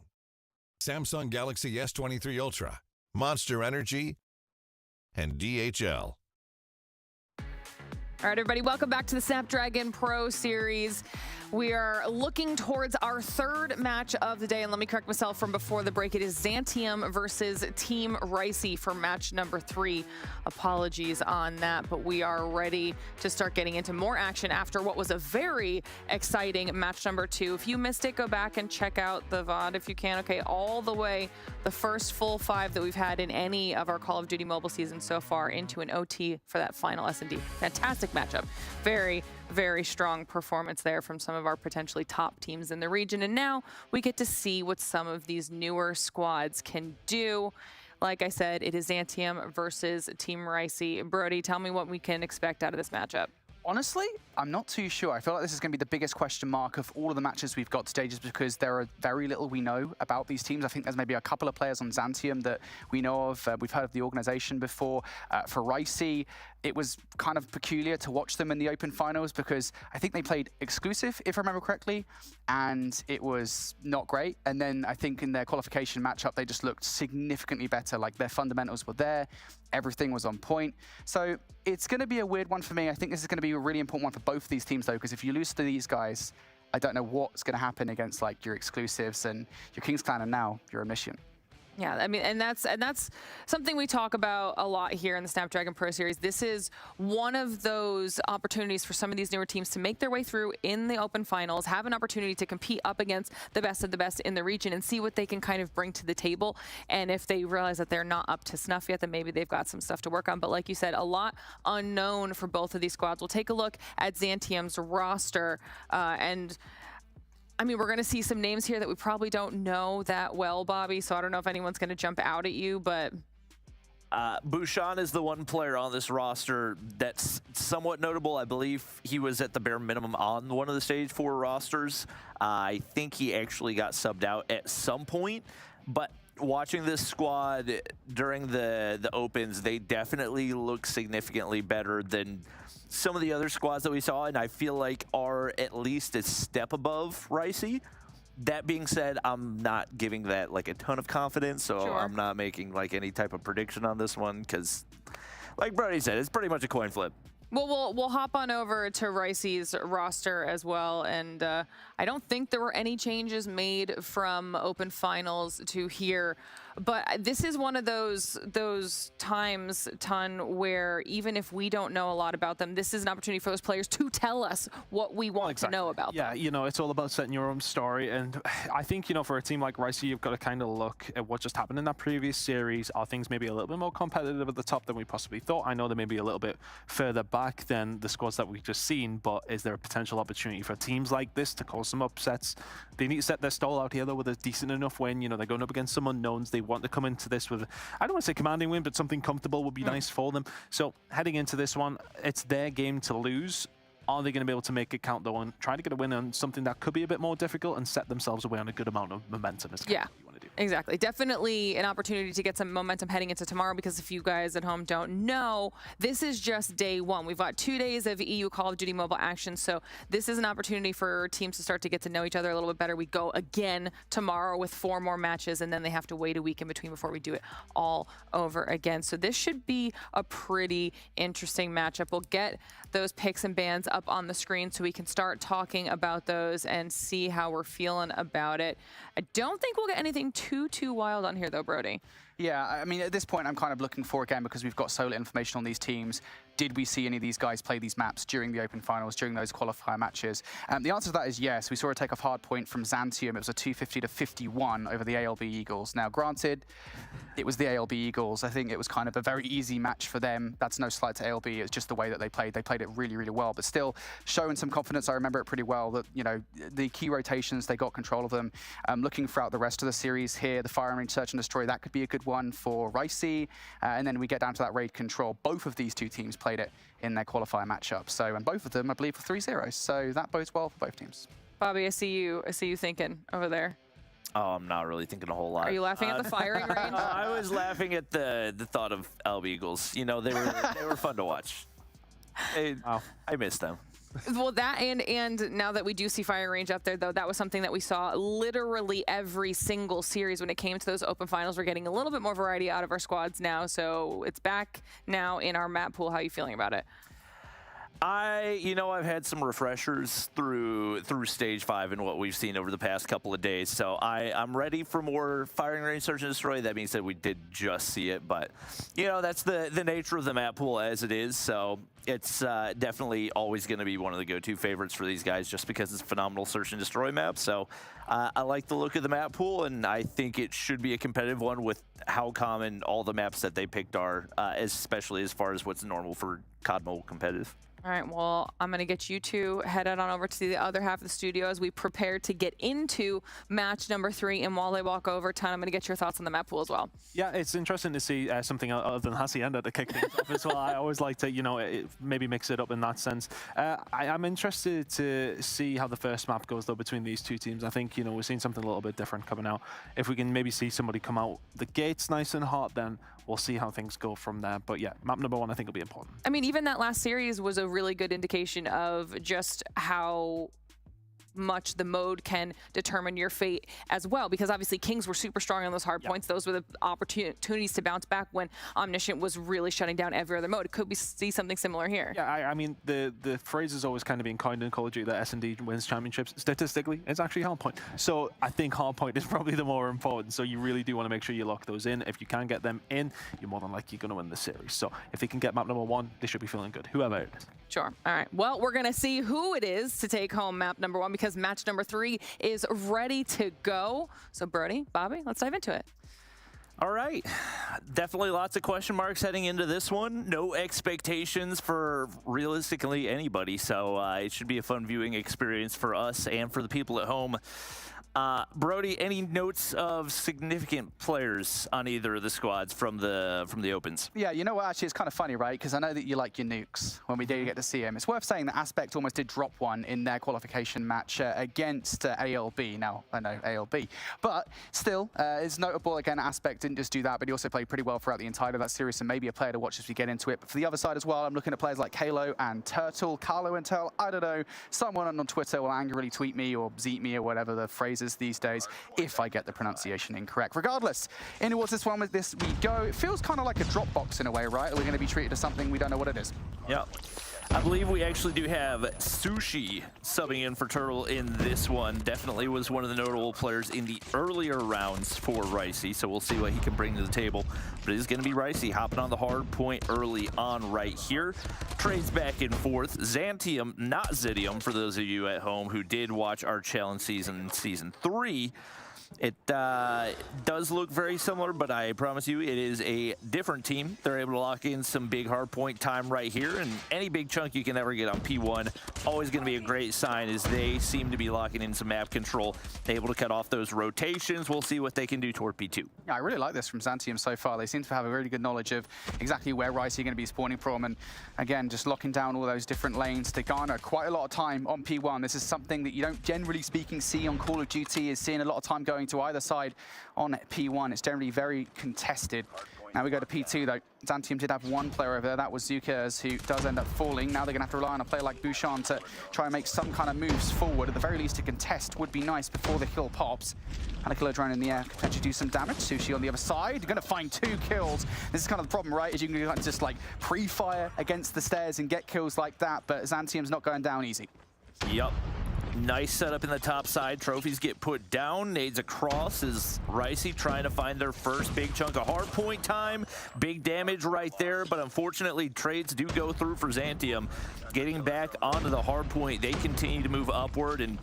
Samsung Galaxy S23 Ultra, Monster Energy, and DHL. All right, everybody, welcome back to the Snapdragon Pro Series. We are looking towards our third match of the day, and let me correct myself from before the break. It is Xantium versus Team Ricey for match number 3. Apologies on that, but we are ready to start getting into more action after what was a very exciting match number 2. If you missed it, go back and check out the VOD if you can. Okay, all the way, the first full 5 that we've had in any of our Call of Duty mobile seasons so far into an OT for that final S&D. Fantastic matchup. Very, very strong performance there from some of our potentially top teams in the region. And now we get to see what some of these newer squads can do. Like I said, it is Xantium versus Team Ricey. Brody, tell me what we can expect out of this matchup. Honestly, I'm not too sure. I feel like this is going to be the biggest question mark of all of the matches we've got today, just because there are very little we know about these teams. I think there's maybe a couple of players on Xantium that we know of. We've heard of the organization before. For Ricey, it was kind of peculiar to watch them in the open finals because I think they played exclusive, if I remember correctly, and it was not great. And then I think in their qualification matchup, they just looked significantly better. Like their fundamentals were there. Everything was on point. So it's going to be a weird one for me. I think this is going to be a really important one for both of these teams, though, because if you lose to these guys, I don't know what's going to happen against like your exclusives and your Kings Clan and now your Omission. Yeah, I mean, and that's something we talk about a lot here in the Snapdragon Pro Series. This is one of those opportunities for some of these newer teams to make their way through in the open finals, have an opportunity to compete up against the best of the best in the region and see what they can kind of bring to the table. And if they realize that they're not up to snuff yet, then maybe they've got some stuff to work on. But like you said, a lot unknown for both of these squads. We'll take a look at Xantium's roster and I mean, we're going to see some names here that we probably don't know that well, Bobby, so I don't know if anyone's going to jump out at you, but... Bouchon is the one player on this roster that's somewhat notable. I believe he was at the bare minimum on one of the Stage 4 rosters. I think he actually got subbed out at some point, but watching this squad during the opens, they definitely look significantly better than some of the other squads that we saw, and I feel like are at least a step above Ricey. That being said, I'm not giving that like a ton of confidence, so Sure. I'm not making like any type of prediction on this one because, like Brody said, it's pretty much a coin flip. Well, we'll hop on over to Ricey's roster as well, and I don't think there were any changes made from open finals to here, but this is one of those times, Ton, where even if we don't know a lot about them, this is an opportunity for those players to tell us what we want to know about them. Yeah, you know, it's all about setting your own story, and I think, you know, for a team like Ricey, you've got to kind of look at what just happened in that previous series. Are things maybe a little bit more competitive at the top than we possibly thought? I know they may be a little bit further back than the squads that we've just seen, but is there a potential opportunity for teams like this to cause some upsets? They need to set their stall out here, though, with a decent enough win. You know, they're going up against some unknowns. They want to come into this with, I don't want to say commanding win, but something comfortable would be nice for them. So heading into this one, it's their game to lose. Are they going to be able to make it count, though, and try to get a win on something that could be a bit more difficult and set themselves away on a good amount of momentum? Yeah, exactly. Definitely an opportunity to get some momentum heading into tomorrow, because if you guys at home don't know, this is just day 1. We've got 2 days of EU Call of Duty mobile action, so this is an opportunity for teams to start to get to know each other a little bit better. We go again tomorrow with 4 more matches, and then they have to wait a week in between before we do it all over again. So this should be a pretty interesting matchup. We'll get those picks and bans up on the screen so we can start talking about those and see how we're feeling about it. I don't think we'll get anything too wild on here, though, Brody. Yeah, I mean, at this point, I'm kind of looking for, again, because we've got so little information on these teams, did we see any of these guys play these maps during the open finals, during those qualifier matches? The answer to that is yes. We saw a takeoff hard point from Xantium. It was a 250-51 over the ALB Eagles. Now, granted, it was the ALB Eagles. I think it was kind of a very easy match for them. That's no slight to ALB. It's just the way that they played. They played it really, really well, but still showing some confidence. I remember it pretty well that, you know, the key rotations, they got control of them. Looking throughout the rest of the series here, the Fire and Range Search and Destroy, that could be a good one for Ricey. And then we get down to that raid control. Both of these two teams played it in their qualifier matchup. So, and both of them, I believe, were 3-0. So that bodes well for both teams. Bobby, I see you thinking over there. Oh, I'm not really thinking a whole lot. Are you laughing at the firing range? I was laughing at the thought of ALB Eagles. You know, they were fun to watch. I miss them. Well, that and now that we do see firing range up there, though, that was something that we saw literally every single series when it came to those open finals. We're getting a little bit more variety out of our squads now, so it's back now in our map pool. How are you feeling about it? I've had some refreshers through stage 5 and what we've seen over the past couple of days. So I'm ready for more firing range search and destroy. That being said, we did just see it, but that's the nature of the map pool as it is. So it's definitely always going to be one of the go-to favorites for these guys, just because it's a phenomenal search and destroy map. So I like the look of the map pool, and I think it should be a competitive one with how common all the maps that they picked are, especially as far as what's normal for COD Mobile competitive. All right, well, I'm going to get you two headed on over to the other half of the studio as we prepare to get into match number 3. And while they walk over, Ton, I'm going to get your thoughts on the map pool as well. Yeah, it's interesting to see something other than Hacienda to kick things off as well. I always like to, maybe mix it up in that sense. I'm interested to see how the first map goes, though, between these two teams. I think, we're seeing something a little bit different coming out. If we can maybe see somebody come out the gates nice and hot, then we'll see how things go from there. But yeah, map number 1, I think, will be important. I mean, even that last series was a really good indication of just how much the mode can determine your fate as well, because obviously Kings were super strong on those hard points. Those were the opportunities to bounce back when Omniscient was really shutting down every other mode. Could we see something similar here? Yeah, I mean, the phrase has always kind of been coined in Call of Duty that S&D wins championships. Statistically, it's actually hardpoint. So I think hardpoint is probably the more important. So you really do want to make sure you lock those in. If you can get them in, you're more than likely going to win the series. So if they can get map number 1, they should be feeling good, whoever it is. Sure. All right. Well, we're going to see who it is to take home map number 1, because match number 3 is ready to go. So Brody, Bobby, let's dive into it. All right. Definitely lots of question marks heading into this one. No expectations for realistically anybody. So it should be a fun viewing experience for us and for the people at home. Brody, any notes of significant players on either of the squads from the opens? Yeah, you know what, actually, it's kind of funny, right? Because I know that you like your nukes when we do get to see him. It's worth saying that Aspect almost did drop one in their qualification match against ALB. Now, I know ALB. But still, it's notable, again, Aspect didn't just do that, but he also played pretty well throughout the entirety of that series, and maybe a player to watch as we get into it. But for the other side as well, I'm looking at players like Halo and Turtle, Carlo and Turtle. I don't know, someone on Twitter will angrily tweet me or zeet me or whatever the phrase is these days if I get the pronunciation incorrect. Regardless, in towards this one with this we go. It feels kind of like a Dropbox in a way, right? We're going to be treated as something we don't know what it is. Yeah. I believe we actually do have Sushi subbing in for Turtle in this one. Definitely was one of the notable players in the earlier rounds for Ricey, so we'll see what he can bring to the table. But it is going to be Ricey hopping on the hard point early on right here. Trades back and forth. Xantium, not Zidium, for those of you at home who did watch our challenge season 3. It does look very similar, but I promise you it is a different team. They're able to lock in some big hard point time right here, and any big chunk you can ever get on P1, always going to be a great sign as they seem to be locking in some map control, able to cut off those rotations. We'll see what they can do toward P2. Yeah, I really like this from Xantium so far. They seem to have a really good knowledge of exactly where Ricey are going to be spawning from, and again, just locking down all those different lanes to garner quite a lot of time on P1. This is something that you don't, generally speaking, see on Call of Duty, is seeing a lot of time going to either side on P1. It's generally very contested. Now we go to P2 though. Xantium did have one player over there, that was Zukers, who does end up falling. Now they're going to have to rely on a player like Bouchon to try and make some kind of moves forward. At the very least, to contest would be nice before the kill pops. And a killer drone in the air could potentially do some damage. Sushi on the other side, you're going to find 2 kills. This is kind of the problem, right? Is you can just like pre-fire against the stairs and get kills like that, but Xantium's not going down easy. Yup. Nice setup in the top side. Trophies get put down. Nades across is Ricey trying to find their first big chunk of hard point time. Big damage right there, but unfortunately trades do go through for Xantium. Getting back onto the hard point, they continue to move upward, and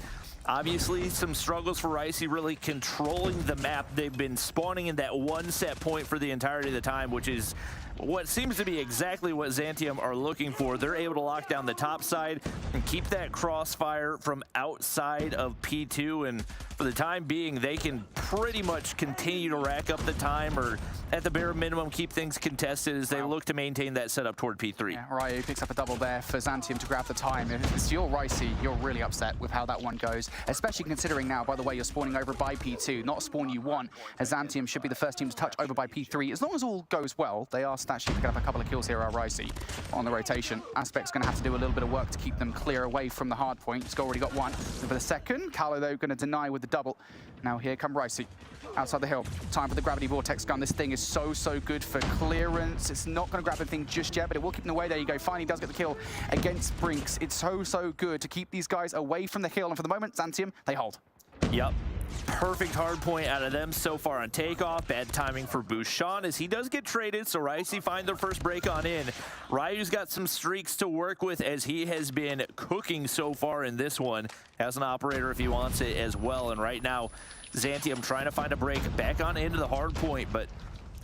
obviously some struggles for Ricey really controlling the map. They've been spawning in that one set point for the entirety of the time, which is what seems to be exactly what Xantium are looking for. They're able to lock down the top side and keep that crossfire from outside of P2, and for the time being, they can pretty much continue to rack up the time, or at the bare minimum, keep things contested as they look to maintain that setup toward P3. Yeah, Ryu picks up a double there for Xantium to grab the time. If it's your Ricey, you're really upset with how that one goes, especially considering now, by the way, you're spawning over by P2, not a spawn you want, as Xantium should be the first team to touch over by P3. As long as all goes well, they are just actually pick up a couple of kills here, Ricey, on the rotation. Aspect's going to have to do a little bit of work to keep them clear away from the hard point. He's already got one. For the second, Carlo, though, going to deny with the double. Now here come Ricey. Outside the hill. Time for the gravity vortex gun. This thing is so good for clearance. It's not going to grab anything just yet, but it will keep them away. There you go. Finally does get the kill against Brinks. It's so good to keep these guys away from the hill. And for the moment, Zantium, they hold. Yep. Perfect hard point out of them so far on takeoff. Bad timing for Bouchon as he does get traded, so Ricey find their first break on in. Ryu's got some streaks to work with as he has been cooking so far in this one. Has an operator if he wants it as well, and right now, Zantium trying to find a break back on into the hard point, but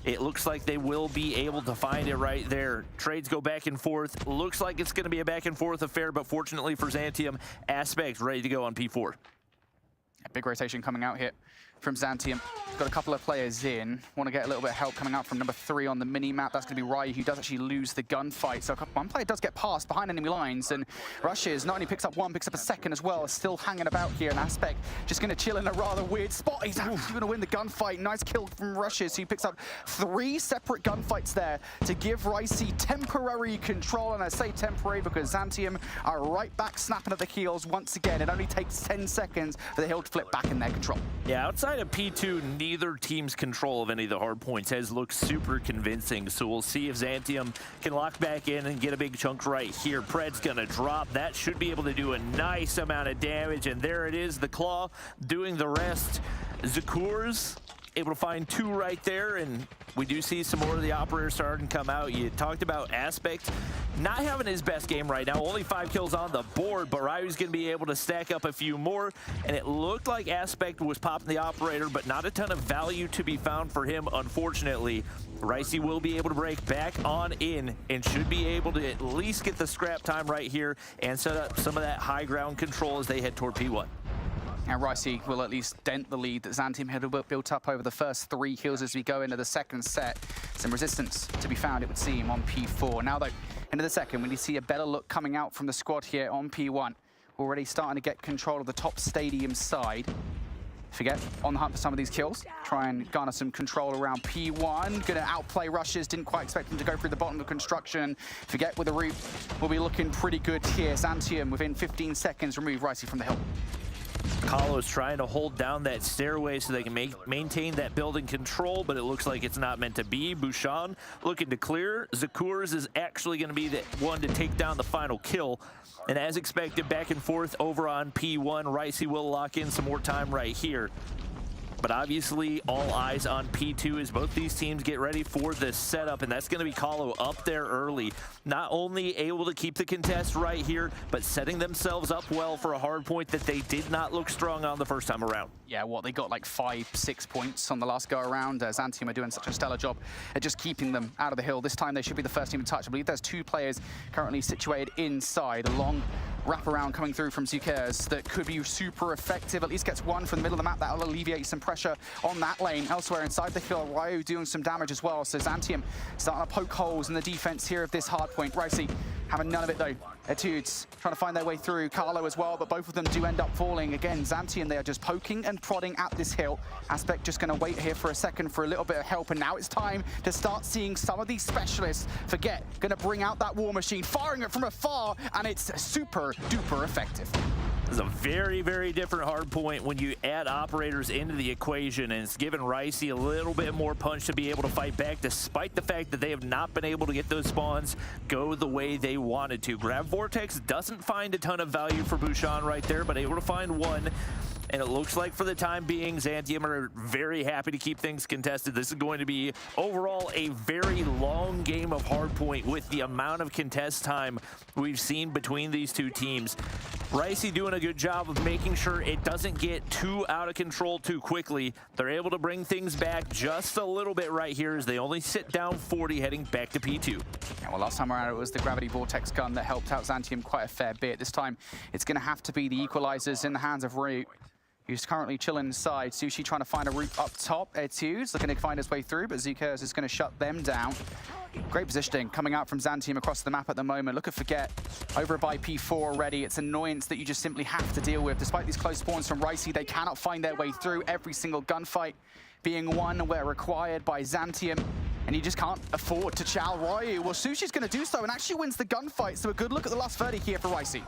it looks like they will be able to find it right there. Trades go back and forth. Looks like it's going to be a back and forth affair, but fortunately for Zantium, Aspect ready to go on P4. A big rotation coming out here from Zantium. Got a couple of players in. Want to get a little bit of help coming out from number 3 on the mini-map. That's going to be Ryu, who does actually lose the gunfight. So one player does get past behind enemy lines and rushes. Not only picks up one, picks up a second as well. Still hanging about here. And Aspect just going to chill in a rather weird spot. He's actually going to win the gunfight. Nice kill from Rushes, who picks up 3 separate gunfights there to give Ricey temporary control. And I say temporary because Zantium are right back snapping at the heels once again. It only takes 10 seconds for the hill to flip back in their control. Yeah, outside of P2, neither team's control of any of the hard points has looked super convincing. So we'll see if Zantium can lock back in and get a big chunk right here. Pred's gonna drop. That should be able to do a nice amount of damage. And there it is, the claw doing the rest. Zakur's able to find 2 right there, and we do see some more of the operators starting to come out. You talked about Aspect not having his best game right now, only 5 kills on the board, but Ryu's going to be able to stack up a few more, and it looked like Aspect was popping the operator, but not a ton of value to be found for him, unfortunately. Ricey will be able to break back on in and should be able to at least get the scrap time right here and set up some of that high ground control as they head toward P1. And Ricey will at least dent the lead that Zantium had built up over the first 3 kills as we go into the second set. Some resistance to be found, it would seem, on P4. Now, though, into the second, we need to see a better look coming out from the squad here on P1. Already starting to get control of the top stadium side. Forget, on the hunt for some of these kills. Try and garner some control around P1. Gonna outplay Rushes. Didn't quite expect him to go through the bottom of construction. Forget with the route. We'll be looking pretty good here. Zantium, within 15 seconds, remove Ricey from the hill. Kahlo's trying to hold down that stairway so they can maintain that building control, but it looks like it's not meant to be. Bouchon looking to clear. Zakur's is actually going to be the one to take down the final kill. And as expected, back and forth over on P1. Ricey will lock in some more time right here. But obviously, all eyes on P2 as both these teams get ready for this setup, and that's going to be Kahlo up there early. Not only able to keep the contest right here, but setting themselves up well for a hard point that they did not look strong on the first time around. Yeah, they got like 5-6 points on the last go around. Zantium are doing such a stellar job at just keeping them out of the hill. This time they should be the first team to touch. I believe there's 2 players currently situated inside. A long wraparound coming through from Zukers that could be super effective. At least gets 1 from the middle of the map. That'll alleviate some pressure on that lane. Elsewhere inside the hill, Ryu doing some damage as well. So Zantium starting to poke holes in the defense here of this hard point. Ricey having none of it though. Etudes trying to find their way through. Carlo as well, but both of them do end up falling. Again, Zantium, they are just poking and prodding at this hill. Aspect just going to wait here for a second for a little bit of help, and now it's time to start seeing some of these specialists. Forget, going to bring out that war machine, firing it from afar, and it's super duper effective. This is a very, very different hard point when you add operators into the equation, and it's given Ricey a little bit more punch to be able to fight back, despite the fact that they have not been able to get those spawns go the way they wanted to. Grav Vortex doesn't find a ton of value for Bouchon right there, but able to find 1. And it looks like for the time being, Zantium are very happy to keep things contested. This is going to be overall a very long game of hardpoint with the amount of contest time we've seen between these 2 teams. Ricey doing a good job of making sure it doesn't get too out of control too quickly. They're able to bring things back just a little bit right here as they only sit down 40 heading back to P2. Yeah, well, last time around it was the gravity vortex gun that helped out Zantium quite a fair bit. This time it's going to have to be the equalizers in the hands of Ryu, who's currently chilling inside. Sushi trying to find a route up top. Etudes looking to find his way through, but Zukers is going to shut them down. Great positioning coming out from Zantium across the map at the moment. Look at Forget over by P4 already. It's annoyance that you just simply have to deal with. Despite these close spawns from Ricey, they cannot find their way through. Every single gunfight being won where required by Zantium. and you just can't afford to chow Ryu. Well, Sushi's going to do so and actually wins the gunfight, so a good look at the last 30 here for Ricey.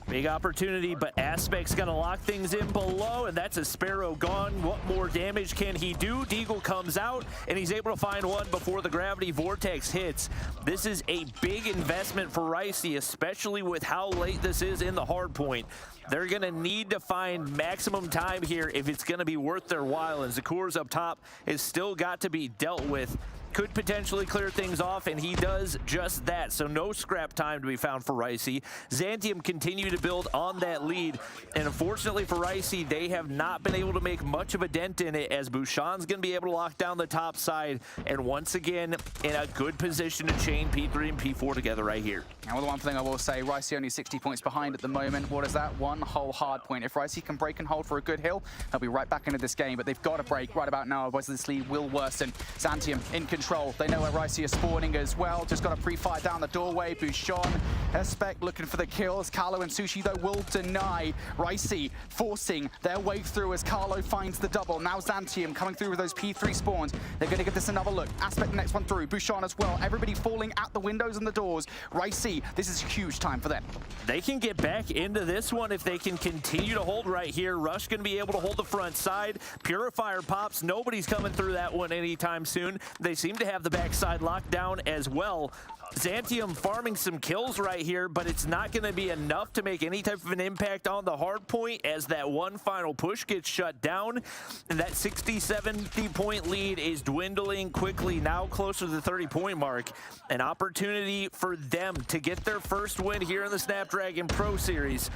Big opportunity, but Aspect's gonna lock things in below, and that's a Sparrow gone. What more damage can he do? Deagle comes out, and he's able to find one before the gravity vortex hits. This is a big investment for Ricey, especially with how late this is in the hard point. They're gonna need to find maximum time here if it's gonna be worth their while, and Zakur's up top has still got to be dealt with. Could potentially clear things off, and he does just that. So no scrap time to be found for Ricey. Xantium continue to build on that lead, and unfortunately for Ricey, they have not been able to make much of a dent in it, as Bouchon's going to be able to lock down the top side, and once again in a good position to chain P3 and P4 together right here. Now, well, the one thing I will say, Ricey only 60 points behind at the moment. What is that? One whole hard point. If Ricey can break and hold for a good hill, they'll be right back into this game, but they've got to break right about now, otherwise this lead will worsen. Xantium in control. They know where Ricey is spawning as well. Just got to pre-fire down the doorway. Bouchon, Aspect looking for the kills. Carlo and Sushi, though, will deny. Ricey forcing their way through as Carlo finds the double. Now Xantium coming through with those P3 spawns. They're going to give this another look. Aspect the next one through. Bouchon as well. Everybody falling at the windows and the doors. Ricey, this is huge time for them. They can get back into this one if they can continue to hold right here. Rush going to be able to hold the front side. Purifier pops. Nobody's coming through that one anytime soon. They seem to have the backside locked down as well. Xantium farming some kills right here, but it's not going to be enough to make any type of an impact on the hard point as that one final push gets shut down. And that 60-70 point lead is dwindling quickly, now closer to the 30-point mark. An opportunity for them to get their first win here in the Snapdragon Pro Series.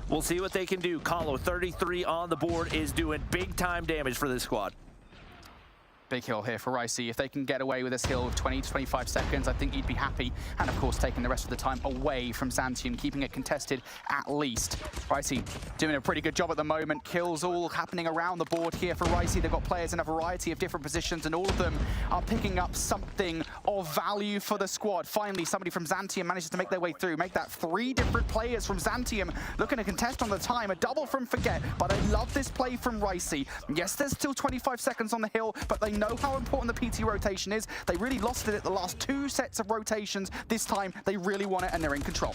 We'll see what they can do. Kahlo, 33 on the board, is doing big time damage for this squad. Big hill here for Ricey. If they can get away with this hill of 20 to 25 seconds, I think you'd be happy. And of course, taking the rest of the time away from Xantium, keeping it contested at least. Ricey doing a pretty good job at the moment. Kills all happening around the board here for Ricey. They've got players in a variety of different positions, and all of them are picking up something of value for the squad. Finally, somebody from Xantium manages to make their way through. Make that 3 different players from Xantium looking to contest on the time. A double from Forget, but I love this play from Ricey. Yes, there's still 25 seconds on the hill, but they know how important the PT rotation is. They really lost it at the last 2 sets of rotations. This time, they really want it, and they're in control.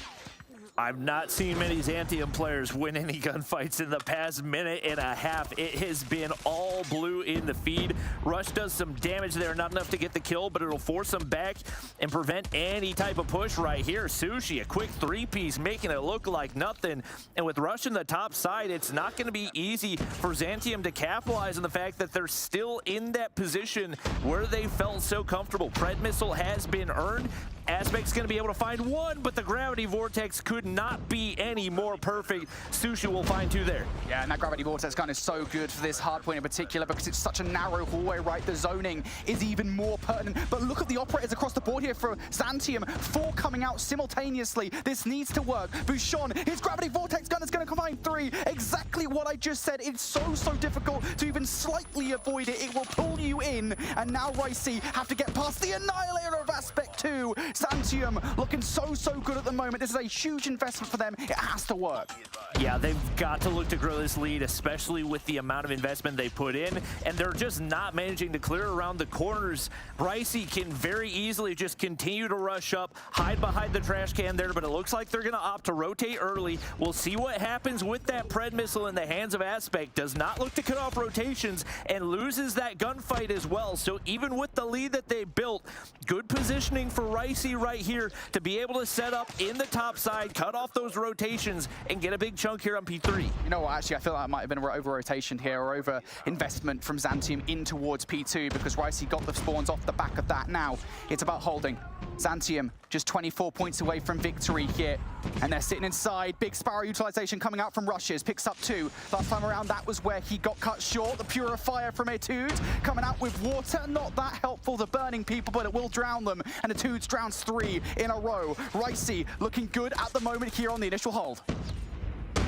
I've not seen many Xantium players win any gunfights in the past minute and a half. It has been all blue in the feed. Rush does some damage there, not enough to get the kill, but it'll force them back and prevent any type of push right here. Sushi, a quick 3-piece, making it look like nothing. And with Rush in the top side, it's not going to be easy for Xantium to capitalize on the fact that they're still in that position where they felt so comfortable. Pred missile has been earned. Aspect's going to be able to find one, but the gravity vortex could not be any more perfect. Sushi will find 2 there. Yeah, and that gravity vortex gun is so good for this hard point in particular because it's such a narrow hallway, right? The zoning is even more pertinent. But look at the operators across the board here for Xantium. 4 coming out simultaneously. This needs to work. Bouchon, his gravity vortex gun is going to combine 3. Exactly what I just said. It's so difficult to even slightly avoid it. It will pull you in. And now Ricey have to get past the annihilator of Aspect 2. Xantium looking so good at the moment. This is a huge investment for them. It has to work. Yeah, they've got to look to grow this lead, especially with the amount of investment they put in, and they're just not managing to clear around the corners. Ricey can very easily just continue to rush up, hide behind the trash can there, but it looks like they're going to opt to rotate early. We'll see what happens with that Pred missile in the hands of Aspect. Does not look to cut off rotations and loses that gunfight as well. So even with the lead that they built, good positioning for Ricey right here to be able to set up in the top side, cut off those rotations, and get a big chunk here on P3. You know what, actually, I feel like it might have been an over-rotation here, or over-investment from Xantium in towards P2, because Ricey got the spawns off the back of that. Now, it's about holding. Xantium just 24 points away from victory here, and they're sitting inside. Big Sparrow utilization coming out from Rushes, picks up 2. Last time around, that was where he got cut short. The Purifier from Etudes coming out with water, not that helpful to burning people, but it will drown them, and Etudes drowns 3 in a row. Ricey looking good at the moment here on the initial hold.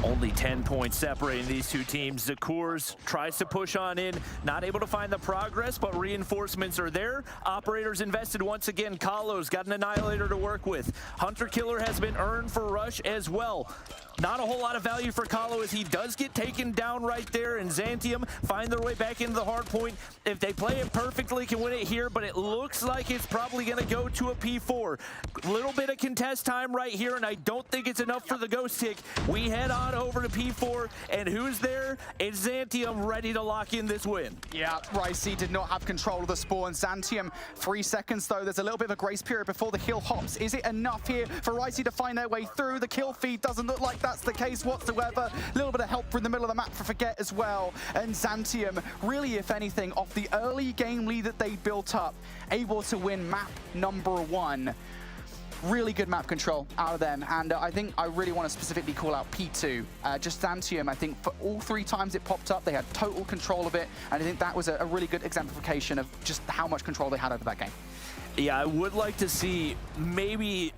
Only 10 points separating these 2 teams. Zakurs tries to push on in, not able to find the progress, but reinforcements are there. Operators invested once again. Kahlo's got an annihilator to work with. Hunter Killer has been earned for Rush as well. not a whole lot of value for Kahlo as he does get taken down right there, and Xantium find their way back into the hard point. If they play it perfectly, can win it here, but it looks like it's probably going to go to a P4. Little bit of contest time right here, and I don't think it's enough for the ghost tick. We head on over to P4, and who's there? It's Xantium ready to lock in this win. Yeah, Ricey did not have control of the spawn. Xantium, 3 seconds though. There's a little bit of a grace period before the kill hops. Is it enough here for Ricey to find their way through? The kill feed doesn't look like that's the case whatsoever. A little bit of help from the middle of the map for Forget as well. And Xantium, really, if anything, off the early game lead that they built up, able to win map number 1. Really good map control out of them, and I think I really want to specifically call out P2. Just Xantium, I think for all 3 times it popped up, they had total control of it, and I think that was a really good exemplification of just how much control they had over that game. Yeah, I would like to see maybe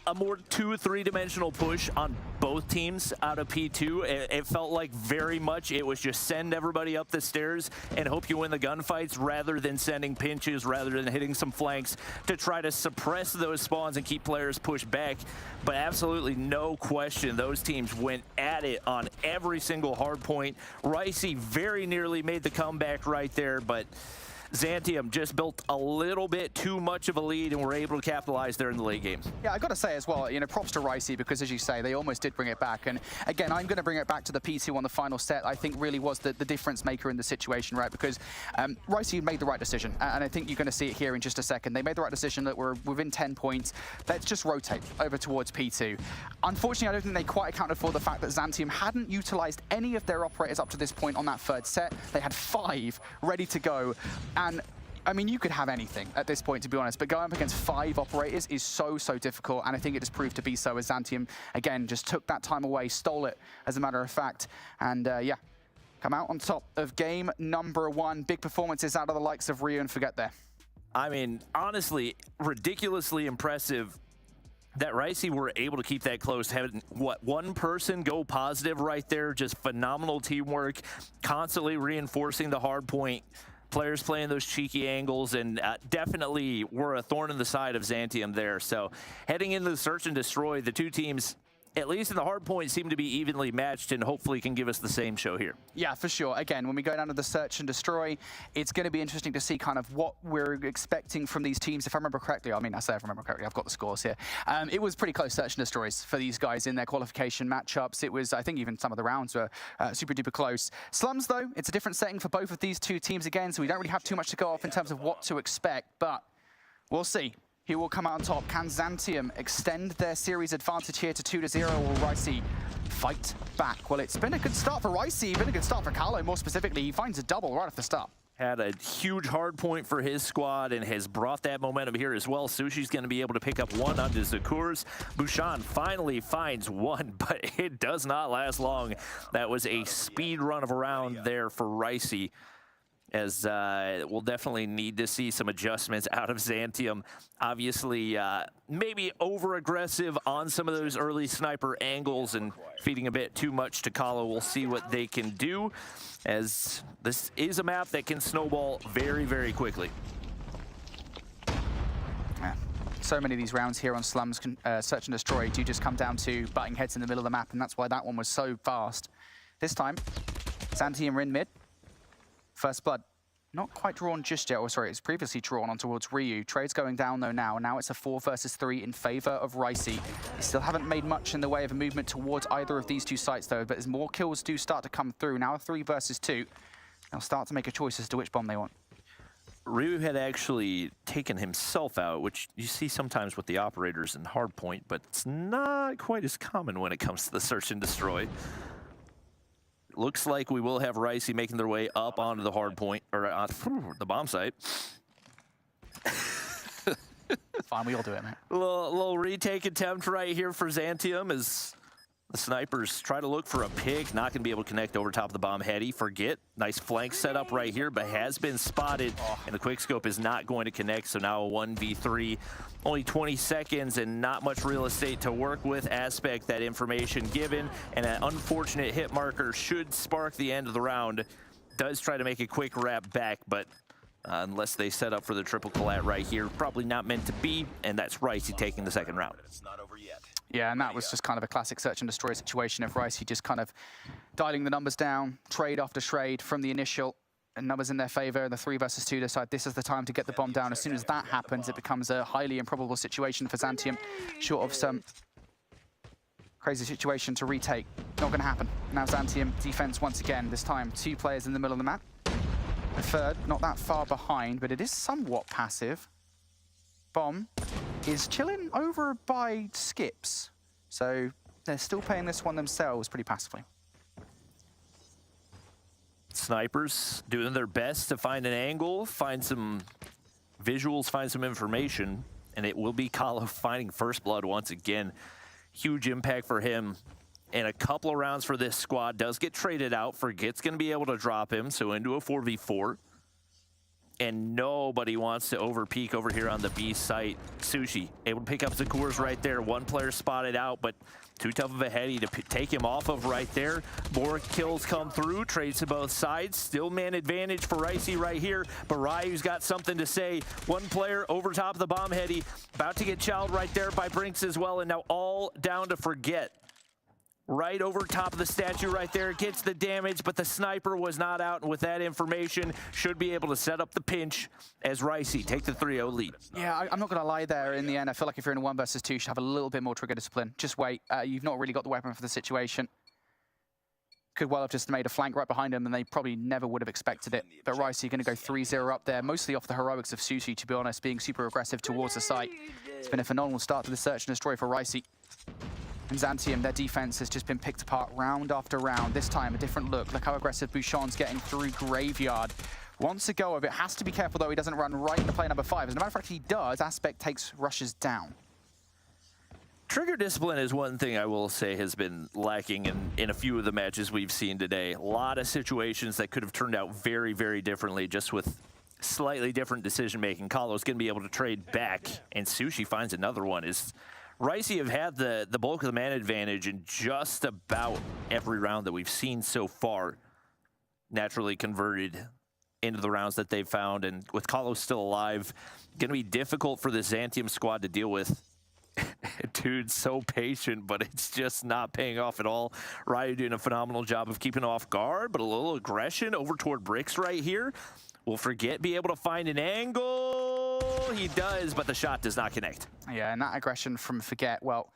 a more 2-3-dimensional push on both teams out of P2. It felt like very much it was just send everybody up the stairs and hope you win the gunfights rather than sending pinches, rather than hitting some flanks to try to suppress those spawns and keep players pushed back. But absolutely no question, those teams went at it on every single hard point. Ricey very nearly made the comeback right there, but Xantium just built a little bit too much of a lead and were able to capitalize there in the late games. Yeah, I got to say as well, you know, props to Ricey because, as you say, they almost did bring it back. And again, I'm going to bring it back to the P2 on the final set. I think really was the difference maker in the situation, right? Because Ricey made the right decision, and I think you're going to see it here in just a second. They made the right decision that we're within 10 points. Let's just rotate over towards P2. Unfortunately, I don't think they quite accounted for the fact that Xantium hadn't utilized any of their operators up to this point on that 3rd set. They had 5 ready to go. And I mean, you could have anything at this point, to be honest, but going up against 5 operators is so difficult, and I think it just proved to be so as Xantium, again, just took that time away, stole it, as a matter of fact, and yeah, come out on top of game number 1. Big performances out of the likes of Ryu and Forget there. I mean, honestly, ridiculously impressive that Ricey were able to keep that close, having, what, 1 person go positive right there, just phenomenal teamwork, constantly reinforcing the hard point. Players playing those cheeky angles, and definitely were a thorn in the side of Xantium there. So heading into the search and destroy, the 2 teams, at least in the hard point, seem to be evenly matched and hopefully can give us the same show here. Yeah, for sure. Again, when we go down to the search and destroy, it's going to be interesting to see kind of what we're expecting from these teams. If I remember correctly, I mean, I say if I remember correctly, I've got the scores here. It was pretty close search and destroys for these guys in their qualification matchups. It was, I think even some of the rounds were super duper close. Slums, though, it's a different setting for both of these 2 teams again, so we don't really have too much to go off in terms of what to expect, but we'll see. Who will come out on top? Can Xantium extend their series advantage here to 2-0, or Ricey fight back? Well, it's been a good start for Ricey, been a good start for Kahlo, more specifically. He finds a double right off the start. Had a huge hard point for his squad and has brought that momentum here as well. Sushi's going to be able to pick up 1 onto Zakurs. Bushan finally finds 1, but it does not last long. That was a speed run of a round there for Ricey, as we'll definitely need to see some adjustments out of Xantium. Obviously, maybe over-aggressive on some of those early sniper angles and feeding a bit too much to Kahlo. We'll see what they can do, as this is a map that can snowball very quickly. Yeah. So many of these rounds here on Slums Search and Destroy do just come down to butting heads in the middle of the map, and that's why that one was so fast. This time, Xantium are in mid. First blood, not quite drawn just yet. Oh, sorry, it's previously drawn on towards Ryu. Trade's going down, though, now. Now it's a 4 versus 3 in favor of Ricey. They still haven't made much in the way of a movement towards either of these 2 sites, though, but as more kills do start to come through, now a 3 versus 2, they'll start to make a choice as to which bomb they want. Ryu had actually taken himself out, which you see sometimes with the operators in hardpoint, but it's not quite as common when it comes to the search and destroy. Looks like we will have Ricey making their way up onto the hard point, or the bomb site. Fine, we all do it, man. Little retake attempt right here for Xantium as the snipers try to look for a pick. Not going to be able to connect over top of the bomb heady. Forget. Nice flank setup right here, but has been spotted, and the quickscope is not going to connect, so now a 1v3. Only 20 seconds and not much real estate to work with. Aspect that information given, and an unfortunate hit marker should spark the end of the round. Does try to make a quick wrap back, but unless they set up for the triple collat right here, probably not meant to be, and that's Ricey taking the second round. It's not over yet. Yeah, and that was just kind of a classic search and destroy situation of Ricey just kind of dialing the numbers down, trade after trade from the initial, and numbers in their favor, and the 3 versus 2 decide this is the time to get the bomb down. As soon as that happens, it becomes a highly improbable situation for Zantium, short of some crazy situation to retake. Not going to happen. Now Zantium defense once again, this time 2 players in the middle of the map. The third, not that far behind, but it is somewhat passive. Bomb is chilling over by Skips, so they're still playing this one themselves pretty passively. Snipers doing their best to find an angle, find some visuals, find some information, and it will be Kalo finding first blood once again. Huge impact for him. And a couple of rounds for this squad does get traded out. Forget's going to be able to drop him, so into a 4v4. And nobody wants to overpeak over here on the B site. Sushi able to pick up Zakurs right there. 1 player spotted out, but too tough of a heady to take him off of right there. More kills come through, trades to both sides. Still man advantage for Ricey right here, but Ryu's got something to say. 1 player over top of the bomb heady, about to get chowed right there by Brinks as well, and now all down to Forget. Right over top of the statue right there, gets the damage, but the sniper was not out, and with that information, should be able to set up the pinch as Ricey take the 3-0 lead. Yeah, I'm not going to lie there. In the end, I feel like if you're in a 1 versus 2, you should have a little bit more trigger discipline. Just wait. You've not really got the weapon for the situation. Could well have just made a flank right behind him, and they probably never would have expected it. But Ricey going to go 3-0 up there, mostly off the heroics of Sushi, to be honest, being super aggressive towards the site. It's been a phenomenal start to the search and destroy for Ricey. And Zantium, their defense has just been picked apart round after round. This time, a different look. Look how aggressive Bouchon's getting through Graveyard. Wants to go of it. Has to be careful, though, he doesn't run right into play number 5. As a matter of fact, he does. Aspect rushes down. Trigger discipline is one thing I will say has been lacking in a few of the matches we've seen today. A lot of situations that could have turned out very, very differently just with slightly different decision-making. Kalo's going to be able to trade back, and Sushi finds another one. Ricey have had the bulk of the man advantage in just about every round that we've seen so far. Naturally converted into the rounds that they've found, and with Kalo still alive, going to be difficult for the Zantium squad to deal with. Dude, so patient, but it's just not paying off at all. Ryu doing a phenomenal job of keeping off guard, but a little aggression over toward Bricks right here. Will Forget be able to find an angle? He does, but the shot does not connect. Yeah, and that aggression from Forget, well,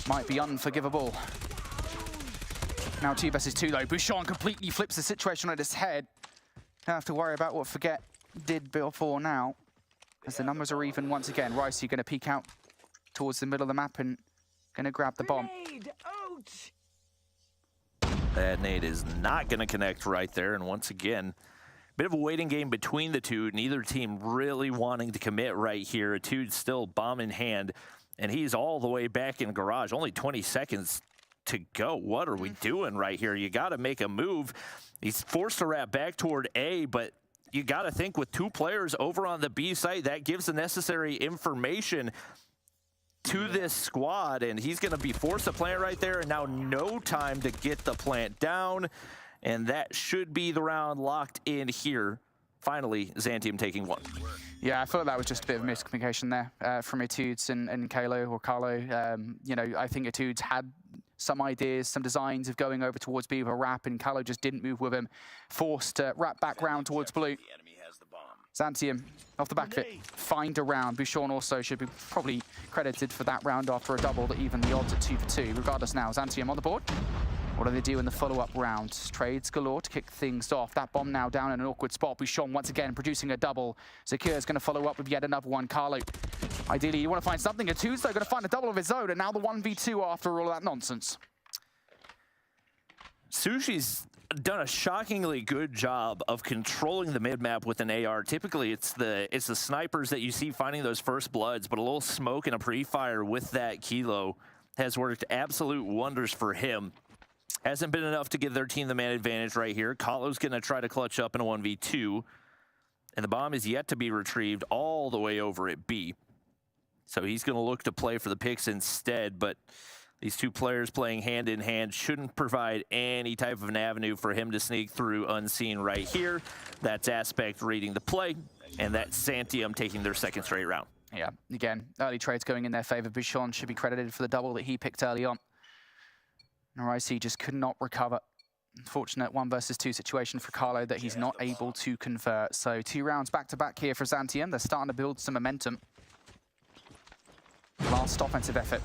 might be unforgivable. Now 2 versus 2, though. Bouchon completely flips the situation on its head. Don't have to worry about what Forget did before now, as the numbers are even once again. Ricey going to peek out towards the middle of the map and going to grab the bomb. That nade is not going to connect right there, and once again, bit of a waiting game between the two. Neither team really wanting to commit right here. Etude's still bomb in hand, and he's all the way back in garage. Only 20 seconds to go. What are we doing right here? You got to make a move. He's forced to wrap back toward A, but you got to think with 2 players over on the B site, that gives the necessary information to this squad, and he's going to be forced to plant right there, and now no time to get the plant down. And that should be the round locked in here. Finally, Zantium taking 1. Yeah, I feel like that was just a bit of miscommunication there from Etudes and Kalo or Carlo. You know, I think Etudes had some ideas, some designs of going over towards B with a wrap, and Kalo just didn't move with him. Forced to wrap back round towards blue. Zantium, off the back of it, find a round. Bouchon also should be probably credited for that round after a double that even the odds at 2 for 2. Regardless now, Zantium on the board. What do they do in the follow-up round? Trades galore to kick things off. That bomb now down in an awkward spot. Bouchon once again producing a double. Zakur's going to follow up with yet another one. Carlo, ideally you want to find something. Etudes though going to find a double of his own, and now the 1v2 after all of that nonsense. Sushi's done a shockingly good job of controlling the mid-map with an AR. Typically, it's the snipers that you see finding those first bloods, but a little smoke and a pre-fire with that Kilo has worked absolute wonders for him. Hasn't been enough to give their team the man advantage right here. Kalo's going to try to clutch up in a 1v2, and the bomb is yet to be retrieved all the way over at B. So he's going to look to play for the picks instead, but these 2 players playing hand in hand shouldn't provide any type of an avenue for him to sneak through unseen right here. That's Aspect reading the play, and that's Zantium taking their 2nd straight round. Yeah, again, early trades going in their favor. Bouchon should be credited for the double that he picked early on. Ricey just could not recover. Unfortunate 1 versus 2 situation for Carlo that he's not able to convert. So 2 rounds back-to-back here for Zantium. They're starting to build some momentum. Last offensive effort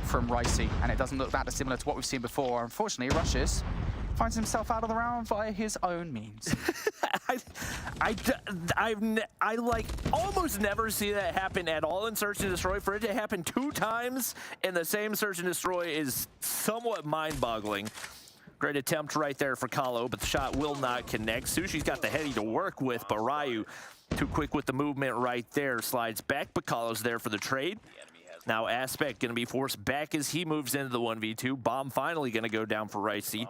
from Ricey, and it doesn't look that dissimilar to what we've seen before. Unfortunately, he rushes, finds himself out of the round via his own means. I like almost never see that happen at all in Search and Destroy. For it to happen 2 times in the same Search and Destroy is somewhat mind-boggling. Great attempt right there for Kahlo, but the shot will not connect. Sushi's got the heady to work with, but Ryu too quick with the movement right there. Slides back, but Kahlo's there for the trade. Now Aspect going to be forced back as he moves into the 1v2. Bomb finally going to go down for Ricey.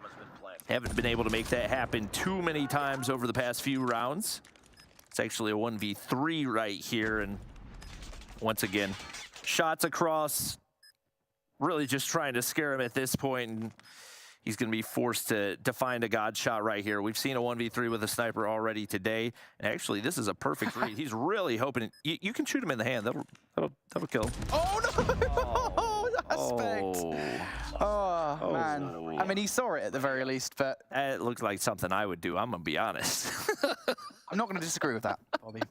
Haven't been able to make that happen too many times over the past few rounds. It's actually a 1v3 right here, and once again, shots across, really just trying to scare him at this point, and he's going to be forced to find a god shot right here. We've seen a 1v3 with a sniper already today, and actually this is a perfect read. He's really hoping you can shoot him in the hand. That'll kill. Oh no! Aspect. Oh man. I mean, he saw it at the very least, but It looks like something I would do. I'm gonna be honest. I'm not going to disagree with that, Bobby.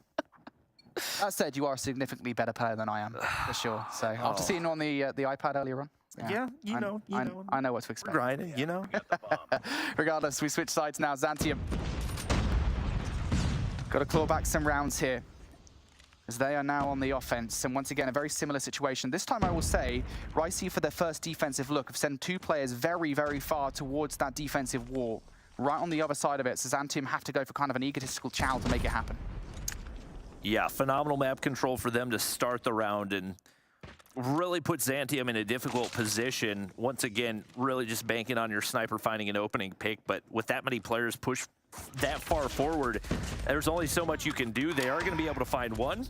That said, you are a significantly better player than I am, for sure. So after seeing on the iPad earlier on. Yeah, you know. I know what to expect. Grinding, you know. Regardless, we switch sides now. Zantium. Got to claw back some rounds here, as they are now on the offense. And once again, a very similar situation. This time, I will say, Ricey, for their first defensive look, have sent 2 players very, very far towards that defensive wall, right on the other side of it. So Zantium have to go for kind of an egotistical chow to make it happen. Yeah, phenomenal map control for them to start the round and really put Zantium in a difficult position. Once again, really just banking on your sniper finding an opening pick, but with that many players pushed that far forward, there's only so much you can do. They are going to be able to find one.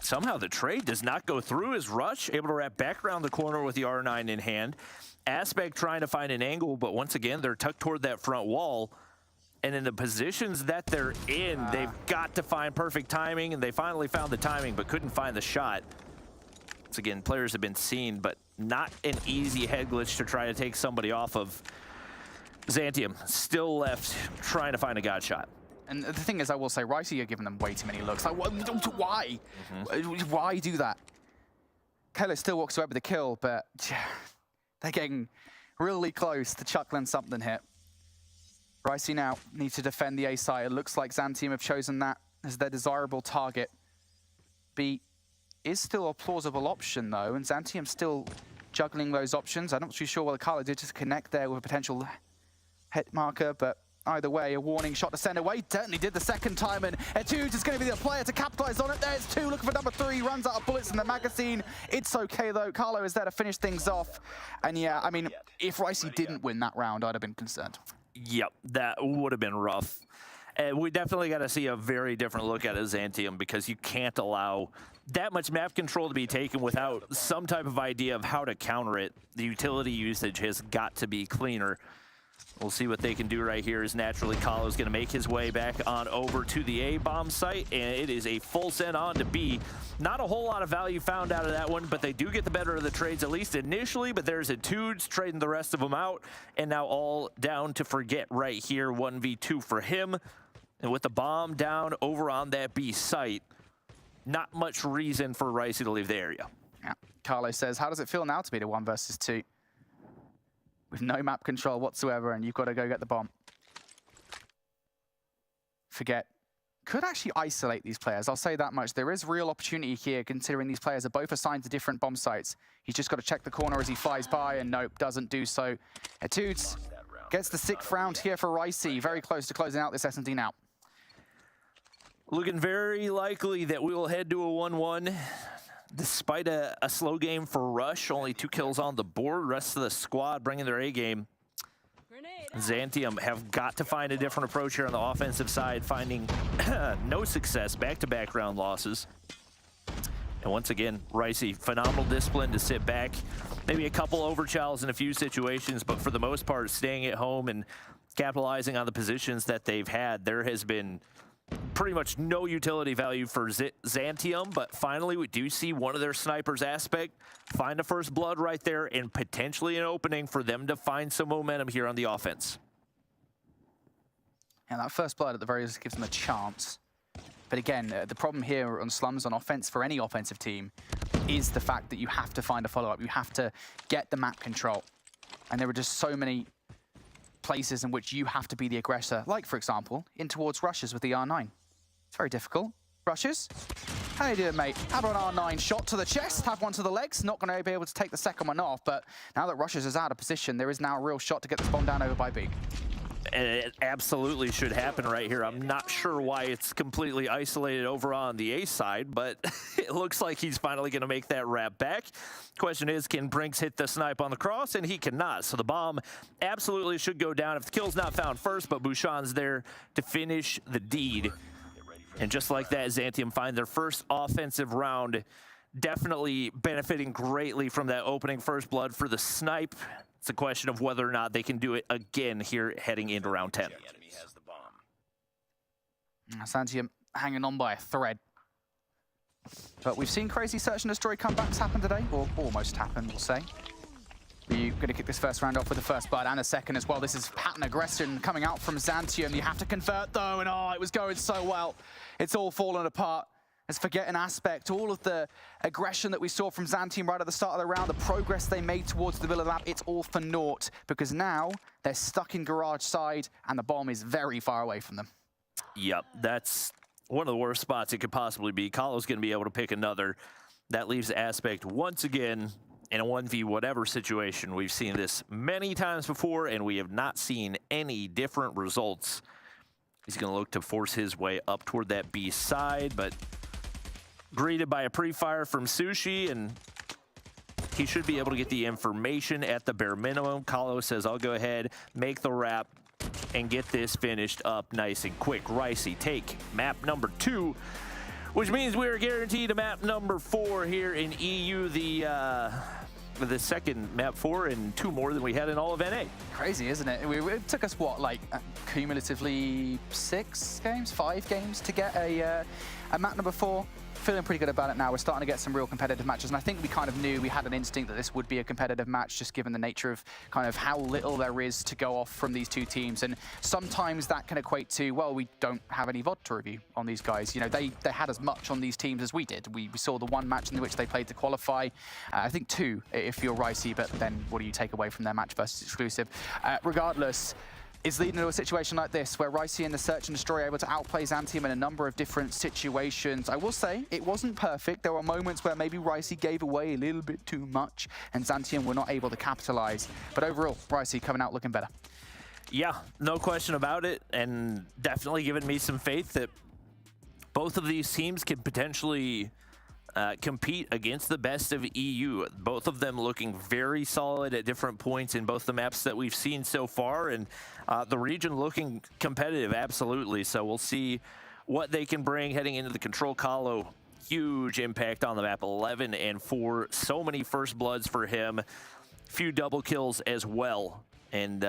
Somehow the trade does not go through as Rush able to wrap back around the corner with the R9 in hand. Aspect trying to find an angle, but once again, they're tucked toward that front wall. And in the positions that they're in, they've got to find perfect timing, and they finally found the timing, but couldn't find the shot. Once again, players have been seen, but not an easy head glitch to try to take somebody off of. Zantium still left trying to find a god shot. And the thing is, I will say, Ricey are giving them way too many looks. Like, why? Why do that? Kayla still walks away with the kill, but they're getting really close to chuckling something here. Ricey now needs to defend the A site. It looks like Zantium have chosen that as their desirable target. B is still a plausible option, though, and Zantium still juggling those options. I'm not too sure what Carlo did to connect there with a potential hit marker, but either way, a warning shot to send away. Certainly did the second time, and Etudes is going to be the player to capitalize on it. There's 2, looking for number 3, runs out of bullets in the magazine. It's okay, though. Carlo is there to finish things off. And yeah, I mean, if Ricey didn't win that round, I'd have been concerned. Yep, that would have been rough. And we definitely got to see a very different look at Zantium, because you can't allow that much map control to be taken without some type of idea of how to counter it. The utility usage has got to be cleaner. We'll see what they can do right here, as naturally Kahlo's going to make his way back on over to the A-bomb site, and it is a full send on to B. Not a whole lot of value found out of that one, but they do get the better of the trades, at least initially, but there's Etudes trading the rest of them out, and now all down to Forget right here, 1v2 for him. And with the bomb down over on that B site, not much reason for Ricey to leave the area. Yeah. Carlo says, how does it feel now to be the 1 versus 2? With no map control whatsoever, and you've got to go get the bomb. Forget. Could actually isolate these players, I'll say that much. There is real opportunity here, considering these players are both assigned to different bomb sites. He's just got to check the corner as he flies by, and nope, doesn't do so. Etudes gets the 6th round here for Ricey. Very close to closing out this S&D now. Looking very likely that we will head to a 1-1. Despite a slow game for Rush, only 2 kills on the board. Rest of the squad bringing their A game. Zantium have got to find a different approach here on the offensive side, finding no success, back-to-back round losses. And once again, Ricey, phenomenal discipline to sit back. Maybe a couple overchalls in a few situations, but for the most part, staying at home and capitalizing on the positions that they've had. There has been pretty much no utility value for Zantium, but finally we do see one of their snipers aspect find a first blood right there and potentially an opening for them to find some momentum here on the offense. And that first blood at the very least gives them a chance. But again, the problem here on Slums on offense for any offensive team is the fact that you have to find a follow-up. You have to get the map control. And there are just so many places in which you have to be the aggressor. Like, for example, in towards rushes with the R9. It's very difficult. Rushes. How you doing, mate? Have an R9 shot to the chest, have one to the legs. Not going to be able to take the second one off, but now that Rushes is out of position, there is now a real shot to get this bomb down over by B. And it absolutely should happen right here. I'm not sure why it's completely isolated over on the A side, but it looks like he's finally going to make that wrap back. Question is, can Brinks hit the snipe on the cross? And he cannot. So the bomb absolutely should go down if the kill's not found first, but Bouchon's there to finish the deed. And just like that, Zantium find their first offensive round, definitely benefiting greatly from that opening first blood for the snipe. It's a question of whether or not they can do it again here heading into round 10. Zantium hanging on by a thread. But we've seen crazy search and destroy comebacks happen today, or almost happen, we'll say. You're going to kick this first round off with the first blood and a second as well. This is pattern aggression coming out from Zantium. You have to convert though, and oh, it was going so well. It's all fallen apart. Let's forget an aspect. All of the aggression that we saw from Zantium right at the start of the round, the progress they made towards the middle of the map, it's all for naught. Because now they're stuck in garage side and the bomb is very far away from them. Yep, that's one of the worst spots it could possibly be. Kahlo's going to be able to pick another. That leaves Aspect once again in a 1v whatever situation. We've seen this many times before, and we have not seen any different results. He's going to look to force his way up toward that B side, but greeted by a pre-fire from Sushi, and he should be able to get the information at the bare minimum. Kahlo says, I'll go ahead, make the wrap, and get this finished up nice and quick. Ricey take map number 2, which means we're guaranteed a map number 4 here in EU, the second map 4 and 2 more than we had in all of NA. Crazy, isn't it? It took us, what, like cumulatively 5 games to get a map number 4. Feeling pretty good about it now. We're starting to get some real competitive matches, and I think we kind of knew, we had an instinct that this would be a competitive match, just given the nature of kind of how little there is to go off from these two teams. And sometimes that can equate to, well, we don't have any VOD to review on these guys. You know, they had as much on these teams as we did. We saw the one match in which they played to qualify. I think 2 if you're Ricey, but then what do you take away from their match versus exclusive? Regardless, is leading to a situation like this, where Ricey and the Search and Destroy are able to outplay Zantium in a number of different situations. I will say, it wasn't perfect. There were moments where maybe Ricey gave away a little bit too much, and Zantium were not able to capitalize. But overall, Ricey coming out looking better. Yeah, no question about it, and definitely giving me some faith that both of these teams can potentially compete against the best of EU. Both of them looking very solid at different points in both the maps that we've seen so far, and the region looking competitive, absolutely. So we'll see what they can bring heading into the Control. Kahlo, huge impact on the map, 11 and 4. So many first bloods for him, few double kills as well, and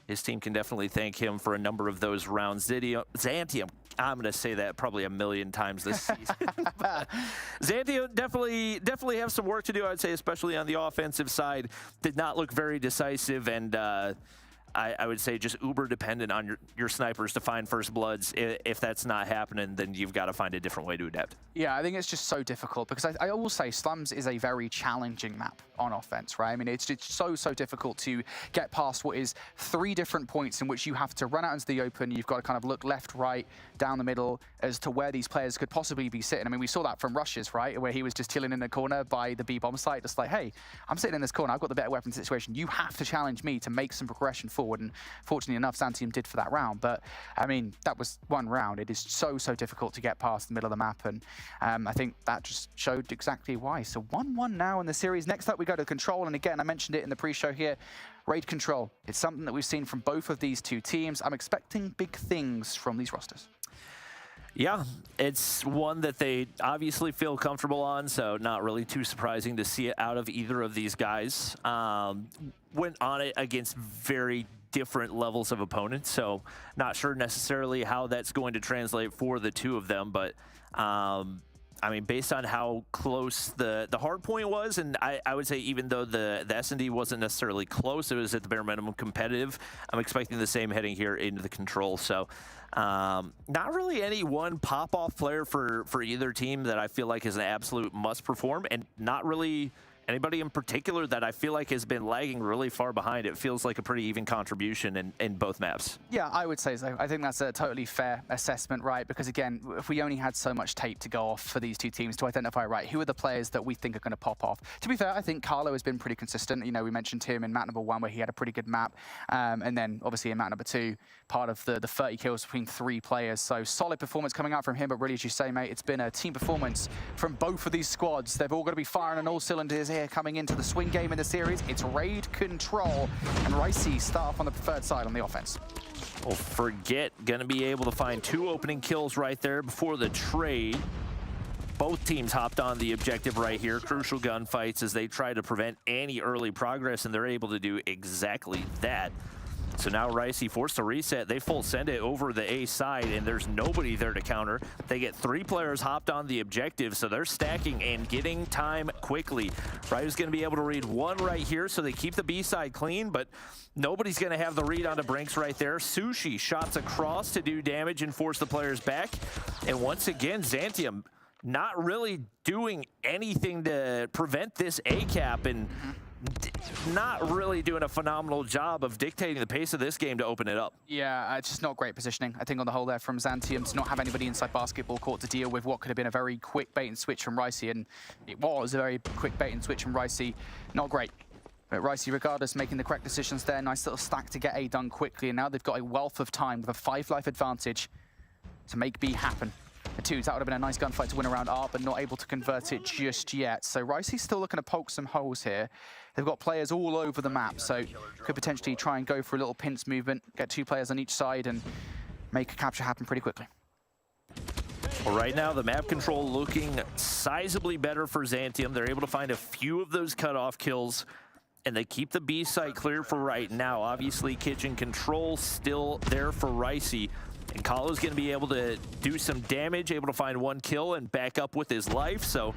his team can definitely thank him for a number of those rounds. Zantium, I'm going to say that probably a million times this season. Zantium definitely have some work to do, I'd say, especially on the offensive side. Did not look very decisive, and I would say just uber dependent on your snipers to find first bloods. If that's not happening, then you've got to find a different way to adapt. Yeah, I think it's just so difficult, because I will say Slums is a very challenging map on offense, right? I mean, it's so difficult to get past what is 3 different points in which you have to run out into the open. You've got to kind of look left, right, down the middle as to where these players could possibly be sitting. I mean, we saw that from Rushes, right? Where he was just chilling in the corner by the B bomb site, just like, hey, I'm sitting in this corner, I've got the better weapon situation. You have to challenge me to make some progression forward. And fortunately enough, Zantium did for that round. But I mean, that was one round. It is so difficult to get past the middle of the map. And I think that just showed exactly why. So 1-1 now in the series. Next up, we go to Control. And again, I mentioned it in the pre-show here, Raid Control. It's something that we've seen from both of these two teams. I'm expecting big things from these rosters. Yeah, it's one that they obviously feel comfortable on, so not really too surprising to see it out of either of these guys. Went on it against very different levels of opponents. So not sure necessarily how that's going to translate for the two of them, but I mean, based on how close the hard point was, and I would say even though the S&D wasn't necessarily close, it was at the bare minimum competitive. I'm expecting the same heading here into the control. So not really any one pop-off player for either team that I feel like is an absolute must perform, and not really anybody in particular that I feel like has been lagging really far behind. It feels like a pretty even contribution in both maps. Yeah, I would say so. I think that's a totally fair assessment, right? Because again, if we only had so much tape to go off for these two teams to identify, right, who are the players that we think are going to pop off? To be fair, I think Carlo has been pretty consistent. You know, we mentioned him in map number 1 where he had a pretty good map. And then obviously in map number 2, part of the 30 kills between 3 players. So solid performance coming out from him, but really, as you say, mate, it's been a team performance from both of these squads. They've all got to be firing on all cylinders here coming into the swing game in the series. It's raid control, and Ricey start off on the preferred side on the offense. Well, forget gonna be able to find 2 opening kills right there before the trade. Both teams hopped on the objective right here. Crucial gunfights as they try to prevent any early progress, and they're able to do exactly that. So now Ricey forced to reset. They full send it over the A side, and there's nobody there to counter. They get 3 players hopped on the objective, so they're stacking and getting time quickly. Ryder's going to be able to read 1 right here, so they keep the B side clean, but nobody's going to have the read onto Brinks right there. Sushi shots across to do damage and force the players back. And once again, Xantium not really doing anything to prevent this A cap, and not really doing a phenomenal job of dictating the pace of this game to open it up. Yeah, it's just not great positioning, I think, on the whole there from Xantium to not have anybody inside basketball court to deal with what could have been a very quick bait and switch from Ricey, and it was a very quick bait and switch from Ricey. Not great. But Ricey, regardless, making the correct decisions there. Nice little stack to get A done quickly, and now they've got a wealth of time with a 5-life advantage to make B happen. The 2s, that would have been a nice gunfight to win around R, but not able to convert it just yet. So Ricey's still looking to poke some holes here. They've got players all over the map, so could potentially try and go for a little pinch movement, get 2 players on each side, and make a capture happen pretty quickly. Well, right now, the map control looking sizably better for Xantium. They're able to find a few of those cutoff kills, and they keep the B site clear for right now. Obviously, kitchen control still there for Ricey. And Kahlo's going to be able to do some damage, able to find 1 kill and back up with his life. So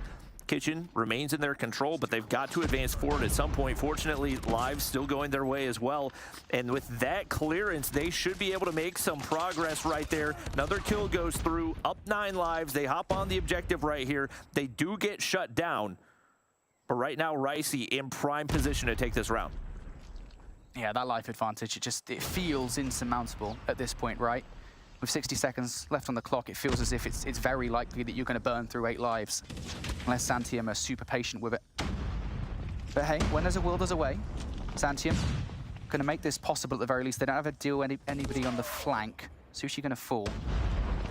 kitchen remains in their control, but they've got to advance forward at some point. Fortunately, lives still going their way as well. And with that clearance, they should be able to make some progress right there. Another kill goes through, up 9 lives. They hop on the objective right here. They do get shut down. But right now, Ricey in prime position to take this round. Yeah, that life advantage, it feels insurmountable at this point, right? With 60 seconds left on the clock, it feels as if it's very likely that you're going to burn through 8 lives, unless Xantium are super patient with it. But hey, when there's a will, there's a way. Xantium going to make this possible at the very least. They don't have to deal anybody on the flank. Sushi going to fall.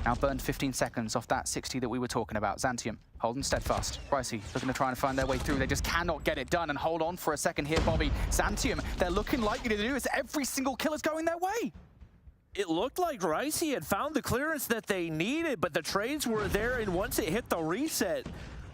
Now burned 15 seconds off that 60 that we were talking about. Xantium holding steadfast. Ricey looking to try and find their way through. They just cannot get it done. And hold on for a second here, Bobby. Xantium, they're looking likely to do is every single kill is going their way. It looked like Ricey had found the clearance that they needed, but the trades were there, and once it hit the reset,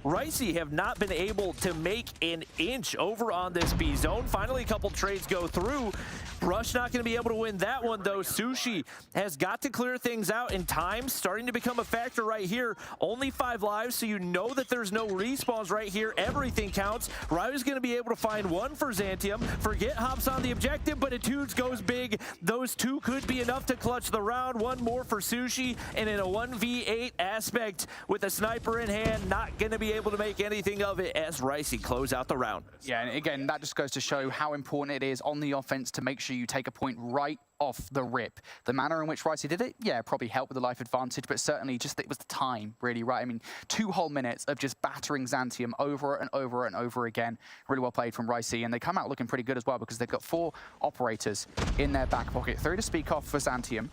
Ricey have not been able to make an inch over on this B zone. Finally, a couple trades go through. Rush not going to be able to win that one, though. Sushi has got to clear things out, and time starting to become a factor right here. Only 5 lives, so you know that there's no respawns right here. Everything counts. Ryder's going to be able to find 1 for Xantium. Forget hops on the objective, but Etudes goes big. Those 2 could be enough to clutch the round. 1 more for Sushi, and in a 1v8 aspect with a sniper in hand, not going to be able to make anything of it as Ricey close out the round. Yeah, and again, that just goes to show how important it is on the offense to make sure you take a point right off the rip. The manner in which Ricey did it, yeah, probably helped with the life advantage, but certainly just it was the time, really, right? I mean, 2 whole minutes of just battering Xantium over and over and over again. Really well played from Ricey, and they come out looking pretty good as well because they've got 4 operators in their back pocket. 3 to speak of for Xantium.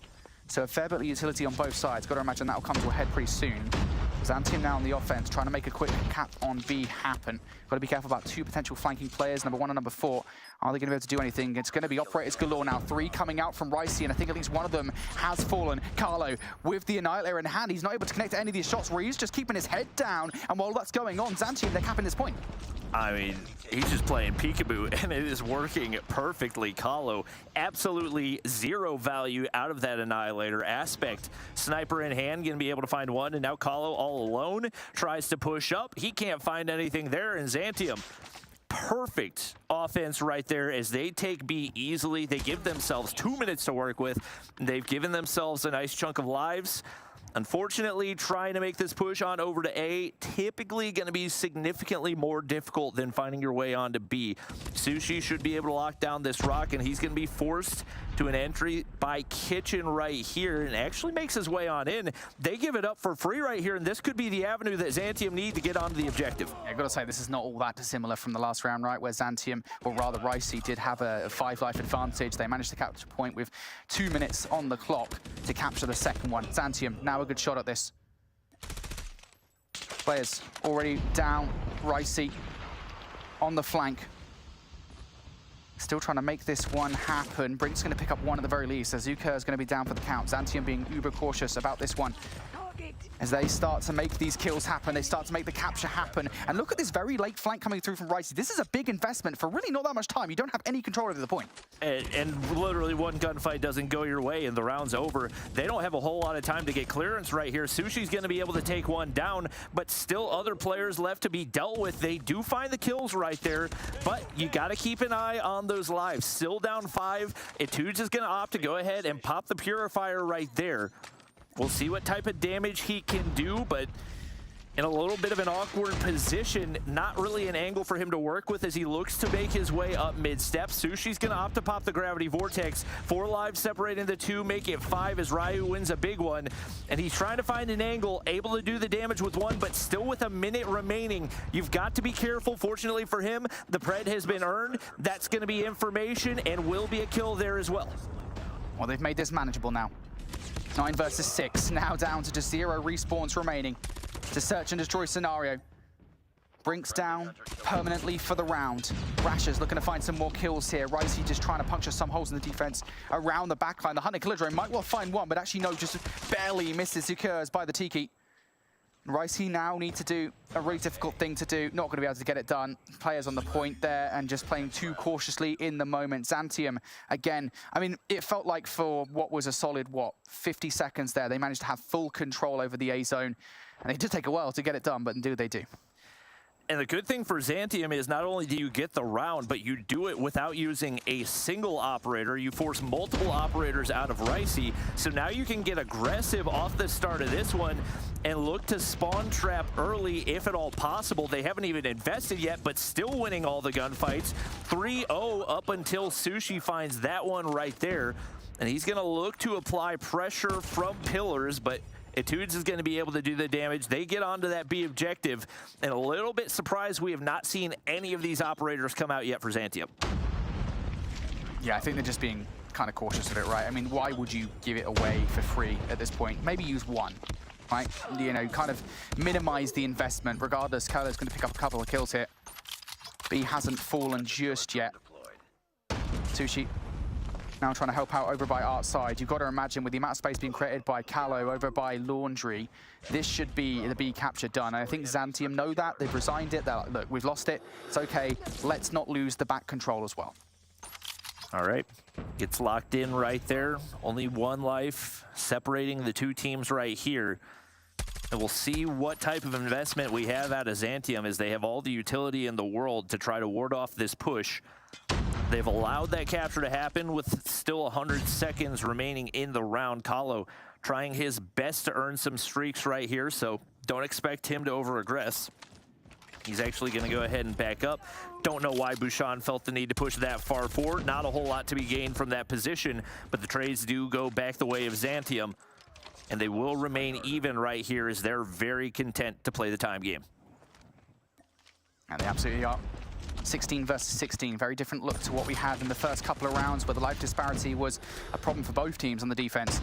So a fair bit of utility on both sides. Got to imagine that'll come to a head pretty soon. Xantium now on the offense, trying to make a quick cap on B happen. Got to be careful about 2 potential flanking players, number 1 and number 4. Are they going to be able to do anything? It's going to be operators galore now. 3 coming out from Ricey, and I think at least one of them has fallen. Carlo with the Annihilator in hand. He's not able to connect to any of these shots where he's just keeping his head down. And while that's going on, Zantium, they're capping this point. I mean, he's just playing peekaboo, and it is working perfectly. Carlo, absolutely zero value out of that Annihilator aspect. Sniper in hand, going to be able to find one, and now Carlo all alone tries to push up. He can't find anything there, and Zantium, perfect offense right there as they take B easily. They give themselves 2 minutes to work with. They've given themselves a nice chunk of lives. Unfortunately, trying to make this push on over to A, typically going to be significantly more difficult than finding your way onto B. Sushi should be able to lock down this rock, and he's going to be forced to an entry by Kitchen right here, and actually makes his way on in. They give it up for free right here, and this could be the avenue that Zantium need to get onto the objective. Yeah, I've got to say, this is not all that dissimilar from the last round, right, where Zantium, or rather Ricey, did have a 5-life advantage. They managed to capture a point with 2 minutes on the clock to capture the second one. Zantium, now a good shot at this. Players already down. Ricey on the flank. Still trying to make this one happen. Brink's going to pick up one at the very least. Azuka is going to be down for the count. Zantium being uber cautious about this one. As they start to make these kills happen, they start to make the capture happen. And look at this very late flank coming through from Ricey. This is a big investment for really not that much time. You don't have any control over the point. And literally one gunfight doesn't go your way and the round's over. They don't have a whole lot of time to get clearance right here. Sushi's going to be able to take one down, but still other players left to be dealt with. They do find the kills right there, but you got to keep an eye on those lives. Still down 5. Etudes is going to opt to go ahead and pop the Purifier right there. We'll see what type of damage he can do, but in a little bit of an awkward position, not really an angle for him to work with as he looks to make his way up mid-step. Sushi's going to opt to pop the Gravity Vortex. 4 lives separating the 2, make it 5 as Ryu wins a big one. And he's trying to find an angle, able to do the damage with 1, but still with a minute remaining. You've got to be careful. Fortunately for him, the Pred has been earned. That's going to be information and will be a kill there as well. Well, they've made this manageable now. 9 versus 6, now down to just 0 respawns remaining. It's a search and destroy scenario. Brink's down permanently for the round. Rasher's looking to find some more kills here. Ricey just trying to puncture some holes in the defense around the backline. The Hunter Killerdrone might well find one, but actually no, just barely misses Zukurs by the Tiki. Ricey now need to do a really difficult thing to do. Not going to be able to get it done. Players on the point there and just playing too cautiously in the moment. Zantium, again, I mean, it felt like for what was a solid, 50 seconds there, they managed to have full control over the A zone. And it did take a while to get it done, but do they do. And the good thing for Zantium is not only do you get the round, but you do it without using a single operator. You force multiple operators out of Ricey, so now you can get aggressive off the start of this one and look to spawn trap early if at all possible. They haven't even invested yet, but still winning all the gunfights. 3-0 up until Sushi finds that one right there. And he's going to look to apply pressure from pillars, but Etudes is going to be able to do the damage. They get onto that B objective, and a little bit surprised we have not seen any of these operators come out yet for Zantium. Yeah, I think they're just being kind of cautious of it, right? I mean, why would you give it away for free at this point? Maybe use 1, right? You know, kind of minimize the investment. Regardless, Kylo's going to pick up a couple of kills here. B hasn't fallen just yet. Sushi now trying to help out over by Art's side. You've got to imagine with the amount of space being created by Callow over by Laundry, this should be the B capture done. And I think Zantium know that. They've resigned it. They're like, look, we've lost it. It's okay. Let's not lose the back control as well. All right. Gets locked in right there. Only 1 life separating the 2 teams right here. And we'll see what type of investment we have out of Zantium as they have all the utility in the world to try to ward off this push. They've allowed that capture to happen with still 100 seconds remaining in the round. Kahlo trying his best to earn some streaks right here, so don't expect him to over-aggress. He's actually going to go ahead and back up. Don't know why Bouchon felt the need to push that far forward. Not a whole lot to be gained from that position, but the trades do go back the way of Zantium, and they will remain even right here as they're very content to play the time game. And they absolutely are. 16 versus 16, very different look to what we had in the first couple of rounds where the life disparity was a problem for both teams on the defense.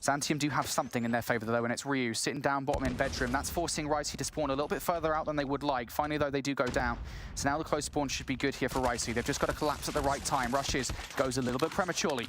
Zantium do have something in their favor though, and it's Ryu sitting down bottom in bedroom. That's forcing Ricey to spawn a little bit further out than they would like. Finally though, they do go down. So now the close spawn should be good here for Ricey. They've just got to collapse at the right time. Rushes, goes a little bit prematurely.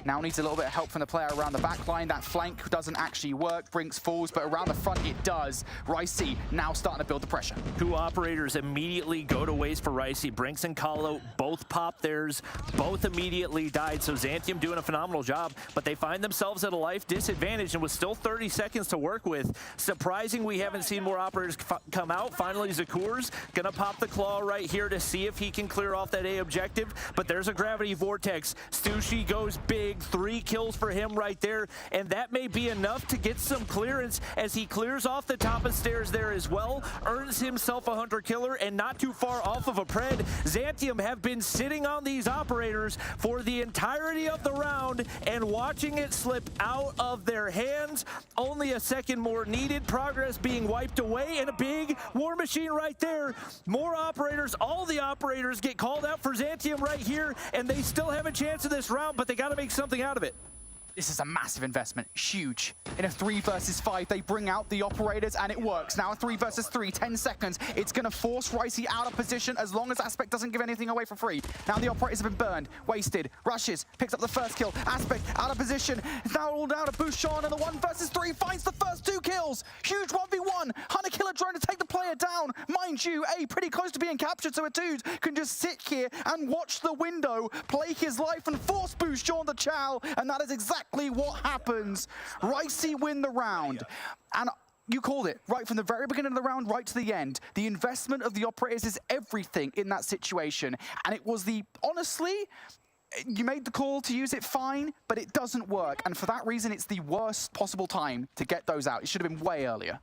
Now needs a little bit of help from the player around the back line. That flank doesn't actually work. Brinks falls, but around the front it does. Ricey now starting to build the pressure. 2 operators immediately go to waste for Ricey. Brinks and Kahlo both pop theirs. Both immediately died. So Zantium doing a phenomenal job, but they find themselves at a life disadvantage and with still 30 seconds to work with. Surprising we haven't seen more operators come out. Finally, Zakur's gonna pop the claw right here to see if he can clear off that A objective, but there's a gravity vortex. Stushi goes big. 3 kills for him right there, and that may be enough to get some clearance as he clears off the top of stairs there as well, earns himself a hunter killer, and not too far off of a pred. Zantium have been sitting on these operators for the entirety of the round and watching it slip out of their hands. Only a second more needed, progress being wiped away, and a big war machine right there. More operators, all the operators get called out for Zantium right here, and they still have a chance in this round, but they got to make something out of it. This is a massive investment, huge. In a 3 versus 5, they bring out the operators and it works. Now a 3 versus 3, 10 seconds. It's gonna force Ricey out of position as long as Aspect doesn't give anything away for free. Now the operators have been burned, wasted. Rushes, picks up the first kill. Aspect out of position. It's now all down to Bouchon, and the 1 versus 3 finds the first 2 kills. Huge 1v1. Hunter killer drone to take the player down. Mind you, A pretty close to being captured, so a dude can just sit here and watch the window, play his life and force Bouchon to chow, and that is exactly what happens. Ricey win the round, and you called it right from the very beginning of the round right to the end. The investment of the operators is everything in that situation, and it was honestly, you made the call to use it fine, but it doesn't work, and for that reason it's the worst possible time to get those out. It should have been way earlier.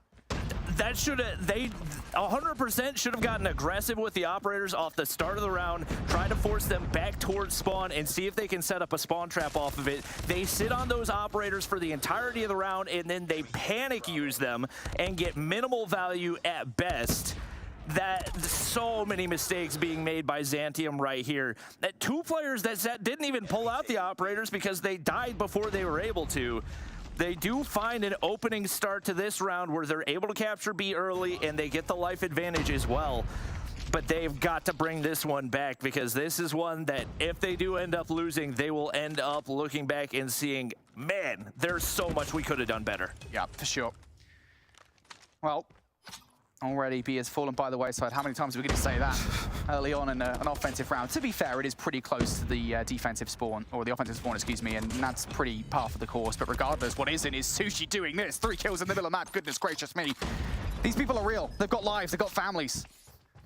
That they 100% should have gotten aggressive with the operators off the start of the round, try to force them back towards spawn and see if they can set up a spawn trap off of it. They sit on those operators for the entirety of the round, and then they panic use them and get minimal value at best. That so many mistakes being made by Zantium right here. That 2 players that didn't even pull out the operators because they died before they were able to. They do find an opening start to this round where they're able to capture B early and they get the life advantage as well. But they've got to bring this one back, because this is one that if they do end up losing, they will end up looking back and seeing, man, there's so much we could have done better. Yeah, for sure. Well, already B has fallen by the wayside. How many times are we going to say that early on in an offensive round? To be fair, it is pretty close to the defensive spawn, or the offensive spawn, excuse me, and that's pretty par for the course. But regardless, what isn't is Sushi doing this. 3 kills in the middle of the map. Goodness gracious me. These people are real. They've got lives. They've got families.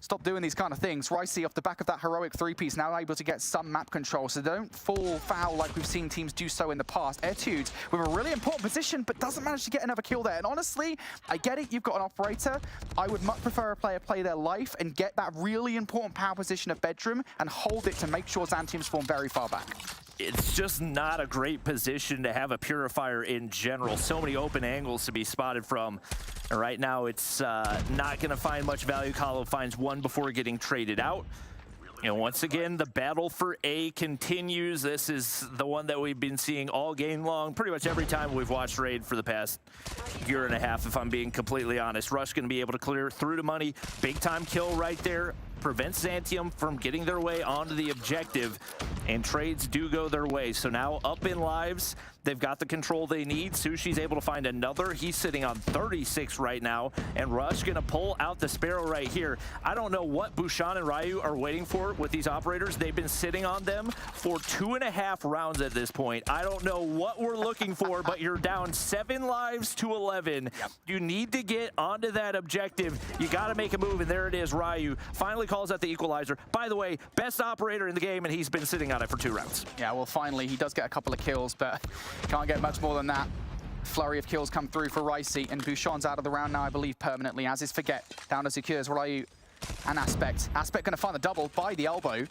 Stop doing these kind of things. Ricey, off the back of that heroic 3-piece, now able to get some map control, so they don't fall foul like we've seen teams do so in the past. Etude with a really important position, but doesn't manage to get another kill there. And honestly, I get it, you've got an operator. I would much prefer a player play their life and get that really important power position of bedroom and hold it to make sure Zantium's spawn very far back. It's just not a great position to have a purifier in general. So many open angles to be spotted from. And right now, it's not going to find much value. Kahlo finds 1 before getting traded out. And once again, the battle for A continues. This is the one that we've been seeing all game long, pretty much every time we've watched Raid for the past year and a half, if I'm being completely honest. Rush going to be able to clear through to money. Big time kill right there. Prevents Zantium from getting their way onto the objective, and trades do go their way. So now up in lives, they've got the control they need. Sushi's able to find another. He's sitting on 36 right now, and Rush gonna pull out the Sparrow right here. I don't know what Bouchon and Ryu are waiting for with these operators. They've been sitting on them for 2.5 rounds at this point. I don't know what we're looking for, but you're down 7 lives to 11. Yep. You need to get onto that objective. You gotta make a move, and there it is. Ryu finally calls out the equalizer. By the way, best operator in the game, and he's been sitting on it for 2 rounds. Yeah, well, finally, he does get a couple of kills, but can't get much more than that. Flurry of kills come through for Ricey, and Bouchon's out of the round now, I believe, permanently, as is Forget. Down to Secures, Ryu and Aspect. Aspect going to find the double by the elbow.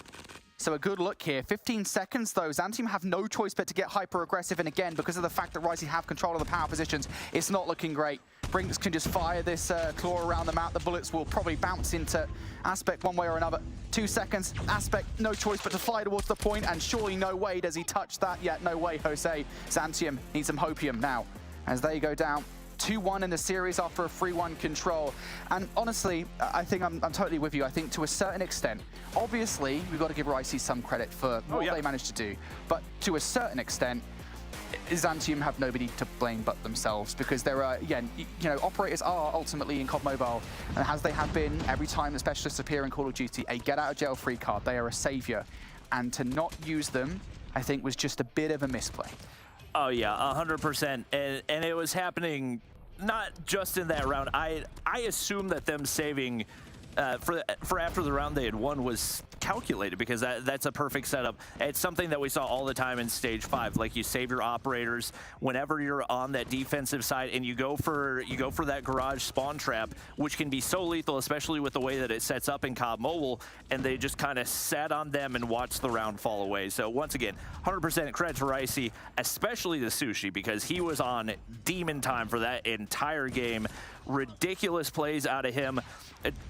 So a good look here. 15 seconds, though. Zantium have no choice but to get hyper-aggressive, and again, because of the fact that Ricey have control of the power positions, it's not looking great. Brinks can just fire this claw around the map. The bullets will probably bounce into Aspect one way or another. 2 seconds. Aspect, no choice but to fly towards the point, and surely no way does he touch that yet. No way, Jose. Zantium needs some hopium now. as they go down 2-1 in the series after a 3-1 control. And honestly, I think I'm totally with you. I think to a certain extent, obviously, we've got to give Ricey some credit for what they managed to do. But to a certain extent, Zantium have nobody to blame but themselves, because there are, again, you know, operators are ultimately in COD Mobile, and as they have been every time the specialists appear in Call of Duty, a get-out-of-jail-free card. They are a savior. And to not use them, I think, was just a bit of a misplay. Oh yeah, 100%, and it was happening not just in that round. I assume that them saving for after the round they had won was calculated, because that's a perfect setup. It's something that we saw all the time in Stage 5. Like, you save your operators whenever you're on that defensive side, and you go for that garage spawn trap, which can be so lethal, especially with the way that it sets up in COD Mobile, and they just kind of sat on them and watched the round fall away. So once again, 100% credit to Ricey, especially to Sushi, because he was on demon time for that entire game. Ridiculous plays out of him.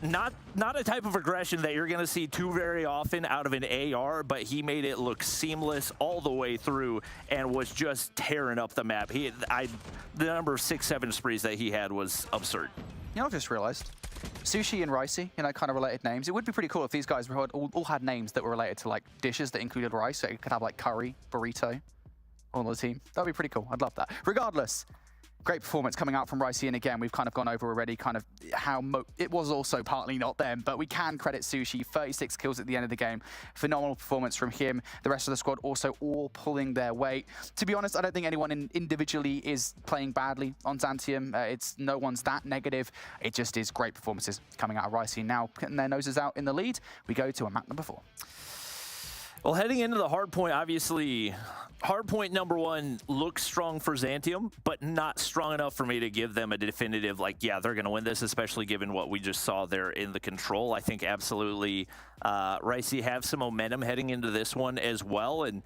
Not a type of aggression that you're going to see too very often out of an AR, but he made it look seamless all the way through and was just tearing up the map. The number of 6-7 sprees that he had was absurd. You know, I've just realized, Sushi and Ricey, you know, kind of related names. It would be pretty cool if these guys all had names that were related to, like, dishes that included rice. So you could have, like, curry, burrito on the team. That'd be pretty cool. I'd love that. Regardless, great performance coming out from Ricey, and again, we've kind of gone over already kind of how it was also partly not them, but we can credit Sushi, 36 kills at the end of the game. Phenomenal performance from him. The rest of the squad also all pulling their weight. To be honest, I don't think anyone individually is playing badly on Zantium. No one's that negative. It just is great performances coming out of Ricey. Now, putting their noses out in the lead, we go to a map number 4. Well, heading into the hard point, obviously, hard point number 1 looks strong for Zantium, but not strong enough for me to give them a definitive, like, yeah, they're going to win this, especially given what we just saw there in the control. I think absolutely Ricey have some momentum heading into this one as well, and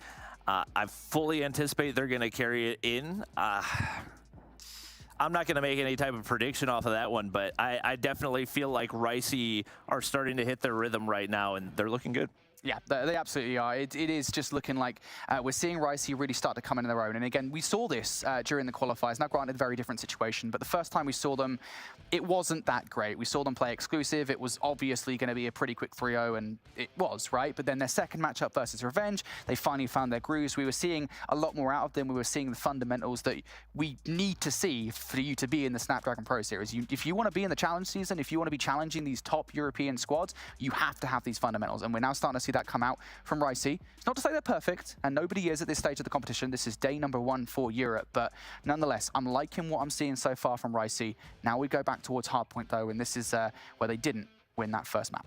I fully anticipate they're going to carry it in. I'm not going to make any type of prediction off of that one, but I definitely feel like Ricey are starting to hit their rhythm right now, and they're looking good. Yeah, they absolutely are. It is just looking like we're seeing Ricey really start to come in their own. And again, we saw this during the qualifiers. Now, granted, very different situation, but the first time we saw them, it wasn't that great. We saw them play exclusive. It was obviously going to be a pretty quick 3-0, and it was, right? But then their second matchup versus Revenge, they finally found their grooves. We were seeing a lot more out of them. We were seeing the fundamentals that we need to see for you to be in the Snapdragon Pro Series. If you want to be in the challenge season, if you want to be challenging these top European squads, you have to have these fundamentals. And we're now starting to see that come out from Ricey. It's not to say they're perfect, and nobody is at this stage of the competition. This is day number 1 for Europe, but nonetheless, I'm liking what I'm seeing so far from Ricey. Now we go back towards hardpoint, though, and this is where they didn't win that first map.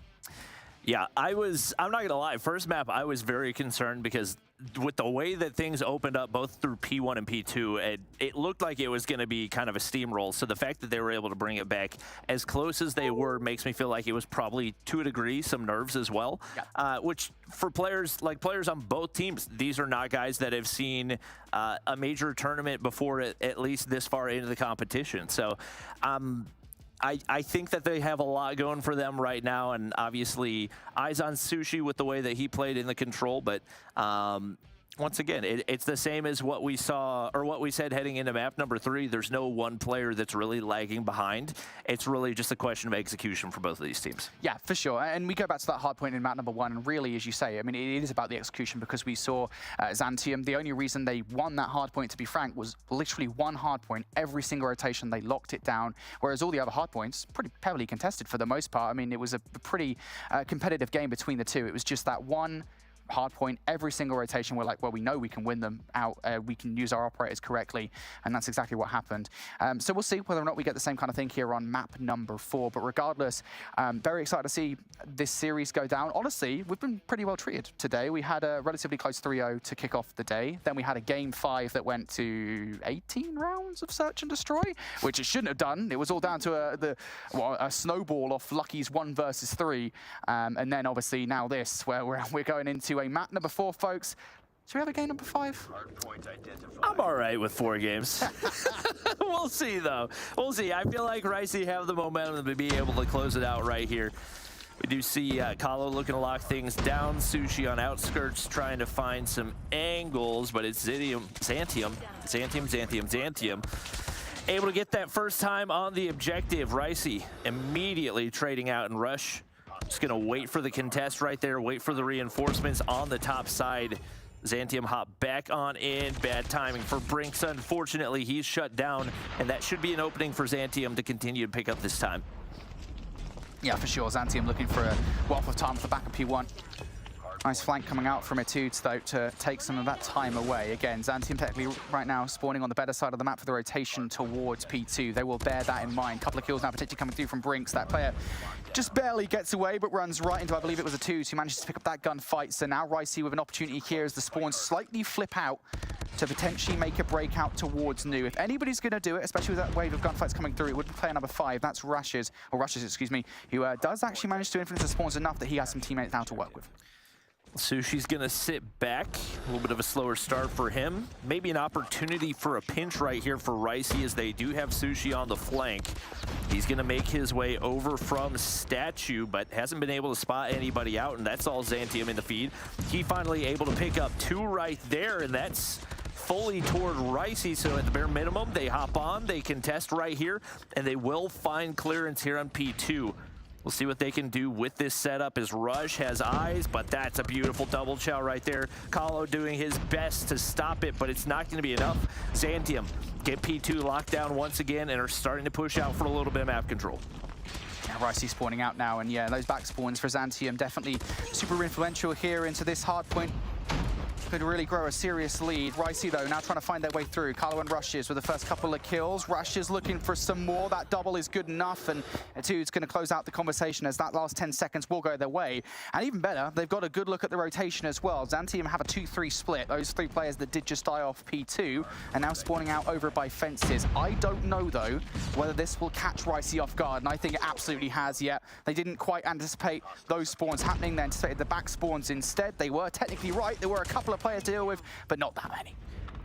Yeah, I'm not going to lie. First map, I was very concerned because with the way that things opened up both through P1 and P2, it looked like it was going to be kind of a steamroll. So the fact that they were able to bring it back as close as they were makes me feel like it was probably, to a degree, some nerves as well. Yeah. Which for players on both teams, these are not guys that have seen a major tournament before, at least this far into the competition. So I think that they have a lot going for them right now, and obviously eyes on Sushi with the way that he played in the control, but once again, it's the same as what we saw, or what we said heading into map number 3. There's no one player that's really lagging behind. It's really just a question of execution for both of these teams. Yeah, for sure. And we go back to that hard point in map number 1, and really, as you say, I mean, it is about the execution, because we saw Zantium, the only reason they won that hard point, to be frank, was literally one hard point. Every single rotation, they locked it down, whereas all the other hard points, pretty heavily contested for the most part. I mean, it was a pretty competitive game between the two. It was just that one hard point every single rotation. We're like, well, we know we can win them out. We can use our operators correctly, and that's exactly what happened. So we'll see whether or not we get the same kind of thing here on map number 4. But regardless, very excited to see this series go down. Honestly, we've been pretty well treated today. We had a relatively close 3-0 to kick off the day. Then we had a game 5 that went to 18 rounds of search and destroy, which it shouldn't have done. It was all down to a snowball off Lucky's 1 versus 3. And then obviously now this, where we're going into a map number 4, folks. Should we have a game number 5? I'm all right with 4 games. We'll see, though. We'll see. I feel like Ricey have the momentum to be able to close it out right here. We do see Kahlo looking to lock things down. Sushi on outskirts trying to find some angles, but it's Zantium. able to get that first time on the objective. Ricey immediately trading out and rush. Just gonna wait for the contest right there, wait for the reinforcements on the top side. Zantium hop back on in. Bad timing for Brinks. Unfortunately, he's shut down, and that should be an opening for Zantium to continue to pick up this time. Yeah, for sure. Zantium looking for a wealth of time off the back of P1. Nice flank coming out from Etudes, though, to take some of that time away. Again, Zantium technically right now spawning on the better side of the map for the rotation towards P2. They will bear that in mind. Couple of kills now particularly coming through from Brinks. That player just barely gets away, but runs right into, I believe it was Etudes, who manages to pick up that gunfight. So now Ricey with an opportunity here as the spawns slightly flip out to potentially make a breakout towards Nu. If anybody's going to do it, especially with that wave of gunfights coming through, it would be player number 5. That's Rushes, excuse me, who does actually manage to influence the spawns enough that he has some teammates now to work with. Sushi's gonna sit back. A little bit of a slower start for him. Maybe an opportunity for a pinch right here for Ricey, as they do have Sushi on the flank. He's gonna make his way over from Statue, but hasn't been able to spot anybody out, and that's all Zantium in the feed. He finally able to pick up 2 right there, and that's fully toward Ricey, so at the bare minimum, they hop on, they contest right here, and they will find clearance here on P2. We'll see what they can do with this setup as Rush has eyes, but that's a beautiful double chow right there. Kahlo doing his best to stop it, but it's not going to be enough. Zantium get P2 locked down once again and are starting to push out for a little bit of map control. Yeah, Ricey spawning out now, and yeah, those back spawns for Zantium definitely super influential here into this hard point. Could really grow a serious lead. Ricey, though, now trying to find their way through. Kahlo and Rushes with the first couple of kills. Rushes looking for some more. That double is good enough, and Etudes going to close out the conversation as that last 10 seconds will go their way. And even better, they've got a good look at the rotation as well. Zantium have a 2-3 split. Those 3 players that did just die off P2 are now spawning out over by fences. I don't know, though, whether this will catch Ricey off guard, and I think it absolutely has yet. They didn't quite anticipate those spawns happening. They anticipated the back spawns instead. They were technically right. There were a couple of players to deal with, but not that many.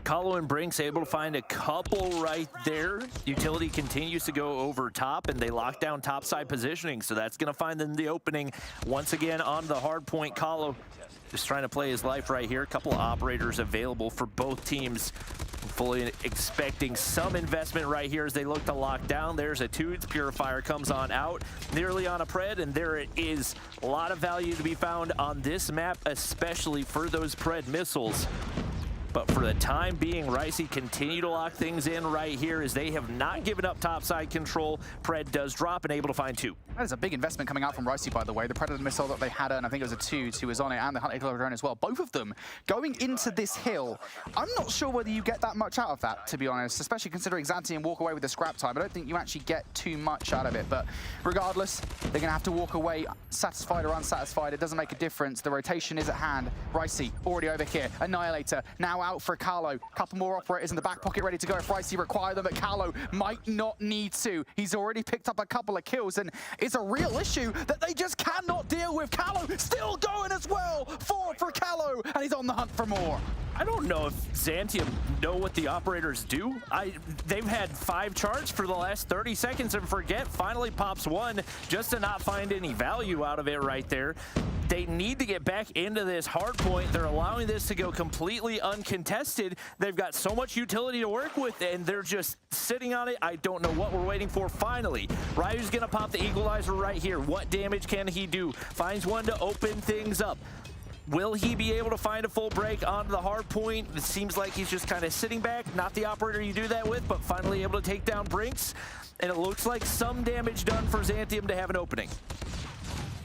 Kahlo and Brinks able to find a couple right there. Utility continues to go over top, and they lock down topside positioning, so that's going to find them the opening once again on the hard point. Kahlo just trying to play his life right here. A couple of operators available for both teams. Fully expecting some investment right here as they look to lock down. There's Etudes. Purifier comes on out, nearly on a pred, and there it is. A lot of value to be found on this map, especially for those pred missiles. But for the time being, Ricey continue to lock things in right here as they have not given up topside control. Pred does drop and able to find 2. That is a big investment coming out from Ricey, by the way. The Predator missile that they had, and I think it was Etudes who was on it, and the Hunter drone as well. Both of them going into this hill. I'm not sure whether you get that much out of that, to be honest, especially considering Zantium walk away with the scrap time. I don't think you actually get too much out of it, but regardless, they're going to have to walk away satisfied or unsatisfied. It doesn't make a difference. The rotation is at hand. Ricey already over here. Annihilator now out for Kahlo. Couple more operators in the back pocket ready to go if Ricey require them, but Kahlo might not need to. He's already picked up a couple of kills, and it's a real issue that they just cannot deal with. Kahlo still going as well. 4 for Kahlo, and he's on the hunt for more. I don't know if Zantium know what the operators do. They've had 5 charts for the last 30 seconds and forget finally pops 1 just to not find any value out of it right there. They need to get back into this hard point. They're allowing this to go completely uncontested. They've got so much utility to work with, and they're just sitting on it. I don't know what we're waiting for. Finally, Ryu's gonna pop the equalizer right here. What damage can he do? Finds one to open things up. Will he be able to find a full break onto the hard point? It seems like he's just kind of sitting back. Not the operator you do that with, but finally able to take down Brinks. And it looks like some damage done for Zantium to have an opening.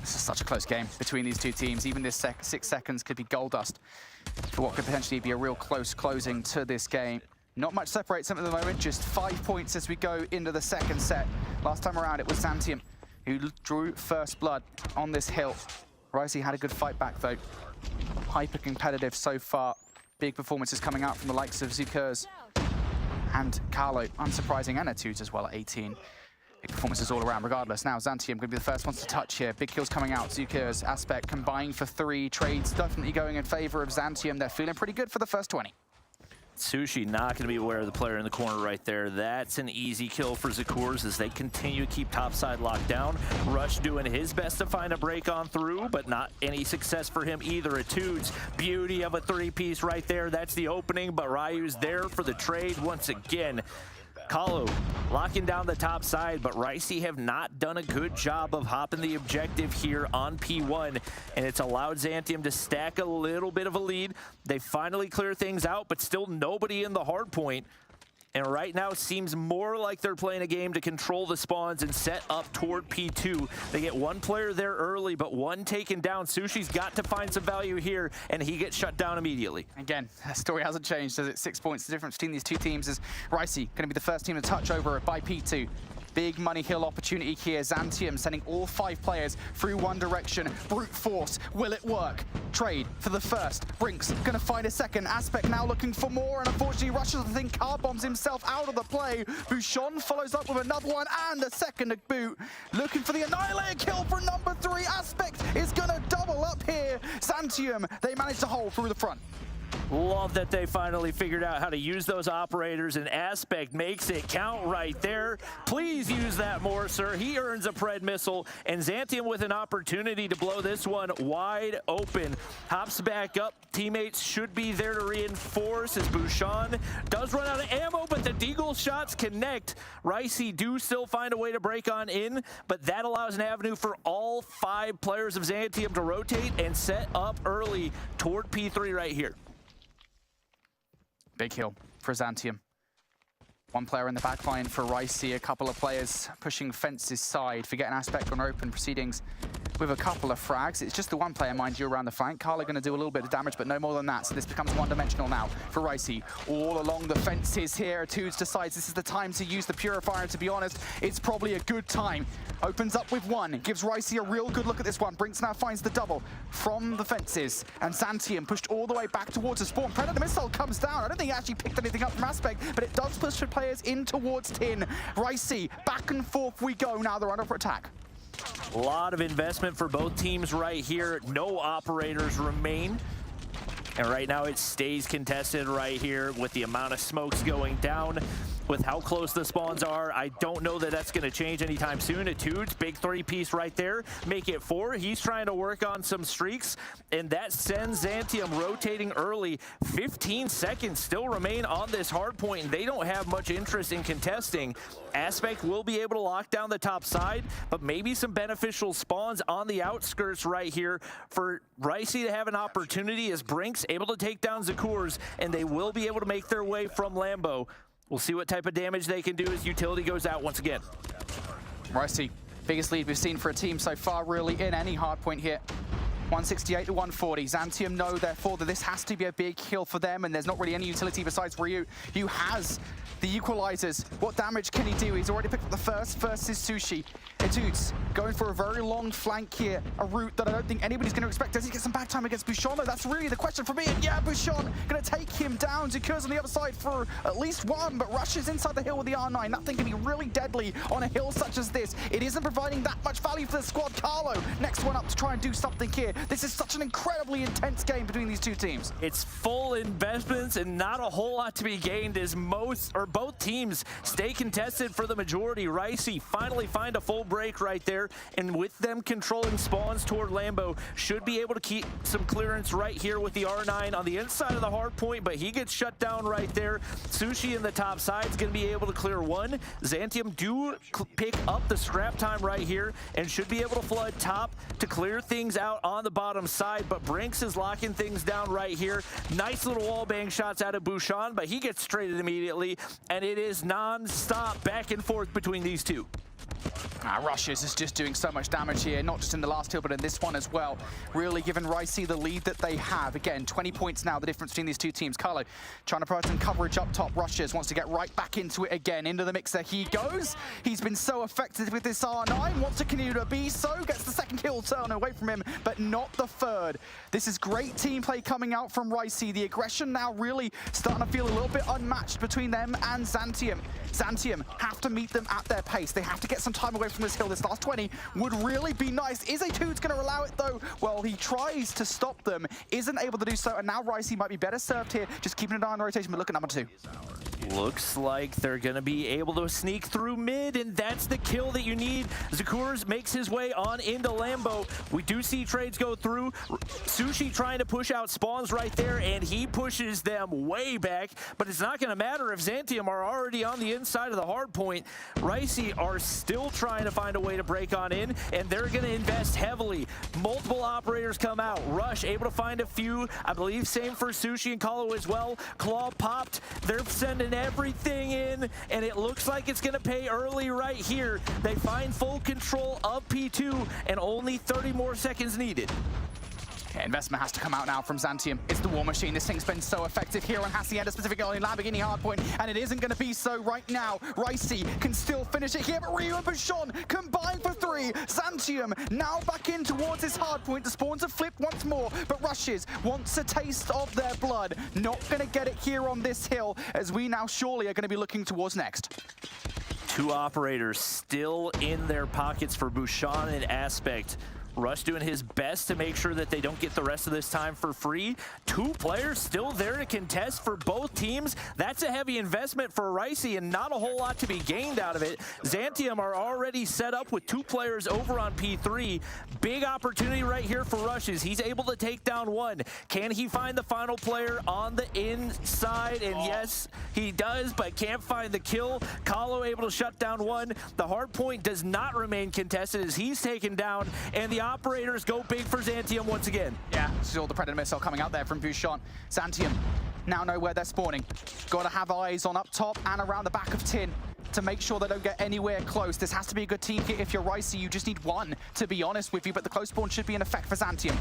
This is such a close game between these two teams. Even this 6 seconds could be gold dust for what could potentially be a real close closing to this game. Not much separates them at the moment, just 5 points as we go into the second set. Last time around, it was Zantium who drew first blood on this hill. Ricey had a good fight back, though. Hyper competitive so far. Big performances coming out from the likes of Zukers and Kahlo, unsurprising, and Etudes as well at 18. Big performances all around. Regardless, now Zantium going to be the first ones to touch here. Big kills coming out. Zukers, Aspect combining for 3. Trades definitely going in favor of Zantium. They're feeling pretty good for the first 20. Sushi not going to be aware of the player in the corner right there. That's an easy kill for Zakurs as they continue to keep topside locked down. Rush doing his best to find a break on through, but not any success for him either. Etudes, beauty of a 3-piece right there. That's the opening, but Ryu's there for the trade once again. Kahlo locking down the top side, but Ricey have not done a good job of hopping the objective here on P1, and it's allowed Zantium to stack a little bit of a lead. They finally clear things out, but still nobody in the hard point. And right now, it seems more like they're playing a game to control the spawns and set up toward P2. They get one player there early, but one taken down. Sushi's got to find some value here, and he gets shut down immediately. Again, the story hasn't changed, does it? 6 points. The difference between these two teams is Ricey going to be the first team to touch over by P2. Big money hill opportunity here. Zantium sending all 5 players through one direction. Brute force. Will it work? Trade for the first. Brinks gonna find a second. Aspect now looking for more, and unfortunately rushes the thing. Car bombs himself out of the play. Bouchon follows up with another one and a second to boot. Looking for the Annihilator kill for number 3. Aspect is gonna double up here. Zantium, they managed to hold through the front. Love that they finally figured out how to use those operators, and Aspect makes it count right there. Please use that more, sir. He earns a Pred missile, and Zantium with an opportunity to blow this one wide open. Hops back up. Teammates should be there to reinforce as Bouchon does run out of ammo, but the Deagle shots connect. Ricey do still find a way to break on in, but that allows an avenue for all 5 players of Zantium to rotate and set up early toward P3 right here. Big hill for Zantium. One player in the back line for Ricey, a couple of players pushing fences side, forgetting Aspect on open proceedings with a couple of frags. It's just the one player, mind you, around the flank. Kahlo going to do a little bit of damage, but no more than that. So this becomes one-dimensional now for Ricey. All along the fences here, Tudes decides this is the time to use the Purifier. And to be honest, it's probably a good time. Opens up with one, gives Ricey a real good look at this one. Brinks now finds the double from the fences. And Zantium pushed all the way back towards the spawn. Predator missile comes down. I don't think he actually picked anything up from Aspect, but it does push the players in towards Tin. Ricey, back and forth we go. Now they're under attack. A lot of investment for both teams right here. No operators remain. And right now it stays contested right here with the amount of smokes going down. With how close the spawns are, I don't know that that's going to change anytime soon. Tudes, big 3-piece right there. Make it 4. He's trying to work on some streaks, and that sends Zantium rotating early. 15 seconds still remain on this hard point, and they don't have much interest in contesting. Aspect will be able to lock down the top side, but maybe some beneficial spawns on the outskirts right here for Ricey to have an opportunity as Brinks able to take down Zakurs, and they will be able to make their way from Lambo. We'll see what type of damage they can do as utility goes out once again. Ricey, biggest lead we've seen for a team so far, really, in any hard point here. 168 to 140. Zantium know, therefore, that this has to be a big kill for them, and there's not really any utility besides Ryu, who has the equalizers. What damage can he do? He's already picked up the first versus Sushi. Etudes going for a very long flank here, a route that I don't think anybody's going to expect. Does he get some back time against Bouchon? That's really the question for me. And yeah, Bouchon going to take him down. Zakurs on the other side for at least one, but rushes inside the hill with the R9. That thing can be really deadly on a hill such as this. It isn't providing that much value for the squad. Kahlo, next one up to try and do something here. This is such an incredibly intense game between these two teams. It's full investments and not a whole lot to be gained as both teams stay contested for the majority. Ricey finally find a full break right there, and with them controlling spawns toward Lambo, should be able to keep some clearance right here with the R9 on the inside of the hard point, but he gets shut down right there. Sushi in the top side is going to be able to clear one. Zantium do pick up the scrap time right here and should be able to flood top to clear things out on the bottom side, but Brinks is locking things down right here. Nice little wall bang shots out of Bouchon, but he gets traded immediately, and it is non-stop back and forth between these two. Rushes is just doing so much damage here, not just in the last hill, but in this one as well. Really giving Ricey the lead that they have. Again, 20 points now, the difference between these two teams. Kahlo trying to provide some coverage up top. Rushes wants to get right back into it again. Into the mixer he goes. He's been so effective with this R9. Wants to continue to be so. Gets the second kill turn away from him, but not the third. This is great team play coming out from Ricey. The aggression now really starting to feel a little bit unmatched between them and Zantium. Zantium have to meet them at their pace. They have to get some time away from this hill. This last 20 would really be nice. Is Etudes going to allow it though? Well, he tries to stop them, isn't able to do so, and now Ricey might be better served here, just keeping an eye on the rotation, but look at number 2. Looks like they're going to be able to sneak through mid, and that's the kill that you need. Zakurs makes his way on into Lambo. We do see trades go through. Sushi trying to push out spawns right there, and he pushes them way back, but it's not going to matter if Zantium are already on the inside. side of the hard point, Ricey are still trying to find a way to break on in, and they're going to invest heavily. Multiple operators come out. Rush able to find a few. I believe same for Sushi and Kalo as well. Claw popped. They're sending everything in, and it looks like it's going to pay early right here. They find full control of P2, and only 30 more seconds needed. Yeah, investment has to come out now from Xantium. It's the war machine. This thing's been so effective here on Hacienda, specifically in Lamborghini Hardpoint, and it isn't going to be so right now. Ricey can still finish it here, but Ryu and Bouchon combine for 3. Xantium now back in towards his hardpoint. The spawns have flipped once more, but Rushes wants a taste of their blood. Not going to get it here on this hill, as we now surely are going to be looking towards next. 2 operators still in their pockets for Bouchon and Aspect. Rush doing his best to make sure that they don't get the rest of this time for free. 2 players still there to contest for both teams. That's a heavy investment for Ricey and not a whole lot to be gained out of it. Xantium are already set up with 2 players over on P3. Big opportunity right here for Rushes. He's able to take down 1. Can he find the final player on the inside? And yes, he does, but can't find the kill. Kalo able to shut down 1. The hard point does not remain contested as he's taken down, and the operators go big for Xantium once again. Yeah, saw the Predator missile coming out there from Bouchon. Xantium now know where they're spawning. Got to have eyes on up top and around the back of Tin to make sure they don't get anywhere close. This has to be a good team kit. If you're Ricey, you just need 1, to be honest with you, but the close spawn should be in effect for Xantium.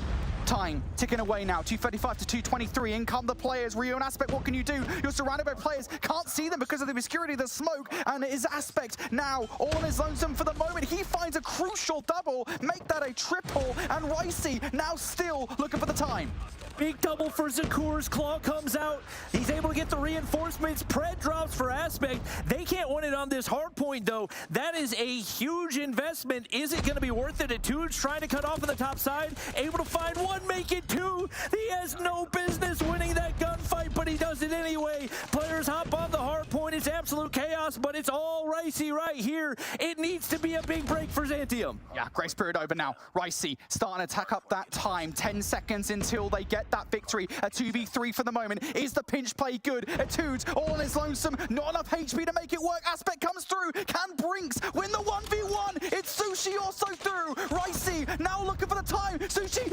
Time ticking away now, 2:35 to 2:23. In come the players. Rio and Aspect, what can you do? You're surrounded by players, can't see them because of the obscurity, the smoke, and it is Aspect now all on his lonesome for the moment. He finds a crucial double, make that a triple, and Ricey now still looking for the time. Big double for Zakur's. Claw comes out. He's able to get the reinforcements. Pred drops for Aspect. They can't win it on this hard point, though. That is a huge investment. Is it going to be worth it? Atude's trying to cut off on the top side. Able to find 1, make it 2. He has no business winning that gunfight, but he does it anyway. Players hop on the hard point. It's absolute chaos, but it's all Ricey right here. It needs to be a big break for Xantium. Yeah, Grace Period over now. Ricey starting to tack up that time. 10 seconds until they get that victory. A 2v3 for the moment. Is the pinch play good? Etudes all on his lonesome. Not enough HP to make it work. Aspect comes through. Can Brinks win the 1v1? It's Sushi also through. Ricey now looking for the time. Sushi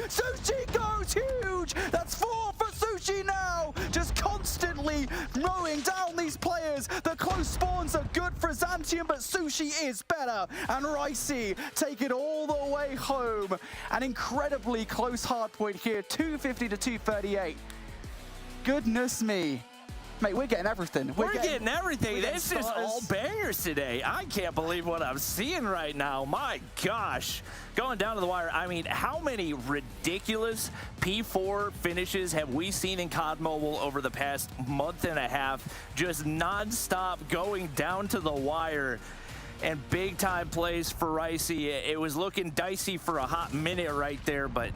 goes huge. That's 4 for Sushi now. Just constantly mowing down these players. The close spawns are good for Xantium, but Sushi is better. And Ricey take it all the way home. An incredibly close hard point here. 250 to 238. Goodness me. Mate, we're getting everything. We're getting everything. This is all bangers today. I can't believe what I'm seeing right now. My gosh. Going down to the wire, I mean, how many ridiculous P4 finishes have we seen in COD Mobile over the past month and a half? Just non-stop going down to the wire. And big time plays for Ricey. It was looking dicey for a hot minute right there, but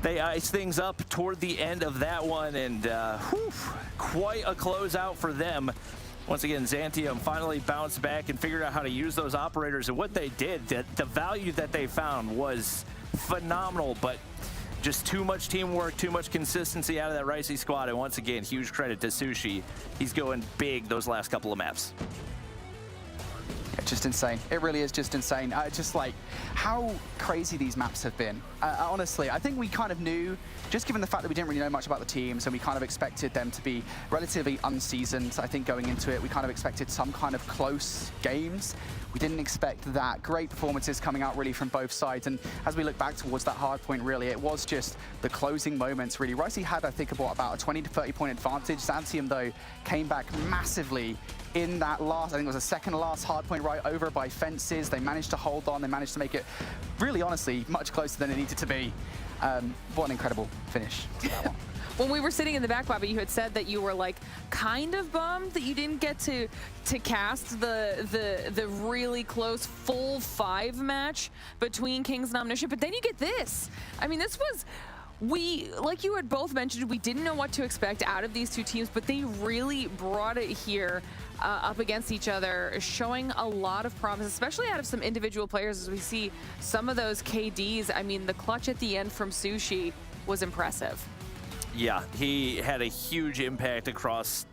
they ice things up toward the end of that one, and quite a closeout for them. Once again, Xantium finally bounced back and figured out how to use those operators, and what they did, the value that they found was phenomenal, but just too much teamwork, too much consistency out of that Ricey squad, and once again, huge credit to Sushi. He's going big those last couple of maps. Just insane. It really is just insane. Just like how crazy these maps have been. Honestly, I think we kind of knew, just given the fact that we didn't really know much about the teams and we kind of expected them to be relatively unseasoned. I think going into it, we kind of expected some kind of close games. We didn't expect that. Great performances coming out really from both sides. And as we look back towards that hard point, really, it was just the closing moments, really. Ricey had, I think, about a 20 to 30 point advantage. Xantium, though, came back massively in that last, I think it was the second last hard point right over by fences. They managed to hold on. They managed to make it, really, honestly, much closer than it needed to be. What an incredible finish to that one. When we were sitting in the back, Bobby, you had said that you were like kind of bummed that you didn't get to cast the really close full 5 match between Kings and Omniscient, but then you get this. I mean, this was, like you had both mentioned, we didn't know what to expect out of these two teams, but they really brought it here up against each other, showing a lot of promise, especially out of some individual players as we see some of those KDs. I mean, the clutch at the end from Sushi was impressive. Yeah, he had a huge impact across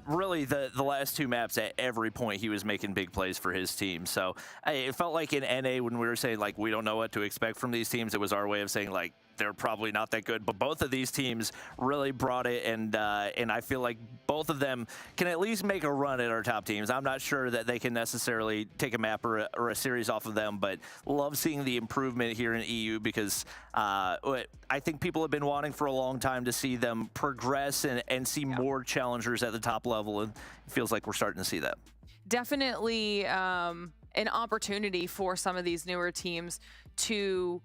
really, the last two maps, at every point, he was making big plays for his team. So it felt like in NA, when we were saying, like, we don't know what to expect from these teams, it was our way of saying, like, they're probably not that good. But both of these teams really brought it, and I feel like both of them can at least make a run at our top teams. I'm not sure that they can necessarily take a map or a series off of them, but love seeing the improvement here in EU because I think people have been wanting for a long time to see them progress and see more challengers at the top level, and it feels like we're starting to see that. Definitely an opportunity for some of these newer teams to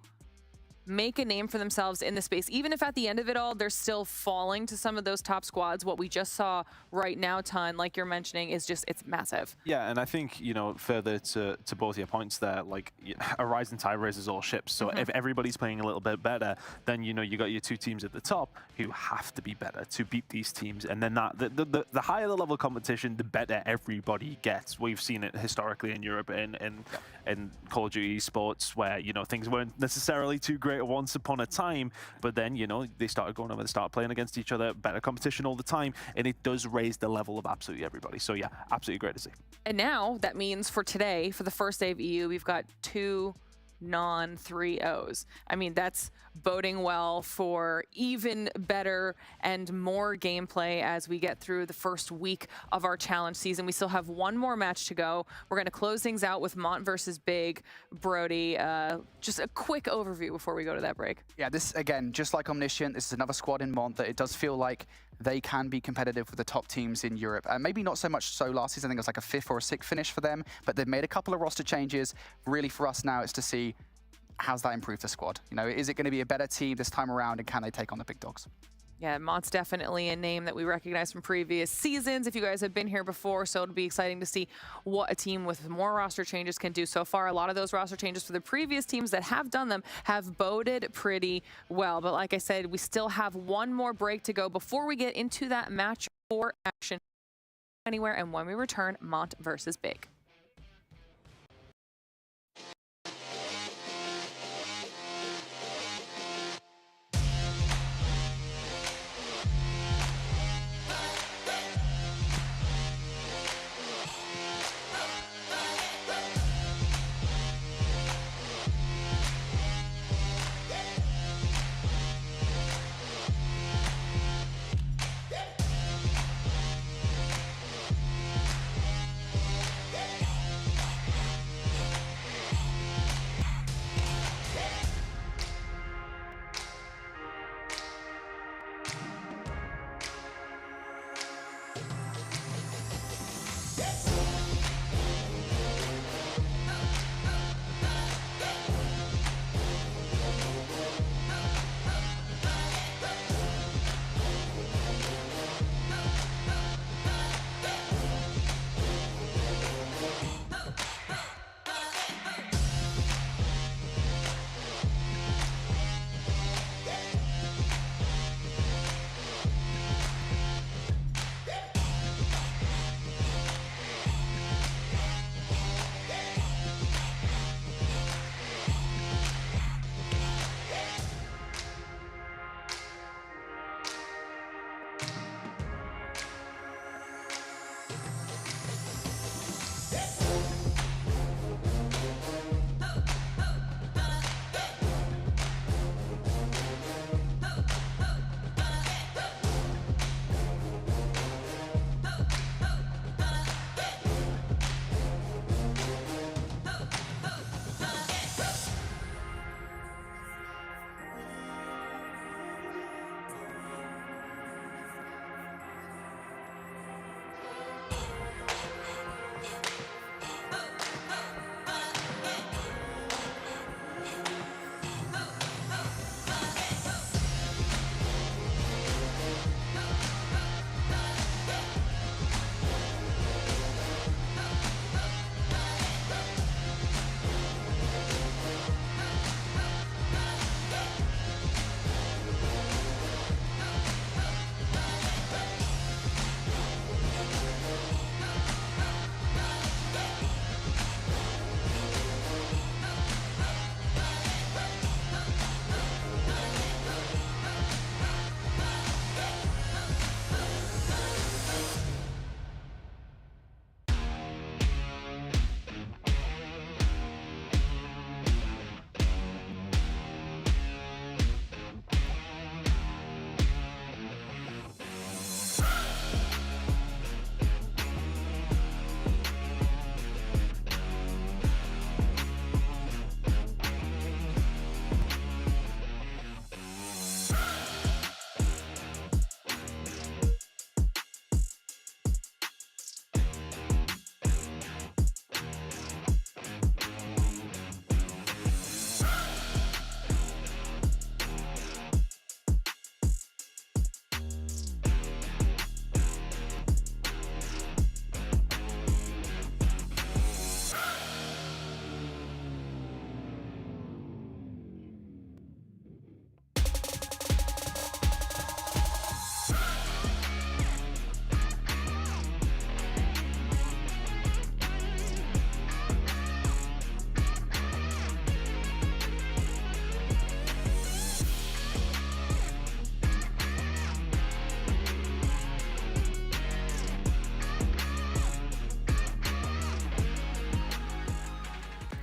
make a name for themselves in the space, even if at the end of it all, they're still falling to some of those top squads. What we just saw right now, Ton, like you're mentioning, is just, it's massive. Yeah, and I think, you know, further to both your points there, like, a rising tide raises all ships. So if everybody's playing a little bit better, then, you know, you got your two teams at the top who have to be better to beat these teams. And then the higher the level of competition, the better everybody gets. We've seen it historically in Europe and Call of Duty sports where, you know, things weren't necessarily too great once upon a time, but then, you know, they started going over, they started playing against each other, better competition all the time, and it does raise the level of absolutely everybody. So yeah, absolutely great to see. And now that means for today, for the first day of EU, we've got 2 non-3-0s. I mean, that's boding well for even better and more gameplay as we get through the first week of our challenge season. We still have one more match to go. We're going to close things out with Mont versus Big. Brody, just a quick overview before we go to that break. Yeah, this, again, just like Omniscient, this is another squad in Mont that it does feel like they can be competitive with the top teams in Europe. Maybe not so much so last season. I think it was like a 5th or a 6th finish for them, but they've made a couple of roster changes. Really, for us now, it's to see how's that improve the squad. You know, is it going to be a better team this time around, and can they take on the big dogs? Yeah, Mont's definitely a name that we recognize from previous seasons if you guys have been here before, so it'll be exciting to see what a team with more roster changes can do. So far, a lot of those roster changes for the previous teams that have done them have boded pretty well. But like I said, we still have one more break to go before we get into that match 4 action anywhere. And when we return, Mont versus Big.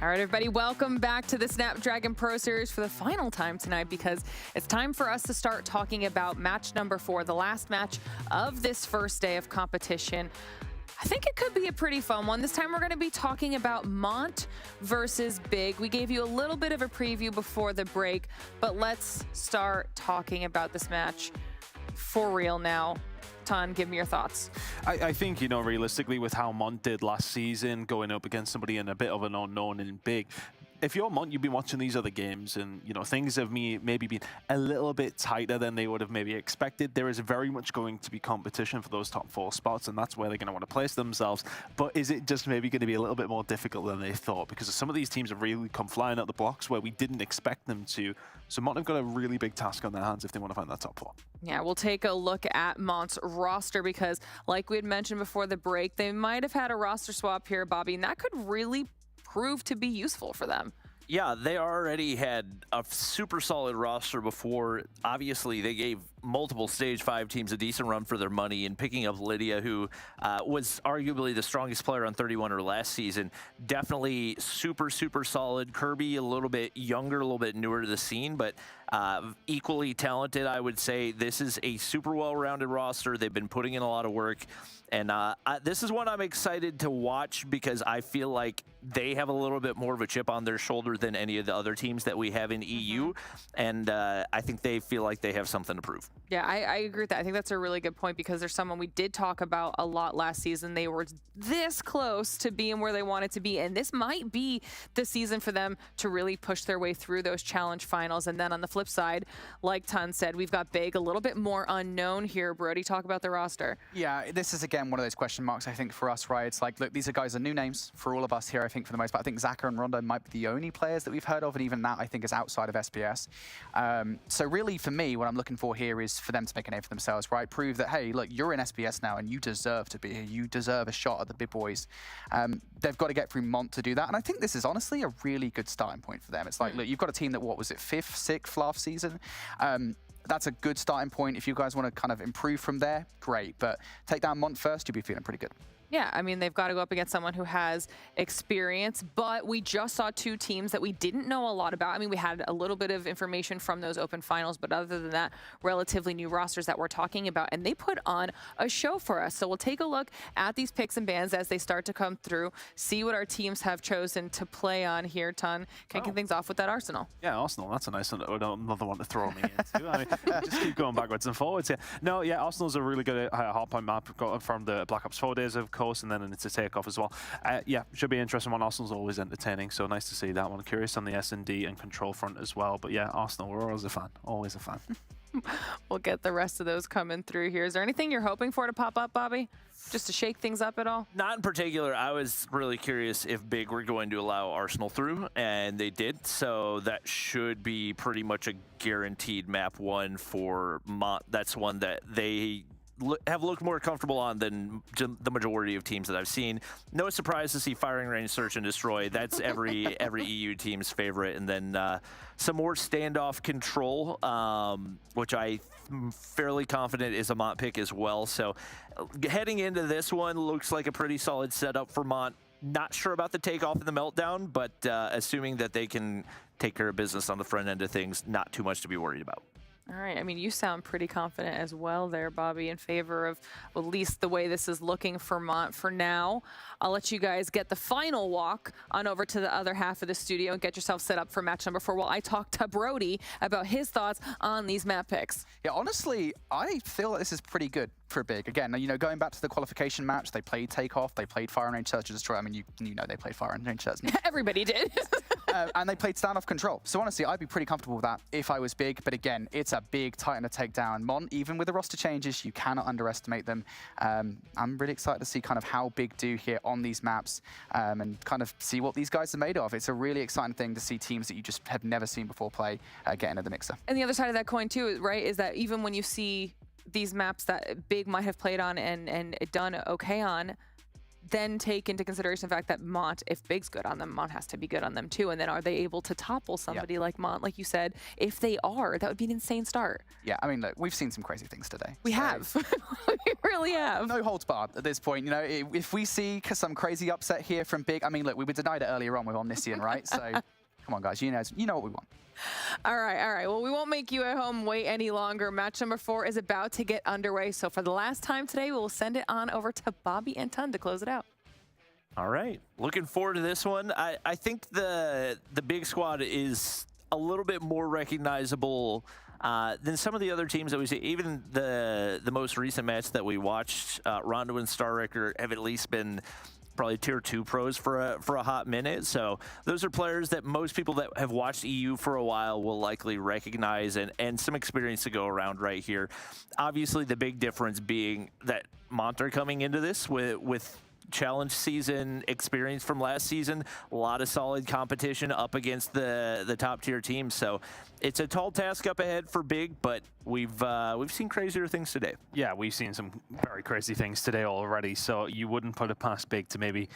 All right, everybody, welcome back to the Snapdragon Pro Series for the final time tonight, because it's time for us to start talking about match number 4, the last match of this first day of competition. I think it could be a pretty fun one. This time we're going to be talking about Mont versus Big. We gave you a little bit of a preview before the break, but let's start talking about this match for real now. Ton, give me your thoughts. I think, you know, realistically, with how Mont did last season, going up against somebody in a bit of an unknown in Big, if you're Mont, you've been watching these other games and, you know, things have maybe been a little bit tighter than they would have maybe expected. There is very much going to be competition for those top 4 spots, and that's where they're going to want to place themselves. But is it just maybe going to be a little bit more difficult than they thought? Because some of these teams have really come flying out the blocks where we didn't expect them to. So Mont have got a really big task on their hands if they want to find that top 4. Yeah, we'll take a look at Mont's roster because, like we had mentioned before the break, they might have had a roster swap here, Bobby, and that could really prove to be useful for them. Yeah, they already had a super solid roster before. Obviously, they gave multiple Stage 5 teams a decent run for their money, and picking up Lydia, who was arguably the strongest player on 31 or last season. Definitely super, super solid. Kirby, a little bit younger, a little bit newer to the scene, but equally talented, I would say. This is a super well-rounded roster. They've been putting in a lot of work, and this is one I'm excited to watch because I feel like they have a little bit more of a chip on their shoulder than any of the other teams that we have in EU, and I think they feel like they have something to prove. Yeah, I agree with that. I think that's a really good point because there's someone we did talk about a lot last season. They were this close to being where they wanted to be, and this might be the season for them to really push their way through those challenge finals. And then on the flip side, like Ton said, we've got Big, a little bit more unknown here. Brody, talk about the roster. Yeah, this is, again, one of those question marks, I think, for us, right? It's like, look, these are new names for all of us here, I think, for the most part. I think Zaka and Rondo might be the only players that we've heard of, and even that, I think, is outside of SBS. So really, for me, what I'm looking for here is for them to make a name for themselves, right? Prove that, hey, look, you're in SBS now, and you deserve to be here. You deserve a shot at the big boys. They've got to get through Mont to do that, and I think this is honestly a really good starting point for them. It's like, look, you've got a team that, what was it, 5th, 6th last season? That's a good starting point. If you guys want to kind of improve from there, great. But take down Mont first, you'll be feeling pretty good. Yeah, I mean, they've got to go up against someone who has experience, but we just saw 2 teams that we didn't know a lot about. I mean, we had a little bit of information from those open finals, but other than that, relatively new rosters that we're talking about, and they put on a show for us. So we'll take a look at these picks and bans as they start to come through, see what our teams have chosen to play on here. Ton, kicking things off with that Arsenal. Yeah, Arsenal, that's a nice one, another one to throw me into. I mean, just keep going backwards and forwards here. No, yeah, Arsenal's a really good hardpoint map from the Black Ops 4 days, of course, and then it's a takeoff as well. Yeah, should be an interesting one. Arsenal's always entertaining, so nice to see that one. Curious on the S&D and control front as well. But yeah, Arsenal, we're always a fan. Always a fan. We'll get the rest of those coming through here. Is there anything you're hoping for to pop up, Bobby? Just to shake things up at all? Not in particular. I was really curious if Big were going to allow Arsenal through, and they did. So that should be pretty much a guaranteed map 1 for Mont. That's one that they have looked more comfortable on than the majority of teams that I've seen. No surprise to see firing range, search, and destroy. That's every EU team's favorite. And then some more standoff control, which I'm fairly confident is a Mont pick as well. So heading into this one, looks like a pretty solid setup for Mont. Not sure about the takeoff and the meltdown, but assuming that they can take care of business on the front end of things, not too much to be worried about. All right. I mean, you sound pretty confident as well there, Bobby, in favor of at least the way this is looking for Mont for now. I'll let you guys get the final walk on over to the other half of the studio and get yourself set up for match number 4 while I talk to Brody about his thoughts on these map picks. Yeah, honestly, I feel like this is pretty good for Big. Again, you know, going back to the qualification match, they played takeoff, they played fire and range search and destroy. I mean, you know they played fire and range search. Everybody did. And they played standoff control. So honestly, I'd be pretty comfortable with that if I was Big. But again, it's a big Titan to take down. Mont, even with the roster changes, you cannot underestimate them. I'm really excited to see kind of how Big do here on these maps and kind of see what these guys are made of. It's a really exciting thing to see teams that you just have never seen before play get into the mixer. And the other side of that coin too, right, is that even when you see these maps that Big might have played on and done okay on, then take into consideration the fact that Mont, if Big's good on them, Mont has to be good on them too. And then are they able to topple somebody like Mont, like you said? If they are, that would be an insane start. Yeah, I mean, look, we've seen some crazy things today. We have. We really have. No holds barred at this point. You know, if we see some crazy upset here from Big, I mean, look, we were denied it earlier on with Omniscient, right? So come on, guys, you know what we want. All right. Well, we won't make you at home wait any longer. Match number 4 is about to get underway. So for the last time today, we'll send it on over to Bobby and Tun to close it out. All right. Looking forward to this one. I think the Big squad is a little bit more recognizable than some of the other teams that we see. Even the most recent match that we watched, Rondo and Starwrecker have at least been probably tier 2 pros for a hot minute. So those are players that most people that have watched EU for a while will likely recognize, and some experience to go around right here. Obviously, the big difference being that Mont are coming into this with challenge season experience from last season, a lot of solid competition up against the top tier teams. So it's a tall task up ahead for Big, but we've seen crazier things today. Yeah, we've seen some very crazy things today already, so you wouldn't put it past Big to maybe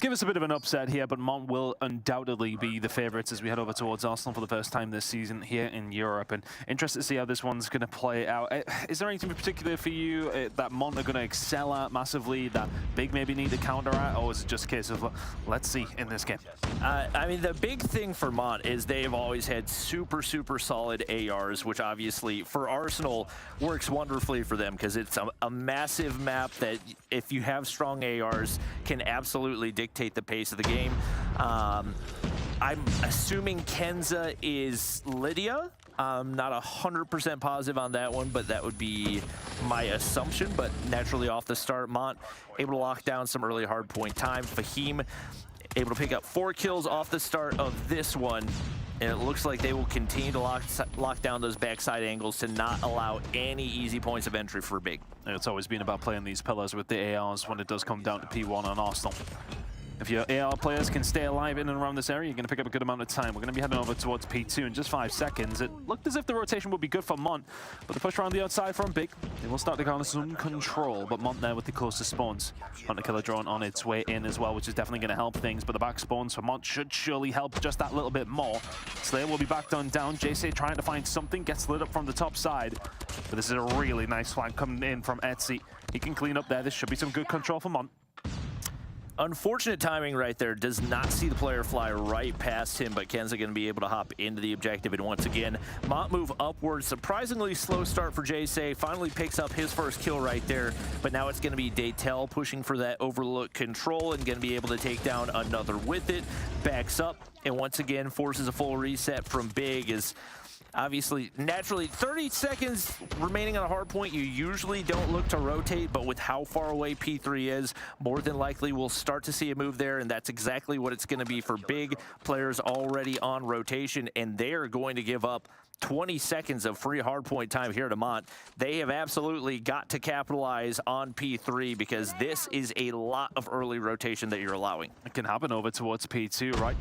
give us a bit of an upset here, but Mont will undoubtedly be the favorites as we head over towards Arsenal for the first time this season here in Europe, and interested to see how this one's going to play out. Is there anything in particular for you that Mont are going to excel at massively, that Big maybe need to counter at, or is it just a case of let's see in this game? I mean, the big thing for Mont is they've always had super solid ARs, which obviously for Arsenal works wonderfully for them because it's a massive map that, if you have strong ARs, can absolutely dictate the pace of the game. I'm assuming Kenza is Lydia. I'm not 100% positive on that one, but that would be my assumption. But naturally off the start, Mont able to lock down some early hard point time. Fahim able to pick up 4 kills off the start of this one. And it looks like they will continue to lock down those backside angles to not allow any easy points of entry for Big. It's always been about playing these pillars with the ARs when it does come down to P1 on Arsenal. If your AR players can stay alive in and around this area, you're going to pick up a good amount of time. We're going to be heading over towards P2 in just 5 seconds. It looked as if the rotation would be good for Mont, but the push around the outside from Big, they will start to garner some control, but Mont there with the closest spawns. Hunter Killer drone on its way in as well, which is definitely going to help things, but the back spawns for Mont should surely help just that little bit more. Slayer will be back on down. JC trying to find something, gets lit up from the top side, but this is a really nice flank coming in from Etsy. He can clean up there. This should be some good control for Mont. Unfortunate timing right there. Does not see the player fly right past him, but Ken's going to be able to hop into the objective. And once again, Mont move upwards. Surprisingly slow start for JC. Finally picks up his first kill right there. But now it's going to be Daytel pushing for that overlook control and going to be able to take down another with it. Backs up and once again forces a full reset from Big. Is obviously, naturally, 30 seconds remaining on a hard point. You usually don't look to rotate, but with how far away P3 is, more than likely we'll start to see a move there, and that's exactly what it's going to be for Big. Players already on rotation, and they're going to give up 20 seconds of free hardpoint time here to Mont. They have absolutely got to capitalize on P3 because this is a lot of early rotation that you're allowing. It can happen over towards P2, right?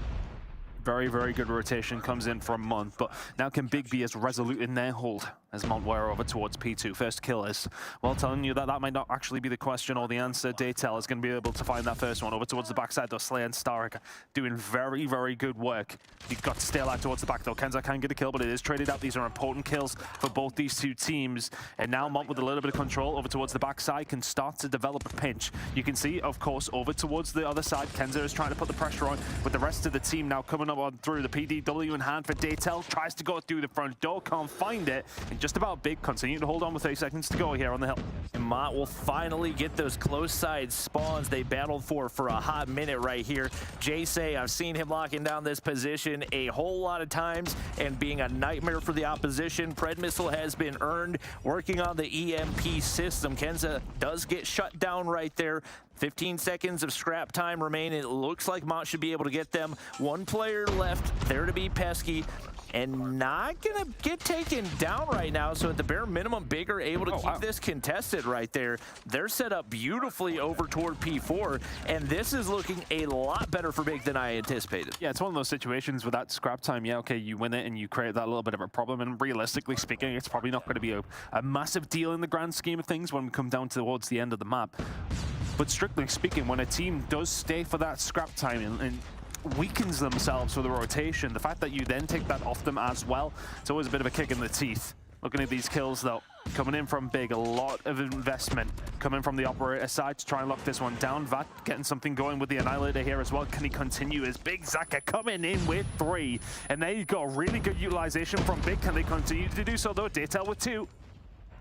Very, very good rotation comes in from Mont, but now can Big be as resolute in their hold as Mont were over towards P2? First kill is, well, telling you that that might not actually be the question or the answer. Daytel is going to be able to find that first one over towards the backside, though. Slayer and Starrick doing very, very good work. You've got to stay alive towards the back, though. Kenza can get a kill, but it is traded out. These are important kills for both these two teams. And now Mont, with a little bit of control over towards the backside, can start to develop a pinch. You can see, of course, over towards the other side, Kenza is trying to put the pressure on, with the rest of the team now coming up on through. The PDW in hand for Daytel, tries to go through the front door, can't find it, and just about Big continue to hold on with 30 seconds to go here on the hill. And Mont will finally get those close side spawns they battled for a hot minute right here. JC, I've seen him locking down this position a whole lot of times and being a nightmare for the opposition. Pred missile has been earned, working on the EMP system. Kenza does get shut down right there. 15 seconds of scrap time remain. It looks like Mont should be able to get them. One player left there to be pesky and not gonna get taken down right now. So at the bare minimum, Big are able to keep this contested right there. They're set up beautifully over toward P4, and this is looking a lot better for Big than I anticipated. Yeah, it's one of those situations with that scrap time. Yeah, okay, you win it and you create that little bit of a problem, and realistically speaking, it's probably not going to be a massive deal in the grand scheme of things when we come down towards the end of the map. But strictly speaking, when a team does stay for that scrap time and weakens themselves for the rotation, the fact that you then take that off them as well, it's always a bit of a kick in the teeth. Looking at these kills though, coming in from Big, a lot of investment coming from the operator side to try and lock this one down. Vat getting something going with the Annihilator here as well. Can he continue? As Big Zaka coming in with 3. And there you go, really good utilization from Big. Can they continue to do so though? Detail with 2.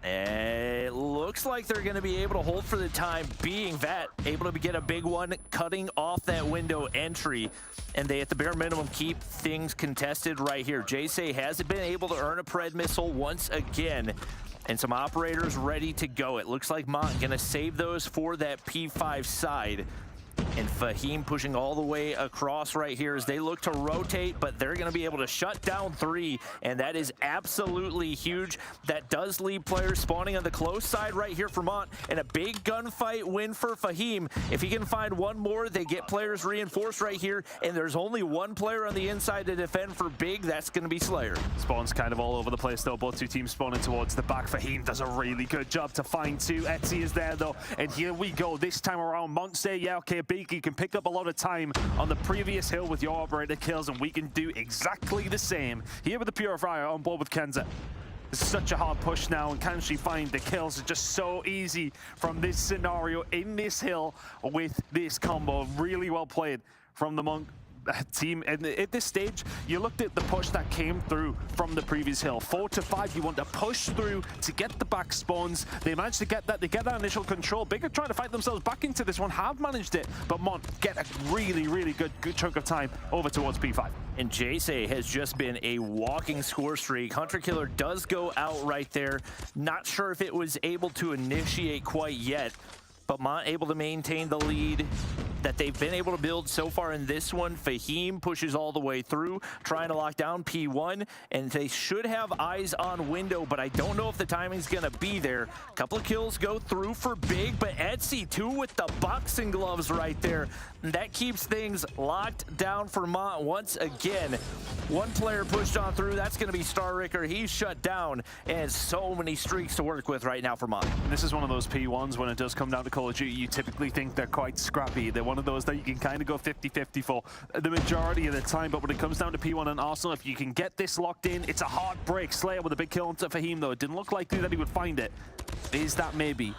It looks like they're going to be able to hold for the time being. Vat able to get a big one, cutting off that window entry. And they, at the bare minimum, keep things contested right here. Jay hasn't been able to earn a Pred missile once again. And some operators ready to go. It looks like Mont going to save those for that P5 side. And Fahim pushing all the way across right here as they look to rotate, but they're going to be able to shut down 3, and that is absolutely huge. That does leave players spawning on the close side right here for Mont, and a big gunfight win for Fahim. If he can find one more, they get players reinforced right here, and there's only one player on the inside to defend for Big. That's going to be Slayer. Spawns kind of all over the place though. Both 2 teams spawning towards the back. Fahim does a really good job to find 2. Etsy is there though, and here we go. This time around, Mont say, yeah, okay, Big, you can pick up a lot of time on the previous hill with your operator kills, and we can do exactly the same here with the Purifier on board with Kenza. It's such a hard push now, and can she find the kills? It's just so easy from this scenario in this hill with this combo. Really well played from the Monk team. And at this stage, you looked at the push that came through from the previous hill. 4 to 5, you want to push through to get the back spawns. They managed to get that. They get that initial control. Big are trying to fight themselves back into this one, have managed it, but Mont get a really, really good chunk of time over towards P5. And Jay has just been a walking score streak. Hunter Killer does go out right there. Not sure if it was able to initiate quite yet, but Mont able to maintain the lead that they've been able to build so far in this one. Fahim pushes all the way through, trying to lock down P1, and they should have eyes on window, but I don't know if the timing's gonna be there. A couple of kills go through for Big, but Etsy too with the boxing gloves right there. And that keeps things locked down for Mont once again. One player pushed on through, that's gonna be Star Ricker. He's shut down, and so many streaks to work with right now for Mont. And this is one of those P1s when it does come down to Call of Duty, you typically think they're quite scrappy. They're one of those that you can kind of go 50-50 for the majority of the time, but when it comes down to P1 and Arsenal, if you can get this locked in, it's a hard break. Slayer with a big kill onto Fahim though. It didn't look likely that he would find it. Is that maybe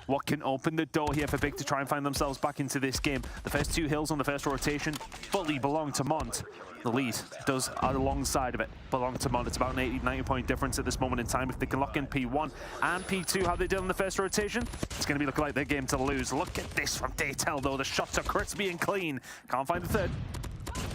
what can open the door here for Big to try and find themselves back into this game? The first 2 hills on the first rotation fully belong to Mont. The lead does, alongside of it, belong to Mont. It's about an 80-90 point difference at this moment in time. If they can lock in P1 and P2, how they did in the first rotation, it's going to be looking like their game to lose. Look at this from Daytel, though. The shots are crispy and clean. Can't find the third.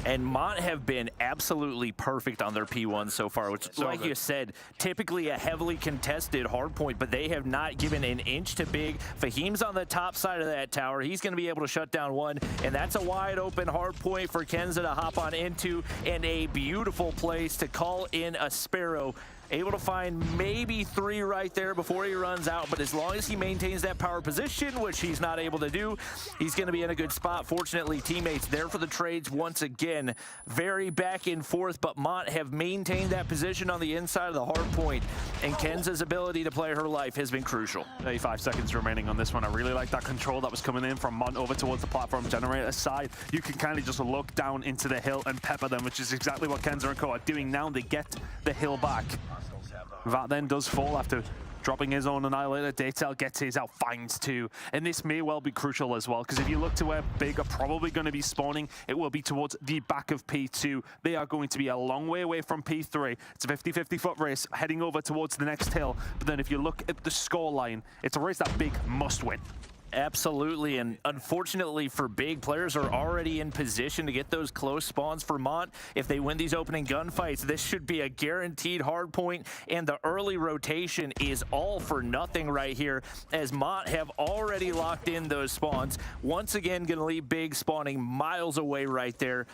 And Mont have been absolutely perfect on their P1 so far, which, so like you said, typically a heavily contested hardpoint, but they have not given an inch to Big. Fahim's on the top side of that tower. He's going to be able to shut down one, and that's a wide open hardpoint for Kenza to hop on into, and a beautiful place to call in a Sparrow. Able to find maybe 3 right there before he runs out, but as long as he maintains that power position, which he's not able to do, he's going to be in a good spot. Fortunately, teammates there for the trades once again. Very back and forth, but Mont have maintained that position on the inside of the hard point, and Kenza's ability to play her life has been crucial. 35 seconds remaining on this one. I really like that control that was coming in from Mont over towards the platform generator side. You can kind of just look down into the hill and pepper them, which is exactly what Kenza and Co are doing now. They get the hill back. That then does fall after dropping his own Annihilator. Daytel gets his out, finds 2. And this may well be crucial as well, because if you look to where Big are probably going to be spawning, it will be towards the back of P2. They are going to be a long way away from P3. It's a 50-50 foot race heading over towards the next hill. But then if you look at the scoreline, it's a race that Big must win. Absolutely, and unfortunately for Big, players are already in position to get those close spawns for Mont. If they win these opening gunfights, this should be a guaranteed hard point, and the early rotation is all for nothing right here, as Mont have already locked in those spawns. Once again, going to leave Big spawning miles away right there.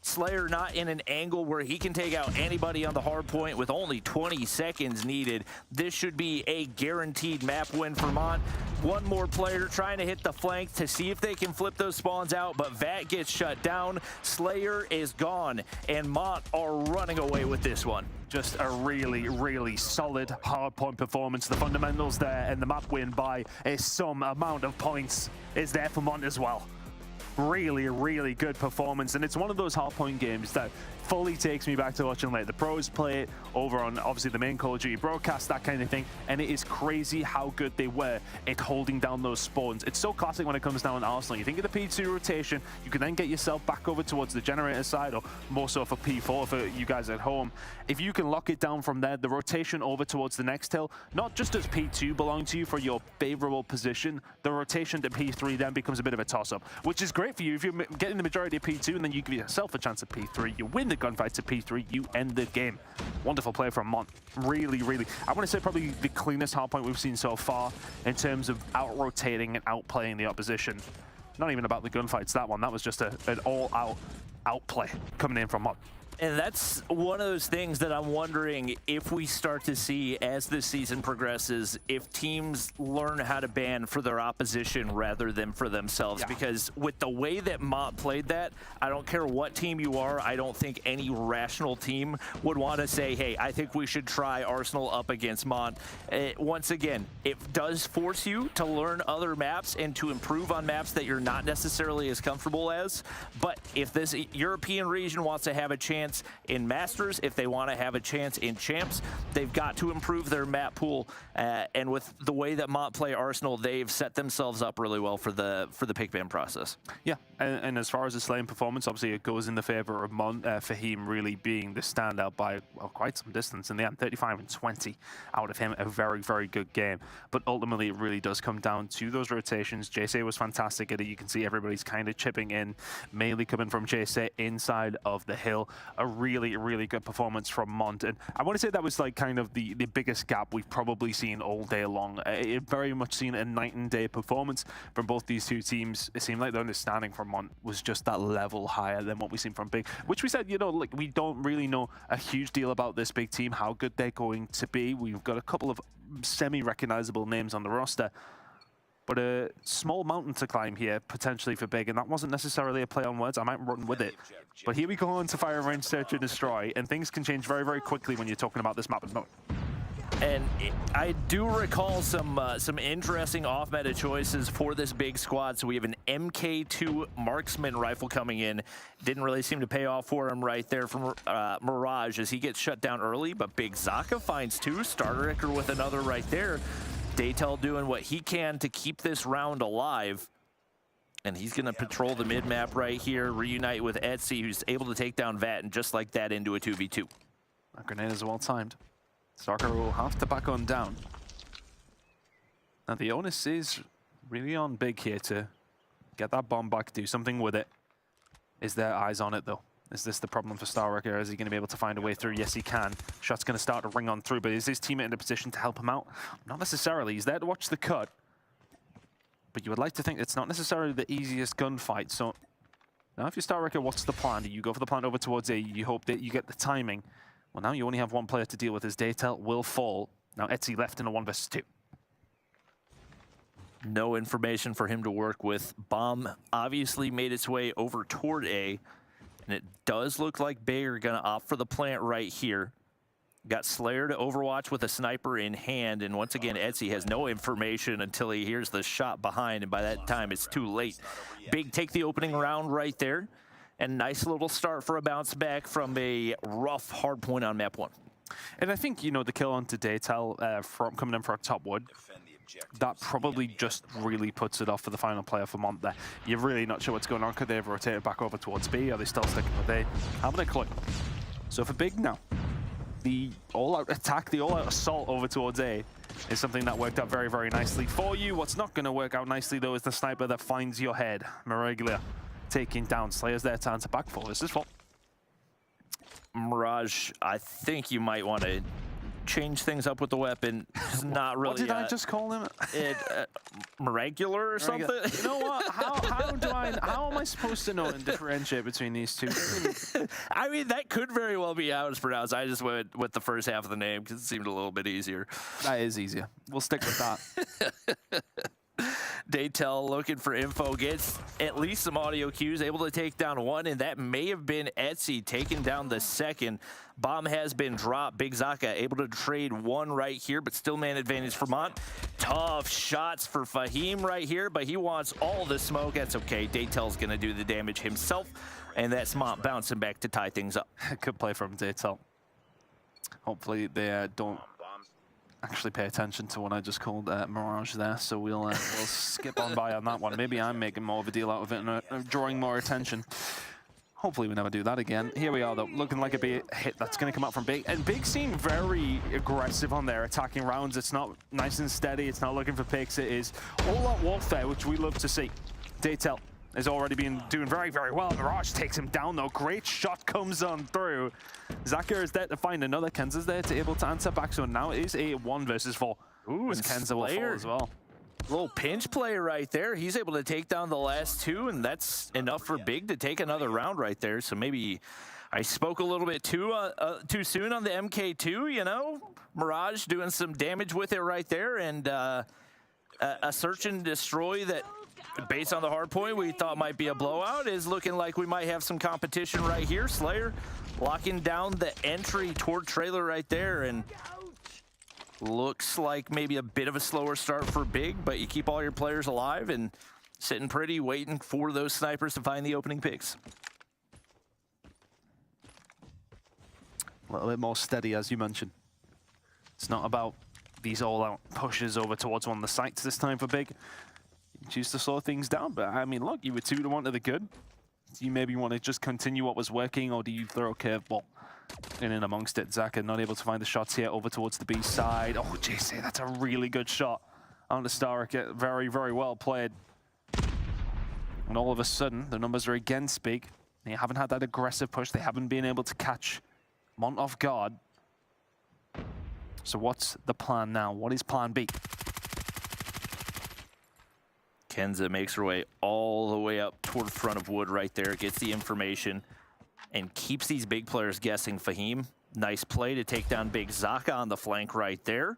Slayer not in an angle where he can take out anybody on the hard point with only 20 seconds needed. This should be a guaranteed map win for Mont. One more player trying to hit the flank to see if they can flip those spawns out, but Vat gets shut down. Slayer is gone, and Mont are running away with this one. Just a really, really solid hardpoint performance. The fundamentals there and the map win by some amount of points is there for Mont as well. Really, really good performance, and it's one of those hardpoint games that fully takes me back to watching like the pros play it over on obviously the main Call of Duty broadcast, that kind of thing, and it is crazy how good they were at holding down those spawns. It's so classic when it comes down to Arsenal. You think of the P2 rotation, you can then get yourself back over towards the generator side, or more so for P4 for you guys at home. If you can lock it down from there, the rotation over towards the next hill, not just does P2 belong to you for your favorable position, the rotation to P3 then becomes a bit of a toss-up, which is great for you. If you're getting the majority of P2 and then you give yourself a chance at P3, you win the gunfight to P3, you end the game. Wonderful play from Mont. Really, really, I want to say probably the cleanest hardpoint we've seen so far in terms of out-rotating and outplaying the opposition. Not even about the gunfights, that one. That was just an all-out outplay coming in from Mont. And that's one of those things that I'm wondering if we start to see as this season progresses, if teams learn how to ban for their opposition rather than for themselves. Yeah. Because with the way that Mont played that, I don't care what team you are, I don't think any rational team would want to say, hey, I think we should try Arsenal up against Mont. Once again, it does force you to learn other maps and to improve on maps that you're not necessarily as comfortable as. But if this European region wants to have a chance in Masters, if they want to have a chance in Champs, they've got to improve their map pool. And with the way that Mont play Arsenal, they've set themselves up really well for the pick ban process. Yeah, and as far as the slaying performance, obviously it goes in the favor of Mont, Fahim really being the standout by quite some distance in the end. 35 and 20 out of him, a very, very good game. But ultimately, it really does come down to those rotations. JC was fantastic at it. You can see everybody's kind of chipping in, mainly coming from JC inside of the hill. A really, really good performance from Mont. And I want to say that was like kind of the biggest gap we've probably seen all day long. It very much seen a night and day performance from both these two teams. It seemed like the understanding from Mont was just that level higher than what we've seen from Big, which we said, you know, like we don't really know a huge deal about this Big team, how good they're going to be. We've got a couple of semi-recognizable names on the roster, but a small mountain to climb here, potentially for Big, and that wasn't necessarily a play on words. I might run with it. But here we go on to Fire Range Search and Destroy, and things can change very, very quickly when you're talking about this map and mode. And I do recall some interesting off-meta choices for this Big squad. So we have an MK2 marksman rifle coming in. Didn't really seem to pay off for him right there from Mirage as he gets shut down early, but Big Zaka finds two. Starter with another right there. Daytel doing what he can to keep this round alive. And he's going to patrol the mid-map right here, reunite with Etsy, who's able to take down Vat, and just like that into a 2v2. That grenade is well timed. Stalker will have to back on down. Now the onus is really on Big here to get that bomb back, do something with it. Is there eyes on it though? Is this the problem for Starwrecker? Is he going to be able to find a way through? Yes, he can. Shot's going to start to ring on through, but is his teammate in a position to help him out? Not necessarily. He's there to watch the cut. But you would like to think it's not necessarily the easiest gunfight. So now if you're Starwrecker, what's the plan? Do you go for the plan over towards A? You hope that you get the timing. Well, now you only have one player to deal with. His Daytel will fall. Now Etsy left in a 1 versus 2. No information for him to work with. Bomb obviously made its way over toward A. And it does look like Bay are going to opt for the plant right here. Got Slayer to overwatch with a sniper in hand. And once again, Etsy has no information until he hears the shot behind. And by that time, it's too late. Big take the opening round right there. And nice little start for a bounce back from a rough hard point on map 1. And I think, you know, the kill onto Daytel from coming in for a top wood, that probably just really puts it off for the final player for Mont there. You're really not sure what's going on. Could they have rotated back over towards B? Are they still sticking with A? Having a clue. So for Big now, the all-out attack, the all-out assault over towards A is something that worked out very, very nicely for you. What's not going to work out nicely, though, is the sniper that finds your head. Maraglia taking down Slayer's there to answer back for. This is fault. Mirage, I think you might want to change things up with the weapon. It's not really. What did I just call him? Miracular or something? You know what? How am I supposed to know and differentiate between these two? I mean, that could very well be how it's pronounced. I just went with the first half of the name because it seemed a little bit easier. That is easier. We'll stick with that. Daytel looking for info, gets at least some audio cues, able to take down one, and that may have been Etsy taking down the second. Bomb has been dropped. Big Zaka able to trade one right here, but still man advantage for Mont. Tough shots for Fahim right here, but he wants all the smoke. That's okay. Daytel's going to do the damage himself, and that's Mont bouncing back to tie things up. Good play from Daytel. Hopefully they don't actually pay attention to what I just called Mirage there, so we'll skip on by on that one. Maybe I'm making more of a deal out of it and drawing more attention. Hopefully we never do that again. Here we are though, looking like a big hit that's going to come out from Big. And Big seem very aggressive on their attacking rounds. It's not nice and steady, it's not looking for picks, it is all-out warfare, which we love to see. Daytel has already been doing very, very well. Mirage takes him down though. Great shot comes on through. Zaka is there to find another. Kenza's there to able to answer back. So now it is a 1 versus 4. Ooh, and Kenza will fall as well. Little pinch play right there. He's able to take down the last two, and that's enough for Big to take another round right there. So maybe I spoke a little bit too soon on the MK2, you know? Mirage doing some damage with it right there, and a search and destroy that, based on the hard point we thought might be a blowout, is looking like we might have some competition right here. Slayer locking down the entry toward trailer right there, and looks like maybe a bit of a slower start for Big, but you keep all your players alive and sitting pretty, waiting for those snipers to find the opening picks. A little bit more steady, as you mentioned. It's not about these all-out pushes over towards one of the sites this time for Big. You choose to slow things down, but I mean, look, you were 2-1 to the good. Do you maybe want to just continue what was working, or do you throw a curveball in and amongst it? Zaka not able to find the shots here over towards the B side. Oh, JC, that's a really good shot on the Starrick. Very, very well played. And all of a sudden, the numbers are against Big. They haven't had that aggressive push. They haven't been able to catch Mont off guard. So what's the plan now? What is plan B? Kenza makes her way all the way up toward front of wood right there, gets the information, and keeps these Big players guessing. Fahim, nice play to take down Big Zaka on the flank right there.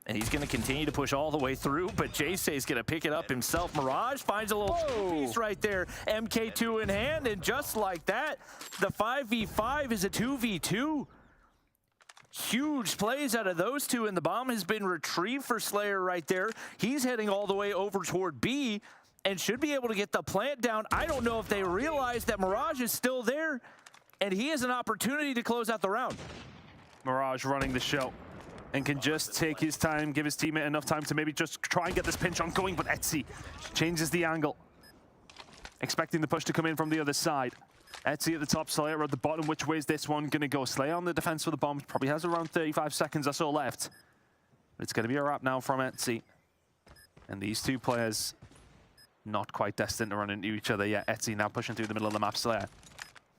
And he's going to continue to push all the way through, but Jayce's going to pick it up himself. Mirage finds a little piece right there. MK2 in hand, and just like that, the 5v5 is a 2v2. Huge plays out of those two, and the bomb has been retrieved for Slayer right there. He's heading all the way over toward B and should be able to get the plant down. I don't know if they realize that Mirage is still there, and he has an opportunity to close out the round. Mirage running the show and can just take his time, give his teammate enough time to maybe just try and get this pinch on going, but Etsy changes the angle, expecting the push to come in from the other side. Etsy at the top, Slayer at the bottom. Which way is this one going to go? Slayer on the defense for the bomb. Probably has around 35 seconds or so left. But it's going to be a wrap now from Etsy. And these two players not quite destined to run into each other yet. Etsy now pushing through the middle of the map. Slayer,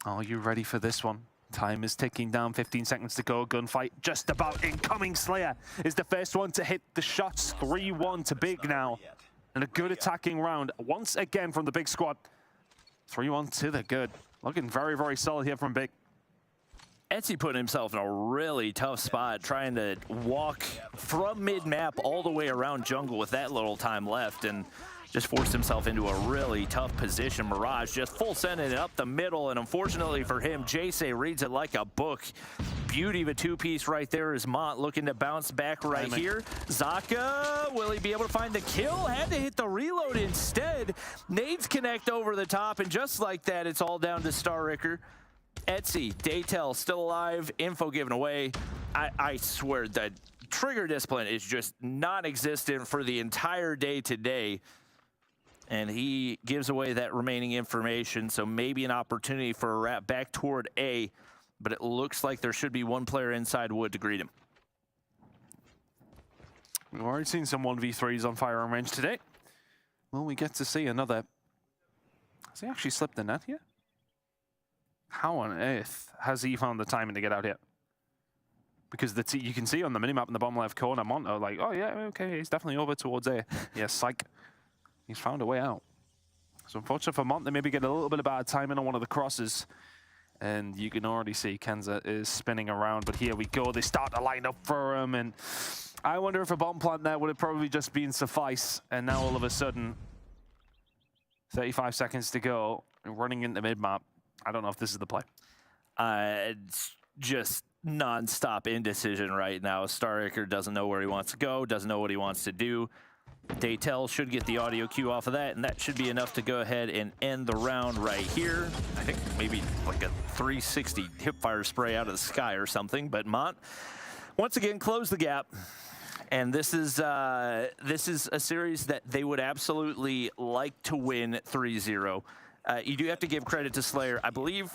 are you ready for this one? Time is ticking down, 15 seconds to go. Gunfight just about incoming. Slayer is the first one to hit the shots. 3-1 to Big now. And a good attacking round once again from the Big squad. 3-1 to the good. Looking very, very solid here from Big. Etsy putting himself in a really tough spot, trying to walk from mid-map all the way around jungle with that little time left, and just forced himself into a really tough position. Mirage just full sending it up the middle, and unfortunately for him, Jayce reads it like a book. Beauty of a two-piece right there is Mont looking to bounce back right here. Zaka, will he be able to find the kill? Had to hit the reload instead. Nades connect over the top, and just like that, it's all down to Starricker. Etsy, Daytel still alive, info given away. I swear that trigger discipline is just non-existent for the entire day today. And he gives away that remaining information, so maybe an opportunity for a wrap back toward A, but it looks like there should be one player inside wood to greet him. We've already seen some 1v3s on firearm range today. Will we get to see another? Has he actually slipped the net here? How on earth has he found the timing to get out here? because you can see on the minimap in the bottom left corner, Monto, like, oh yeah, okay, he's definitely over towards A. Yeah, psych. He's found a way out. So unfortunately for Mont, they maybe get a little bit of bad timing on one of the crosses. And you can already see Kenza is spinning around, but here we go. They start to line up for him, and I wonder if a bomb plant there would have probably just been suffice. And now all of a sudden, 35 seconds to go, running into mid-map. I don't know if this is the play. It's just non-stop indecision right now. Starricker doesn't know where he wants to go, doesn't know what he wants to do. Daytel should get the audio cue off of that, and that should be enough to go ahead and end the round right here. I think maybe like a 360 hipfire spray out of the sky or something, but Mont, once again, close the gap. And this is a series that they would absolutely like to win 3-0. You do have to give credit to Slayer. I believe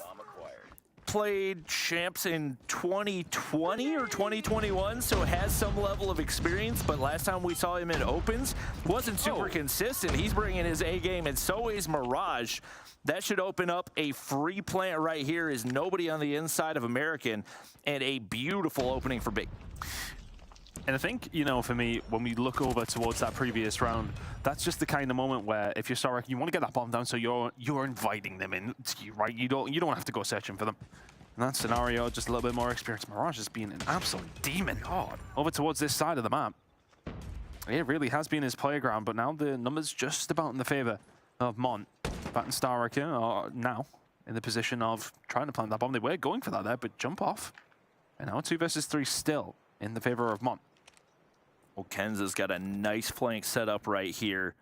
played champs in 2020 or 2021, so has some level of experience, but last time we saw him in opens, wasn't super consistent. He's bringing his A game, and so is Mirage. That should open up a free plant right here. Is nobody on the inside of American, and a beautiful opening for Big. And I think, you know, for me, when we look over towards that previous round, that's just the kind of moment where if you're Starrick, you want to get that bomb down, so you're inviting them in to you, right? You don't have to go searching for them. In that scenario, just a little bit more experience. Mirage has been an absolute demon over towards this side of the map. It really has been his playground, but now the numbers just about in the favor of Mont. Bat and Starrick are now in the position of trying to plant that bomb. They were going for that there, but jump off. And now 2 versus 3 still in the favor of Mont. Well, Kenza's got a nice flank set up right here.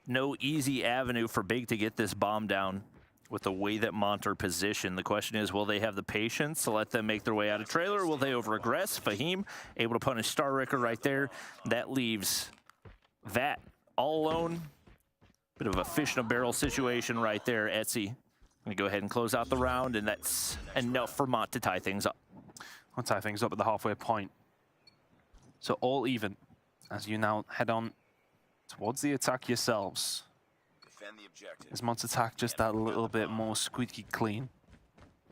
No easy avenue for Big to get this bomb down with the way that Mont are positioned. The question is, will they have the patience to let them make their way out of trailer? Or will they over-aggress? Fahim able to punish Starricker right there. That leaves that all alone. Bit of a fish in a barrel situation right there. Etsy gonna go ahead and close out the round, and that's enough for Mont to tie things up. I'll tie things up at the halfway point. So all even as you now head on towards the attack yourselves. Defend the objective. Is Mont's attack just that little bit more squeaky clean?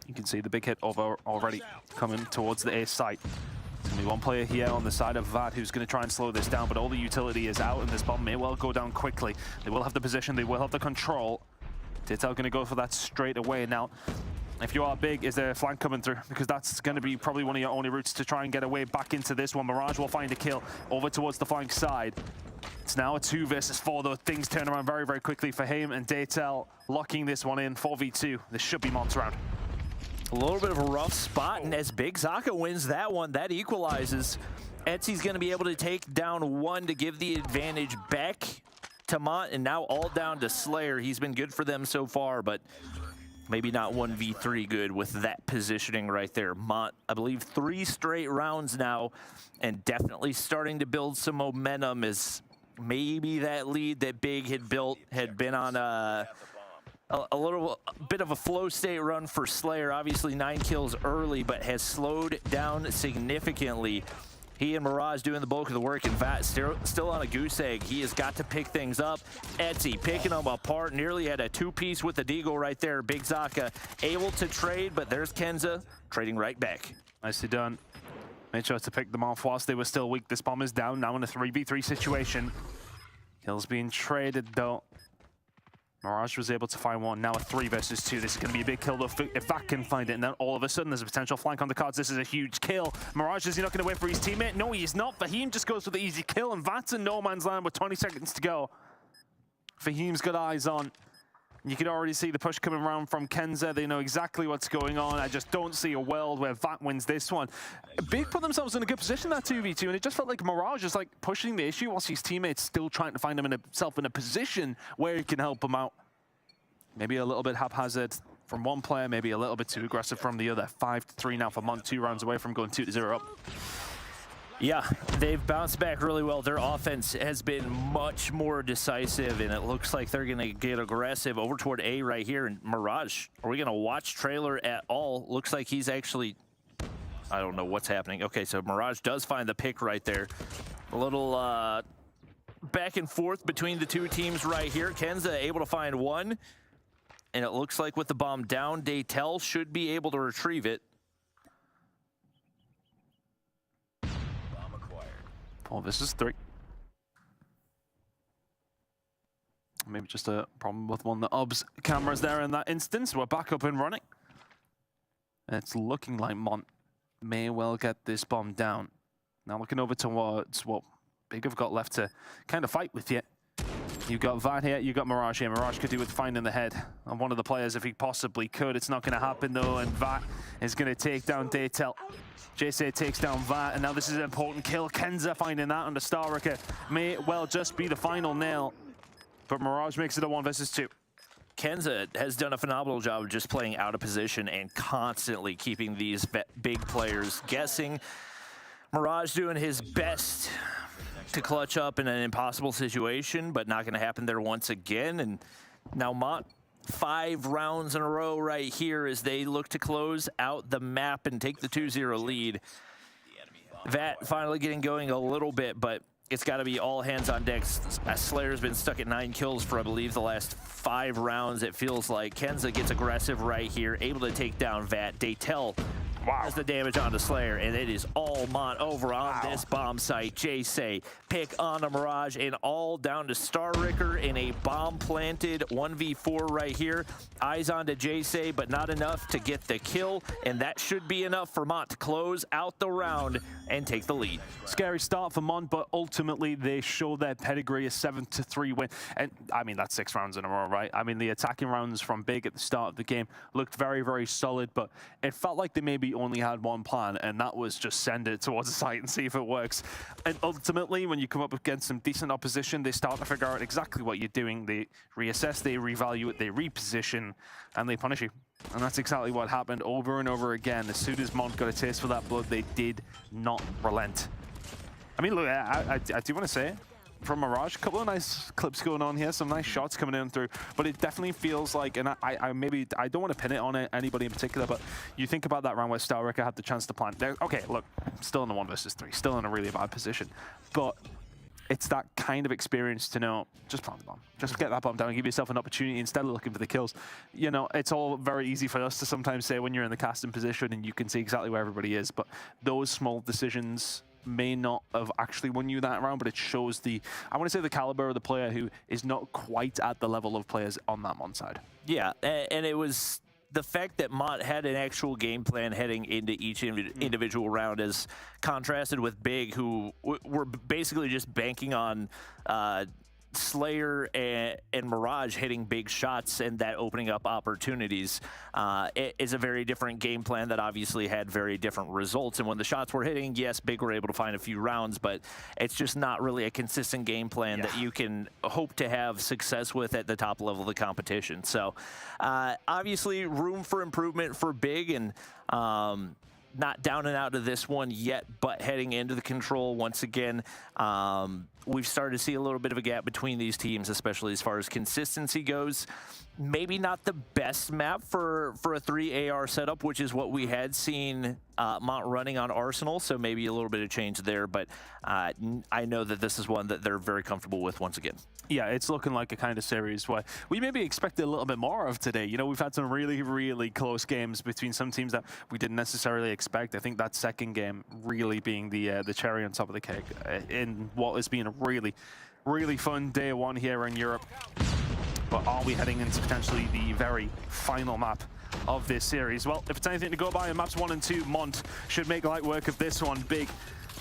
You can see the big hit over already coming towards the A site. There's going to be one player here on the side of Vat who's going to try and slow this down, but all the utility is out, and this bomb may well go down quickly. They will have the position, they will have the control. Daytel going to go for that straight away. Now, if you are Big, is there a flank coming through? Because that's going to be probably one of your only routes to try and get away back into this one. Mirage will find a kill over towards the flank side. It's now a 2 versus 4, though. Things turn around very, very quickly for him, and Daytel locking this one in. 4v2. This should be Mont's round. A little bit of a rough spot, and as Big Zaka wins that one, that equalizes. Etsy's going to be able to take down 1 to give the advantage back to Mont, and now all down to Slayer. He's been good for them so far, but maybe not 1v3 good with that positioning right there. Mont, I believe 3 straight rounds now, and definitely starting to build some momentum as maybe that lead that Big had built had been on a little bit of a flow state run for Slayer. Obviously 9 kills early, but has slowed down significantly. He and Mirage doing the bulk of the work, and Vat still on a goose egg. He has got to pick things up. Etsy picking them apart. Nearly had a 2-piece with the Deagle right there. Big Zaka able to trade, but there's Kenza trading right back. Nicely done. Made sure to pick them off whilst they were still weak. This bomb is down now in a 3v3 situation. Kills being traded though. Mirage was able to find one. Now a 3 versus 2. This is going to be a big kill though if Vat can find it. And then all of a sudden there's a potential flank on the cards. This is a huge kill. Mirage, is he not going to wait for his teammate? No, he is not. Fahim just goes for the easy kill, and Vat's in no man's land with 20 seconds to go. Fahim's got eyes on. You can already see the push coming around from Kenza. They know exactly what's going on. I just don't see a world where Vat wins this one. Big put themselves in a good position, that 2v2, and it just felt like Mirage is like pushing the issue whilst his teammates still trying to find himself in a position where he can help him out. Maybe a little bit haphazard from one player, maybe a little bit too aggressive from the other. 5-3 now for Mont, 2 rounds away from going 2-0 up. Yeah, they've bounced back really well. Their offense has been much more decisive, and it looks like they're going to get aggressive over toward A right here. And Mirage, are we going to watch trailer at all? Looks like he's actually, I don't know what's happening. Okay, so Mirage does find the pick right there. A little back and forth between the 2 teams right here. Kenza able to find 1. And it looks like with the bomb down, Daytel should be able to retrieve it. 4 versus 3. Maybe just a problem with one of the OBS cameras there in that instance. We're back up and running. It's looking like Mont may well get this bomb down. Now looking over towards what Big have got left to kind of fight with yet. You've got Vat here, you've got Mirage here. Mirage could do with finding the head on one of the players if he possibly could. It's not going to happen though, and Vat is going to take down Daytel. JC takes down Vat, and now this is an important kill. Kenza finding that under Starricker may well just be the final nail. But Mirage makes it a 1 versus 2. Kenza has done a phenomenal job of just playing out of position and constantly keeping these big players guessing. Mirage doing his best to clutch up in an impossible situation, but not going to happen there once again. And now Mont, 5 rounds in a row right here as they look to close out the map and take the 2-0 lead. Vat finally getting going a little bit, but it's got to be all hands on deck. Slayer's been stuck at 9 kills for, I believe, the last 5 rounds. It feels like Kenza gets aggressive right here, able to take down Vat. Daytel does the damage onto Slayer, and it is all Mont over on this bomb site. Jay pick on the Mirage, and all down to Starricker in a bomb-planted 1v4 right here. Eyes on to Jay, but not enough to get the kill, and that should be enough for Mont to close out the round and take the lead. Scary start for Mont, but ultimately they show their pedigree, a 7-3 win. And I mean, that's 6 rounds in a row, right? I mean, the attacking rounds from Big at the start of the game looked very, very solid, but it felt like they maybe only had one plan, and that was just send it towards the site and see if it works. And ultimately, when you come up against some decent opposition, they start to figure out exactly what you're doing. They reassess, they revalue it, they reposition, and they punish you. And that's exactly what happened over and over again. As soon as Mont got a taste for that blood, they did not relent. I mean, look, I do want to say, from Mirage, a couple of nice clips going on here, some nice shots coming in through, but it definitely feels like, and I don't want to pin it on anybody in particular, but you think about that round where Starricker had the chance to plant. Okay, look, still in the 1 versus 3, still in a really bad position, but it's that kind of experience to know, just plant the bomb. Just get that bomb down and give yourself an opportunity instead of looking for the kills. You know, it's all very easy for us to sometimes say when you're in the casting position and you can see exactly where everybody is, but those small decisions may not have actually won you that round, but it shows the, I want to say, the caliber of the player who is not quite at the level of players on that Mont side. Yeah, and it was the fact that Mont had an actual game plan heading into each individual round as contrasted with Big, who were basically just banking on Slayer and Mirage hitting big shots and that opening up opportunities. It is a very different game plan that obviously had very different results. And when the shots were hitting, yes, Big were able to find a few rounds, but it's just not really a consistent game plan that you can hope to have success with at the top level of the competition. So obviously room for improvement for Big, and not down and out of this one yet, but heading into the control once again. We've started to see a little bit of a gap between these teams, especially as far as consistency goes. Maybe not the best map for a 3 AR setup, which is what we had seen Mont running on Arsenal, so maybe a little bit of change there, but I know that this is one that they're very comfortable with once again. Yeah, it's looking like a kind of series where we maybe expected a little bit more of today. You know, we've had some really, really close games between some teams that we didn't necessarily expect. I think that second game really being the cherry on top of the cake in what has been a really, really fun day 1 here in Europe. But are we heading into potentially the very final map of this series? Well, if it's anything to go by in maps 1 and 2, Mont should make light work of this one. Big,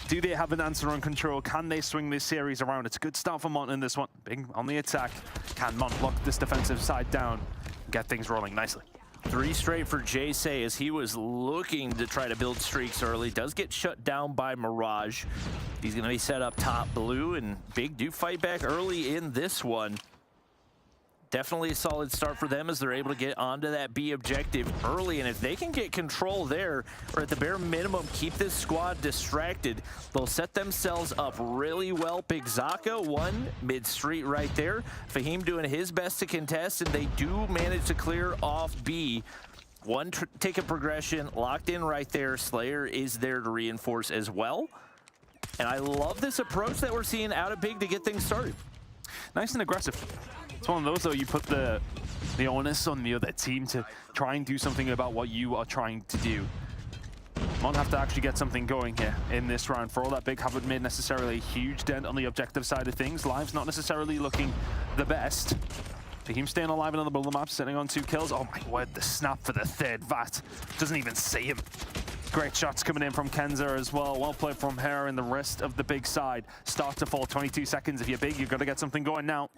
do they have an answer on control? Can they swing this series around? It's a good start for Mont in this one. Big on the attack. Can Mont lock this defensive side down and get things rolling nicely? 3 straight for Jay as he was looking to try to build streaks early. Does get shut down by Mirage. He's going to be set up top blue, and Big do fight back early in this one. Definitely a solid start for them as they're able to get onto that B objective early, and if they can get control there, or at the bare minimum keep this squad distracted, they'll set themselves up really well. Big Zaka, one mid-street right there. Fahim doing his best to contest, and they do manage to clear off B. One ticket progression locked in right there. Slayer is there to reinforce as well. And I love this approach that we're seeing out of Big to get things started. Nice and aggressive. It's one of those, though, you put the onus on the other team to try and do something about what you are trying to do. Mont have to actually get something going here in this round. For all that Big haven't made necessarily a huge dent on the objective side of things. Live's not necessarily looking the best. Fahim staying alive in the middle of the map, sitting on 2 kills. Oh my word, the snap for the third. Vat doesn't even see him. Great shots coming in from Kenza as well. Well played from her and the rest of the Big side. Start to fall, 22 seconds. If you're Big, you've got to get something going now.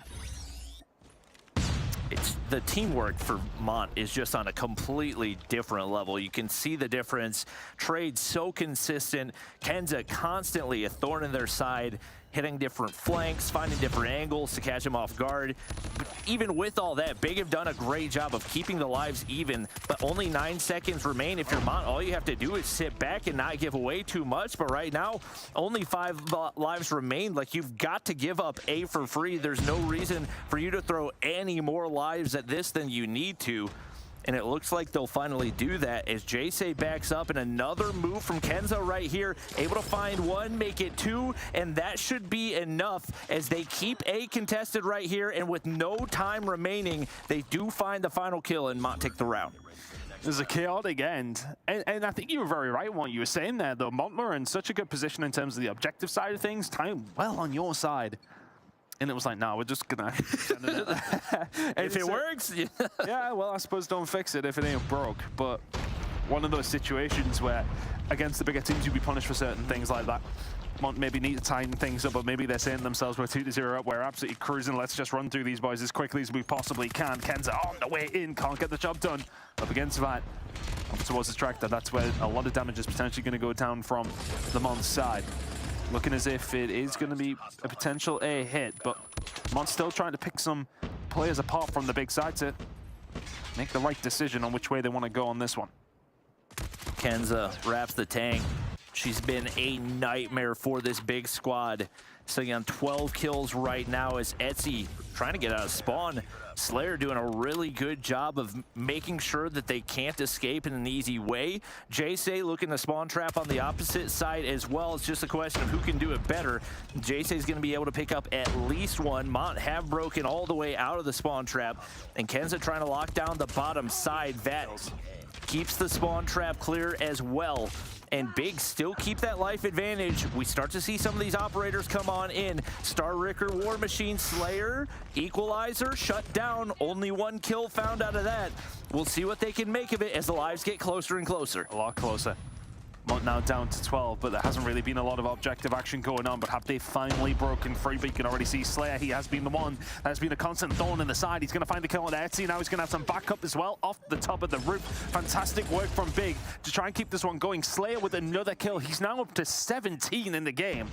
It's the teamwork for Mont is just on a completely different level. You can see the difference. Trade so consistent. Kenza constantly a thorn in their side, hitting different flanks, finding different angles to catch him off guard. But even with all that, Big have done a great job of keeping the lives even, but only 9 seconds remain. If you're Mont, all you have to do is sit back and not give away too much. But right now, only 5 lives remain. Like, you've got to give up A for free. There's no reason for you to throw any more lives at this than you need to. And it looks like they'll finally do that as Jayce backs up, and another move from Kenza right here, able to find 1, make it 2, and that should be enough as they keep A contested right here, and with no time remaining, they do find the final kill and Mont take the round. There's a chaotic end, and I think you were very right in what you were saying there, though. Mont were in such a good position in terms of the objective side of things, time well on your side. And it was like, no, we're just gonna send it. If it works, yeah, well, I suppose don't fix it if it ain't broke. But one of those situations where against the bigger teams you'd be punished for certain things like that. Mont maybe need to tighten things up, but maybe they're saying to themselves, we're 2-0 up, we're absolutely cruising, let's just run through these boys as quickly as we possibly can. Kenza on the way in, can't get the job done. Up against Vat, up towards the tractor, that's where a lot of damage is potentially going to go down from the Mont side. Looking as if it is going to be a potential A hit, but Mont's still trying to pick some players apart from the Big side to make the right decision on which way they want to go on this one. Kenza wraps the tank. She's been a nightmare for this Big squad. Sitting on 12 kills right now as Etsy trying to get out of spawn. Slayer doing a really good job of making sure that they can't escape in an easy way. Jayce looking to spawn trap on the opposite side as well. It's just a question of who can do it better. Jayce is going to be able to pick up at least 1. Mont have broken all the way out of the spawn trap. And Kenza trying to lock down the bottom side. Vat keeps the spawn trap clear as well. And Big still keep that life advantage. We start to see some of these operators come on in. Star Ricker, War Machine, Slayer, Equalizer, shut down. Only 1 kill found out of that. We'll see what they can make of it as the lives get closer and closer. A lot closer. Mont now down to 12, but there hasn't really been a lot of objective action going on. But have they finally broken free? But you can already see Slayer, he has been the one that has been a constant thorn in the side. He's going to find the kill on Etsy. Now he's going to have some backup as well off the top of the roof. Fantastic work from Big to try and keep this one going. Slayer with another kill. He's now up to 17 in the game.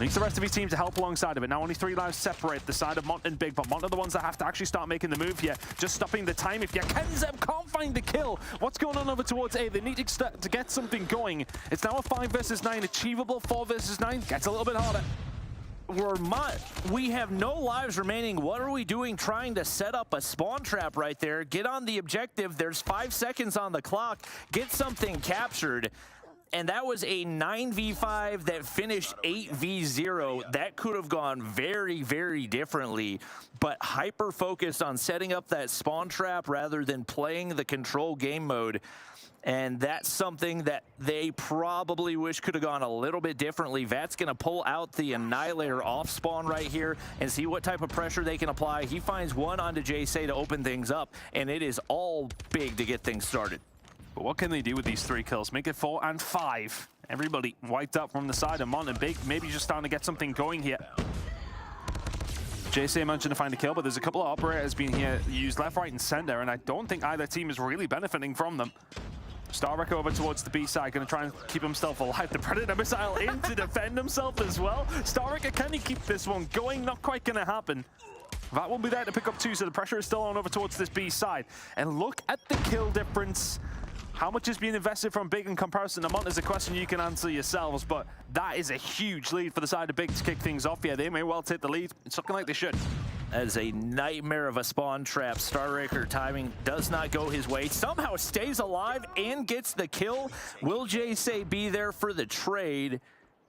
Needs the rest of his team to help alongside of it. Now only 3 lives separate the side of Mont and Big, but Mont are the ones that have to actually start making the move here. Just stopping the time. If you Kenza can't find the kill, what's going on over towards A? They need to get something going. It's now a 5 versus 9 achievable. 4 versus 9 gets a little bit harder. We have no lives remaining. What are we doing trying to set up a spawn trap right there? Get on the objective. There's 5 seconds on the clock. Get something captured. And that was a 9v5 that finished 8v0. That could have gone very, very differently, but hyper-focused on setting up that spawn trap rather than playing the control game mode. And that's something that they probably wish could have gone a little bit differently. Vat's going to pull out the Annihilator off spawn right here and see what type of pressure they can apply. He finds 1 onto Jayce to open things up, and it is all Big to get things started. But what can they do with these 3 kills? Make it 4 and 5. Everybody wiped out from the side of Mont and Big. Maybe just starting to get something going here. Jayce managed to find a kill, but there's a couple of operators being here used left, right, and center, and I don't think either team is really benefiting from them. Star Ricker over towards the B side, going to try and keep himself alive. The Predator missile in to defend himself as well. Star Ricker, can he keep this one going? Not quite going to happen. That will be there to pick up 2, so the pressure is still on over towards this B side. And look at the kill difference. How much is being invested from Big in comparison to Mont is a question you can answer yourselves, but that is a huge lead for the side of Big to kick things off. Yeah, they may well take the lead. It's looking like they should. That is a nightmare of a spawn trap. Star Ricker timing does not go his way. Somehow stays alive and gets the kill. Will Jayce be there for the trade?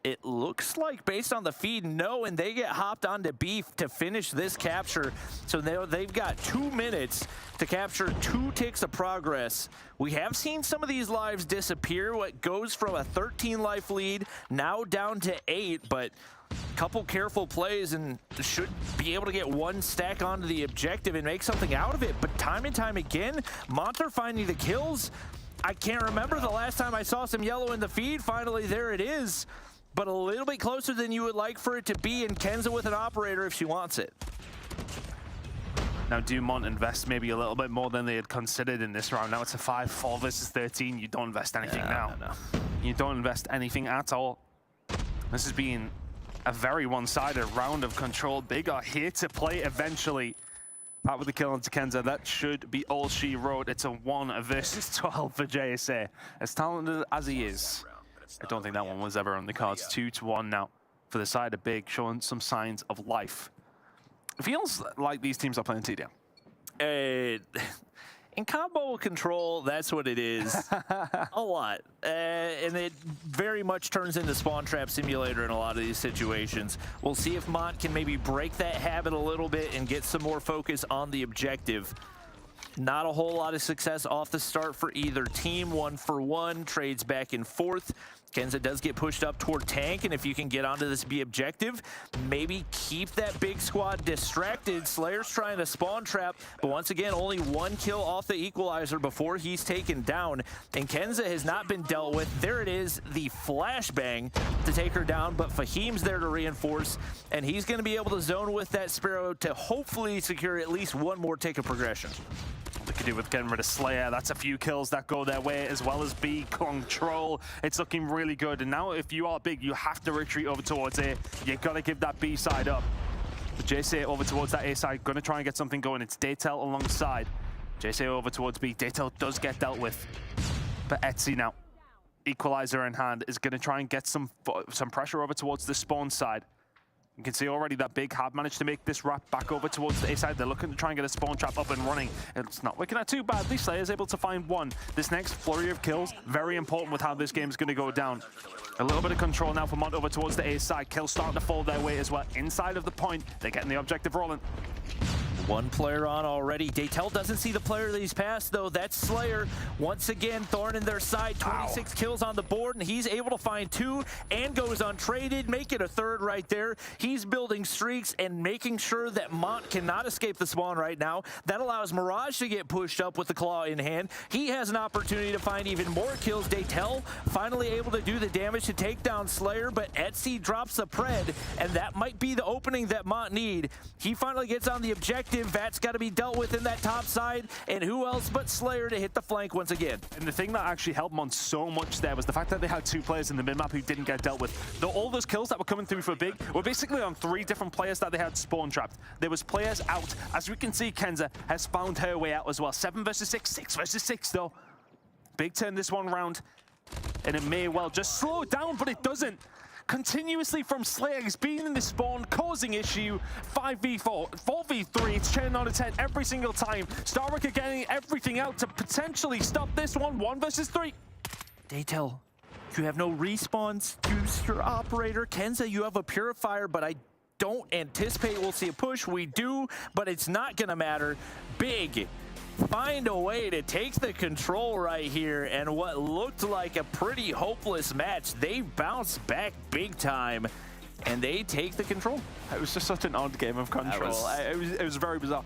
It looks like, based on the feed, no, and they get hopped onto beef to finish this capture. So they've got 2 minutes to capture 2 ticks of progress. We have seen some of these lives disappear. What goes from a 13 life lead now down to 8, but a couple careful plays and should be able to get 1 stack onto the objective and make something out of it. But time and time again, Monter finding the kills. I can't remember the last time I saw some yellow in the feed. Finally, there it is. But a little bit closer than you would like for it to be, and Kenza with an operator if she wants it. Now, do Mont invest maybe a little bit more than they had considered in this round? Now it's a 5-4 versus 13. You don't invest anything now. No. You don't invest anything at all. This has been a very one-sided round of control. Big are here to play eventually. Pat with the kill onto Kenza. That should be all she wrote. It's a 1 versus 12 for JSA. As talented as he is, I don't think that one was ever on the cards. 2-1 now for the side of Big, showing some signs of life. It feels like these teams are playing TDM. In combo control, that's what it is. A lot. And it very much turns into Spawn Trap Simulator in a lot of these situations. We'll see if Mont can maybe break that habit a little bit and get some more focus on the objective. Not a whole lot of success off the start for either team. 1 for 1, trades back and forth. Kenza does get pushed up toward tank, and if you can get onto this B objective, maybe keep that big squad distracted. Slayer's trying to spawn trap, but once again, only 1 kill off the equalizer before he's taken down, and Kenza has not been dealt with. There it is, the flashbang to take her down, but Fahim's there to reinforce, and he's going to be able to zone with that Sparrow to hopefully secure at least 1 more tick of progression. They could do with getting rid of Slayer. That's a few kills that go their way, as well as B control. It's looking really good. And now if you are Big, you have to retreat over towards A. You got to give that B side up. But JC over towards that A side, going to try and get something going. It's Daytel alongside. JC over towards B. Daytel does get dealt with. But Etsy now, equalizer in hand, is going to try and get some pressure over towards the spawn side. You can see already that Big have managed to make this wrap back over towards the A side. They're looking to try and get a spawn trap up and running. It's not working out too badly. Slayer's able to find 1. This next flurry of kills, very important with how this game is going to go down. A little bit of control now for Mont over towards the A side. Kills starting to fall their way as well. Inside of the point, they're getting the objective rolling. 1 player on already. Daytel doesn't see the player that he's passed, though. That's Slayer. Once again, Thorn in their side. 26 kills on the board, and he's able to find 2 and goes untraded, make it a 3rd right there. He's building streaks and making sure that Mont cannot escape the spawn right now. That allows Mirage to get pushed up with the claw in hand. He has an opportunity to find even more kills. Daytel finally able to do the damage to take down Slayer, but Etsy drops the pred, and that might be the opening that Mont need. He finally gets on the objective. That's got to be dealt with in that top side, and who else but Slayer to hit the flank once again. And the thing that actually helped Mont so much there was the fact that they had 2 players in the mid-map who didn't get dealt with. All those kills that were coming through for Big were basically on 3 different players that they had spawn trapped. There was players out. As we can see, Kenza has found her way out as well. 7 versus 6, 6 versus 6 though. Big turn this one round, and it may well just slow down, but it doesn't. Continuously from Slayer, he's been in this spawn, causing issue. 5v4, 4v3, it's turning on its head every single time. Starwick are getting everything out to potentially stop this one. 1 versus 3. Daytel, you have no respawns. Use your operator. Kenza, you have a purifier, but I don't anticipate we'll see a push. We do, but it's not gonna matter. Big find a way to take the control right here, and what looked like a pretty hopeless match, they bounce back big time, and they take the control. It was just such an odd game of control. It was very bizarre.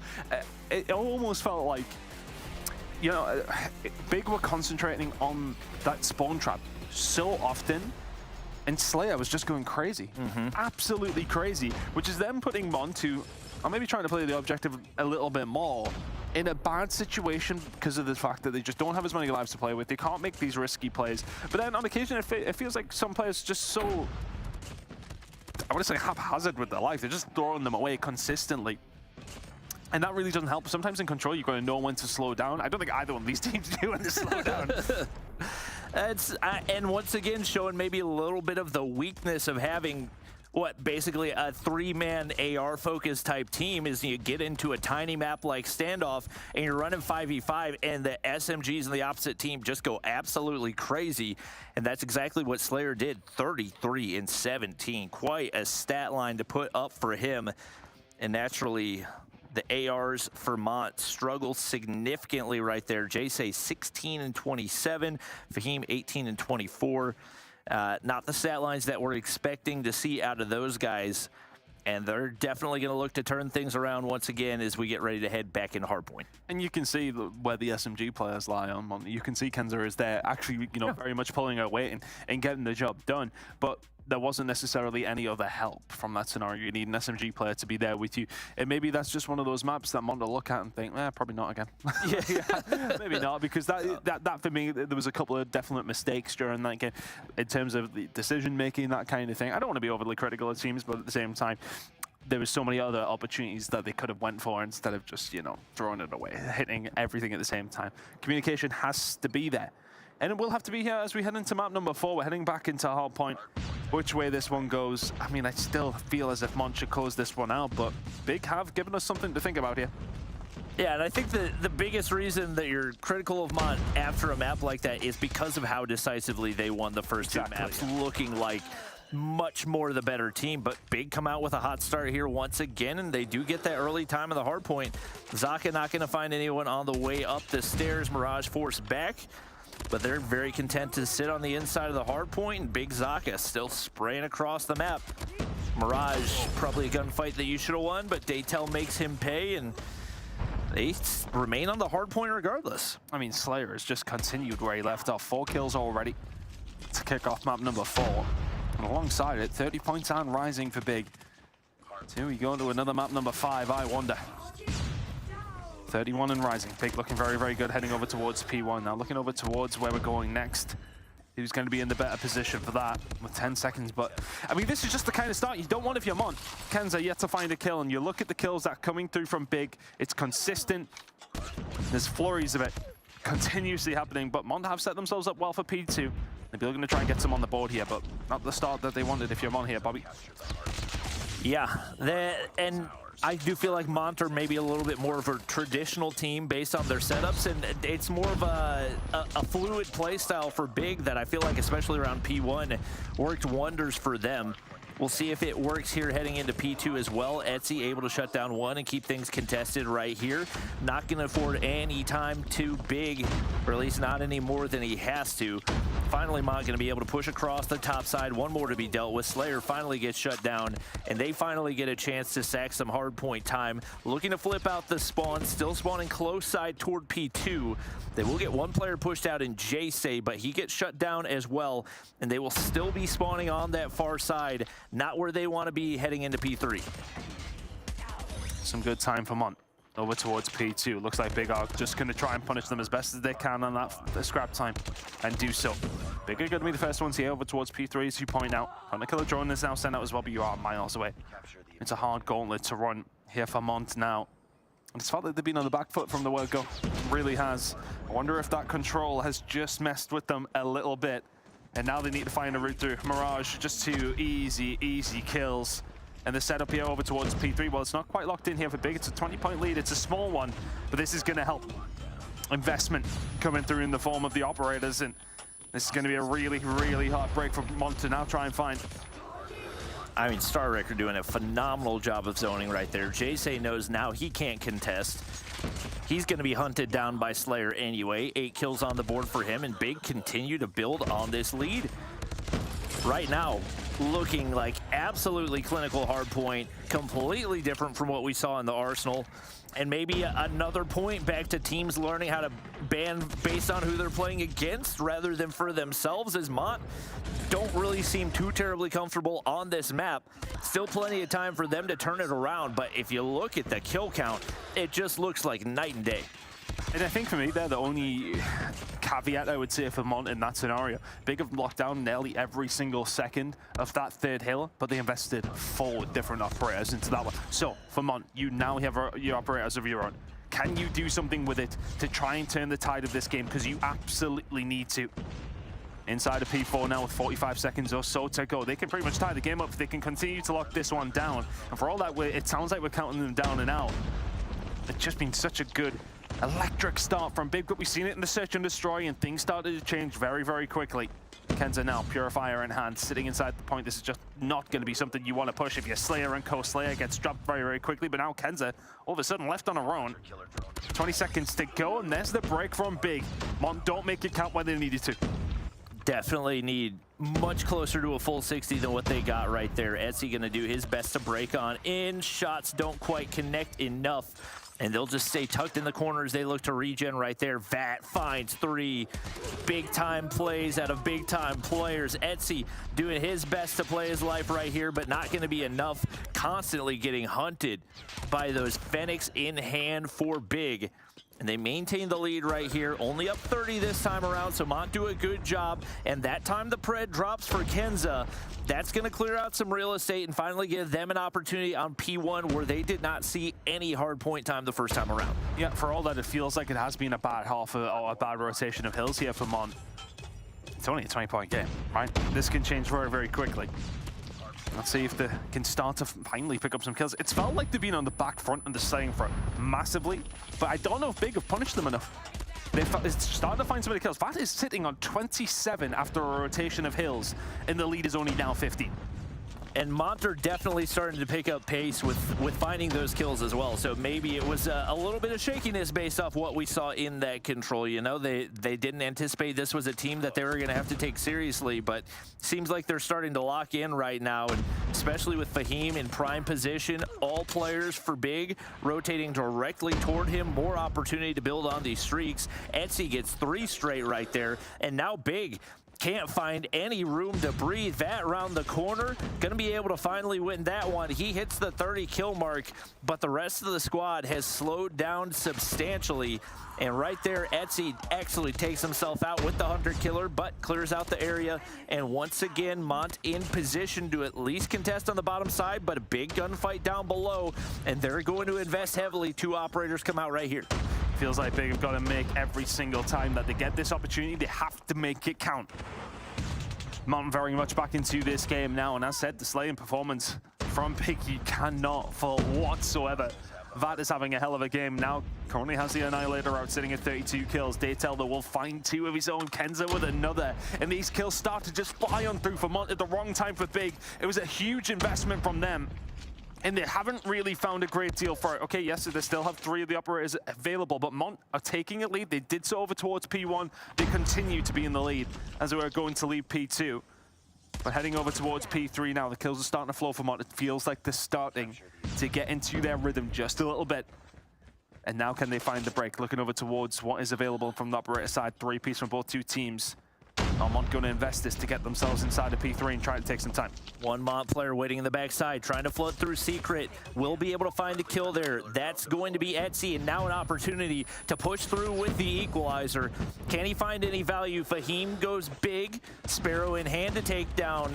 It almost felt like, you know, Big were concentrating on that spawn trap so often, and Slayer was just going crazy. Absolutely crazy, which is them putting Mont to, or maybe trying to play the objective a little bit more, in a bad situation because of the fact that they just don't have as many lives to play with. They can't make these risky plays. But then on occasion, it feels like some players just so, I want to say haphazard with their life. They're just throwing them away consistently. And that really doesn't help. Sometimes in control, you've got to know when to slow down. I don't think either one of these teams do when to slow down. And once again, showing maybe a little bit of the weakness of having what basically a 3-man AR focus type team is you get into a tiny map like Standoff and you're running 5v5 and the SMGs in the opposite team just go absolutely crazy. And that's exactly what Slayer did, 33 and 17. Quite a stat line to put up for him. And naturally, the ARs for Mont struggle significantly right there. Jay 16 and 27, Fahim 18 and 24. Not the stat lines that we're expecting to see out of those guys. And they're definitely going to look to turn things around once again as we get ready to head back into Hardpoint. And you can see where the SMG players lie on. You can see Kenza is there, actually, very much pulling her weight and getting the job done. But there wasn't necessarily any other help from that scenario. You need an SMG player to be there with you. And maybe that's just one of those maps that Monda look at and think, probably not again. yeah, maybe not, because that for me, there was a couple of definite mistakes during that game in terms of the decision-making, that kind of thing. I don't want to be overly critical of teams, but at the same time, there was so many other opportunities that they could have went for instead of just, throwing it away, hitting everything at the same time. Communication has to be there. And it will have to be here as we head into map number 4. We're heading back into Hardpoint. Which way this one goes, I mean, I still feel as if Mont should close this one out, but Big have given us something to think about here. Yeah, and I think the biggest reason that you're critical of Mont after a map like that is because of how decisively they won the first two maps, looking like much more the better team. But Big come out with a hot start here once again, and they do get that early time in the hard point. Zaka not going to find anyone on the way up the stairs. Mirage forced back, but they're very content to sit on the inside of the hard point, and Big Zaka still spraying across the map. Mirage, probably a gunfight that you should have won, but Daytel makes him pay, and they remain on the hard point regardless. I mean, Slayer has just continued where he left off. 4 kills already to kick off map number 4. And alongside it, 30 points and rising for Big. So we go to another map number 5, I wonder. 31 and rising. Big looking very, very good, heading over towards P1. Now looking over towards where we're going next. Who's going to be in the better position for that with 10 seconds. But, I mean, this is just the kind of start you don't want if you're Mont. Kenza yet to find a kill, and you look at the kills that are coming through from Big. It's consistent. There's flurries of it continuously happening, but Mont have set themselves up well for P2. They'll be looking to try and get some on the board here, but not the start that they wanted if you're Mont here, Bobby. Yeah, and I do feel like Mont are maybe a little bit more of a traditional team based on their setups, and it's more of a fluid play style for Big that I feel like, especially around P1, worked wonders for them. We'll see if it works here heading into P2 as well. Etsy able to shut down one and keep things contested right here. Not going to afford any time to Big, or at least not any more than he has to. Finally, Mont going to be able to push across the top side. One more to be dealt with. Slayer finally gets shut down, and they finally get a chance to sack some hard point time. Looking to flip out the spawn, still spawning close side toward P2. They will get one player pushed out in Jay, but he gets shut down as well, and they will still be spawning on that far side. Not where they want to be heading into P3. Some good time for Mont. Over towards P2. Looks like Big are just going to try and punish them as best as they can on that scrap time, and do so. Big are going to be the first ones here over towards P3, as you point out. And the killer drone is now sent out as well, but you are miles away. It's a hard gauntlet to run here for Mont now. And it's felt like they've been on the back foot from the word go. It really has. I wonder if that control has just messed with them a little bit. And now they need to find a route through. Mirage, just 2 easy kills. And the setup here over towards P3, well, it's not quite locked in here for Big. It's a 20-point lead. It's a small one, but this is going to help. Investment coming through in the form of the operators, and this is going to be a really, really hard break for Mont to now try and find. I mean, Star Record doing a phenomenal job of zoning right there. Jay knows now he can't contest. He's going to be hunted down by Slayer anyway. 8 kills on the board for him, and Big continue to build on this lead. Right now, looking like absolutely clinical hardpoint, completely different from what we saw in the Arsenal. And maybe another point back to teams learning how to ban based on who they're playing against rather than for themselves, as Mont don't really seem too terribly comfortable on this map. Still plenty of time for them to turn it around, but if you look at the kill count, it just looks like night and day. And I think for me, they're the only caveat I would say for Mont in that scenario. Big have locked down nearly every single second of that third hill, but they invested 4 different operators into that one. So for Mont, you now have your operators of your own. Can you do something with it to try and turn the tide of this game? Because you absolutely need to. inside of P4 now with 45 seconds or so to go. They can pretty much tie the game up if they can continue to lock this one down. And for all that, it sounds like we're counting them down and out. It's just been such a good electric start from Big, but we've seen it in the search and destroy, and things started to change very, very quickly. Kenza now, Purifier in hand, sitting inside the point. This is just not going to be something you want to push if you're Slayer and Co. Slayer gets dropped very, very quickly, but now Kenza, all of a sudden, left on her own. 20 seconds to go, and there's the break from Big. Mont don't make it count when they needed to. Definitely need much closer to a full 60 than what they got right there. Etsy going to do his best to break on in. Shots don't quite connect enough. And they'll just stay tucked in the corners. They look to regen right there. Vat finds 3 big-time plays out of big-time players. Etsy doing his best to play his life right here, but not going to be enough. Constantly getting hunted by those Fenix in hand for Big. And they maintain the lead right here. Only up 30 this time around, so Mont do a good job. And that time the pred drops for Kenza. That's going to clear out some real estate and finally give them an opportunity on P1 where they did not see any hard point time the first time around. Yeah, for all that, it feels like it has been a bad half or a bad rotation of hills here for Mont. It's only a 20-point game, right? This can change very, very quickly. Let's see if they can start to finally pick up some kills. It's felt like they've been on the back front and the slaying front massively, but I don't know if Big have punished them enough. They're starting to find some of the kills. Vat is sitting on 27 after a rotation of hills, and the lead is only now 15. And Mont are definitely starting to pick up pace with finding those kills as well. So maybe it was a little bit of shakiness based off what we saw in that control. You know, they didn't anticipate this was a team that they were going to have to take seriously, but seems like they're starting to lock in right now, and especially with Fahim in prime position, all players for Big rotating directly toward him, more opportunity to build on these streaks. Etsy gets 3 straight right there, and now Big can't find any room to breathe. That around the corner, gonna be able to finally win that one. He hits the 30 kill mark, but the rest of the squad has slowed down substantially. And right there, Etsy actually takes himself out with the Hunter Killer, but clears out the area. And once again, Mont in position to at least contest on the bottom side, but a big gunfight down below. And they're going to invest heavily. 2 operators come out right here. Feels like Big have got to make every single time that they get this opportunity, they have to make it count. Mont very much back into this game now, and as said, the slaying performance from Big, you cannot fault whatsoever. Vat is having a hell of a game now. Currently has the Annihilator out, sitting at 32 kills. Daytelder will find 2 of his own. Kenza with another. And these kills start to just fly on through for Mont at the wrong time for Big. It was a huge investment from them. And they haven't really found a great deal for it. Okay, yes, they still have 3 of the operators available, but Mont are taking a lead. They did so over towards P1. They continue to be in the lead as they were going to lead P2. But heading over towards P3 now, the kills are starting to flow for Mont. It feels like they're starting to get into their rhythm just a little bit. And now can they find the break? Looking over towards what is available from the operator side. 3-piece from both 2 teams. Are Mont going to invest this to get themselves inside of P3 and try to take some time? One Mont player waiting in the backside, trying to flood through Secret. Will be able to find the kill there. That's going to be Etsy, and now an opportunity to push through with the equalizer. Can he find any value? Fahim goes big. Sparrow in hand to take down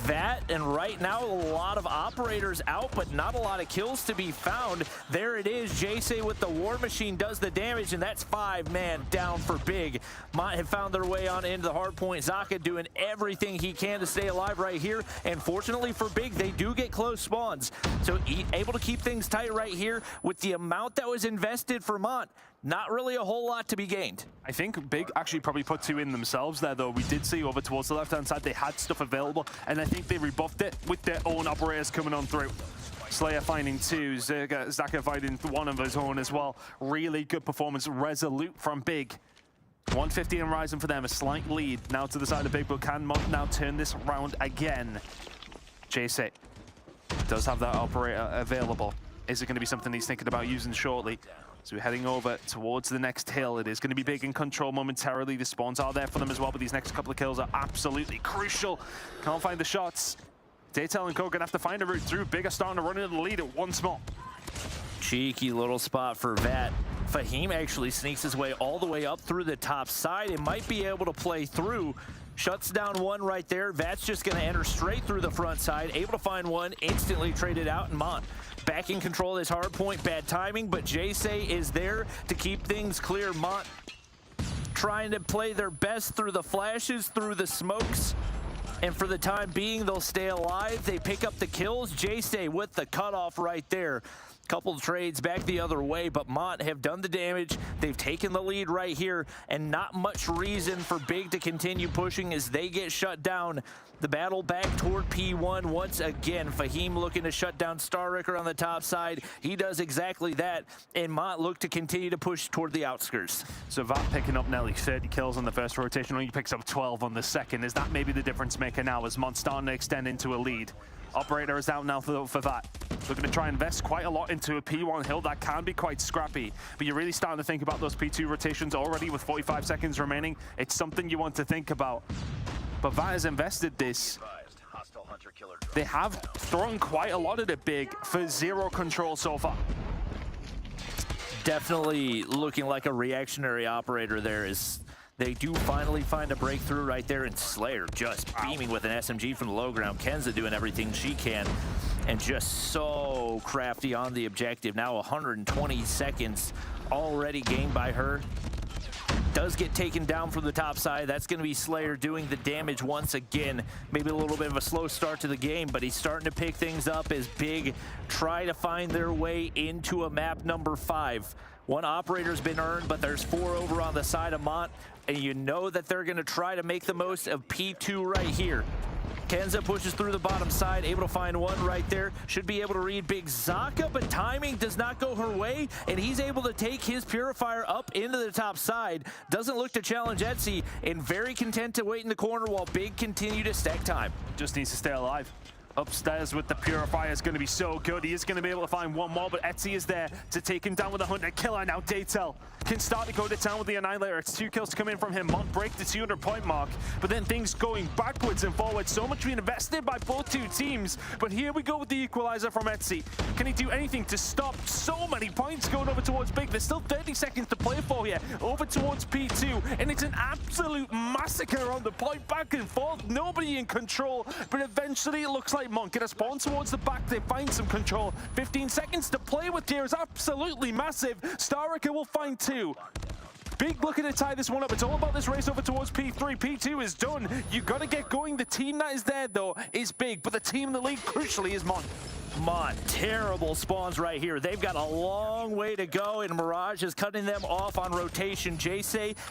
Vat, and right now a lot of operators out, but not a lot of kills to be found. There it is. Jayce with the War Machine does the damage, and that's 5 man down for Big. Mont have found their way on into the hard point. Zaka doing everything he can to stay alive right here, and fortunately for Big, they do get close spawns. So able to keep things tight right here with the amount that was invested for Mont. Not really a whole lot to be gained. I think Big actually probably put 2 in themselves there, though. We did see over towards the left-hand side, they had stuff available, and I think they rebuffed it with their own operators coming on through. Slayer finding 2, Zaka finding 1 of his own as well. Really good performance, resolute from Big. 150 and rising for them, a slight lead now to the side of Big, but can Mont now turn this round again? Jayce does have that operator available. Is it going to be something he's thinking about using shortly? So we're heading over towards the next hill. It is going to be Big in control momentarily. The spawns are there for them as well, but these next couple of kills are absolutely crucial. Can't find the shots. Daytel and Co going to have to find a route through. Big are starting to run into the lead at once more. Cheeky little spot for Vat. Fahim actually sneaks his way all the way up through the top side and might be able to play through. Shuts down 1 right there. Vat's just going to enter straight through the front side. Able to find 1, instantly traded out, and Mont back in control of this hard point. Bad timing, but Jayce is there to keep things clear. Mont trying to play their best through the flashes, through the smokes. And for the time being, they'll stay alive. They pick up the kills. J-Stay with the cutoff right there. Couple of trades back the other way, but Mont have done the damage. They've taken the lead right here, and not much reason for Big to continue pushing as they get shut down. The battle back toward P1 once again. Fahim looking to shut down Starricker on the top side. He does exactly that, and Mont look to continue to push toward the outskirts. So Vat picking up nearly 30 kills on the first rotation, only picks up 12 on the second. Is that maybe the difference maker now as Mont starting to extend into a lead? Operator is out now for that. Looking to try and invest quite a lot into a P1 hill. That can be quite scrappy, but you're really starting to think about those P2 rotations already with 45 seconds remaining. It's something you want to think about. But Vat has invested this. They have thrown quite a lot at it Big for zero control so far. Definitely looking like a reactionary operator there as they do finally find a breakthrough right there, and Slayer just beaming with an SMG from the low ground. Kenza doing everything she can and just so crafty on the objective. Now 120 seconds already gained by her. Does get taken down from the top side. That's going to be Slayer doing the damage once again. Maybe a little bit of a slow start to the game, but he's starting to pick things up as Big try to find their way into a map number 5. One operator's been earned, but there's 4 over on the side of Mont, and you know that they're going to try to make the most of P2 right here. Kenza pushes through the bottom side, able to find one right there. Should be able to read Big Zaka, but timing does not go her way, and he's able to take his Purifier up into the top side. Doesn't look to challenge Etsy, and very content to wait in the corner while Big continue to stack time. Just needs to stay alive. Upstairs with the Purifier is going to be so good. He is going to be able to find one more, but Etsy is there to take him down with a Hunter Killer. Now Daytel can start to go to town with the Annihilator. It's 2 kills to come in from him. Mont break the 200-point mark, but then things going backwards and forwards. So much being invested by both two teams, but here we go with the equalizer from Etsy. Can he do anything to stop so many points going over towards Big? There's still 30 seconds to play for here. Over towards P2, and it's an absolute massacre on the point, back and forth. Nobody in control, but eventually it looks like Mont get a spawn towards the back. They find some control. 15 seconds to play with here is absolutely massive. Starricker will find 2. Big looking to tie this one up. It's all about this race over towards P3. P2 is done. You got to get going. The team that is there, though, is Big, but the team in the lead, crucially, is Mont. Mont, terrible spawns right here. They've got a long way to go, and Mirage is cutting them off on rotation. Jay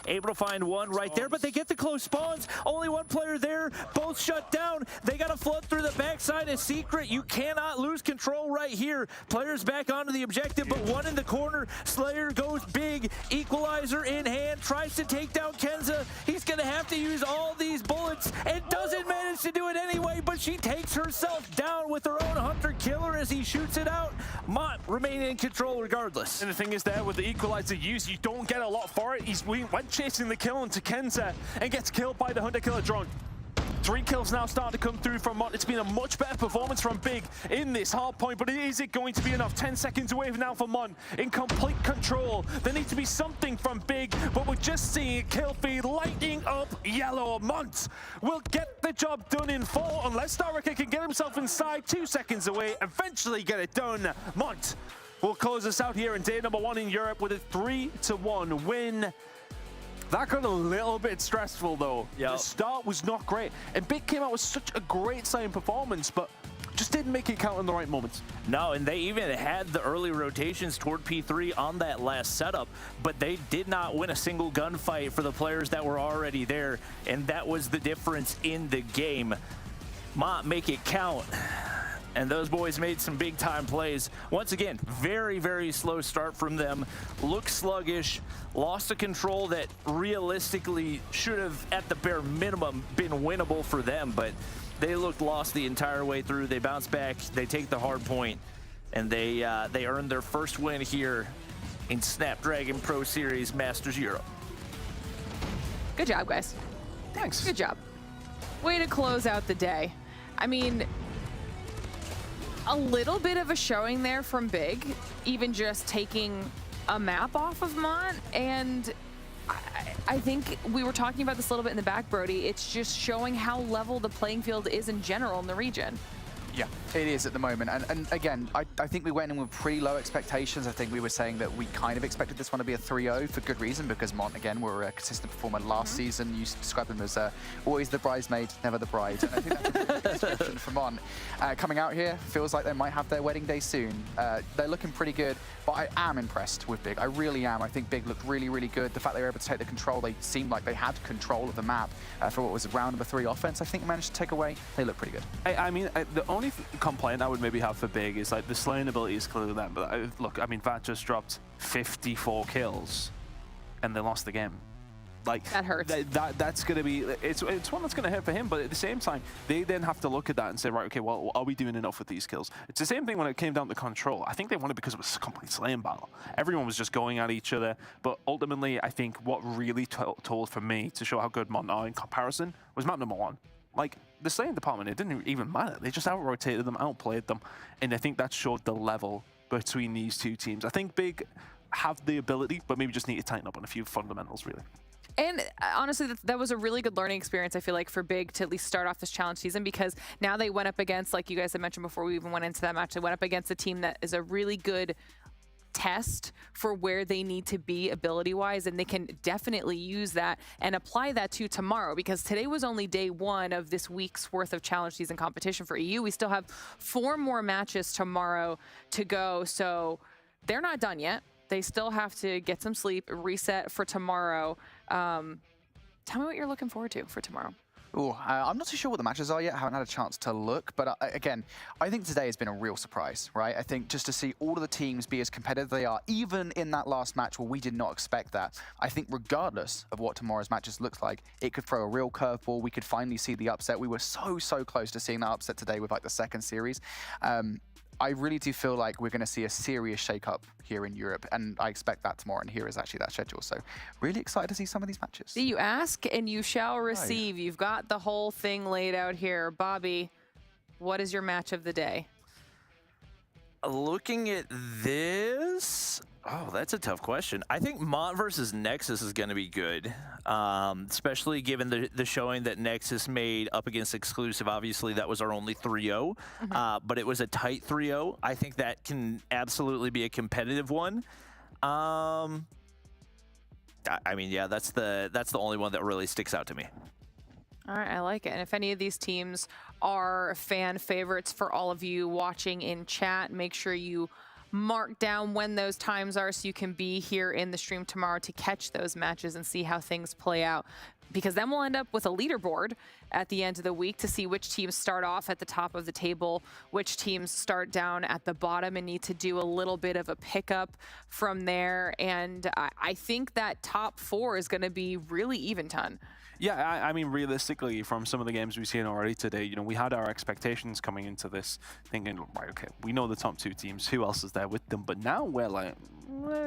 able to find one right there, but they get the close spawns. Only one player there, both shut down. They got to flood through the backside. A secret, you cannot lose control right here. Players back onto the objective, but one in the corner. Slayer goes Big, equalizer in hand, tries to take down Kenza. He's going to have to use all these bullets and doesn't manage to do it anyway, but she takes herself down with her own Hunter Killer as he shoots it out. Mont remaining in control regardless. And the thing is there, with the equalizer used, you don't get a lot for it. He went chasing the kill into Kenza and gets killed by the Hunter Killer drone. 3 kills now starting to come through from Mont. It's been a much better performance from Big in this hard point, but is it going to be enough? 10 seconds away now for Mont in complete control. There needs to be something from Big, but we're just seeing kill feed lighting up yellow. Mont will get the job done in 4 unless Starricker can get himself inside. 2 seconds away, eventually get it done. Mont will close us out here in day number 1 in Europe with a 3-1 win. That got a little bit stressful, though. Yep. The start was not great. And Big came out with such a great starting performance, but just didn't make it count in the right moments. No, and they even had the early rotations toward P3 on that last setup, but they did not win a single gunfight for the players that were already there, and that was the difference in the game. Mont make it count. And those boys made some big-time plays. Once again, very, very slow start from them. Looked sluggish, lost a control that realistically should have, at the bare minimum, been winnable for them, but they looked lost the entire way through. They bounce back, they take the hard point, and they earned their first win here in Snapdragon Pro Series Masters Europe. Good job, guys. Thanks. Good job. Way to close out the day. I mean, a little bit of a showing there from Big, even just taking a map off of Mont, and I think we were talking about this a little bit in the back, Brody. It's just showing how level the playing field is in general in the region. Yeah, it is at the moment. And again, I think we went in with pretty low expectations. I think we were saying that we kind of expected this one to be a 3-0 for good reason, because Mont, again, were a consistent performer last season. You described them as always the bridesmaid, never the bride. And I think that's a good description for Mont. Coming out here, feels like they might have their wedding day soon. They're looking pretty good, but I am impressed with Big. I really am. I think Big looked really, really good. The fact they were able to take the control, they seemed like they had control of the map for what was round number 3 offense. I think they managed to take away. They look pretty good. I mean, the only complaint I would maybe have for Big is like the slaying ability is clearly them, but look, I mean, Vat just dropped 54 kills and they lost the game. Like that hurts. That's going to be, it's one that's going to hurt for him, but at the same time, they then have to look at that and say, right, okay, well, are we doing enough with these kills? It's the same thing when it came down to control. I think they won it because it was a complete slaying battle. Everyone was just going at each other, but ultimately, I think what really told for me to show how good Mont are in comparison was map number 1. Like, the slaying department, it didn't even matter. They just out-rotated them, outplayed them, and I think that showed the level between these two teams. I think Big have the ability, but maybe just need to tighten up on a few fundamentals, really. And honestly, that was a really good learning experience, I feel like, for Big to at least start off this challenge season, because now they went up against, like you guys had mentioned before we even went into that match, they went up against a team that is a really good test for where they need to be ability-wise, and they can definitely use that and apply that to tomorrow, because today was only day 1 of this week's worth of challenge season competition for EU. We still have 4 more matches tomorrow to go, so they're not done yet. They still have to get some sleep, reset for tomorrow. Tell me what you're looking forward to for tomorrow. Ooh, I'm not too sure what the matches are yet. I haven't had a chance to look. But again, I think today has been a real surprise, right? I think just to see all of the teams be as competitive they are, even in that last match where we did not expect that. I think regardless of what tomorrow's matches looks like, it could throw a real curveball. We could finally see the upset. We were so close to seeing that upset today with like the second series. I really do feel like we're going to see a serious shake-up here in Europe, and I expect that tomorrow, and here is actually that schedule. So really excited to see some of these matches. You ask and you shall receive. You've got the whole thing laid out here. Bobby, what is your match of the day? Looking at this, oh, that's a tough question. I think Mont versus Nexus is going to be good, especially given the showing that Nexus made up against Exclusive. Obviously, that was our only 3-0, but it was a tight 3-0. I think that can absolutely be a competitive one. I mean, yeah, that's the only one that really sticks out to me. All right, I like it. And if any of these teams are fan favorites for all of you watching in chat, make sure you mark down when those times are so you can be here in the stream tomorrow to catch those matches and see how things play out. Because then we'll end up with a leaderboard at the end of the week to see which teams start off at the top of the table, which teams start down at the bottom and need to do a little bit of a pickup from there. And I think that top 4 is going to be really even ton. Yeah, I mean, realistically, from some of the games we've seen already today, you know, we had our expectations coming into this, thinking, right, okay, we know the top 2 teams, who else is there with them? But now we're like,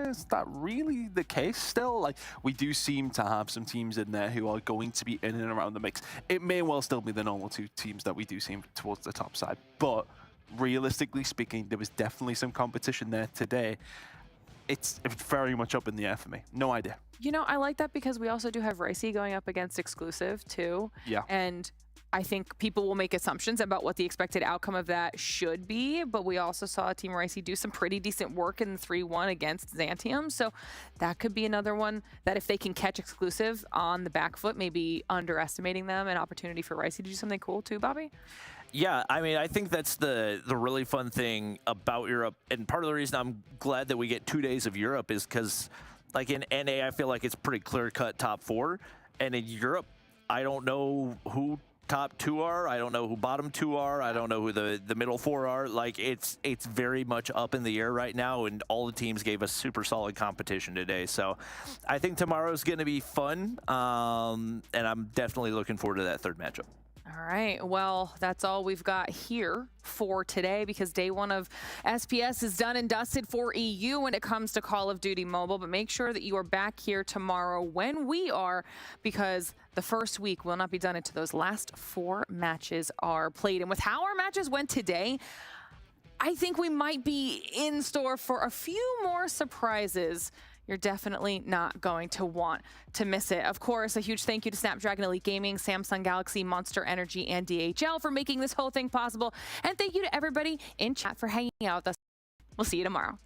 is that really the case still? Like, we do seem to have some teams in there who are going to be in and around the mix. It may well still be the normal 2 teams that we do see towards the top side, but realistically speaking, there was definitely some competition there today. It's very much up in the air for me. No idea. You know, I like that because we also do have Ricey going up against Exclusive too. Yeah. And I think people will make assumptions about what the expected outcome of that should be, but we also saw Team Ricey do some pretty decent work in 3-1 against Xantium. So that could be another one that if they can catch Exclusive on the back foot, maybe underestimating them, an opportunity for Ricey to do something cool too, Bobby? Yeah, I mean, I think that's the really fun thing about Europe, and part of the reason I'm glad that we get 2 days of Europe is because, like in NA, I feel like it's pretty clear-cut top 4, and in Europe, I don't know who top 2 are, I don't know who bottom 2 are, I don't know who the middle 4 are. Like, it's very much up in the air right now, and all the teams gave us super solid competition today. So I think tomorrow's going to be fun, and I'm definitely looking forward to that 3rd matchup. All right, well, that's all we've got here for today because day 1 of SPS is done and dusted for EU when it comes to Call of Duty Mobile. But make sure that you are back here tomorrow when we are, because the first week will not be done until those last 4 matches are played. And with how our matches went today, I think we might be in store for a few more surprises you're definitely not going to want to miss it. Of course, a huge thank you to Snapdragon Elite Gaming, Samsung Galaxy, Monster Energy, and DHL for making this whole thing possible. And thank you to everybody in chat for hanging out with us. We'll see you tomorrow.